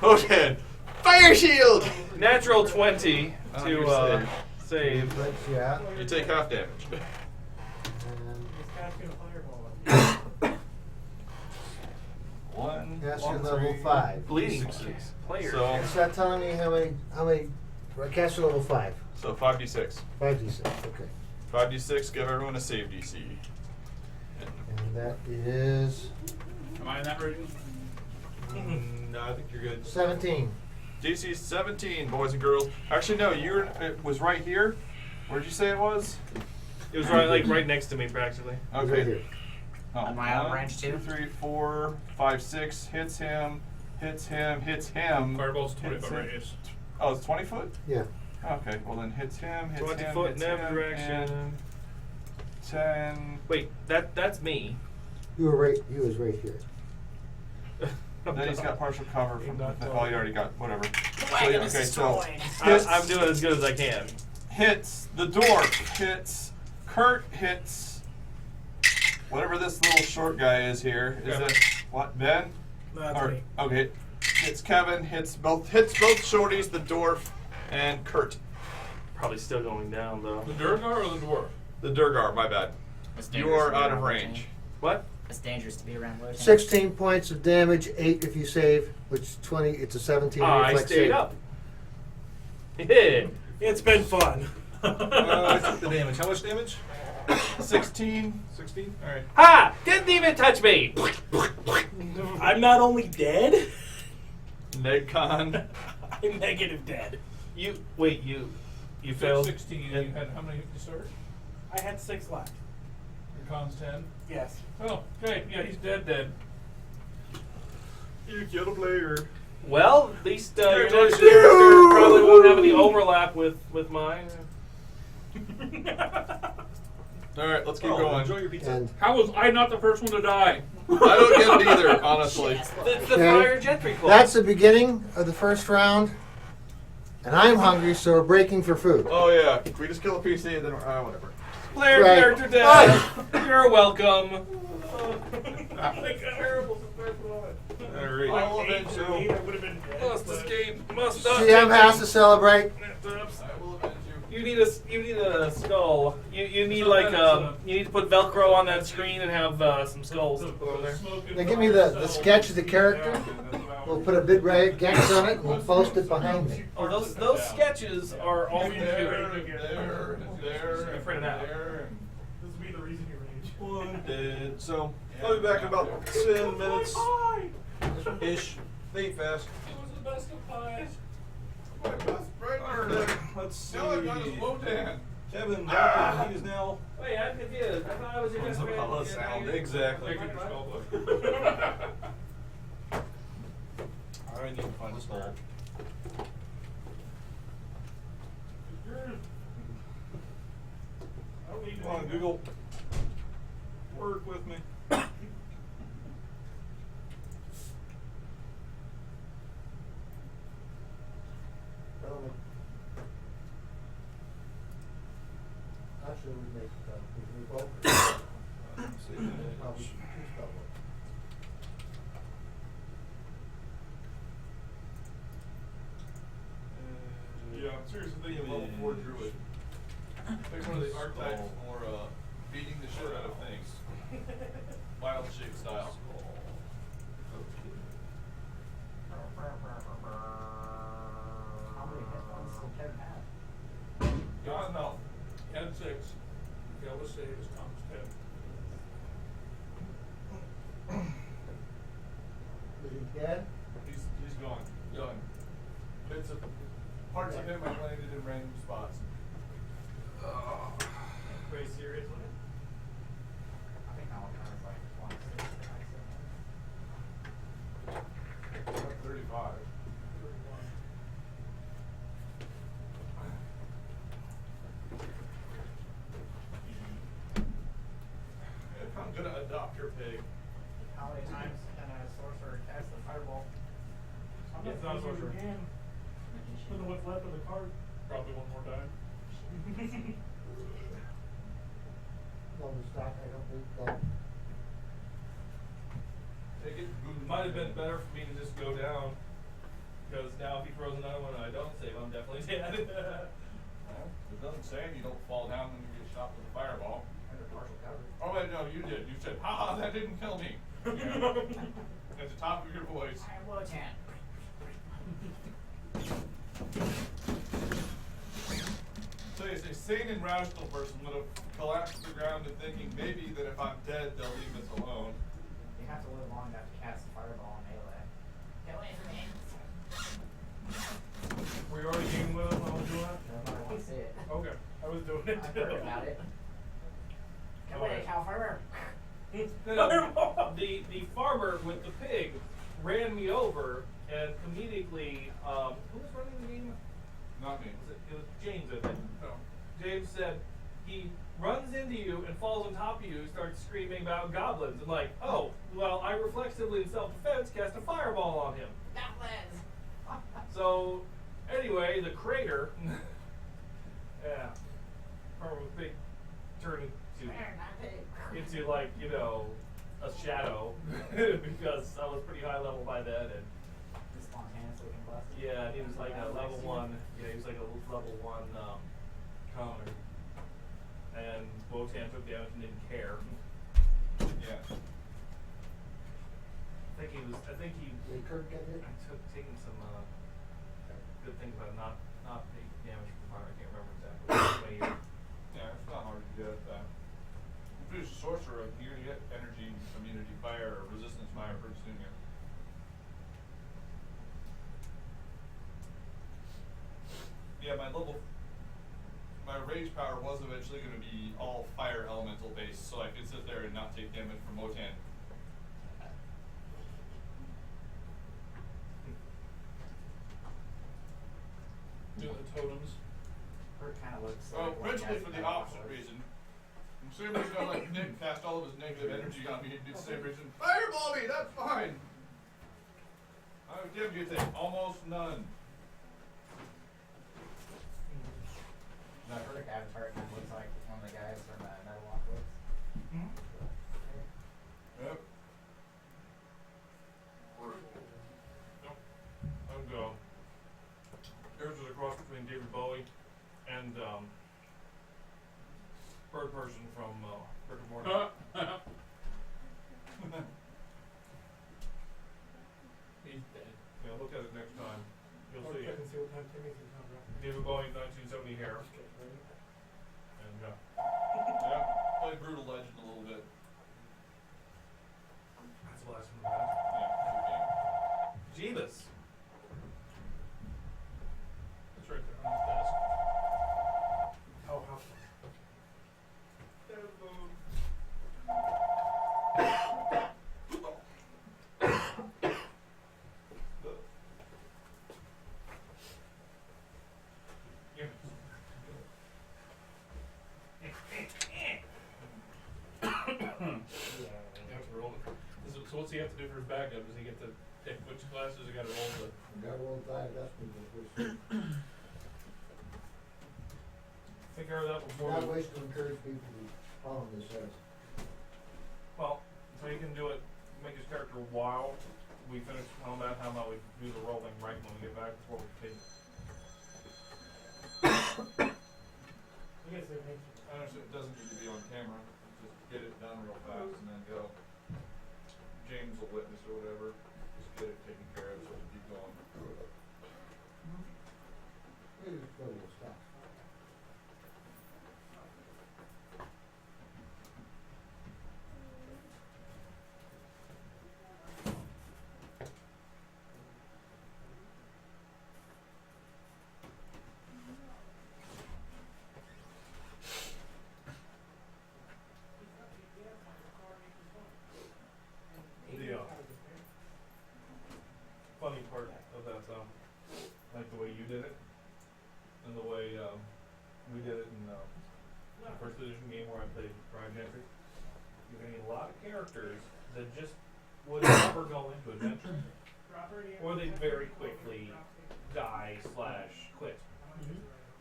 Okay, fire shield. Natural 20 Oh, to you're save. But yeah. You take half damage. And 1, Cast your 2, level 3, 5. Bleeding 6, 6. player. So, It's not telling me how many. Cast your level 5. so 5d6. 5d6. Okay. 5d6. Give everyone a save DC. And that is Am I in that rating? No, I think you're good. 17. DC 17, boys and girls. Actually, no, it was right here. Where'd you say it was? It was right next to me, practically. Right Okay. here. Oh, Am I out of 1, range 2, too? 3, 4, 5, 6. Hits him. Hits him. Hits him. Fireball's 20 Hits foot him. radius. Oh, it's 20 foot? Yeah. Okay, well then hits him. Hits 20 him. foot hits in every him, direction. and 10. Wait, that's me. You were right. He was right here. Then he's got partial cover from. Not Oh, you already got whatever. Wagon yeah, is okay, so destroyed. hits, I'm doing as good as I can. hits the dwarf. Hits Kurt. Hits whatever this little short guy is here. Is Kevin. it what Ben? That's Or, me. okay. Hits Kevin. Hits both shorties. The dwarf and Kurt. Probably still going down though. The Durgar or the Dwarf? The Durgar. My bad. It's You dangerous are to be out of around range. Wotan. What? It's dangerous to be around Wotan. 16 points of damage, 8 if you save, which is 20. It's a 17 I reflex stayed save. up. Yeah. It's been fun. I took the damage. How much damage? 16. 16? Alright. Ha! Didn't even touch me. I'm not only dead, Negcon. I'm negative dead. You You failed. 16. You had how many to start? I had 6 left. Your con's 10. Yes. Oh, okay. Yeah, he's dead. You killed a player. Well, at least your Congratulations. next character probably won't have any overlap with mine. Alright, let's keep Oh, going. enjoy your pizza. And How was I not the first one to die? I don't get it either, honestly. Yes, look. It's the Okay. Fire Gentry Club. that's the beginning of the first round. And I'm hungry, so we're breaking for food. Oh yeah, can we just kill a PC and then whatever. Player Right. character death. You're welcome. Alright. Like 8 for me, I would have been dead. Must but- escape. Must not. GM has to celebrate. I will avenge you. You need a skull. You need like you need to put Velcro on that screen and have some skulls to put on there. They give me the sketch of the character. We'll put a big red Gex on it and we'll post it behind me. Oh, those sketches are all There, You print it out. there. This would be the reason you rage. One dead. So I'll be back in about 10 minutes ish. They eat fast. It was the best of pies. My best friend. Let's see. Now I've got his Wotan. Kevin, he is now. Wait, I'm confused. I thought I was your best friend. Valhalla sound. Exactly. I need to find a stall. Come on, Google. Work with me. Actually, we make both. See. Probably two spell work. Yeah, I'm seriously thinking of level 4 druid. Pick one of the archetypes or beating the shit out of things. Wild shape style. How many hit points did Kevin have? God no. He had 6. Failed to save his Thomas 10. Is he dead? He's gone. Done. Bits of parts of him I landed in random spots. Pretty serious with it. I think that one was like 160. 35. I'm gonna adopt your pig. How many times can a sorcerer cast the fireball? It's not a sorcerer. Don't know what's left of the card. Probably one more time. No, the stock, I don't think that. Take it. It might have been better for me to just go down, because now if he throws another one and I don't save, I'm definitely dead. Well, it doesn't say you don't fall down when you get shot with a fireball. Under partial coverage. Oh wait, no, you did. You said, "Ha, that didn't kill me." Yeah. At the top of your voice. I am Wotan. So it's a sane and rational person would have collapsed to the ground and thinking maybe that if I'm dead, they'll leave us alone. You have to live long enough to cast a fireball on melee. Get away from me. Were you already gaming with him while I was doing that? No, I want to see it. Okay, I was doing it. I've heard about it. Get away, Alright. cow farmer. The farmer with the pig ran me over, and comedically, who was running the game? Not me. It was James, I think. No. James said he runs into you and falls on top of you and starts screaming about goblins. I'm like, oh, well, I reflexively in self-defense cast a fireball on him. Goblins. So, anyway, the crater, yeah, farmer with big turning into like, you know, a shadow because I was pretty high level by then, and This Montana's looking busted. yeah, and he was like a level 1. Yeah, he was like a level 1 counter, and Wotan took damage and didn't care. Yeah. I think he Did Kurt get it? took taking some good things about not taking damage from fire. I can't remember exactly. Yeah, it's not hard to get that. If you're a sorcerer, you're gonna get energy, immunity, fire, or resistance fire pretty soon here. Yeah, my rage power was eventually going to be all fire elemental based, so I could sit there and not take damage from Wotan. Do the totems. Kurt kind of looks Well, like one principally guy's for the got opposite powers. reason. The same reason I let Nick cast all of his negative energy on me, he'd do the same reason. Fireball me, that's fine! I would give you a thing, almost none. The Kurt avatar kind of looks like one of the guys from Metal Longplay. Yep. I would go. Yours was a cross between David Bowie and bird person from Rick and Morty. He's dead. Yeah, look at it next time. You'll see Check it. and see what time Timmy's in town, right? David Bowie's 1970 hair. Okay, ready? And Yeah, play Brutal Legend a little bit. that's the last one we had. Yeah, Jeebus. It's right there on his desk. Oh, how fun. Have to roll it. So what's he have to do for his backup? Does he get to pick which classes he got to roll the? Got roll 5 decimal first. Take care of that before Not we. ways to encourage people to follow this as. Well, so you can do it, make his character wild. We finish combat. How about we do the rolling right when we get back before we continue? You guys are making. Honestly, it doesn't need to be on camera. Just get it done real fast and then go. James will witness or whatever. Just get it taken care of so we keep going. Maybe just go to the stop. The funny part of that, like the way you did it, and the way we did it in the first edition game where I played Prime Gentry. You're gonna need a lot of characters that just would never go into adventure, or they very quickly die / quit.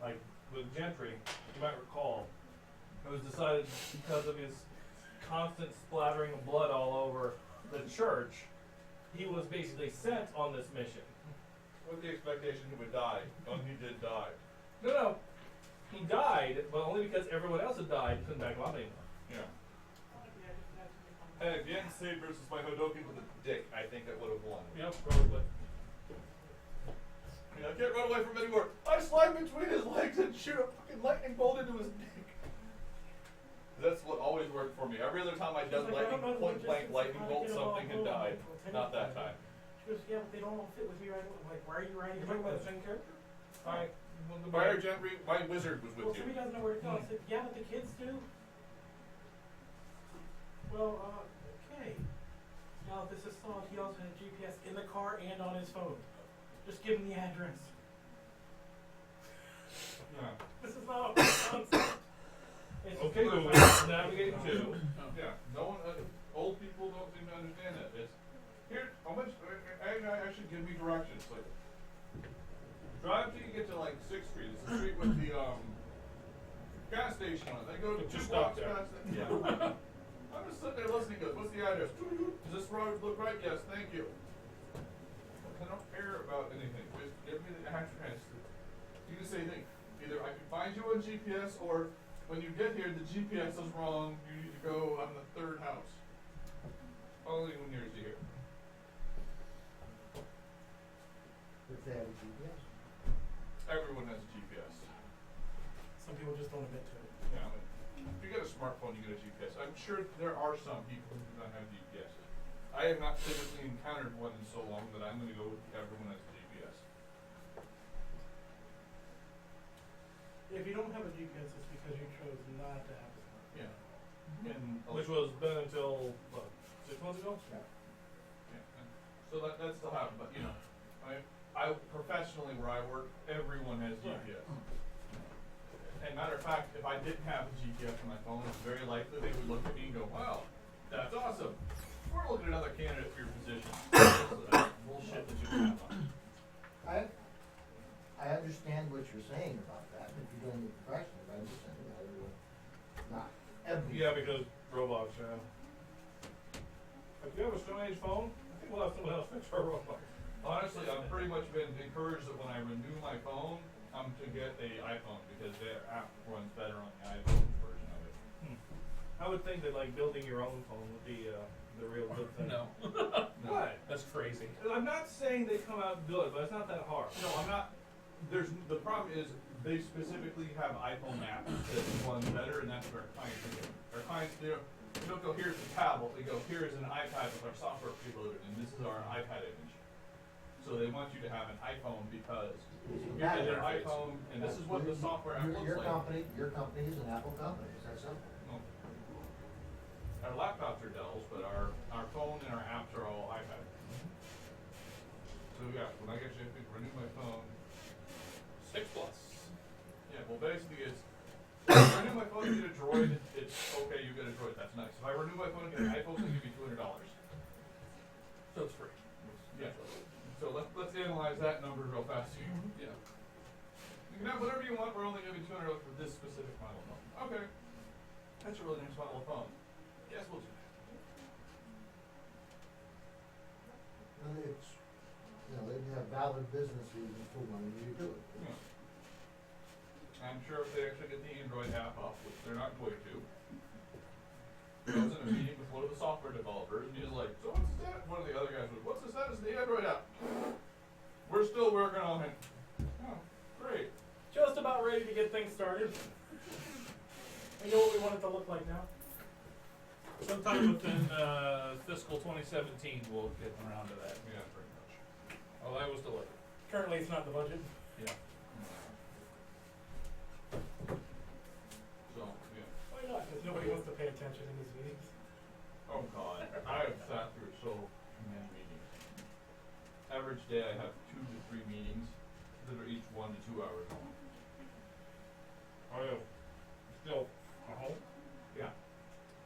Like with Gentry, you might recall, it was decided because of his constant splattering of blood all over the church, he was basically sent on this mission. With the expectation he would die. Oh, he did die. No, he died, but only because everyone else had died, he couldn't back him up anymore. Yeah. Hey, if Yen Sei versus my Hodoken with a dick, I think I would have won. Yep, probably. I mean, I can't run away from anywhere. I slide between his legs and shoot a fucking lightning bolt into his dick. That's what always worked for me. Every other time I'd done lightning, point blank lightning bolt, something had died. Not that time. She goes, yeah, but they don't all fit with me right away. I'm like, why are you riding You're your talking about the bike? same character? Alright. Fire Gentry, my wizard was Well, with Timmy you. doesn't know where to go. I said, yeah, but the kids do. Well, okay. Now, if this is solid, he also has GPS in the car and on his phone. Just give him the address. Yeah. This is not a concept. It's Okay, just- Google, navigate to. Yeah. No one, old people don't seem to understand that. It's here. How much? I should give me directions. Like, drive till you get to like 6th Street. It's the street with the gas station on it. They go Just 2 stop blocks there. past it. Yeah. I'm just sitting there listening. Goes, what's the address? Does this road look right? Yes, thank you. I don't care about anything. Just give me the address. You can say anything. Either I can find you on GPS, or when you get here, the GPS is wrong. You need to go on the 3rd house. Only one nearest you here. If they have a GPS. Everyone has a GPS. Some people just don't admit to it. Yeah, I mean, if you get a smartphone, you get a GPS. I'm sure there are some people who do not have GPS. I have not physically encountered one in so long that I'm going to go with everyone has a GPS. If you don't have a GPS, it's because you chose not to have a smartphone. Yeah. And Which was been until, what, 6 months ago? yeah. And so that still happens, but you know, I professionally where I work, everyone has GPS. And matter of fact, if I didn't have a GPS on my phone, it's very likely they would look at me and go, "Wow, that's awesome. We're looking at another candidate for your position." Bullshit that you have on. I understand what you're saying about that. If you're doing it professionally, I understand it. Not every. Yeah, because robots, yeah. If you have a Stone Age phone, I think we'll have someone else fix our robot. Honestly, I've pretty much been encouraged that when I renew my phone, to get a iPhone because their app runs better on the iPhone version of it. I would think that like building your own phone would be the real good thing. No, What? that's crazy. I'm not saying they come out good, but it's not that hard. No, I'm not. The problem is they specifically have iPhone apps that run better, and that's what our clients do. Our clients do. They don't go, here's the tablet. They go, here's an iPad with our software preloaded, and this is our iPad image. So they want you to have an iPhone because you get their iPhone, and this is what the software app looks Your like. company is an Apple company. Is that simple? No. Our laptops are Dells, but our phone and our apps are all iPad. So yeah, when I get you to renew my phone, 6 plus. yeah, well basically it's if I renew my phone and get a Droid, it's okay, you get a Droid, that's nice. If I renew my phone and get an iPhone, they'll give you $200. So it's free. Yeah. So let's analyze that number real fast here. Yeah. You can have whatever you want, we're only giving $200 for this specific model of phone. Okay. That's a really nice model of phone. Yes, we'll do that. And it's, they have valid business reasons for wanting you to do it. Yeah. I'm sure if they actually get the Android app up, which they're not going to. I was in a meeting with one of the software developers, and he was like, so what's the status? One of the other guys was, what's the status of the Android app? We're still working on it. Oh, great. Just about ready to get things started. We know what we want it to look like now. Sometime within fiscal 2017, we'll get around to that. Yeah, pretty much. Oh, that was delayed. Currently, it's not the budget. Yeah. So, yeah. Why not? Because nobody wants to pay attention in these meetings. Oh God, I have sat through so many meetings. Average day, I have 2 to 3 meetings that are each 1 to 2 hours long. Oh, yeah. Still at home? Yeah.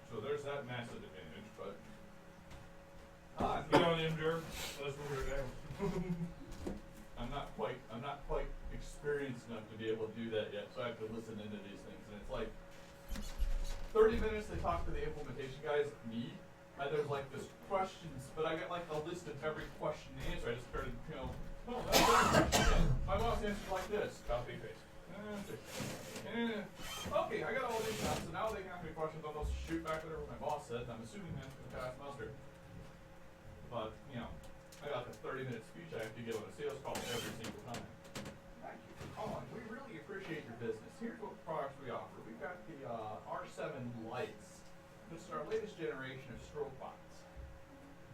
So there's that massive advantage, but You don't endure. Let's move it down. I'm not quite experienced enough to be able to do that yet. So I have to listen into these things, and it's like 30 minutes. They talk to the implementation guys, me. There's like this questions, but I got like a list of every question to answer. I just started, oh, that's a question. My boss answered like this. Copy paste. Okay, I got all these now, so now they can ask me questions. I'll just shoot back whatever my boss said, and I'm assuming that's going to pass muster. But, I got a 30-minute speech I have to give on a sales call every single time. Thank you for calling. We really appreciate your business. Here's what products we offer. We've got the R7 lights. This is our latest generation of stroke bots.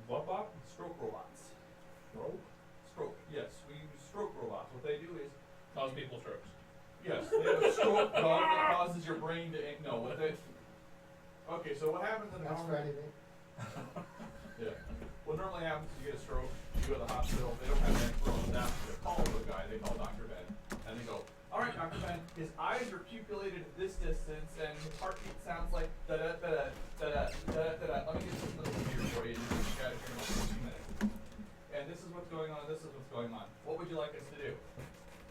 What bot? Stroke robots. Stroke? Stroke, yes. We use stroke robots. What they do is Cause people strokes. yes, they have a stroke dog that causes your brain to no. What they? Okay, so what happens in a That's normal? Friday night. Yeah. What normally happens is you get a stroke, you go to the hospital. They don't have an expert on staff. They call the guy. They call Dr. Ben, and they go, "All right, Dr. Ben, his eyes are pupulated at this distance, and his heartbeat sounds like da da da da da da da da. Let me get some little here for you. You guys are in 15 minutes. And this is what's going on. And this is what's going on. What would you like us to do?"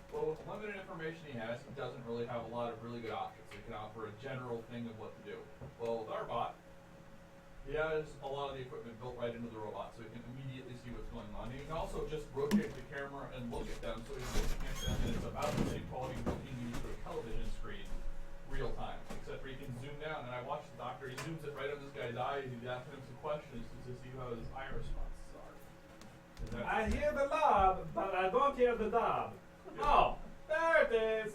Well, with the limited information he has, he doesn't really have a lot of really good options. He can offer a general thing of what to do. Well, with our bot, he has a lot of the equipment built right into the robot, so he can immediately see what's going on. He can also just rotate the camera and look at them, so he's looking at them, and it's about the same quality of looking through a television screen, real time. Except for he can zoom down, and I watched the doctor. He zooms it right on this guy's eyes. He's asking him some questions to see how his eye responses are. Is that I hear the lob, but I don't hear the dob. Oh, there it is.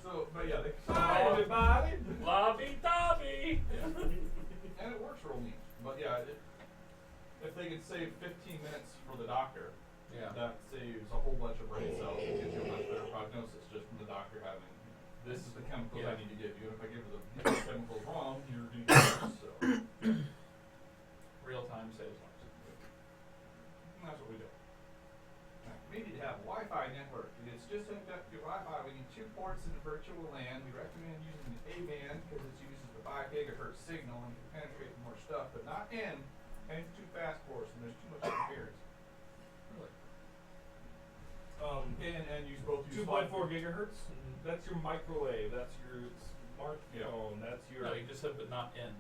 so? But yeah, Hi, everybody. Lobby Dobby! Yeah. And it works real neat. But yeah, if they could save 15 minutes for the doctor, Yeah. that saves a whole bunch of brain cells and gives you a much better prognosis just from the doctor having, this is the chemicals I need to give you, and if I give you the chemicals wrong, you're going to get worse. So Real time saves lives. and that's what we do. We need to have a Wi-Fi network. It's just hooked up to Wi-Fi. We need 2 ports in the virtual LAN. We recommend using the A-band because it uses the 5 gigahertz signal and can penetrate more stuff, but not N. And it's too fast for us, and there's too much interference. Really? And use both use 2.4 gigahertz. That's your microwave. That's your Yeah. smartphone. That's your. No, you just said, but not in.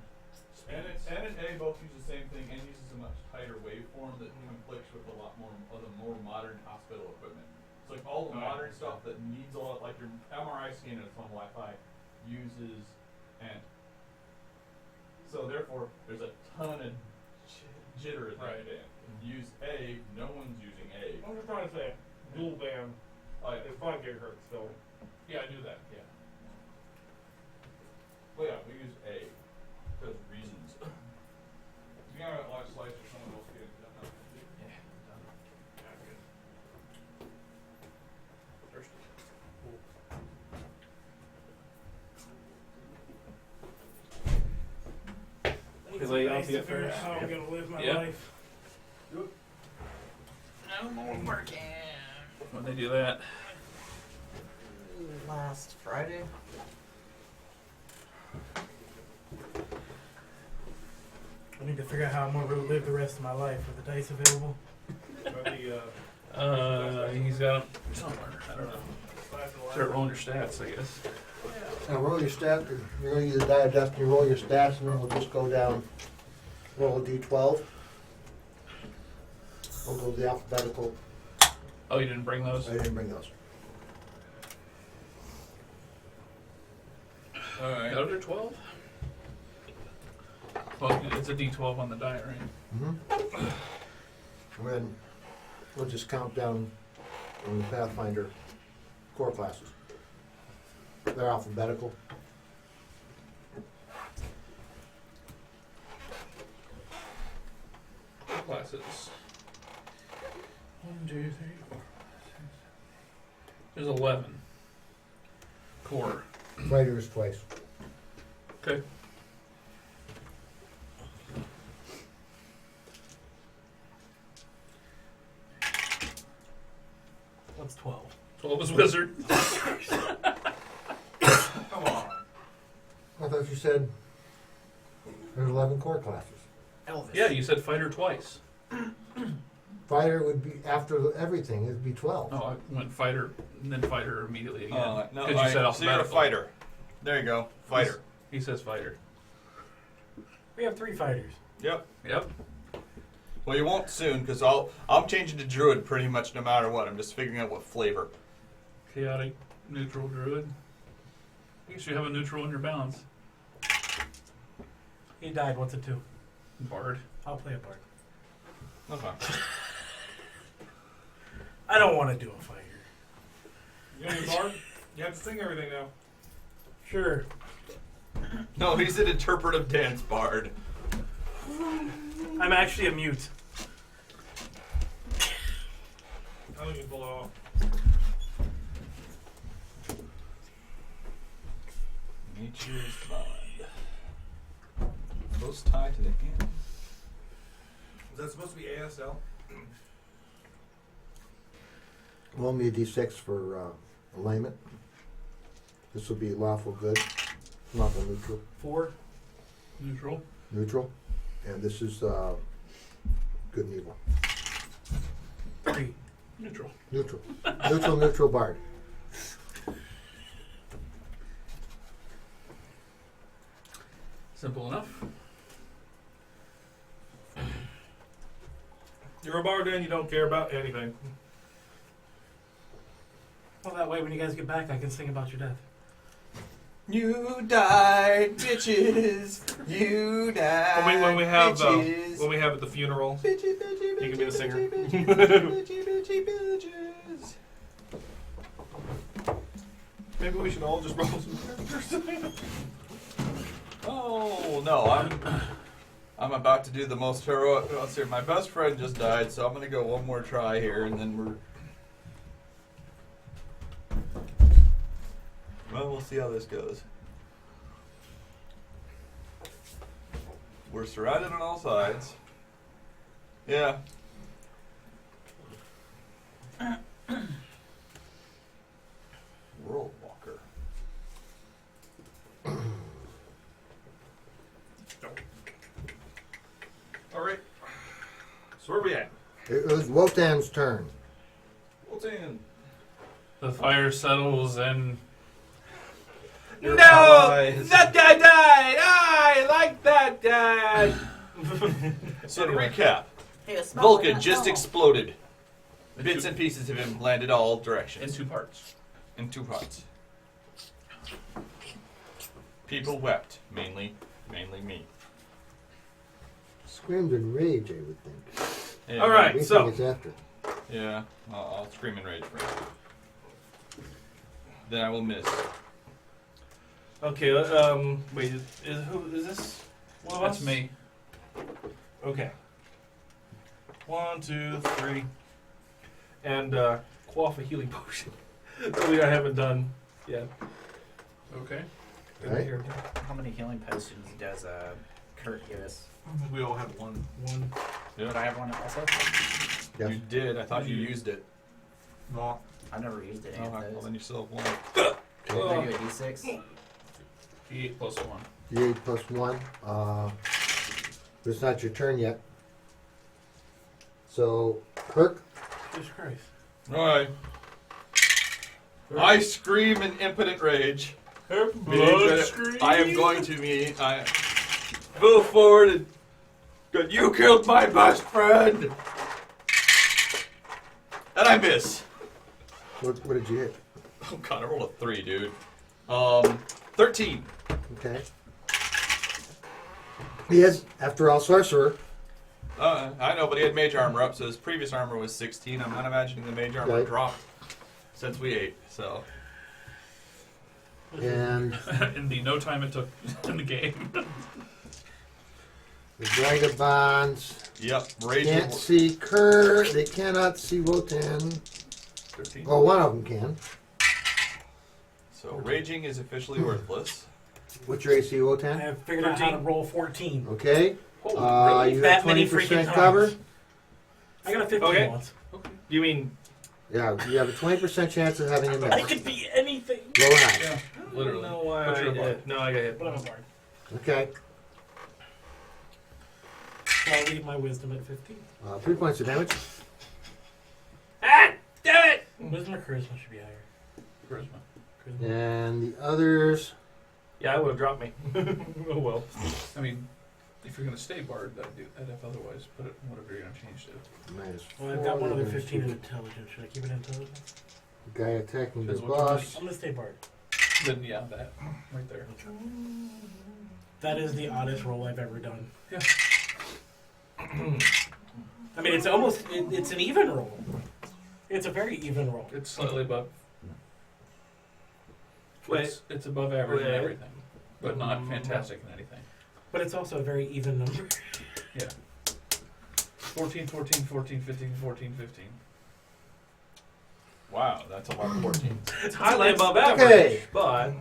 And N and A both use the same thing. N uses a much tighter waveform that conflicts with a lot more of the more modern hospital equipment. It's like all the modern stuff that needs a lot, like your MRI scanner that's on Wi-Fi uses N. So therefore, there's a ton of jitter at the end. Use A, no one's using A. I'm just trying to say, dual band is 5 gigahertz, so. Yeah, I knew that. Yeah. Well, yeah, we use A because reasons. You got a last slice or someone else get it done. Yeah. Thirsty. Because I Nice see to it figure out first. how I'm gonna live my Yeah. life. No more working. When they do that. Last Friday. I need to figure out how I'm gonna live the rest of my life. Are the dice available? He's got them somewhere. I don't know. Start rolling your stats, I guess. Now roll your stats. You're going to use the die of destiny. Roll your stats, and then we'll just go down. Roll a d12. We'll go to the alphabetical. Oh, you didn't bring those? I didn't bring those. Alright. Out of 12? Well, it's a D12 on the die, right? Mm-hmm. And then we'll just count down on the Pathfinder core classes. They're alphabetical. Classes. 1, 2, 3, 4, 5, 6. There's 11. Core. Fighters twice. Okay. What's 12? 12 is wizard. Come on. I thought you said there's 11 core classes. Elvis. Yeah, you said fighter twice. Fighter would be after everything. It'd be 12. Oh, I went fighter and then fighter immediately again. No, 'Cause you said so you're a alphabetical. fighter. There you go. Fighter. He says fighter. We have 3 fighters. Yep. Yep. Well, you won't soon because I'm changing to druid pretty much no matter what. I'm just figuring out what flavor. Chaotic, neutral, druid. I guess you have a neutral in your balance. He died. What's a 2? Bard. I'll play a bard. Okay. I don't want to do a fighter. You know your bard? You have to sing everything now. Sure. No, he's an interpretive dance bard. I'm actually a mute. I think you can pull it off. Nature's bond. Close tie to the hand. Is that supposed to be ASL? Roll me a d6 for alignment. This will be lawful good, lawful neutral, 4. Neutral. neutral, and this is good and evil. 3. Neutral. Neutral. Neutral, neutral bard. Simple enough. You're a bard and you don't care about anything. Well, that way when you guys get back, I can sing about your death. You died, bitches. You died. When we have bitches. when we have at the funeral, Bitchy, bitchy, you can be the singer. bitchy, bitchy, bitchy, bitches. Maybe we should all just roll some characters. Oh no, I'm about to do the most heroic. Let's see, my best friend just died, so I'm gonna go one more try here, and then we're. Well, we'll see how this goes. We're surrounded on all sides. Yeah. World Walker. Alright. So where are we at? It was Wotan's turn. What's in? The fire settles and Your No! allies. That guy died! I like that guy! So to recap, Hey, a smell Vulcan like that just smell. exploded. Bits and pieces of him landed all in directions. 2 parts. In 2 parts. People wept, mainly me. Screamed in rage, I would think. Yeah, All right. Everything So- is after. Yeah, I'll scream in rage first. Then I will miss. Okay. Wait. Is this one of That's us? me. Okay. 1, 2, 3, and quaff a healing potion. Something I haven't done yet. Okay. Right. Here. How many healing potions does Kurt give us? We all have one. One. Would I have one also? Yes. You did. I thought you used it. No. I've never used any Oh, of well, those. then you still have one. Can I do a D6? D8 plus 1. D8 plus 1. It's not your turn yet. So, Kirk, Jesus Christ. Alright. I scream in impotent rage. I am going to move forward and but you killed my best friend. And I miss. what did you hit? Oh god, I rolled a 3, dude. 13. Okay. He is, after all, sorcerer. I know, but he had mage armor up, so his previous armor was 16. I'm not imagining the mage armor Right. dropped since we ate, so. And In the no time it took in the game. the vagabonds Yep, rage. can't see Kurt. They cannot see Wotan. 13. Oh, one of them can. So raging is officially worthless. What's your AC, I Wotan? have figured out how to roll 14. Okay. Holy, You That have many 20% freaking cover. times. I got a 15 Okay. once. You mean Yeah, you have a 20% chance of having a I miss. could be anything. Low or high. Yeah, I literally. don't know why But I you're a did. No, I got hit. But I'm a bard. Okay. So I'll leave my wisdom at 15. 3 points of damage. Ah! Damn it! Wisdom or charisma should be higher. Charisma. Charisma. And the others. Yeah, it would have dropped me. Oh well. I mean, if you're going to stay bard, I'd have otherwise put it whatever you're going to change to. Minus Well, I've 4, got one other you're gonna 15 in shoot intelligence. Should I keep it in intelligence? the guy attacking the Depends what boss. I'm going to stay bard. Then, yeah, that. Right there. That is the oddest roll I've ever done. Yeah. I mean, it's almost, it's an even roll. It's a very even roll. It's slightly above. Wait. It's above average in Wait. everything, but not fantastic in anything. But it's also a very even number. 14, 14, 14, 15, 14, 15. Wow, that's a lot of 14. It's highly above average, Okay. but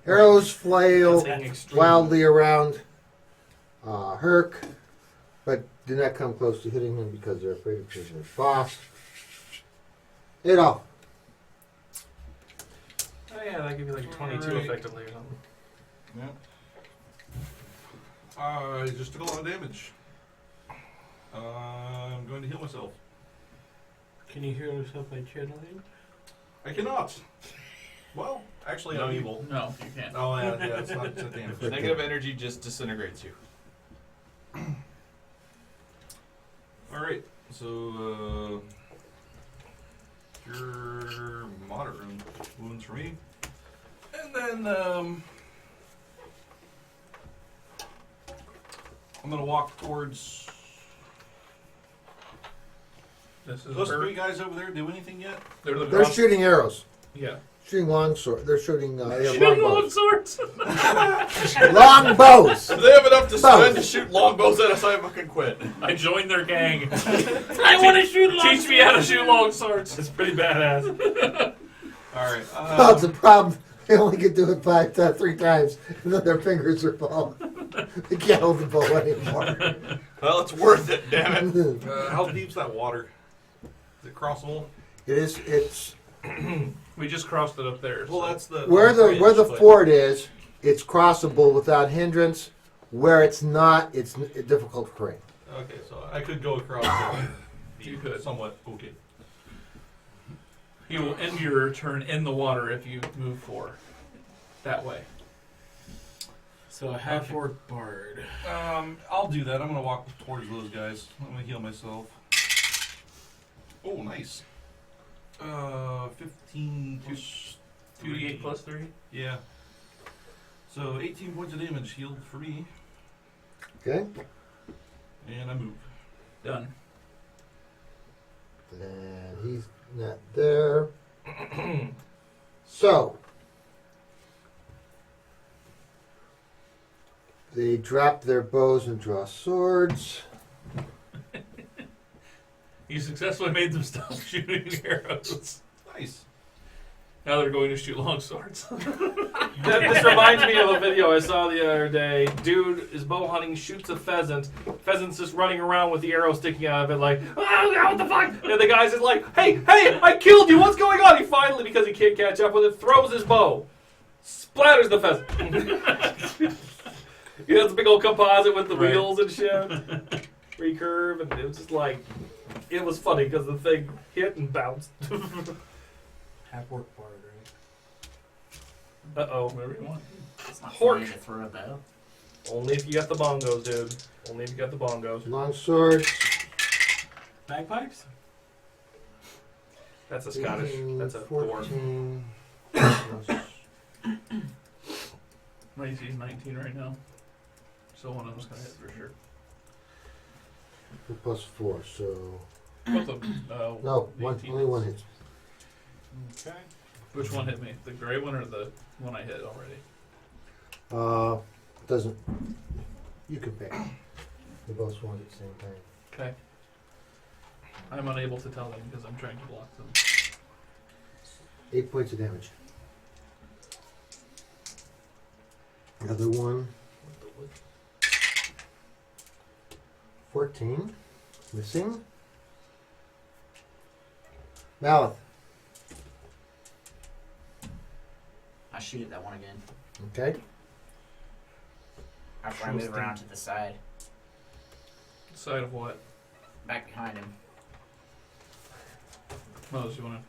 Arrows flail it's being extreme. wildly around Herc, but do not come close to hitting him because they're afraid of hitting their boss. Adolf. Oh yeah, that give you like 22 Alright. effectively or something. Yeah. I just took a lot of damage. I'm going to heal myself. Can you heal yourself by channeling? I cannot. Well, actually, I'm evil. No, you can't. Oh, yeah, it's not damage. Negative energy just disintegrates you. Alright, so, your moderate wounds for me. And then, I'm gonna walk towards. This is Those her- three guys over there do anything yet? They're the They're shooting arrows. Yeah. Shooting long sword. They're shooting. They have Shooting long long bows. swords. Long bows. If they have enough to spend Both. to shoot longbows at us, I fucking quit. I joined their gang. I want to shoot long Teach me how to shoot long swords. It's pretty badass. Alright. Oh, it's a problem. They only can do it 3 times, and then their fingers are bald. They can't hold the bow anymore. Well, it's worth it, damn it. How deep's that water? Is it crossable? It's We just crossed it up there. Well, so- that's the where the but- fort is. It's crossable without hindrance. Where it's not, it's difficult terrain. Okay, so I could go across. And be You could. somewhat okay. You will end your turn in the water if you move forward. That way. So a half-orc bard. I'll do that. I'm gonna walk towards those guys. I'm gonna heal myself. Oh, nice. 15 plus 2d8 plus 3. Yeah. So 18 points of damage, healed free, Okay. and I move. Done. And he's not there. So they drop their bows and draw swords. You successfully made them stop shooting arrows. Nice. Now they're going to shoot long swords. This reminds me of a video I saw the other day. Dude is bow hunting, shoots a pheasant. Pheasant's just running around with the arrow sticking out of it, like, oh, what the fuck? And the guy's just like, hey, I killed you. What's going on? He finally, because he can't catch up with it, throws his bow, splatters the pheasant. You know, it's a big old composite with the Right. wheels and shit, recurve, and it was just like, it was funny because the thing hit and bounced. Half work part, right? Uh-oh. Whatever you want. It's not Hork. funny to throw a bow. Only if you got the bongos, dude. Only if you got the bongos. Long swords. Bagpipes? That's a Scottish. 18, That's a dwarf. 14. My AC is 19 right now. So one of them's going to hit for sure. Plus 4, so Both of them. no, 18. only one hits. Okay. Which one hit me? The gray one or the one I hit already? Doesn't. You can pick. They both swung at the same time. Okay. I'm unable to tell them because I'm trying to block them. 8 points of damage. Another one. 14. Missing. Malith. I shoot at that one again. Okay. After I move around to the side, Side of what? back behind him. Mose, you want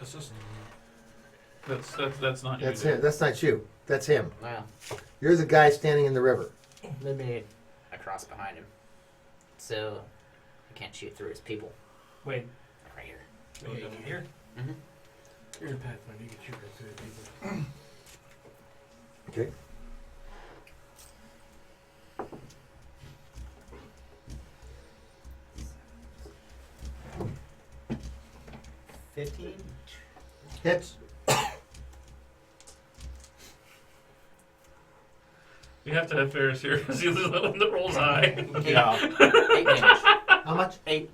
It's just to? That's not you. That's dude. him. That's not you. That's him. Well, You're the guy standing in the river. maybe I cross behind him, so I can't shoot through his people. Wait, Right here. go down here. Mm-hmm. You're in Pathfinder, you can shoot right through the people. Okay. Hits. You have to have Ferris here because he's the one that rolls high. Yeah. 8 damage. How much? 8.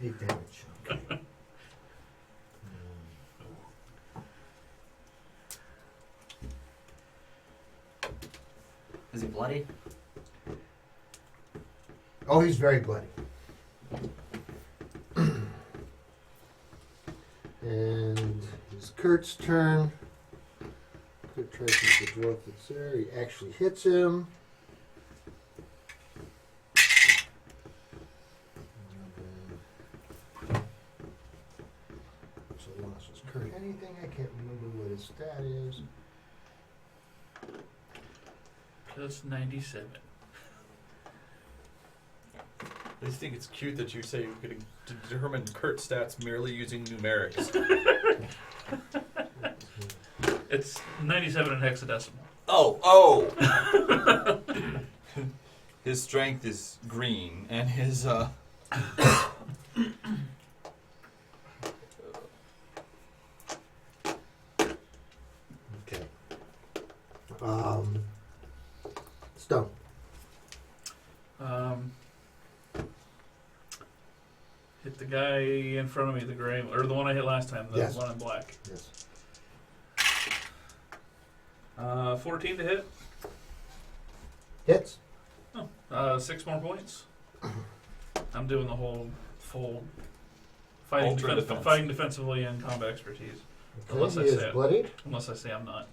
8 damage. Okay. Is he bloody? Oh, he's very bloody. And it's Kurt's turn. Kurt tries to hit the dwarf that's there. He actually hits him. So losses Kurt anything. I can't remember what his stat is. Plus 97. I just think it's cute that you say you could determine Kurt stats merely using numerics. It's 97 in hexadecimal. Oh. His strength is green, and his Okay. Stone. Hit the guy in front of me, the gray, or the one I hit last time, the Yes. one in black. Yes. 14 to hit. Hits. 6 more points. I'm doing the whole full fighting, Ultra defense. fighting defensively and combat expertise. Okay, Unless he I is say it. bloodied. Unless I say I'm not.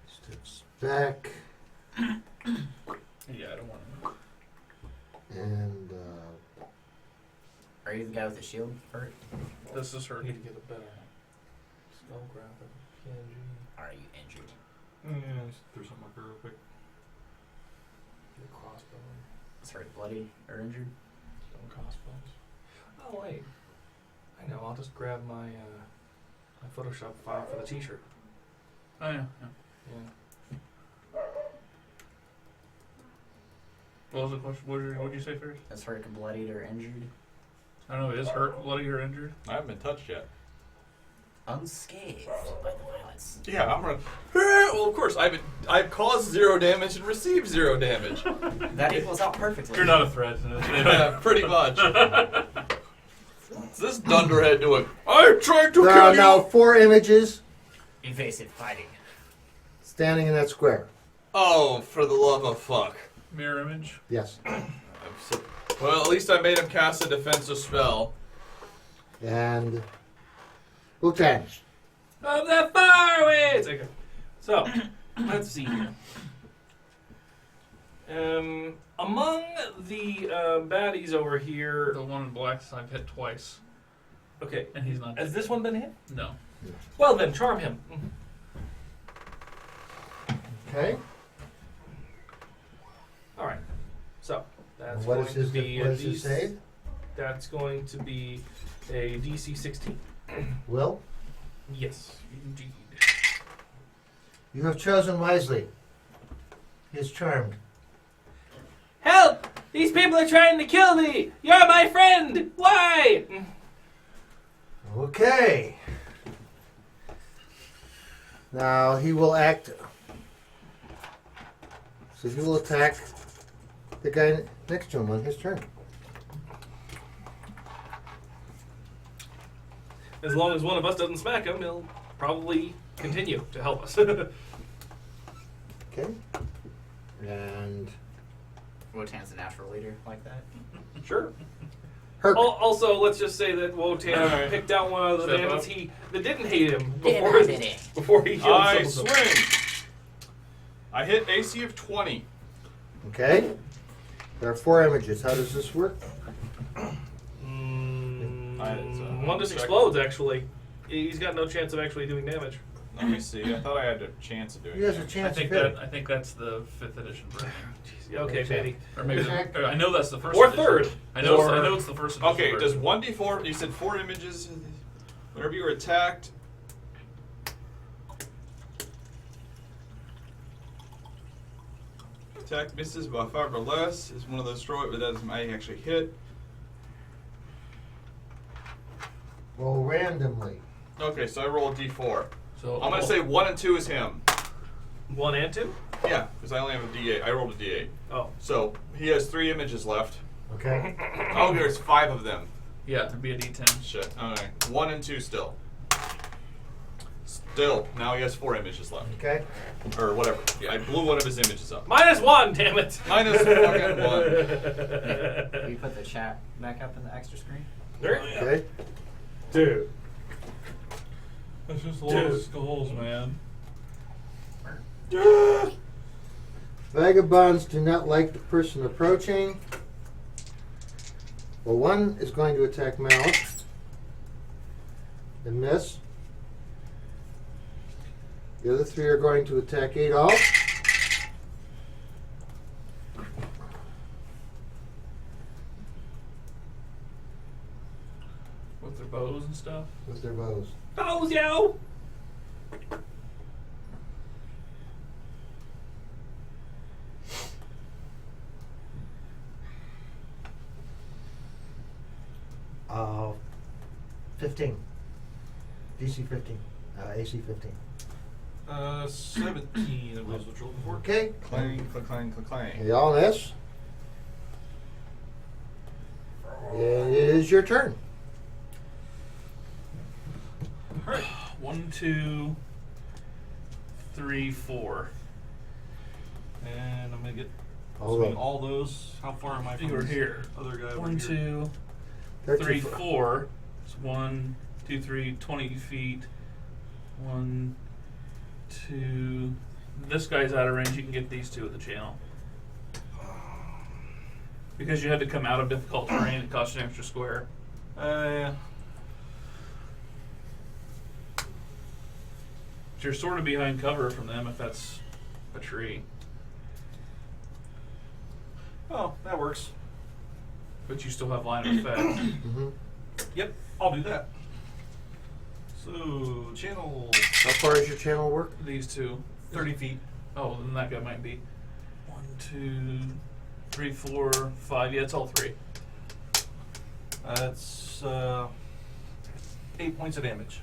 Steps back. Yeah, I don't want to. And Are you the guy with the shield? Hurt? This is her. I need to get a better skull graphic. PNG. Are you injured? Yeah, just threw something up here real quick. Your crossbow. Sorry, bloodied or injured? Stone crossbows. Oh wait. I know. I'll just grab my my Photoshop file for the T-shirt. Oh yeah. Yeah. What was the question? What did you say first? That's hurt, bloodied or injured? I don't know. Is hurt, bloody, or injured? I haven't been touched yet. Unscathed by the violence. Yeah, I'm gonna. Well, of course, I've caused 0 damage and received 0 damage. That equals out perfectly. You're not a threat. Yeah, pretty much. What's this dunderhead doing? I'm trying to There kill are you. now 4 images Evasive fighting. standing in that square. Oh, for the love of fuck. Mirror image. Yes. Well, at least I made him cast a defensive spell. And Wotan. Of the far away. It's okay. So, let's see here. Among the baddies over here. The one in black I've hit twice, Okay. and he's not. Has this one been hit? No. Well then, charm him. Okay. All right. So that's What going is his, to be what a is his save? That's going to be a DC 16. Will? Yes. Indeed. You have chosen wisely. He is charmed. Help! These people are trying to kill me! You're my friend! Why? Okay. Now he will act. So he will attack the guy next to him on his turn. As long as one of us doesn't smack him, he'll probably continue to help us. Okay. And Wotan's a natural leader like that. Sure. Herc. Also, let's just say that Wotan Alright. picked out one of the Step bandits up. that didn't hate him Damn before, did it. before he killed I some of them. swing. I hit AC of 20. Okay. There are 4 images. How does this work? One just explodes, actually. He's got no chance of actually doing damage. Let me see. I thought I had a chance of doing He has a that. chance I think of hitting. I think that's the 5th edition version, Jeez, okay, baby. or maybe I know that's the first. Or edition. third. I know. Or- I know it's the first. Edition Okay, does version. 1d4, you said 4 images. Whenever you were attacked. Attack misses by 5 or less. Is one of those destroyed, but that doesn't actually hit. Roll randomly. Okay, so I roll a d4. So I'm gonna say 1 and 2 is him. 1 and 2? Yeah, because I only have a d8. I rolled a d8. Oh. So he has 3 images left. Okay. Oh, there's 5 of them. yeah, it'd be a D10. Shit. Okay. 1 and 2 still. Still. Now he has 4 images left. Okay. Or whatever. Yeah, I blew one of his images up. -1, damn it! Minus fucking 1. Will you put the chat back up in the extra screen? Okay. Dude. That's just a lot of skulls, man. Vagabonds do not like the person approaching. Well, one is going to attack Malice and miss. The other 3 are going to attack Adolf. With their bows and stuff. With their bows. Oh, yo! Uh, 15. DC 15. AC 15. 17 it was what you're looking for. Okay. Clang, clang, clang, clang, clang. Y'all miss. It is your turn. All right. 1, 2, 3, 4. And I'm gonna get Hold between on. all those. How far am I from You were this here. other guy? over 1, here? 2, They're 3, too far. 4. It's 1, 2, 3, 20 feet. 1, 2. This guy's out of range. You can get these 2 at the channel. Because you had to come out of difficult terrain, it cost you an extra square. Yeah. you're sort of behind cover from them if that's a tree. Oh, that works. But you still have line of effect. Mm-hmm. Yep, I'll do that. So, channel How far does your channel work? These two. 30 feet. Oh, then that guy might be 1, 2, 3, 4, 5. Yeah, it's all 3. That's 8 points of damage.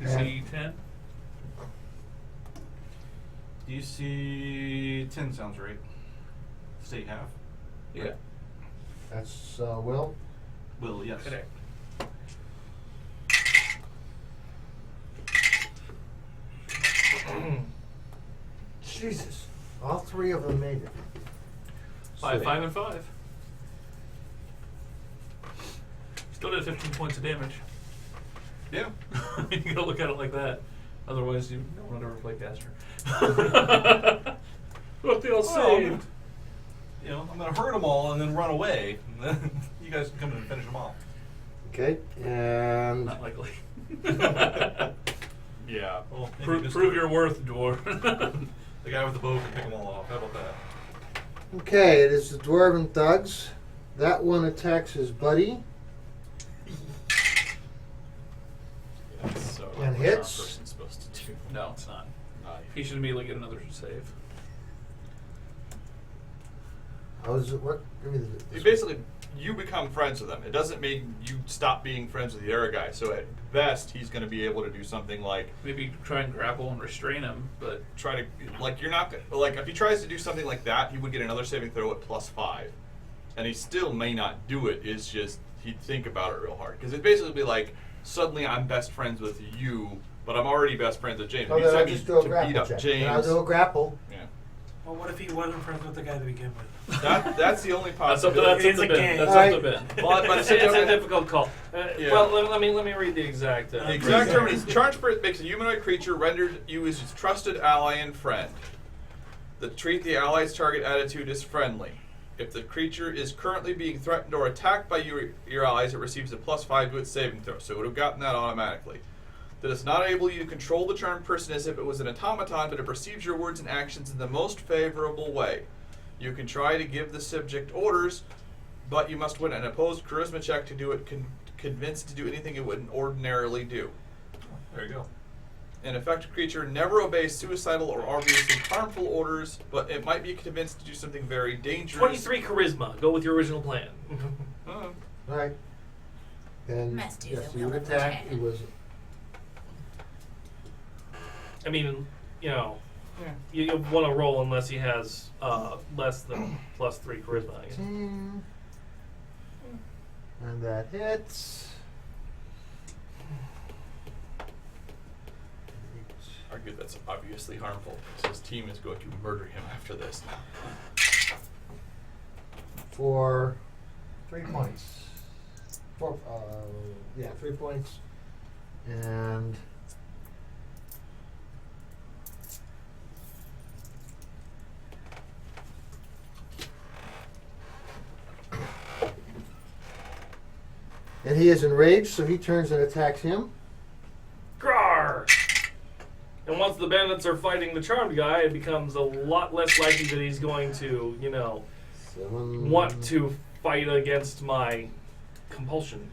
DC 10. DC 10 sounds right. State half. Yeah. That's Will. Will, yes. Correct. Jesus. All 3 of them made it. 5, 5, and 5. Still did 15 points of damage. Yeah. You gotta look at it like that. Otherwise, you don't want to ever play caster. What they all saved. You know, I'm going to hurt them all and then run away. And then you guys can come in and finish them off. Okay, and Not likely. Yeah. Well, maybe Prove just your worth, dwarf. the guy with the bow can pick them all off. How about that? okay, it is the Dwarven Thugs. That one attacks his buddy So And what hits? our person's supposed to do. No, it's not. Not He should immediately get another save. How does it work? Give me You basically, you become friends with him. It doesn't mean you stop being friends with the other guy. So at best, he's going to be able to do something like Maybe try and grapple and restrain him, but try to, like, you're not, like, if he tries to do something like that, he would get another saving throw at +5. And he still may not do it. It's just, he'd think about it real hard. Because it'd basically be like, suddenly I'm best friends with you, but I'm already best friends with James. Oh, If then you I'll decide just do a to beat grapple up check. Then I'll James, do a grapple. yeah. Well, what if he wasn't friends with the guy to begin with? That's the only that's up to possibility. It's a game. That's Alright. up to Ben. But by the It's same a token, difficult call. Yeah. Well, let me read the exact. the exact term is charged spirit makes a humanoid creature rendered you as his trusted ally and friend. Treat the ally's target attitude as friendly. If the creature is currently being threatened or attacked by your allies, it receives a +5 to its saving throw. So it would have gotten that automatically. That does not enable you to control the charmed person as if it was an automaton, but it perceives your words and actions in the most favorable way. You can try to give the subject orders, but you must win an opposed charisma check to do it. Convinced to do anything it wouldn't ordinarily do. There you go. An affected creature never obeys suicidal or obviously harmful orders, but it might be convinced to do something very dangerous. 23 charisma. Go with your original plan. Uh, Alright. And Must do yes, the you will would of the attack. man. It was I mean, you know, yeah. you want to roll unless he has less than +3 charisma. I guess. 10. And that hits. Argue that's obviously harmful, because his team is going to murder him after this. For 3 points. 4, 3 points. And he is enraged, so he turns and attacks him. Grar! And once the bandits are fighting the charmed guy, it becomes a lot less likely that he's going to, you know, 7, want to fight against my compulsion.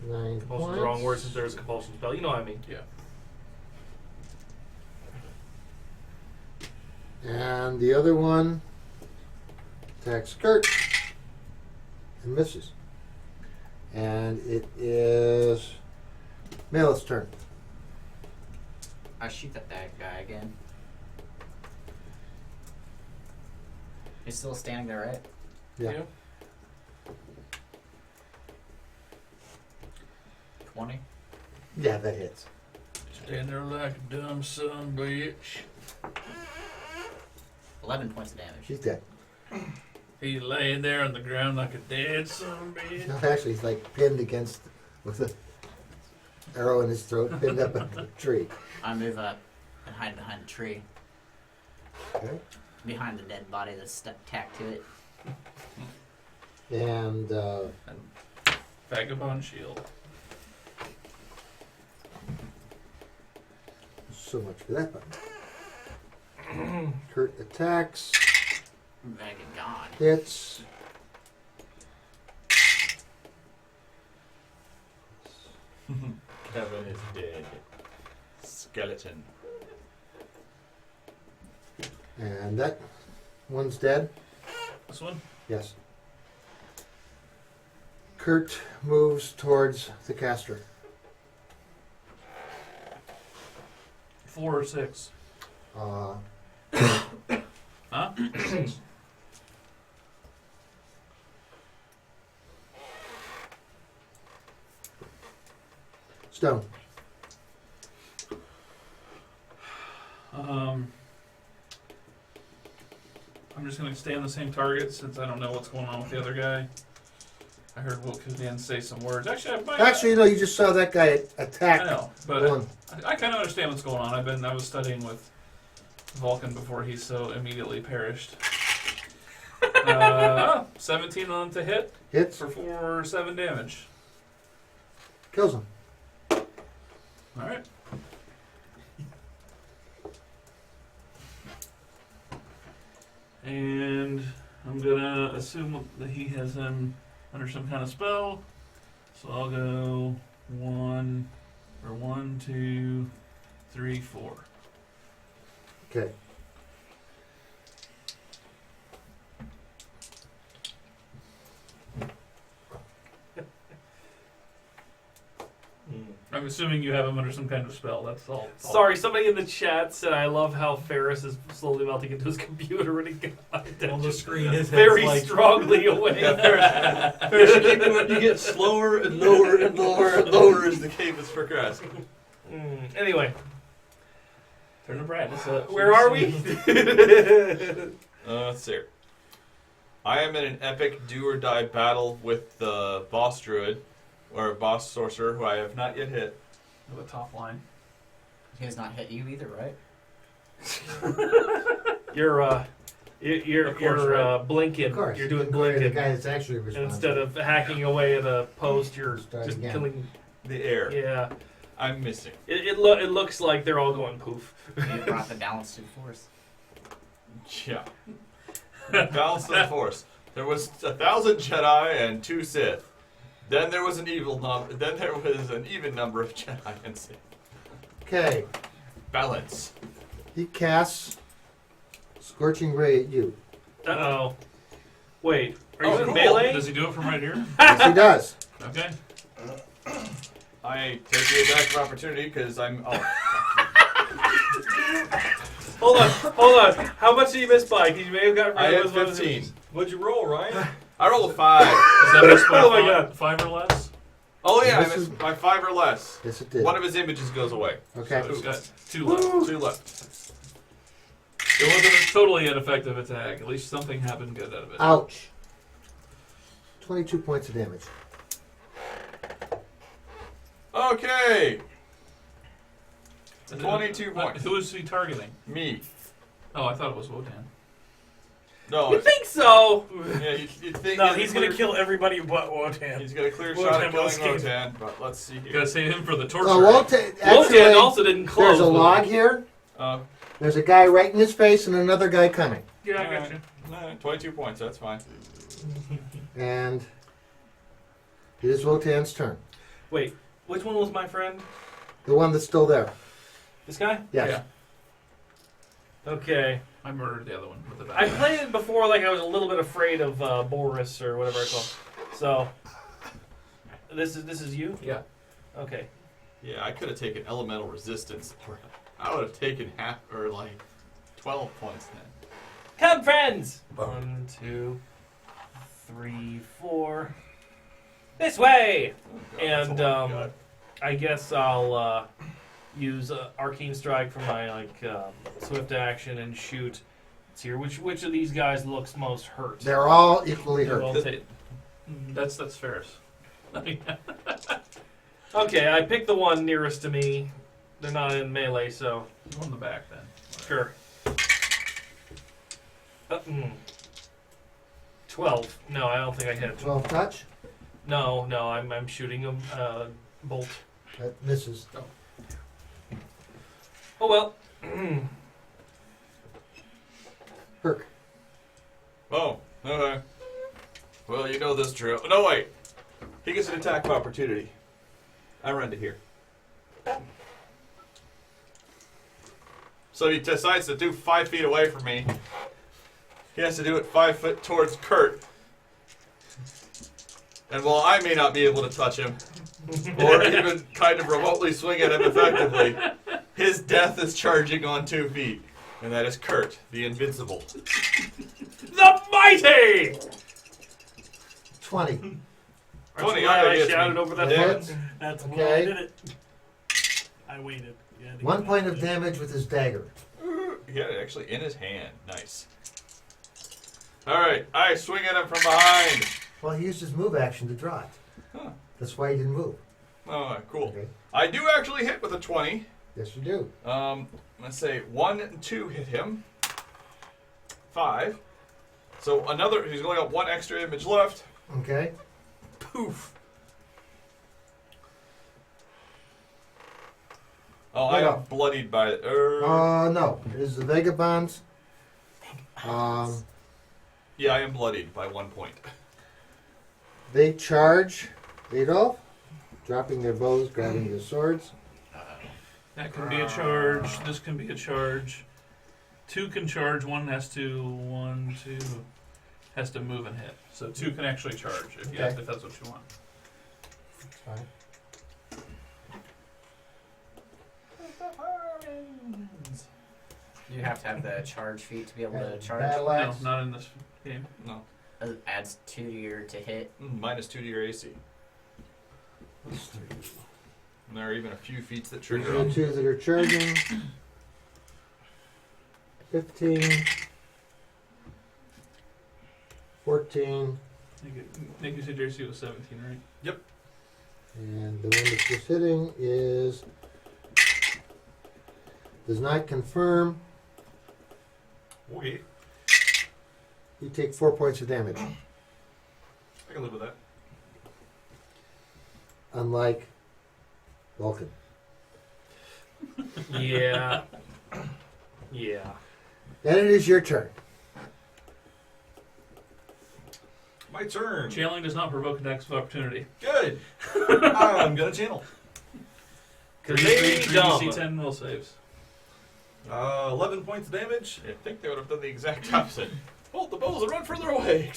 9 Compulsion's points. the wrong word since there's a compulsion spell. You know what I mean. Yeah. And the other one attacks Kurt and misses. And it is Mele's turn. I shoot at that guy again. He's still standing there, right? Yeah. 20. Yeah, that hits. Stand there like a dumb son, bitch. 11 points of damage. She's dead. He's laying there on the ground like a dead son of a bitch. No, actually, he's like pinned against with an arrow in his throat, pinned up in a tree. I move up and hide behind a tree. Okay. Behind the dead body that's tacked to it. And Vagabond shield. So much for that button. Kurt attacks. Megan gone. Hits. Kevin is dead. Skeleton. And that one's dead. This one? Yes. Kurt moves towards the caster. 4 or 6. Uh, Huh? Stone. I'm just gonna stay on the same target since I don't know what's going on with the other guy. I heard Wotan say some words. Actually, no, you just saw that guy attack. I know, but one. I kind of understand what's going on. I was studying with Vulcan before he so immediately perished. 17 on to hit Hits. for 4 or 7 damage. Kills him. All right. And I'm gonna assume that he has him under some kind of spell. So I'll go 1, 2, 3, 4. Okay. I'm assuming you have him under some kind of spell. That's all. Sorry, somebody in the chat said, I love how Ferris is slowly melting into his computer and he got On the screen, his head's very like, strongly away. First, you keep doing, you get slower and lower and lower and lower as the game is progressing. Anyway, Turn the brightness up. where are we? Let's see. I am in an epic do-or-die battle with the boss druid, or boss sorcerer, who I have not yet hit. The top line. He has not hit you either, right? You're right. blinking. Of course. You're doing The blinking. guy that's actually And responsible. instead of hacking away at a post, you're Start just again. killing. The air. Yeah. I'm missing. It looks like they're all going poof. You brought the balance to the force. Yeah. Balance of the Force. There was 1,000 Jedi and 2 Sith. Then there was an even number of Jedi and Sith. Okay. Balance. He casts Scorching Ray at you. Uh-oh. Wait, are you Oh, in cool. melee? Does he do it from right here? Yes, he does. Okay. I take the attack of opportunity because I'm. Oh. Hold on. How much did you miss by? Because you may have gotten I rid had of those 15. what'd you roll, Ryan? I rolled a 5. Is that miss by Oh my God. 5 or less? Oh yeah, I This is- missed by 5 or less. Yes, it did. One of his images goes away. Okay. So he's got 2 left. 2 left. It wasn't a totally ineffective attack. At least something happened good out of it. Ouch. 22 points of damage. Okay. And 22 points. Who is he targeting? Me. Oh, I thought it was Wotan. No. You think so? Yeah, you think No, there's a he's gonna clear- kill everybody but Wotan. He's got a clear Wotan shot at will killing escape. Wotan, but let's see You here. gotta save him for the torture. Oh, Wotan, Wotan actually, also didn't close. there's a with log it. here. Uh, There's a guy right in his face and another guy coming. Yeah, I got you. 22 points, that's fine. And it is Wotan's turn. Wait, which one was my friend? The one that's still there. This guy? Yes. Yeah. Okay. I murdered the other one with the I bat. played it before like I was a little bit afraid of Boris or whatever I call him. So, this is you? Yeah. Okay. Yeah, I could have taken elemental resistance. I would have taken half, or like 12 points then. Come, friends! 1, 2, 3, 4. This way! Oh, God, that's And a lot of gut. I guess I'll use Arcane Strike for my swift action and shoot. Let's see here. Which of these guys looks most hurt? They're all equally hurt. Well, that's Ferris. Okay, I picked the one nearest to me. They're not in melee, so Go in the back then. sure. 12. No, I don't think I hit. 12 touch. No, I'm shooting a bolt. That misses. Oh well. Herc. Oh, okay. Well, you know this drill. No, wait. He gets an attack of opportunity. I run to here. So he decides to do 5 feet away from me. He has to do it 5 foot towards Kurt. And while I may not be able to touch him, or even kind of remotely swing at him effectively, his death is charging on 2 feet. And that is Kurt, the invincible. The mighty! 20. 20, That's okay, why I hits shouted me. over that Yeah. fence. That's why I Okay. did it. I waited. Yeah, 1 point of damage with his dagger. He had it actually in his hand. Nice. Alright, I swing at him from behind. Well, he used his move action to draw it. Huh. That's why he didn't move. Oh, cool. Okay. I do actually hit with a 20. Yes, you do. Let's say 1 and 2 hit him. 5. So another, he's only got 1 extra image left. Okay. Poof. Oh, I No. am bloodied by it. No. It is the Vagabonds. Yeah, I am bloodied by 1 point. They charge Adolf, dropping their bows, grabbing their swords. That can be a charge. This can be a charge. 2 can charge. 1 has to. 1, 2 has to move and hit. So 2 can actually charge if, Okay. if that's what you want. Fine. You have to have the charge feat to be able to And charge. battle No, axe. not in this game. No. It adds 2 to your to hit. Minus 2 to your AC. And there are even a few feats that trigger The on. 2 that are charging. 15. 14. Nick, you said your AC was 17, right? And the one that's just hitting is. Does not confirm. Okay. You take 4 points of damage. I can live with that. Unlike Vulcan. Yeah. Yeah. Then it is your turn. My turn. Channeling does not provoke attacks of opportunity. Good. I'm gonna channel. Cause they 3 dumb. DC-10 will saves. 11 points of damage. I think they would have done the exact opposite. Hold the bows and run further away.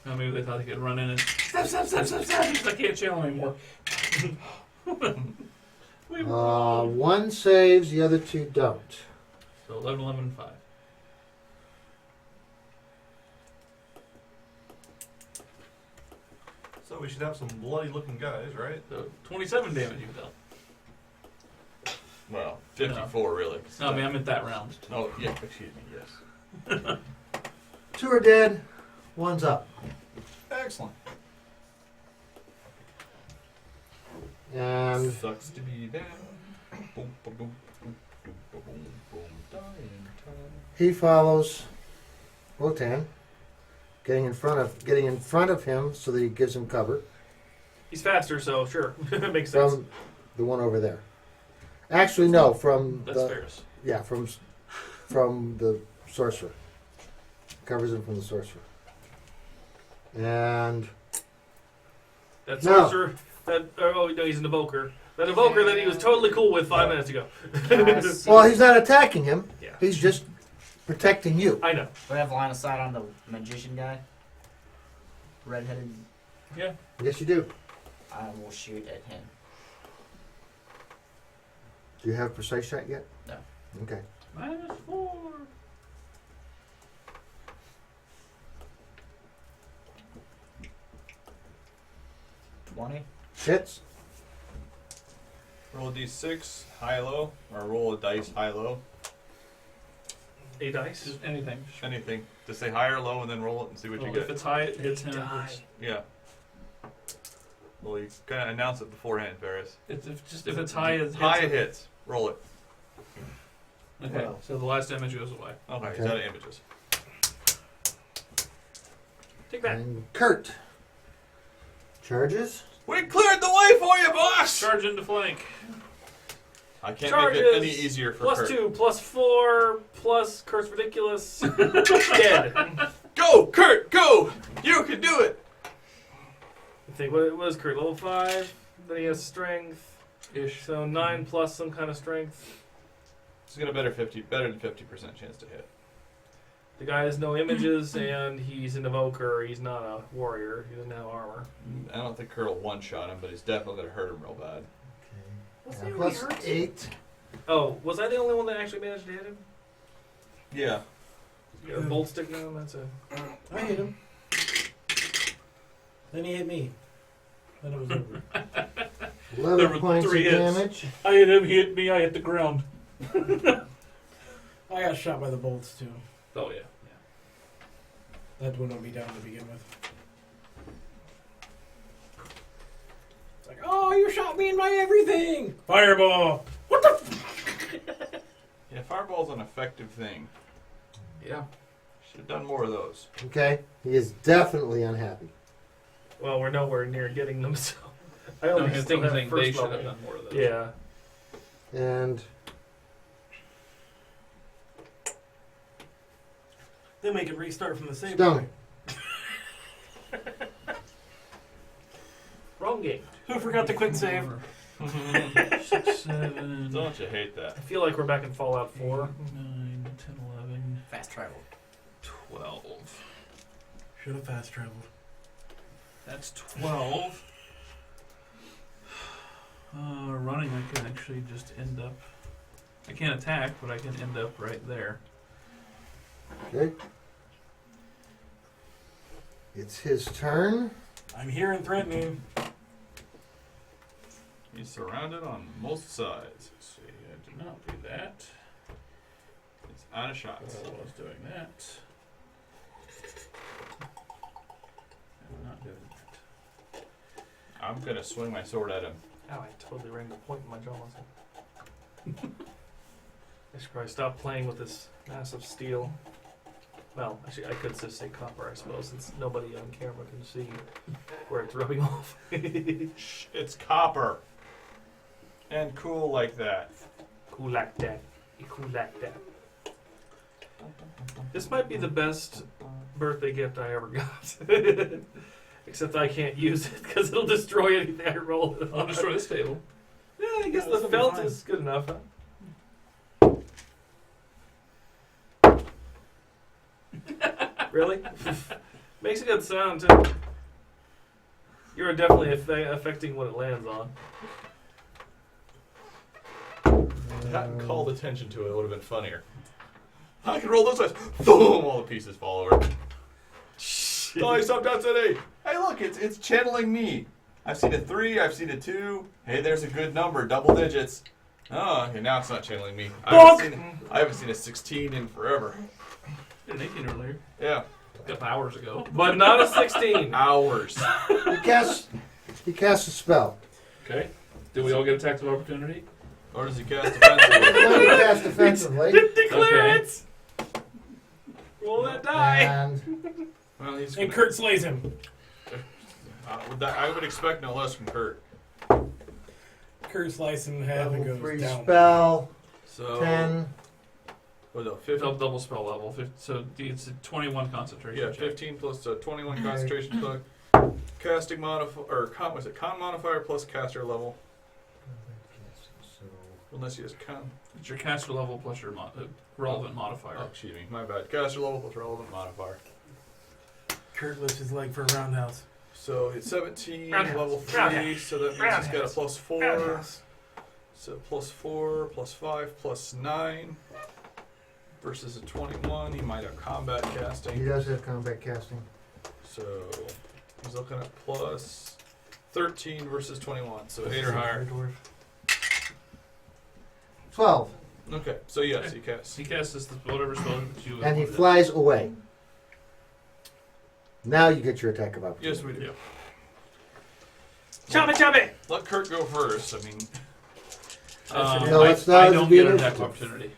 Now maybe they thought they could run in and stop, I can't channel anymore. We were wrong. 1 saves, the other 2 don't. So 11, 11, and 5. So we should have some bloody looking guys, right? So 27 damage you've dealt. Well, 54 really. No, I mean, I meant that round. Oh, yeah, excuse me, yes. 2 are dead, 1's up. Excellent. And Sucks to be them. Boom, boom, boom, boom, boom, boom, boom, dying time. he follows Wotan, getting in front of him so that he gives him cover He's faster, so sure. Makes sense. from the one over there. Actually, no, from That's the Ferris. yeah, from the sorcerer. Covers him from the sorcerer. And That No. sorcerer. That oh no, he's an evoker. That evoker that he was totally cool with 5 minutes ago. well, he's not attacking him. Yeah. He's just protecting you. I know. We have line of sight on the magician guy. Redheaded. Yeah. Yes, you do. I will shoot at him. Do you have precise shot yet? No. Okay. -4. $20. Hits. Roll a d6, high low, or roll a dice, high low. A dice. Just anything. Just Anything. Just say high or low and then roll it and see what you If get. it's high, it hits him. Yeah. Well, you kind of announce it beforehand, Ferris. If it's high, it hits. High him. hits. Roll it. Okay. Wow. So the last damage goes away. Okay, Okay. he's out of images. Take that. And Kurt charges. We cleared the way for you, boss! Charge into flank. I can't Charges. make it any easier for Kurt. +2, +4, plus Kurt's ridiculous. Dead. Go, Kurt, go! You can do it! I think what was Kurt, level 5? Then he has strength. Ish. So 9 plus some kind of strength. He's got a better than 50% chance to hit. The guy has no images, and he's an evoker. He's not a warrior. He doesn't have armor. I don't think Kurt will one-shot him, but he's definitely going to hurt him real bad. Okay. Plus 8. Oh, was I the only one that actually managed to hit him? Yeah. You got a bolt sticking on him? That's it. I hit him. Then he hit me. Then it was over. 11 points of 3 hits. damage. I hit him, he hit me, I hit the ground. I got shot by the bolts too. Oh, yeah. That wouldn't be down to begin with. It's like, oh, you shot me in my everything! Fireball! What the? Yeah, Fireball's an effective thing. Yeah. Should have done more of those. Okay. He is definitely unhappy. Well, we're nowhere near getting them, so I No, only his still thing have saying first they should level. have done more of those. Yeah. And Then we can restart from the save. Stone. Wrong game. Who forgot the quick save? 6, 7, Don't you hate that? I feel like we're back in Fallout 4. 9, 10, 11, Fast travel. 12. Should have fast traveled. That's 12. Running, I can actually just end up. I can't attack, but I can end up right there. Okay. It's his turn. I'm here and threatening. He's surrounded on most sides. Let's see, I did not do that. He's out of shots. I was doing that. I'm not doing that. I'm going to swing my sword at him. Ow, I totally ran the point in my jaw. I should probably stop playing with this massive steel. Well, actually, I could just say copper, I suppose, since nobody on camera can see where it's rubbing off. Shh, it's copper. And cool like that. Cool like that. Cool like that. This might be the best birthday gift I ever got. Except I can't use it because it'll destroy anything I roll it on. I'll destroy this table. Yeah, I guess That'll the be felt fine. is good enough, huh? Really? Makes a good sound, too. You're definitely affecting what it lands on. If I hadn't called attention to it, it would have been funnier. I can roll those dice. Boom! All the pieces fall over. Oh, he stopped out today. Hey, look, it's channeling me. I've seen a 3, I've seen a 2. Hey, there's a good number, double digits. Oh, okay, now it's not channeling me. I haven't seen a 16 in forever. Did an 18 earlier. Yeah. A couple hours ago. But not a 16. Hours. He casts a spell. Okay. Did we all get attacks of opportunity? Or does he cast defensively? He's going to cast defensively. Declare Okay. it! Roll that die! And Well, he's And gonna, Kurt slays him. I would expect no less from Kurt. Kurt slices him in half and level goes 3 down. spell. So, 10. what was it, 15? Double spell level. So it's a 21 concentration. Yeah, check. 15 plus 21 concentration plus casting modifier, or con modifier plus caster level. Unless he has con. It's your caster level plus your relevant modifier. Oh, excuse me, my bad. Caster level plus relevant modifier. Kurt lifts his leg for a roundhouse. So it's 17, Roundhouse. level 3, Roundhouse. so that means he's got a Roundhouse. plus 4. Roundhouse. So plus 4, plus 5, plus 9. Versus a 21, he might have combat He casting. does have combat casting. So he's looking at plus 13 versus 21, so 8 or higher. 12. Okay, so yes, he casts. He casts this whatever spell that you And he wanted. flies away. Now you get your attack of opportunity. Yes, we do. Yeah. Chop it, chop it! Let Kurt go first. I mean, No, it's not I as don't being get an attack of initiative. opportunity.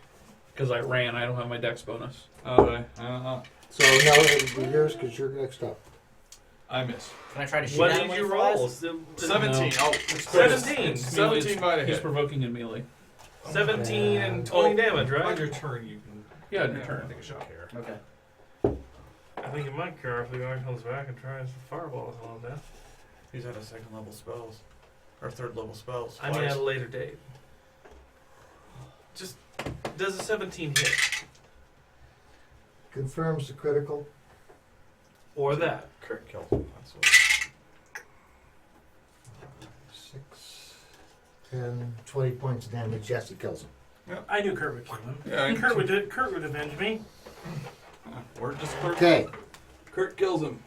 Because I ran, I don't have my dex bonus. okay. So no, it'll be yours because you're next up. I miss. Can I try to shoot What at did him when you he flies? roll? 17. No. Oh, 17. 17 might have He's hit. provoking in melee. 17 and 20 damage, On right? your turn, you can. Yeah, in your turn, take a shot here. Okay. I think it might care if the guy comes back and tries to fireball us all death. He's at a second level spells. Or third level spells. I mean, at a later date. Just does a 17 hit Confirms the critical. or that? Kurt kills him. That's what. 6, 10, 20 points of damage. Yes, it kills him. I knew Kurt would kill him. Yeah, Kurt would avenge me. We're just Kurt. Okay. Kurt kills him.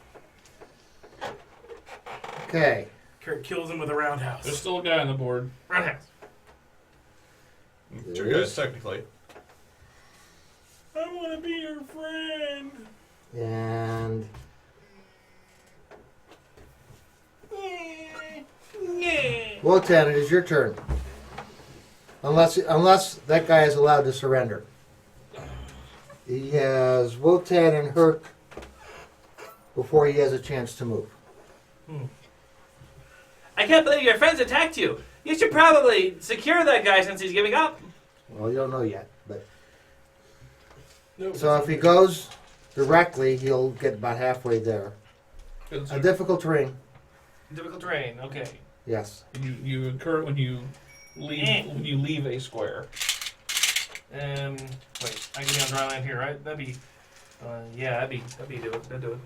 Okay. Kurt kills him with a roundhouse. There's still a guy on the board. Roundhouse. Two There guys, is. technically. I want to be your friend. And Wotan, it is your turn. Unless that guy is allowed to surrender. He has Wotan and Herc before he has a chance to move. I can't believe your friends attacked you. You should probably secure that guy since he's giving up. Well, you don't know yet, but so if he goes directly, he'll get about halfway there. A difficult terrain, Difficult terrain. Okay. yes. You incur it when you leave a square. Wait, I can be on dry land here, right? That'd be, yeah, that'd do it. That'd do it.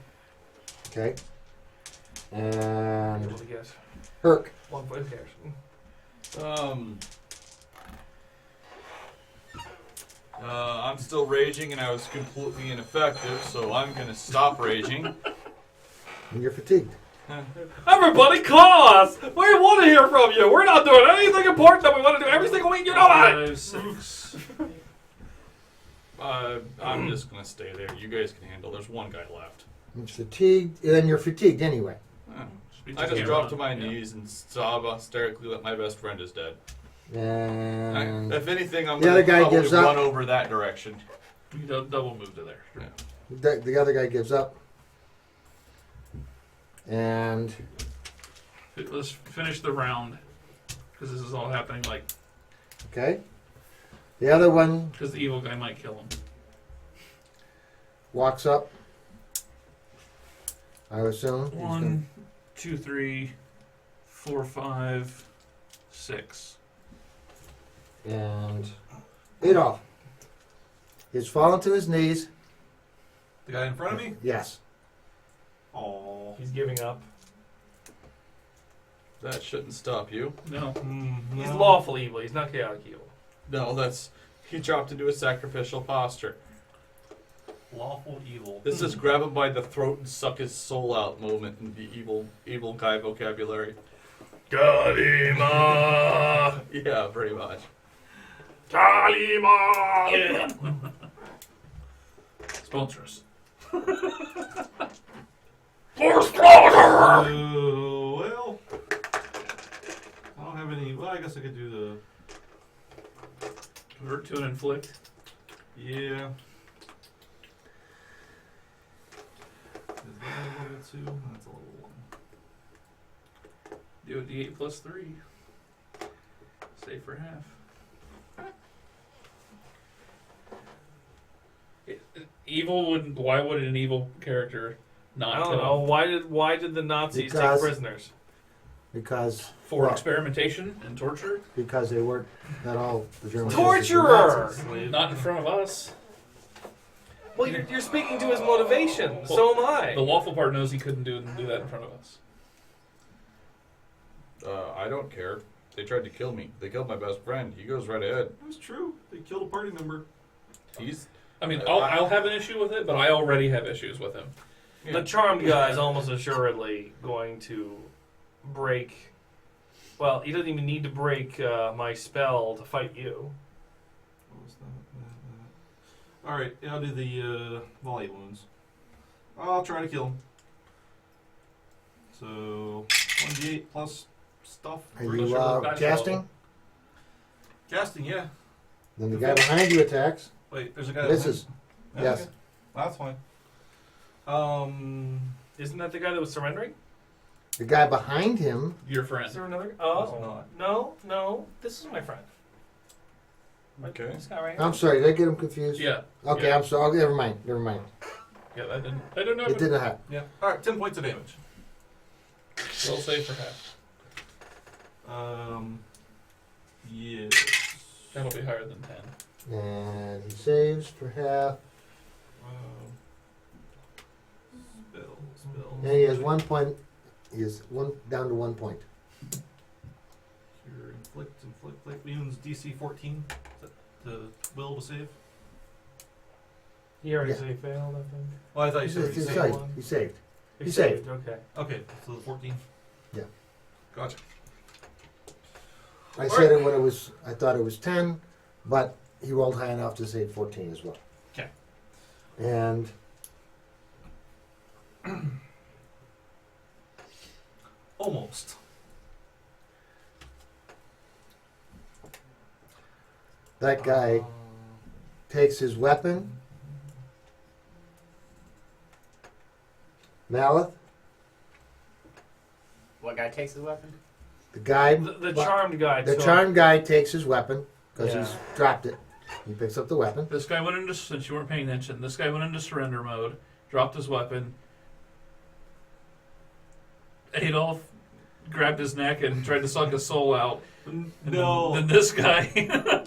Okay. And I guess. Herc. One foot cares. I'm still raging, and I was completely ineffective, so I'm gonna stop raging. And you're fatigued. Everybody, call us. We want to hear from you. We're not doing anything important that we want to do every single week. You know that. 5, 6. I'm just gonna stay there. You guys can handle. There's one guy left. It's fatigued, and you're fatigued anyway. I just dropped to my knees and sob hysterically that my best friend is dead. And If anything, I'm The gonna other guy probably gives up. run over that direction. You double move to there. the other guy gives up. And Let's finish the round because this is all happening like okay, the other one because the evil guy might kill him. walks up. I assume. He's 1, 2, 3, 4, 5, 6. And Adolf. He's fallen to his knees. The guy in front of me? Yes. Oh. He's giving up. That shouldn't stop you. No. He's lawful evil. He's not chaotic evil. No, he dropped into a sacrificial posture. Lawful evil. This is grab him by the throat and suck his soul out moment in the evil guy vocabulary. Kalima! Yeah, pretty much. Kalima! Sponsors. For slaughter! Well, I don't have any. Well, I guess I could do the. Convert to an inflict. Yeah. Is that a level 2? That's a level 1. Do a D8 plus 3. Stay for half. Evil would. Why would an evil character not I don't kill know. him? Why did the Nazis Because- take prisoners? Because For well, experimentation and torture? because they weren't at all the German Torturer! Not in front of us. Well, you're speaking to his motivation. So am I. The lawful part knows he couldn't do that in front of us. I don't care. They tried to kill me. They killed my best friend. He goes right ahead. That's true. They killed a party member. I mean, I'll have an issue with it, but I already have issues with him. The charmed guy is almost assuredly going to break. Well, he doesn't even need to break my spell to fight you. What was that? Alright, yeah, I'll do the volley wounds. I'll try to kill him. So, 1d8 plus stuff. Are you casting? Casting, yeah. Then the guy behind you attacks. Wait, there's a guy Misses. Yeah, Yes. okay. That's fine. Isn't that the guy that was surrendering? The guy behind him. Your Is friend. there another? That's Oh, not. no. This is my friend. Okay. This guy right here. I'm sorry, did I get him confused? Yeah. Okay, Yeah. I'm sorry. Oh, never mind. Never mind. Yeah, that didn't It happen. didn't happen. Yeah. All right, 10 points of damage. We'll save for half. Yes. That'll be higher than 10. And he saves for half. Spell. And he has 1 point. He is down to 1 point. Cure, inflict wounds, DC 14. Is that the will to save? He already Yeah. said he failed, I think. Oh, I thought you He said he saved. saved. He saved. He He saved. Okay. Okay, so the 14. Yeah. Gotcha. I said it when it was. I thought it was 10, but he rolled high enough to save 14 as well. Okay. And Almost. that guy takes his weapon. Maleth, What guy takes his weapon? the guy, The charmed guy. the so- charmed guy takes his weapon because Yeah. he's dropped it. He picks up the weapon. This guy went into, since you weren't paying attention, this guy went into surrender mode, dropped his weapon. Adolf grabbed his neck and tried to suck his soul out. And No. Then this guy.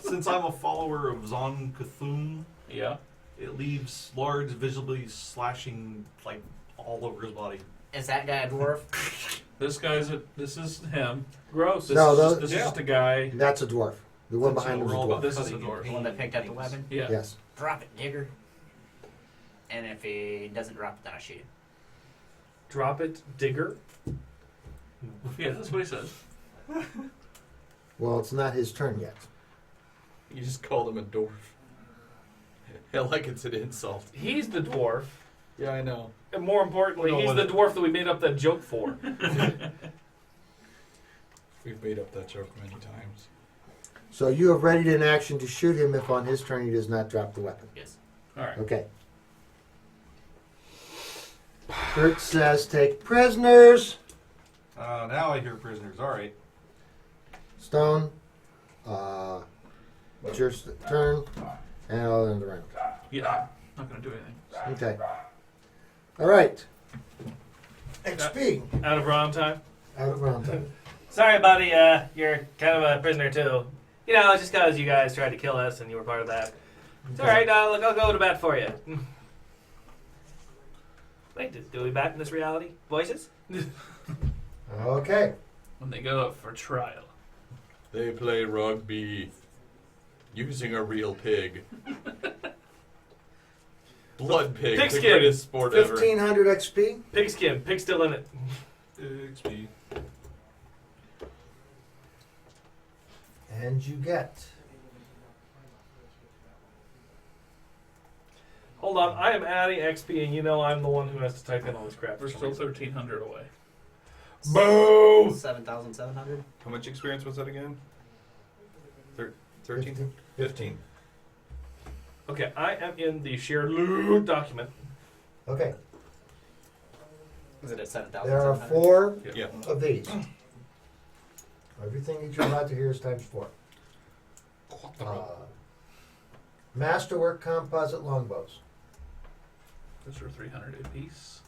Since I'm a follower of Zon Cthulhu, Yeah. it leaves large, visibly slashing like all over his body. Is that guy a dwarf? This is him. Gross. This No, is, those- just, this is yeah. just a guy. That's a dwarf. The one Since behind him is we're a all about dwarf. This is cutting a dwarf. and The one that painting picked up the things. weapon? Yeah. Yes. Drop it, digger. And if he doesn't drop it, then I shoot him. Drop it, digger. Yeah, that's what he says. Well, it's not his turn yet. You just called him a dwarf. Hell, like it's an insult. He's the dwarf. Yeah, I know. And more importantly, No, he's when the it- dwarf that we made up that joke for. We've made up that joke many times. So you have readied an action to shoot him if on his turn he does not drop the weapon. Yes. All right. Okay. Kurt says, take prisoners. Now I hear prisoners. All right. Stone. It's your turn. And I'll end the round. Yeah. Not gonna do anything. Okay. All right. XP. Out of round time. Out of round time. Sorry, buddy. You're kind of a prisoner too. You know, just because you guys tried to kill us and you were part of that. It's all right. Look, I'll go to bat for you. Wait, do we bat in this reality? Voices? Okay. When they go up for trial. They play rugby using a real pig. Blood pig, the Pigskin. greatest sport ever. 1500 XP. Pigskin. Pig still in it. XP. And you get. Hold on. I am adding XP, and you know I'm the one who has to type in all this crap. We're still 1,300 away. Boo! 7,700. How much experience was that again? 13? 15. Okay, I am in the shared loot document. Okay. Is it at There are 7,700? 4 Yeah. of these. Everything that you're about to hear is times 4. Masterwork composite longbows. Those are 300 apiece.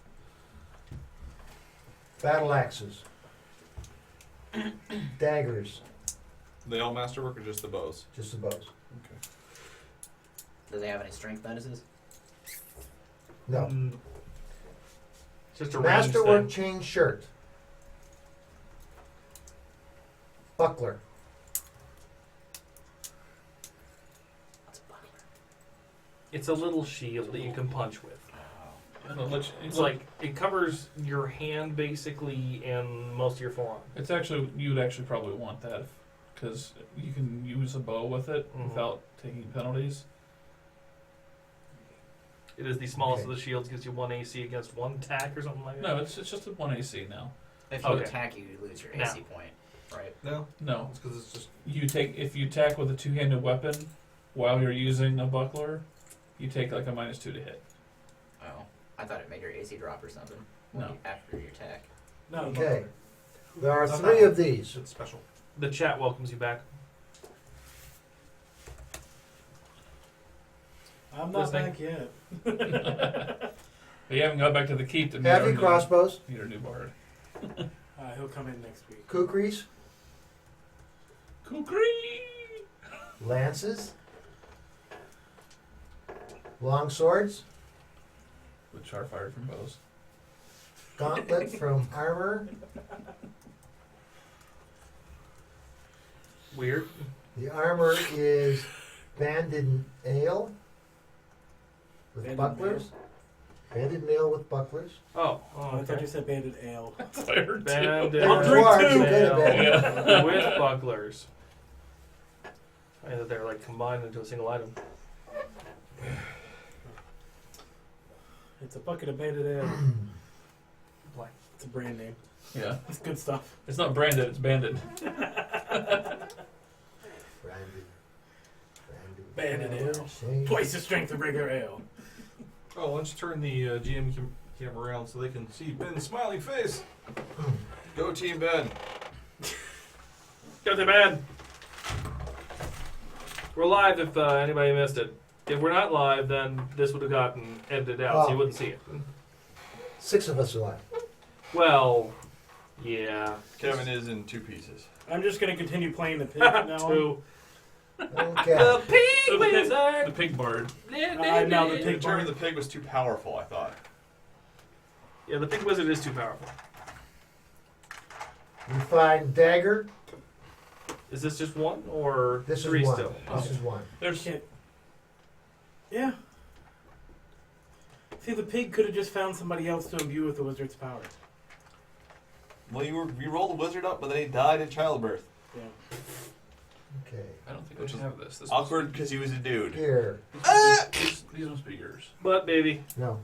Battle axes. Daggers. They all masterwork or just the bows? Just the bows. Okay. Do they have any strength bonuses? No. Mm. Just a range Masterwork thing. chain shirt. Buckler. What's a buckler? It's a little shield that you can punch with. And I'll let you, It's like it covers your hand basically and most of your forearm. it's actually, you would actually probably want that because you can use a bow with it Mhm. without taking penalties. It is the smallest Okay. of the shields, gives you 1 AC against 1 attack or something like that. No, it's just a 1 AC now. If you Okay. attack, you lose your Now. AC point, right? No, No, it's because it's just if you attack with a 2-handed weapon while you're using a buckler, you take like a -2 to hit. Oh, I thought it made your AC drop or something. No. After your attack. no. Okay. There are Not 3 that of these. It's special. The chat welcomes you back. I'm not Listening? back yet. You haven't got back to the keep to Heavy crossbows, Need our new bard. He'll come in next week. kukris, Kukri! lances, long swords, With char fire from bows. gauntlet from armor. Weird. The armor is banded mail with Banded bucklers. Banded mail with bucklers. Oh, I thought you said banded ale. That's what I heard too. Banded I'll drink mail two. Good, bad. Yeah. with bucklers. And that they're like combined into a single item. It's a bucket of banded ale. Like, It's a brand name. Yeah. It's good stuff. It's not branded, it's banded. Banded ale. Shame. Twice the strength of regular ale. Oh, let's turn the GM camera around so they can see Ben's smiling face. Go Team Ben. Got the man. We're live if anybody missed it. If we're not live, then this would have gotten edited out, so you Oh. wouldn't see it. 6 of us are alive. Well, yeah. Kevin is in 2 pieces. I'm just going to continue playing the pig from now on. Two. Okay. pig The pig bard. Now the The pig term barn. the pig was too powerful, I thought. Yeah, the pig wizard is too powerful. You find dagger. Is this just one or This three is one. still? This is one. There's Can't- Yeah. See, the pig could have just found somebody else to imbue with the wizard's power. Well, you rolled the wizard up, but then he died in childbirth. Yeah. Okay. I don't think Which we is have this. This Awkward because he was a dude. Here. These must be yours. Butt baby. No.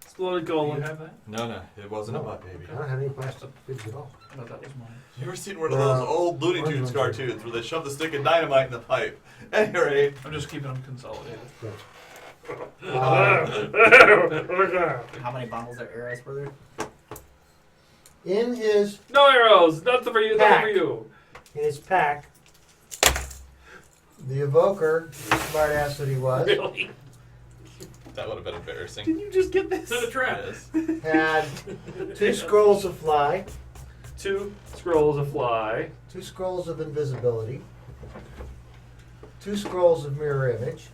Exploded Do you colon. have that? No, it wasn't No. a butt baby. I don't have any plastic pigs at all. I thought that was mine. You ever seen one of those old Looney orange Tunes ones are- cartoons where they shove the stick of dynamite in the pipe? Anyway, I'm just keeping them consolidated. How many bundles of arrows were there? In his No arrows. Nothing for you. Nothing Pack. for you. pack, the evoker, smart ass that he was, Really? that would have been embarrassing. Did you just get this? Set a trap. Yes. had 2 scrolls of fly, 2 scrolls of fly. 2 scrolls of invisibility, 2 scrolls of mirror image,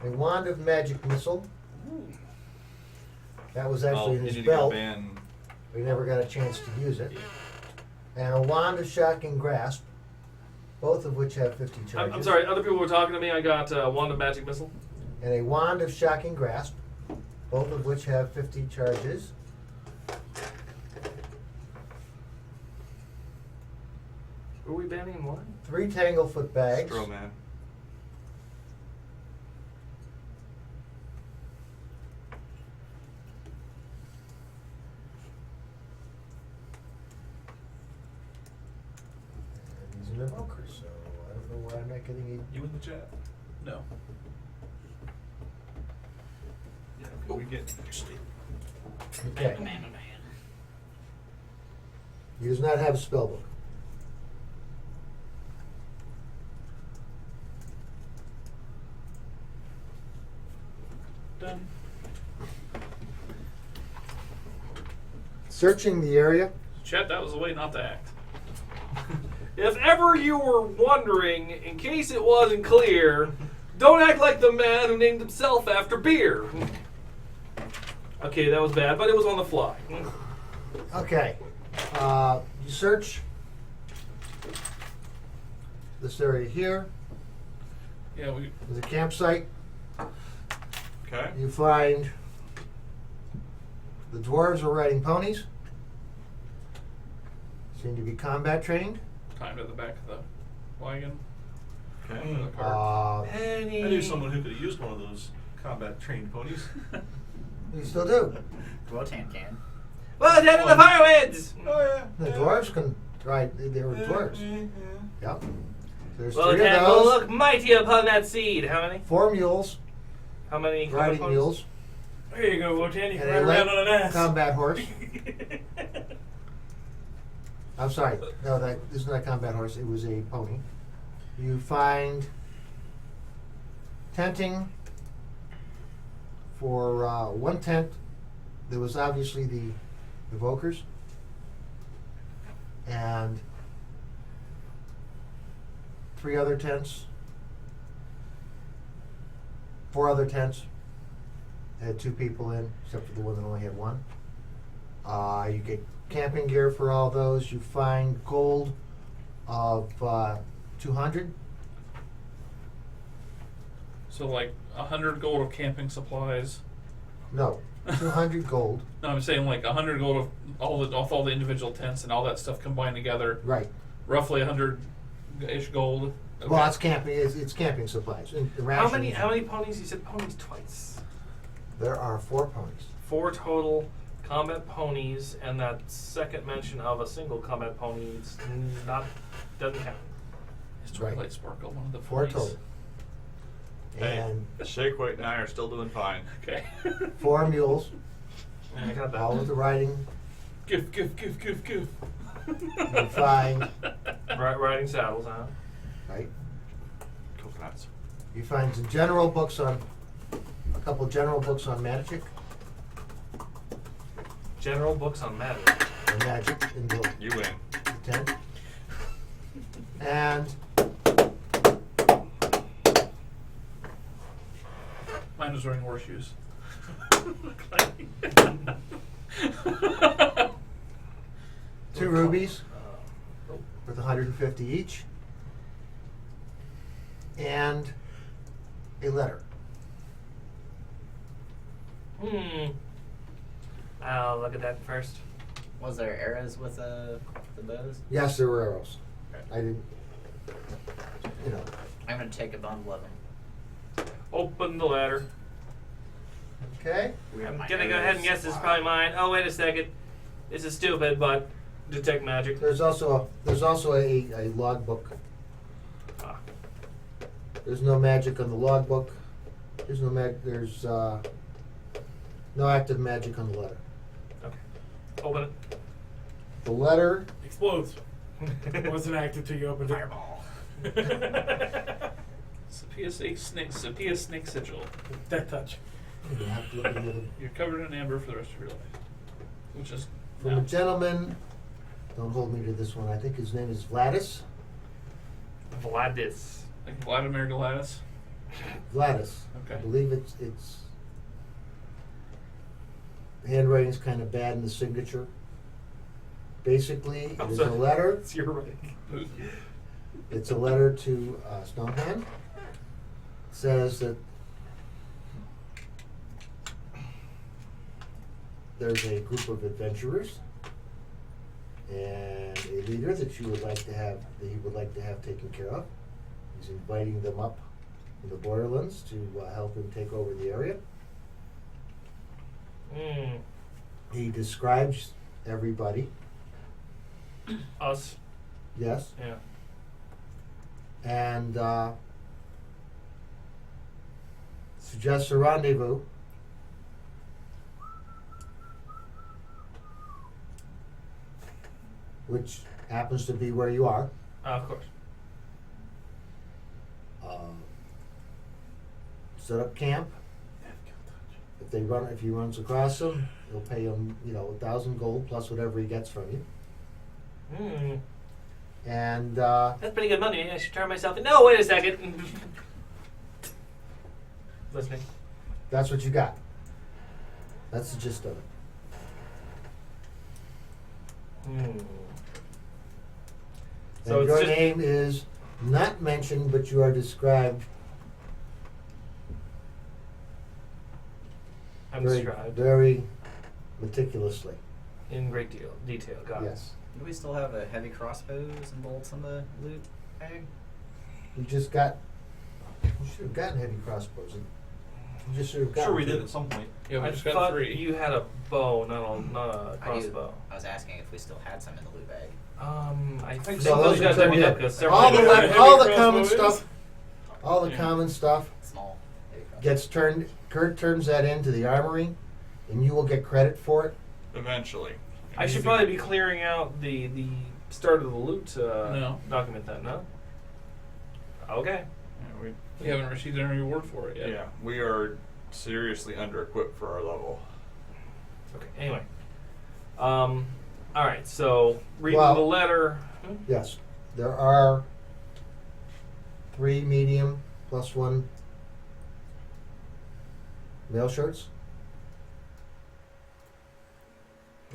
a wand of magic missile. That was actually in you his need to go belt. ban. We never got a chance to use it. And a wand of shocking grasp, both of which have 50 charges. I'm sorry. Other people were talking to me. I got wand of magic missile. And a wand of shocking grasp, both of which have 50 charges. Were we banning one? 3 tanglefoot bags. Scroll man. And he's an evoker, so I don't know why I'm not getting You in the chat? No. Yeah, we get. a. Okay. He does not have a spell book. Done. Searching the area. Chet, that was the way not to act. If ever you were wondering, in case it wasn't clear, don't act like the man who named himself after beer. Okay, that was bad, but it was on the fly. Okay. You search this area here. Yeah, we. There's a campsite. Okay. You find the dwarves are riding ponies. Seem to be combat trained. Timed at the back of the wagon. Okay. The cart. I knew someone who could have used one of those combat trained ponies. You still do. Wotan can. Well, down in the fireweeds! Oh yeah. The dwarves can ride. They were dwarves. Yep. There's Well, 3 of Wotan will those. look mighty upon that seed. How many? 4 mules, How many? riding how many mules, There you go, Wotan. You can and ride a around light on an ass. combat horse. I'm sorry. No, that is not a combat horse. It was a pony. You find tenting for one tent. There was obviously the evokers and 4 other tents had 2 people in, except for the one that only had 1. You get camping gear for all those. You find gold of 200. So like 100 gold of camping supplies. No, 200 gold. No, I'm saying like 100 gold of all the individual tents and all that stuff combined together. Right. Roughly 100-ish gold. Okay. Well, it's camping. It's camping supplies. And the How rations- many ponies? You said ponies twice. There are 4 ponies. 4 total combat ponies, and that second mention of a single combat pony is doesn't count. Is Right. Twilight Sparkle one of the 4 ponies? total. Hey, And Shake Weight and I are still doing fine. Okay. 4 mules, I got that. all with the riding. Give. You find Riding saddles, huh? right. Coconuts. You find some general books on a couple general books on magic General books on magic. in the You win. tent, and Mine was wearing horseshoes. 2 rubies with 150 each, and a letter. I'll look at that first. Was there arrows with the bows? Yes, there were arrows. I didn't. I'm gonna take a bundle of them. Open the ladder. Okay. I'm gonna go ahead and guess this is probably mine. Oh, wait a second. This is stupid, but detect magic. There's also a logbook. Ah. There's no magic on the logbook. There's no active magic on the letter. Okay. Open it. The letter Explodes. Wasn't active till you opened it. Fireball. Sophia Snake Sigil. That touch. you have to look into the- You're covered in amber for the rest of your life. Which is from a gentleman. Don't hold me to this one. I think his name is Vladis. Vladis. like Vladimir Gladys. Gladys. I Okay. believe it's the handwriting's kind of bad in the signature. Basically, it I'm is a sorry. letter. It's your right. It's a letter to Stonehand. It says that there's a group of adventurers and a leader that he would like to have taken care of. He's inviting them up in the borderlands to help him take over the area. He describes everybody. Us. Yes. Yeah. And suggests a rendezvous. Which happens to be where you are. Of course. Set up camp. If he runs across him, he'll pay him, 1,000 gold plus whatever he gets from you. And That's pretty good money. I should turn myself in. No, wait a second. Listening. that's what you got. That's the gist of it. So And it's your just name is not mentioned, but you are described I'm very, described very meticulously. in great detail. Got it. Yes. Do we still have a heavy crossbows and bolts in the loot bag? You should have gotten heavy crossbows. You just should have gotten. Sure, we did at some point. Yeah, we I just got thought 3. you had a bow, not a crossbow. I was asking if we still had some in the loot bag. I think No, those those guys are are beat up good. because several all the of them- all the common crossbow is? stuff, all the Yeah. common stuff Small heavy crossbows. gets turned. Kurt turns that into the armory, and you will get credit for it. Eventually. I should probably be clearing out the start of the loot No. document then, no? Okay. We haven't received any reward for it yet. Yeah, we are seriously under-equipped for our level. Okay. Anyway. All right. So reading Well- the letter. Yes, there are 3 medium plus 1 mail shirts.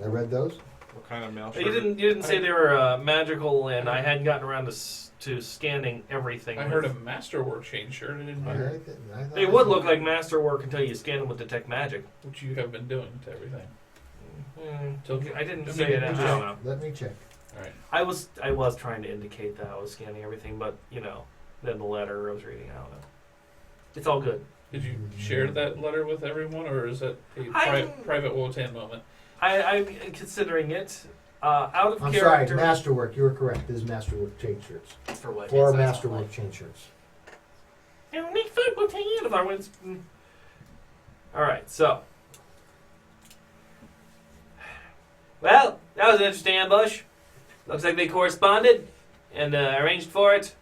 I read those. What kind of mail? You didn't say they were magical, and I hadn't gotten around to scanning everything. I heard a masterwork chain shirt. I didn't hear I thought They I would saw- look like masterwork until you scan them with detect magic. what you have been doing to everything. I didn't Let say me it. I don't check. know. Let me check. All right. I was trying to indicate that I was scanning everything, but then the letter I was reading. I don't know. It's all good. Did you share that letter with everyone, or is that a private Wotan moment? I'm considering it out of I'm character. sorry, Masterwork. You were correct. This is Masterwork chain shirts. For what? 4 it sounds Masterwork like. chain shirts. You don't need food, Wotan. If I wins. All right, so. Well, that was an interesting ambush. Looks like they corresponded and arranged for it.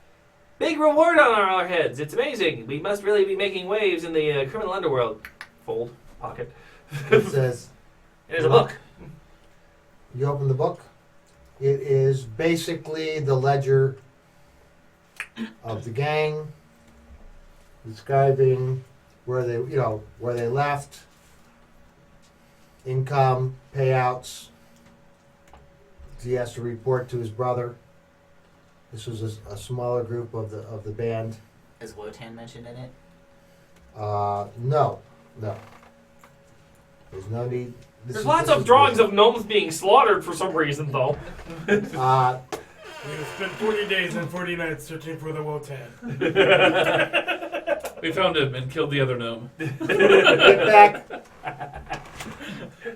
Big reward on our heads. It's amazing. We must really be making waves in the criminal underworld. Fold. Pocket. It says, There's a book. you open the book. It is basically the ledger of the gang, describing where they left, income, payouts. He has to report to his brother. This was a smaller group of the band. Is Wotan mentioned in it? No. There's no need. There's lots of drawings of gnomes being slaughtered for some reason, though. We're gonna spend 40 days and 40 nights searching for the Wotan. We found him and killed the other gnome. Get back.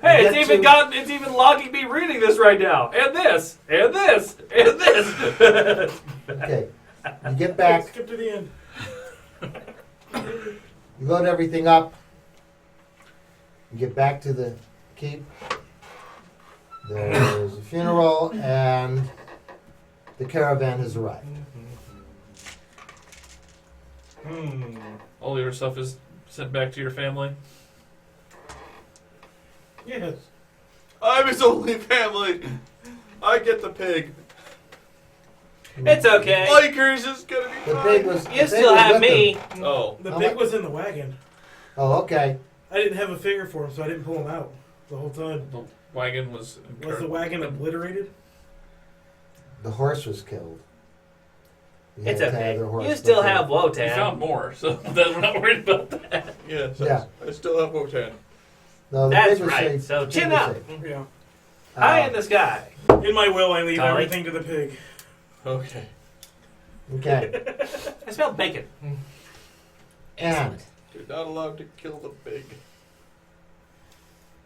Hey, Get it's even logging me reading this right now, and this, and this, and this. Okay. You get back. Skip to the end. You load everything up. You get back to the keep. There's a funeral, and the caravan has arrived. All your stuff is sent back to your family. Yes. I'm his only family. I get the pig. It's okay. Lakers is gonna be The fine. pig was. You the pig still was have with me. them. Oh, The How pig much- was in the wagon. Oh, okay. I didn't have a finger for him, so I didn't pull him out the whole time. The wagon was. Was the wagon obliterated? The horse was killed. You It's had to okay. have the horse You still put have We Wotan. found more, so we're not worried about that. yes. Yeah. I still have Wotan. No, the That's pig was right. safe. So The chin pig was up. safe. Yeah. High in the sky. In my will, I leave Golly. everything to the pig. Okay. Okay. I smell bacon. And You're not allowed to kill the pig.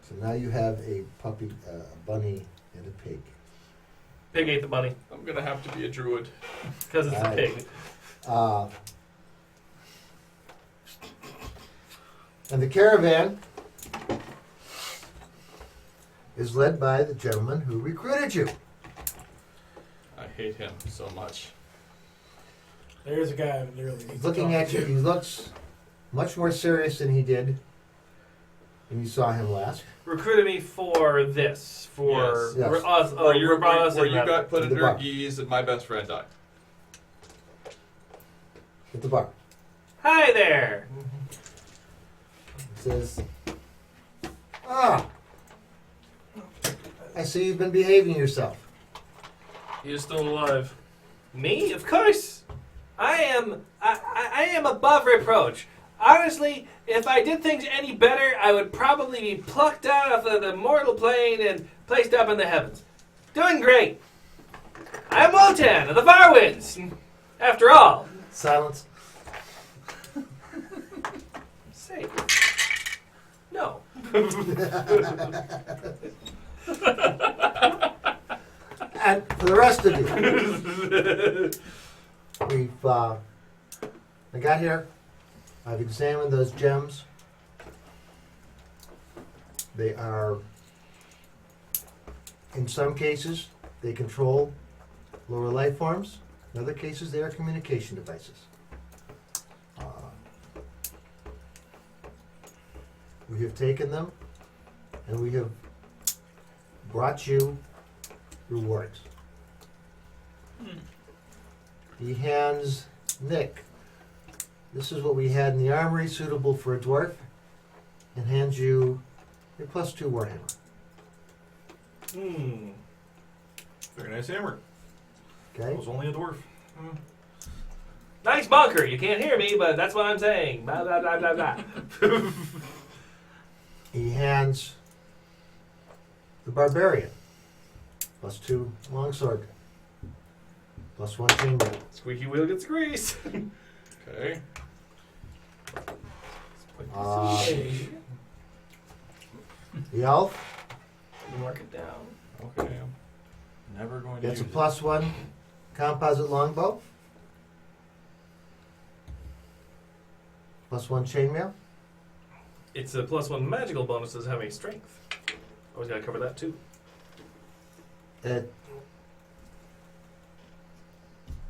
so now you have a puppy, a bunny, and a pig. Pig ate the bunny I'm gonna have to be a druid. because it's a Right. pig. And the caravan is led by the gentleman who recruited you. I hate him so much. There's a guy that really needs He's to looking talk at you. to. He looks much more serious than he did when you saw him last. Recruited me for this. For Yes. Yes. us. Where you, brought us where in you that. got put The under bar. geese and my best friend died. At the bar. Hi there. He says, "Ah, I see you've been behaving yourself." He is still alive. Me? Of course. I am above reproach. Honestly, if I did things any better, I would probably be plucked out of the mortal plane and placed up in the heavens. Doing great. I'm Wotan of the Farwinds. After all. Silence. Say. No. And for the rest of you, I got here. I've examined those gems. They are, in some cases, they control lower life forms. In other cases, they are communication devices. We have taken them, and we have brought you rewards. He hands Nick. This is what we had in the armory, suitable for a dwarf, and hands you your +2 warhammer. Very nice hammer. Okay. It was only a dwarf. Nice bunker. You can't hear me, but that's what I'm saying. Blah, blah, blah, blah, blah. He hands the barbarian +2 longsword, +1 chainmail. Squeaky wheel gets grease. Okay. The elf Mark it down. Okay. I'm never going to gets a use it. +1 composite longbow, +1 chainmail. It's a +1 magical bonuses having strength. Always gotta cover that too. It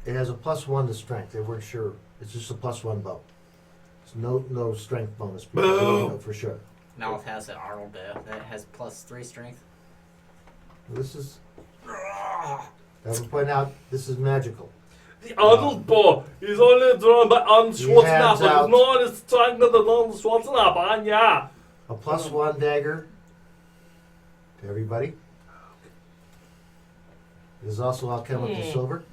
has a +1 to strength. They weren't sure. It's just a +1 bow. It's no strength bonus. But I don't know for sure. Malth has an Arnold that has +3 strength. This is. I would point out this is magical. The Arnold bow is only drawn by Arnold He hands Schwarzenegger. out- No, it's stronger than Arnold Schwarzenegger. Yeah. A +1 dagger to everybody. It is also alchemical silver.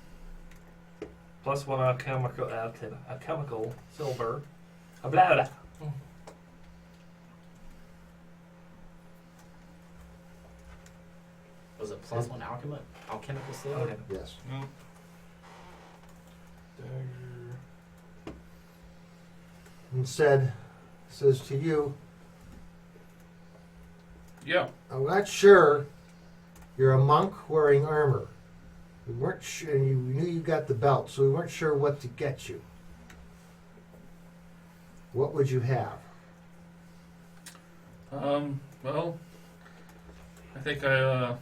+1 alchemical silver. Blah, blah, blah. Was it +1 alchemical silver? Okay. Yes. Dagger. Instead, says to you, Yeah. I'm not sure you're a monk wearing armor. We weren't sure. We knew you got the belt, so we weren't sure what to get you. What would you have? Well, I think I've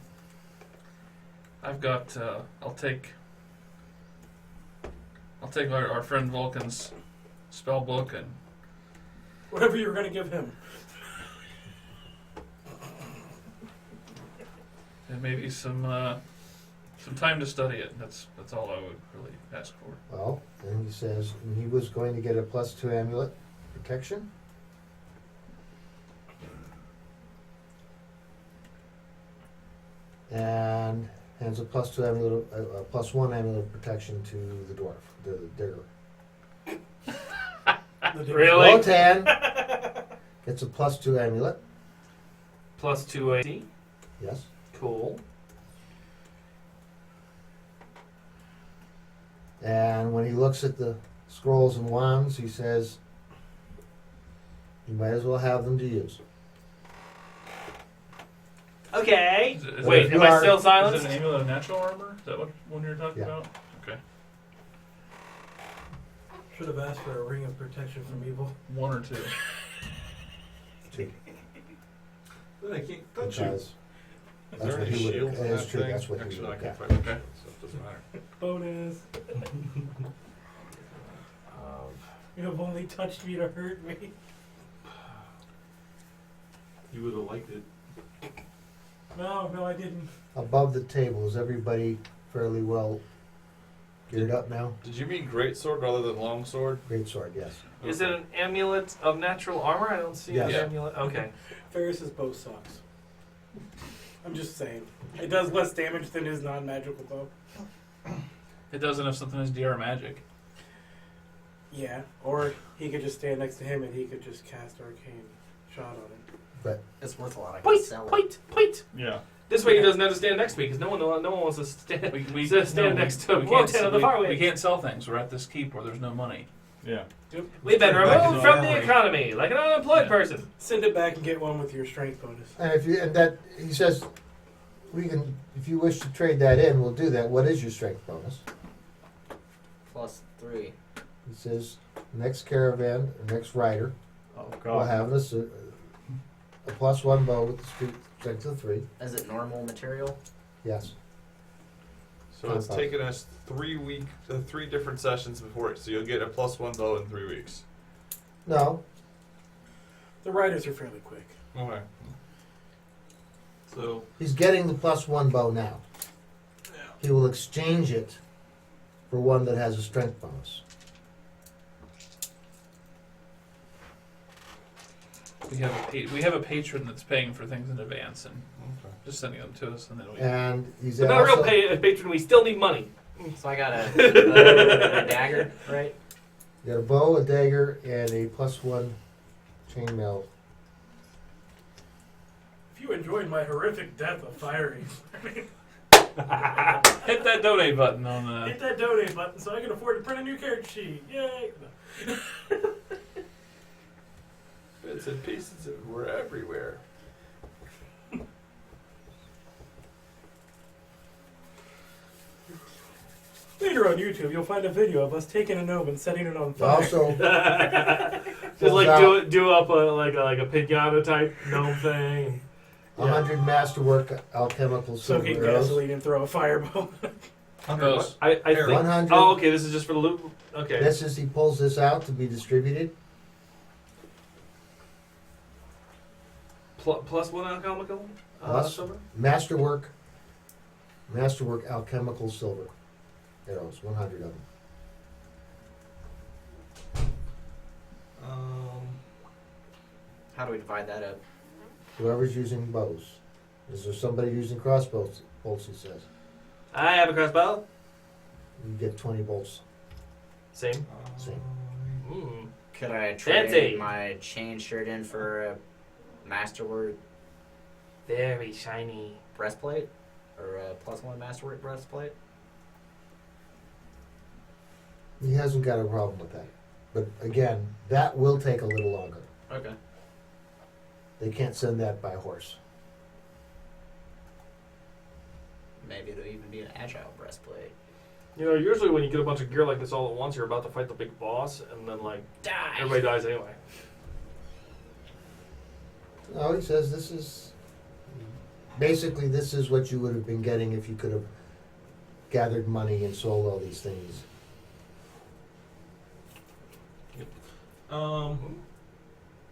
got. I'll take our friend Vulcan's spell book and Whatever you were going to give him. maybe some time to study it. That's all I would really ask for. Well, and he says he was going to get a +2 amulet protection. And hands a +2 amulet, a +1 amulet protection to the dwarf, the digger. Really? Wotan gets a +2 amulet. +2 AC. Yes. Cool. And when he looks at the scrolls and wands, he says, you might as well have them to use. Okay. Is Wait, you am I are- still Is silenced? it an amulet of natural armor? Is that what one you're talking Yeah. about? Okay. Should have asked for a ring of protection from evil. 1 or 2. 2. Then I can't touch you. Because Is that's there what any he would. shields in That's that true. thing? That's what he Actually, would I look can't at. fight with that, so it doesn't matter. Bonus. You have only touched me to hurt me. You would have liked it. No, I didn't. Above the table, is everybody fairly well geared up now? Did you mean greatsword rather than longsword? Great sword, yes. Is it an amulet of natural armor? I don't see Yes. an Yeah. amulet. Okay. Ferris' bow sucks. I'm just saying. It does less damage than his non-magical bow. It doesn't have something as DR magic. Yeah, or he could just stand next to him and he could just cast arcane shot on it. But It's worth a lot. I can Point, sell it. point. Yeah. This way he doesn't have to stand next to me because no one wants to stand, stand next to him. Wotan of the far we can't sell things. We're at this keep where there's no money. Yeah. We've been Back in removed the from the armory. economy like an unemployed Yeah. person. Send it back and get one with your strength bonus. and that he says, we can, if you wish to trade that in, we'll do that. What is your strength bonus? +3. He says, next caravan, or next rider, Oh will have us a +1 bow with the strength of 3. Is it normal material? Yes. So it's taken us 3 different sessions before it. So you'll get a +1 bow in 3 weeks. No. The riders are fairly quick. Okay. So He's getting the +1 bow now. He will exchange it for one that has a strength bonus. We have a patron that's paying for things in advance and just sending them to us, and then we. And he's But not a real also patron. We still need money. So I got a dagger, right? you got a bow, a dagger, and a +1 chainmail. If you enjoyed my horrific death of firing, Hit that donate button on hit that donate button so I can afford to print a new character sheet. Yay! Bits and pieces were everywhere. Later on YouTube, you'll find a video of us taking a gnome and setting it on fire. Also, Just like do up a pinata type gnome thing. 100 masterwork alchemical silver soaking arrows. gasoline and throw a fireball. those. I think. 100. Oh, okay. This is just for the loot. Okay. This is he pulls this out to be distributed. Plus one alchemical. Plus Silver. masterwork alchemical silver arrows. 100 of them. How do we divide that up? Whoever's using bows. Is there somebody using crossbows? Bolts, he says. I have a crossbow. You get 20 bolts. Same. Same. Mm. Could I trade Fancy. my chain shirt in for a masterwork Very shiny. breastplate? Or a +1 masterwork breastplate? He hasn't got a problem with that. But again, that will take a little longer. Okay. They can't send that by horse. Maybe it'll even be an agile breastplate. You know, usually when you get a bunch of gear like this all at once, you're about to fight the big boss, and then like Die! everybody dies anyway. No, he says this is basically this is what you would have been getting if you could have gathered money and sold all these things.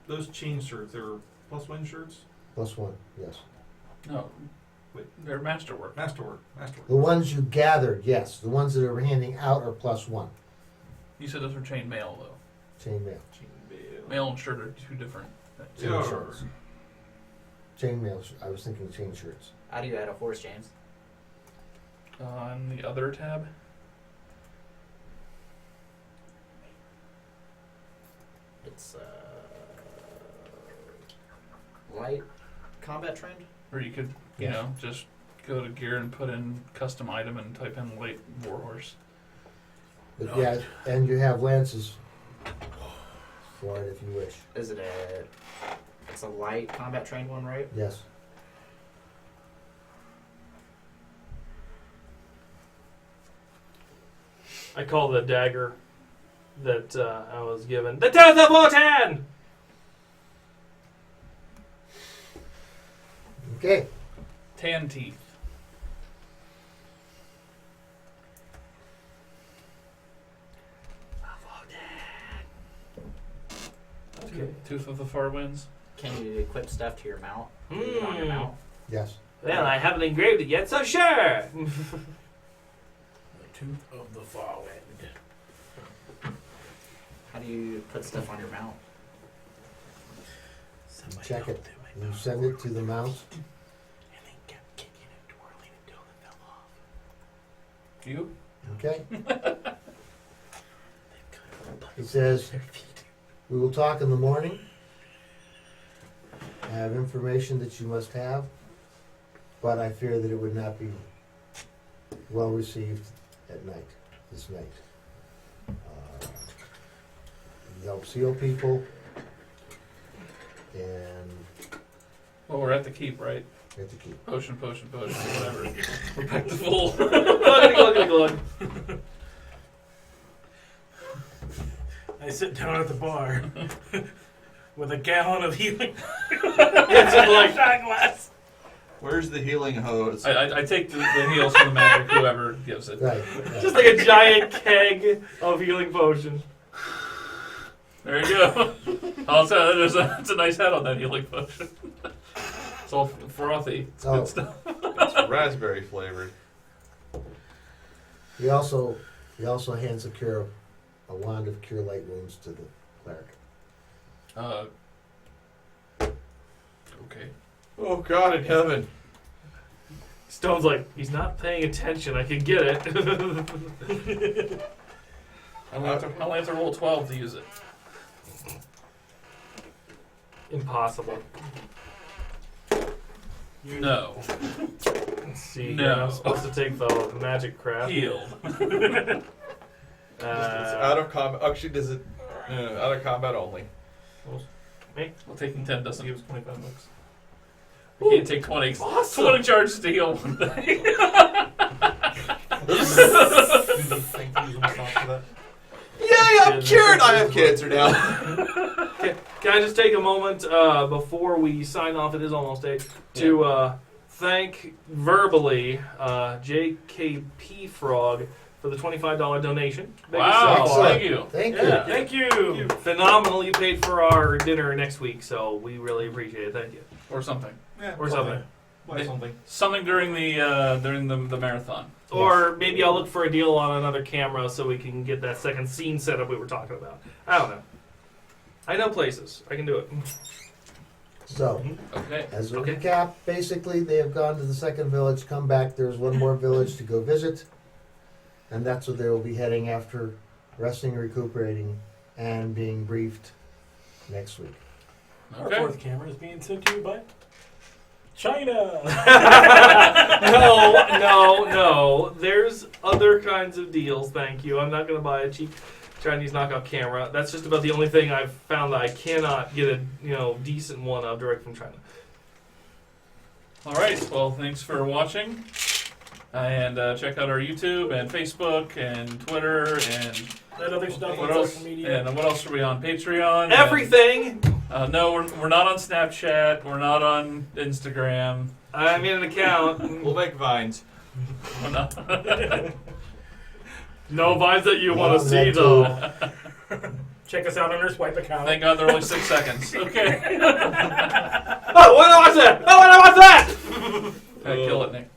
those chain shirts, they're +1 shirts? +1, yes. No, they're masterwork. Masterwork. The ones you gathered, yes. The ones that are handing out are +1. You said those were chain mail though. Chainmail. Mail and shirt are two different things. Chain Yeah. shirts. Chainmail. I was thinking chain shirts. How do you add a horse, James? On the other tab, It's light combat trained. or you could, you know, just go to gear and put in custom item and type in late warhorse. But yeah, and you have lances for it if you wish. Is it a? It's a light combat trained one, right? Yes. I call the dagger that I was given the Tooth of Wotan! Okay. Tan teeth. Okay. Tooth of the Far Winds. Can you equip stuff to your mount? Leave it on your mount. Yes. Well, I haven't engraved it yet, so sure! The Tooth of the Far Wind. How do you put stuff on your mount? Somebody Check help it. them, I You know. send it to the mount. And they kept kicking and twirling until it fell off. You? Okay. They couldn't It says, their feet. we will talk in the morning. I have information that you must have, but I fear that it would not be well received at night, this night. You help seal people, and Well, we're at the keep, right? get to keep. Potion, whatever. We're back to full. Glug, glug, glug. I sit down at the bar with a gallon of healing. It's just like, shot glass. Where's the healing hose? I take the heals from the magic, whoever gives it. Right. just like a giant keg of healing potion. There you go. Also, it's a nice hat on that healing potion. It's all frothy. It's Oh. good stuff. It's raspberry flavored. He also hands a wand of cure light wounds to the cleric. Okay. Oh God in heaven! Stone's like, he's not paying attention. I can get it. I only have to roll 12 to use it. Impossible. No. Let's see. No. Here. I'm supposed to take the magic crap. Heal. It's out of combat. Actually, does it? Out of combat only. Well, taking 10 doesn't give us 25 bucks. I can't take 20. Awesome. 20 charges to heal one thing. Thank you so much for that. Yay! I'm cured. I have cancer now. Can I just take a moment before we sign off? It is almost 8 to thank verbally JKP Frog for the $25 donation. Wow, Excellent. thank you. Thank Yeah. you. Thank you. Phenomenally paid for our dinner next week, so we really appreciate it. Thank you. Or something. Yeah, Or something. Buy something. Something during the marathon. Or maybe I'll look for a deal on another camera so we can get that second scene setup we were talking about. I don't know. I know places. I can do it. So, Okay. as a Okay. recap, basically they have gone to the second village, come back. There's one more village to go visit, and that's where they will be heading after resting, recuperating, and being briefed next week. Our Okay. fourth camera is being sent to you by China. No. There's other kinds of deals, thank you. I'm not going to buy a cheap Chinese knockoff camera. That's just about the only thing I've found that I cannot get a decent one of direct from China. All right. Well, thanks for watching. And check out our YouTube and Facebook and Twitter and That other stuff what on else? social media. And what else are we on? Patreon. Everything! No, we're not on Snapchat. We're not on Instagram. I'm in an account. We'll make vines. We're not. No vibes that you want Well, to see, that though. Check us out on our swipe account. Thank God they're only 6 seconds. Okay. Oh, when I watch that! Oh, when I watch that! Kill it, Nick.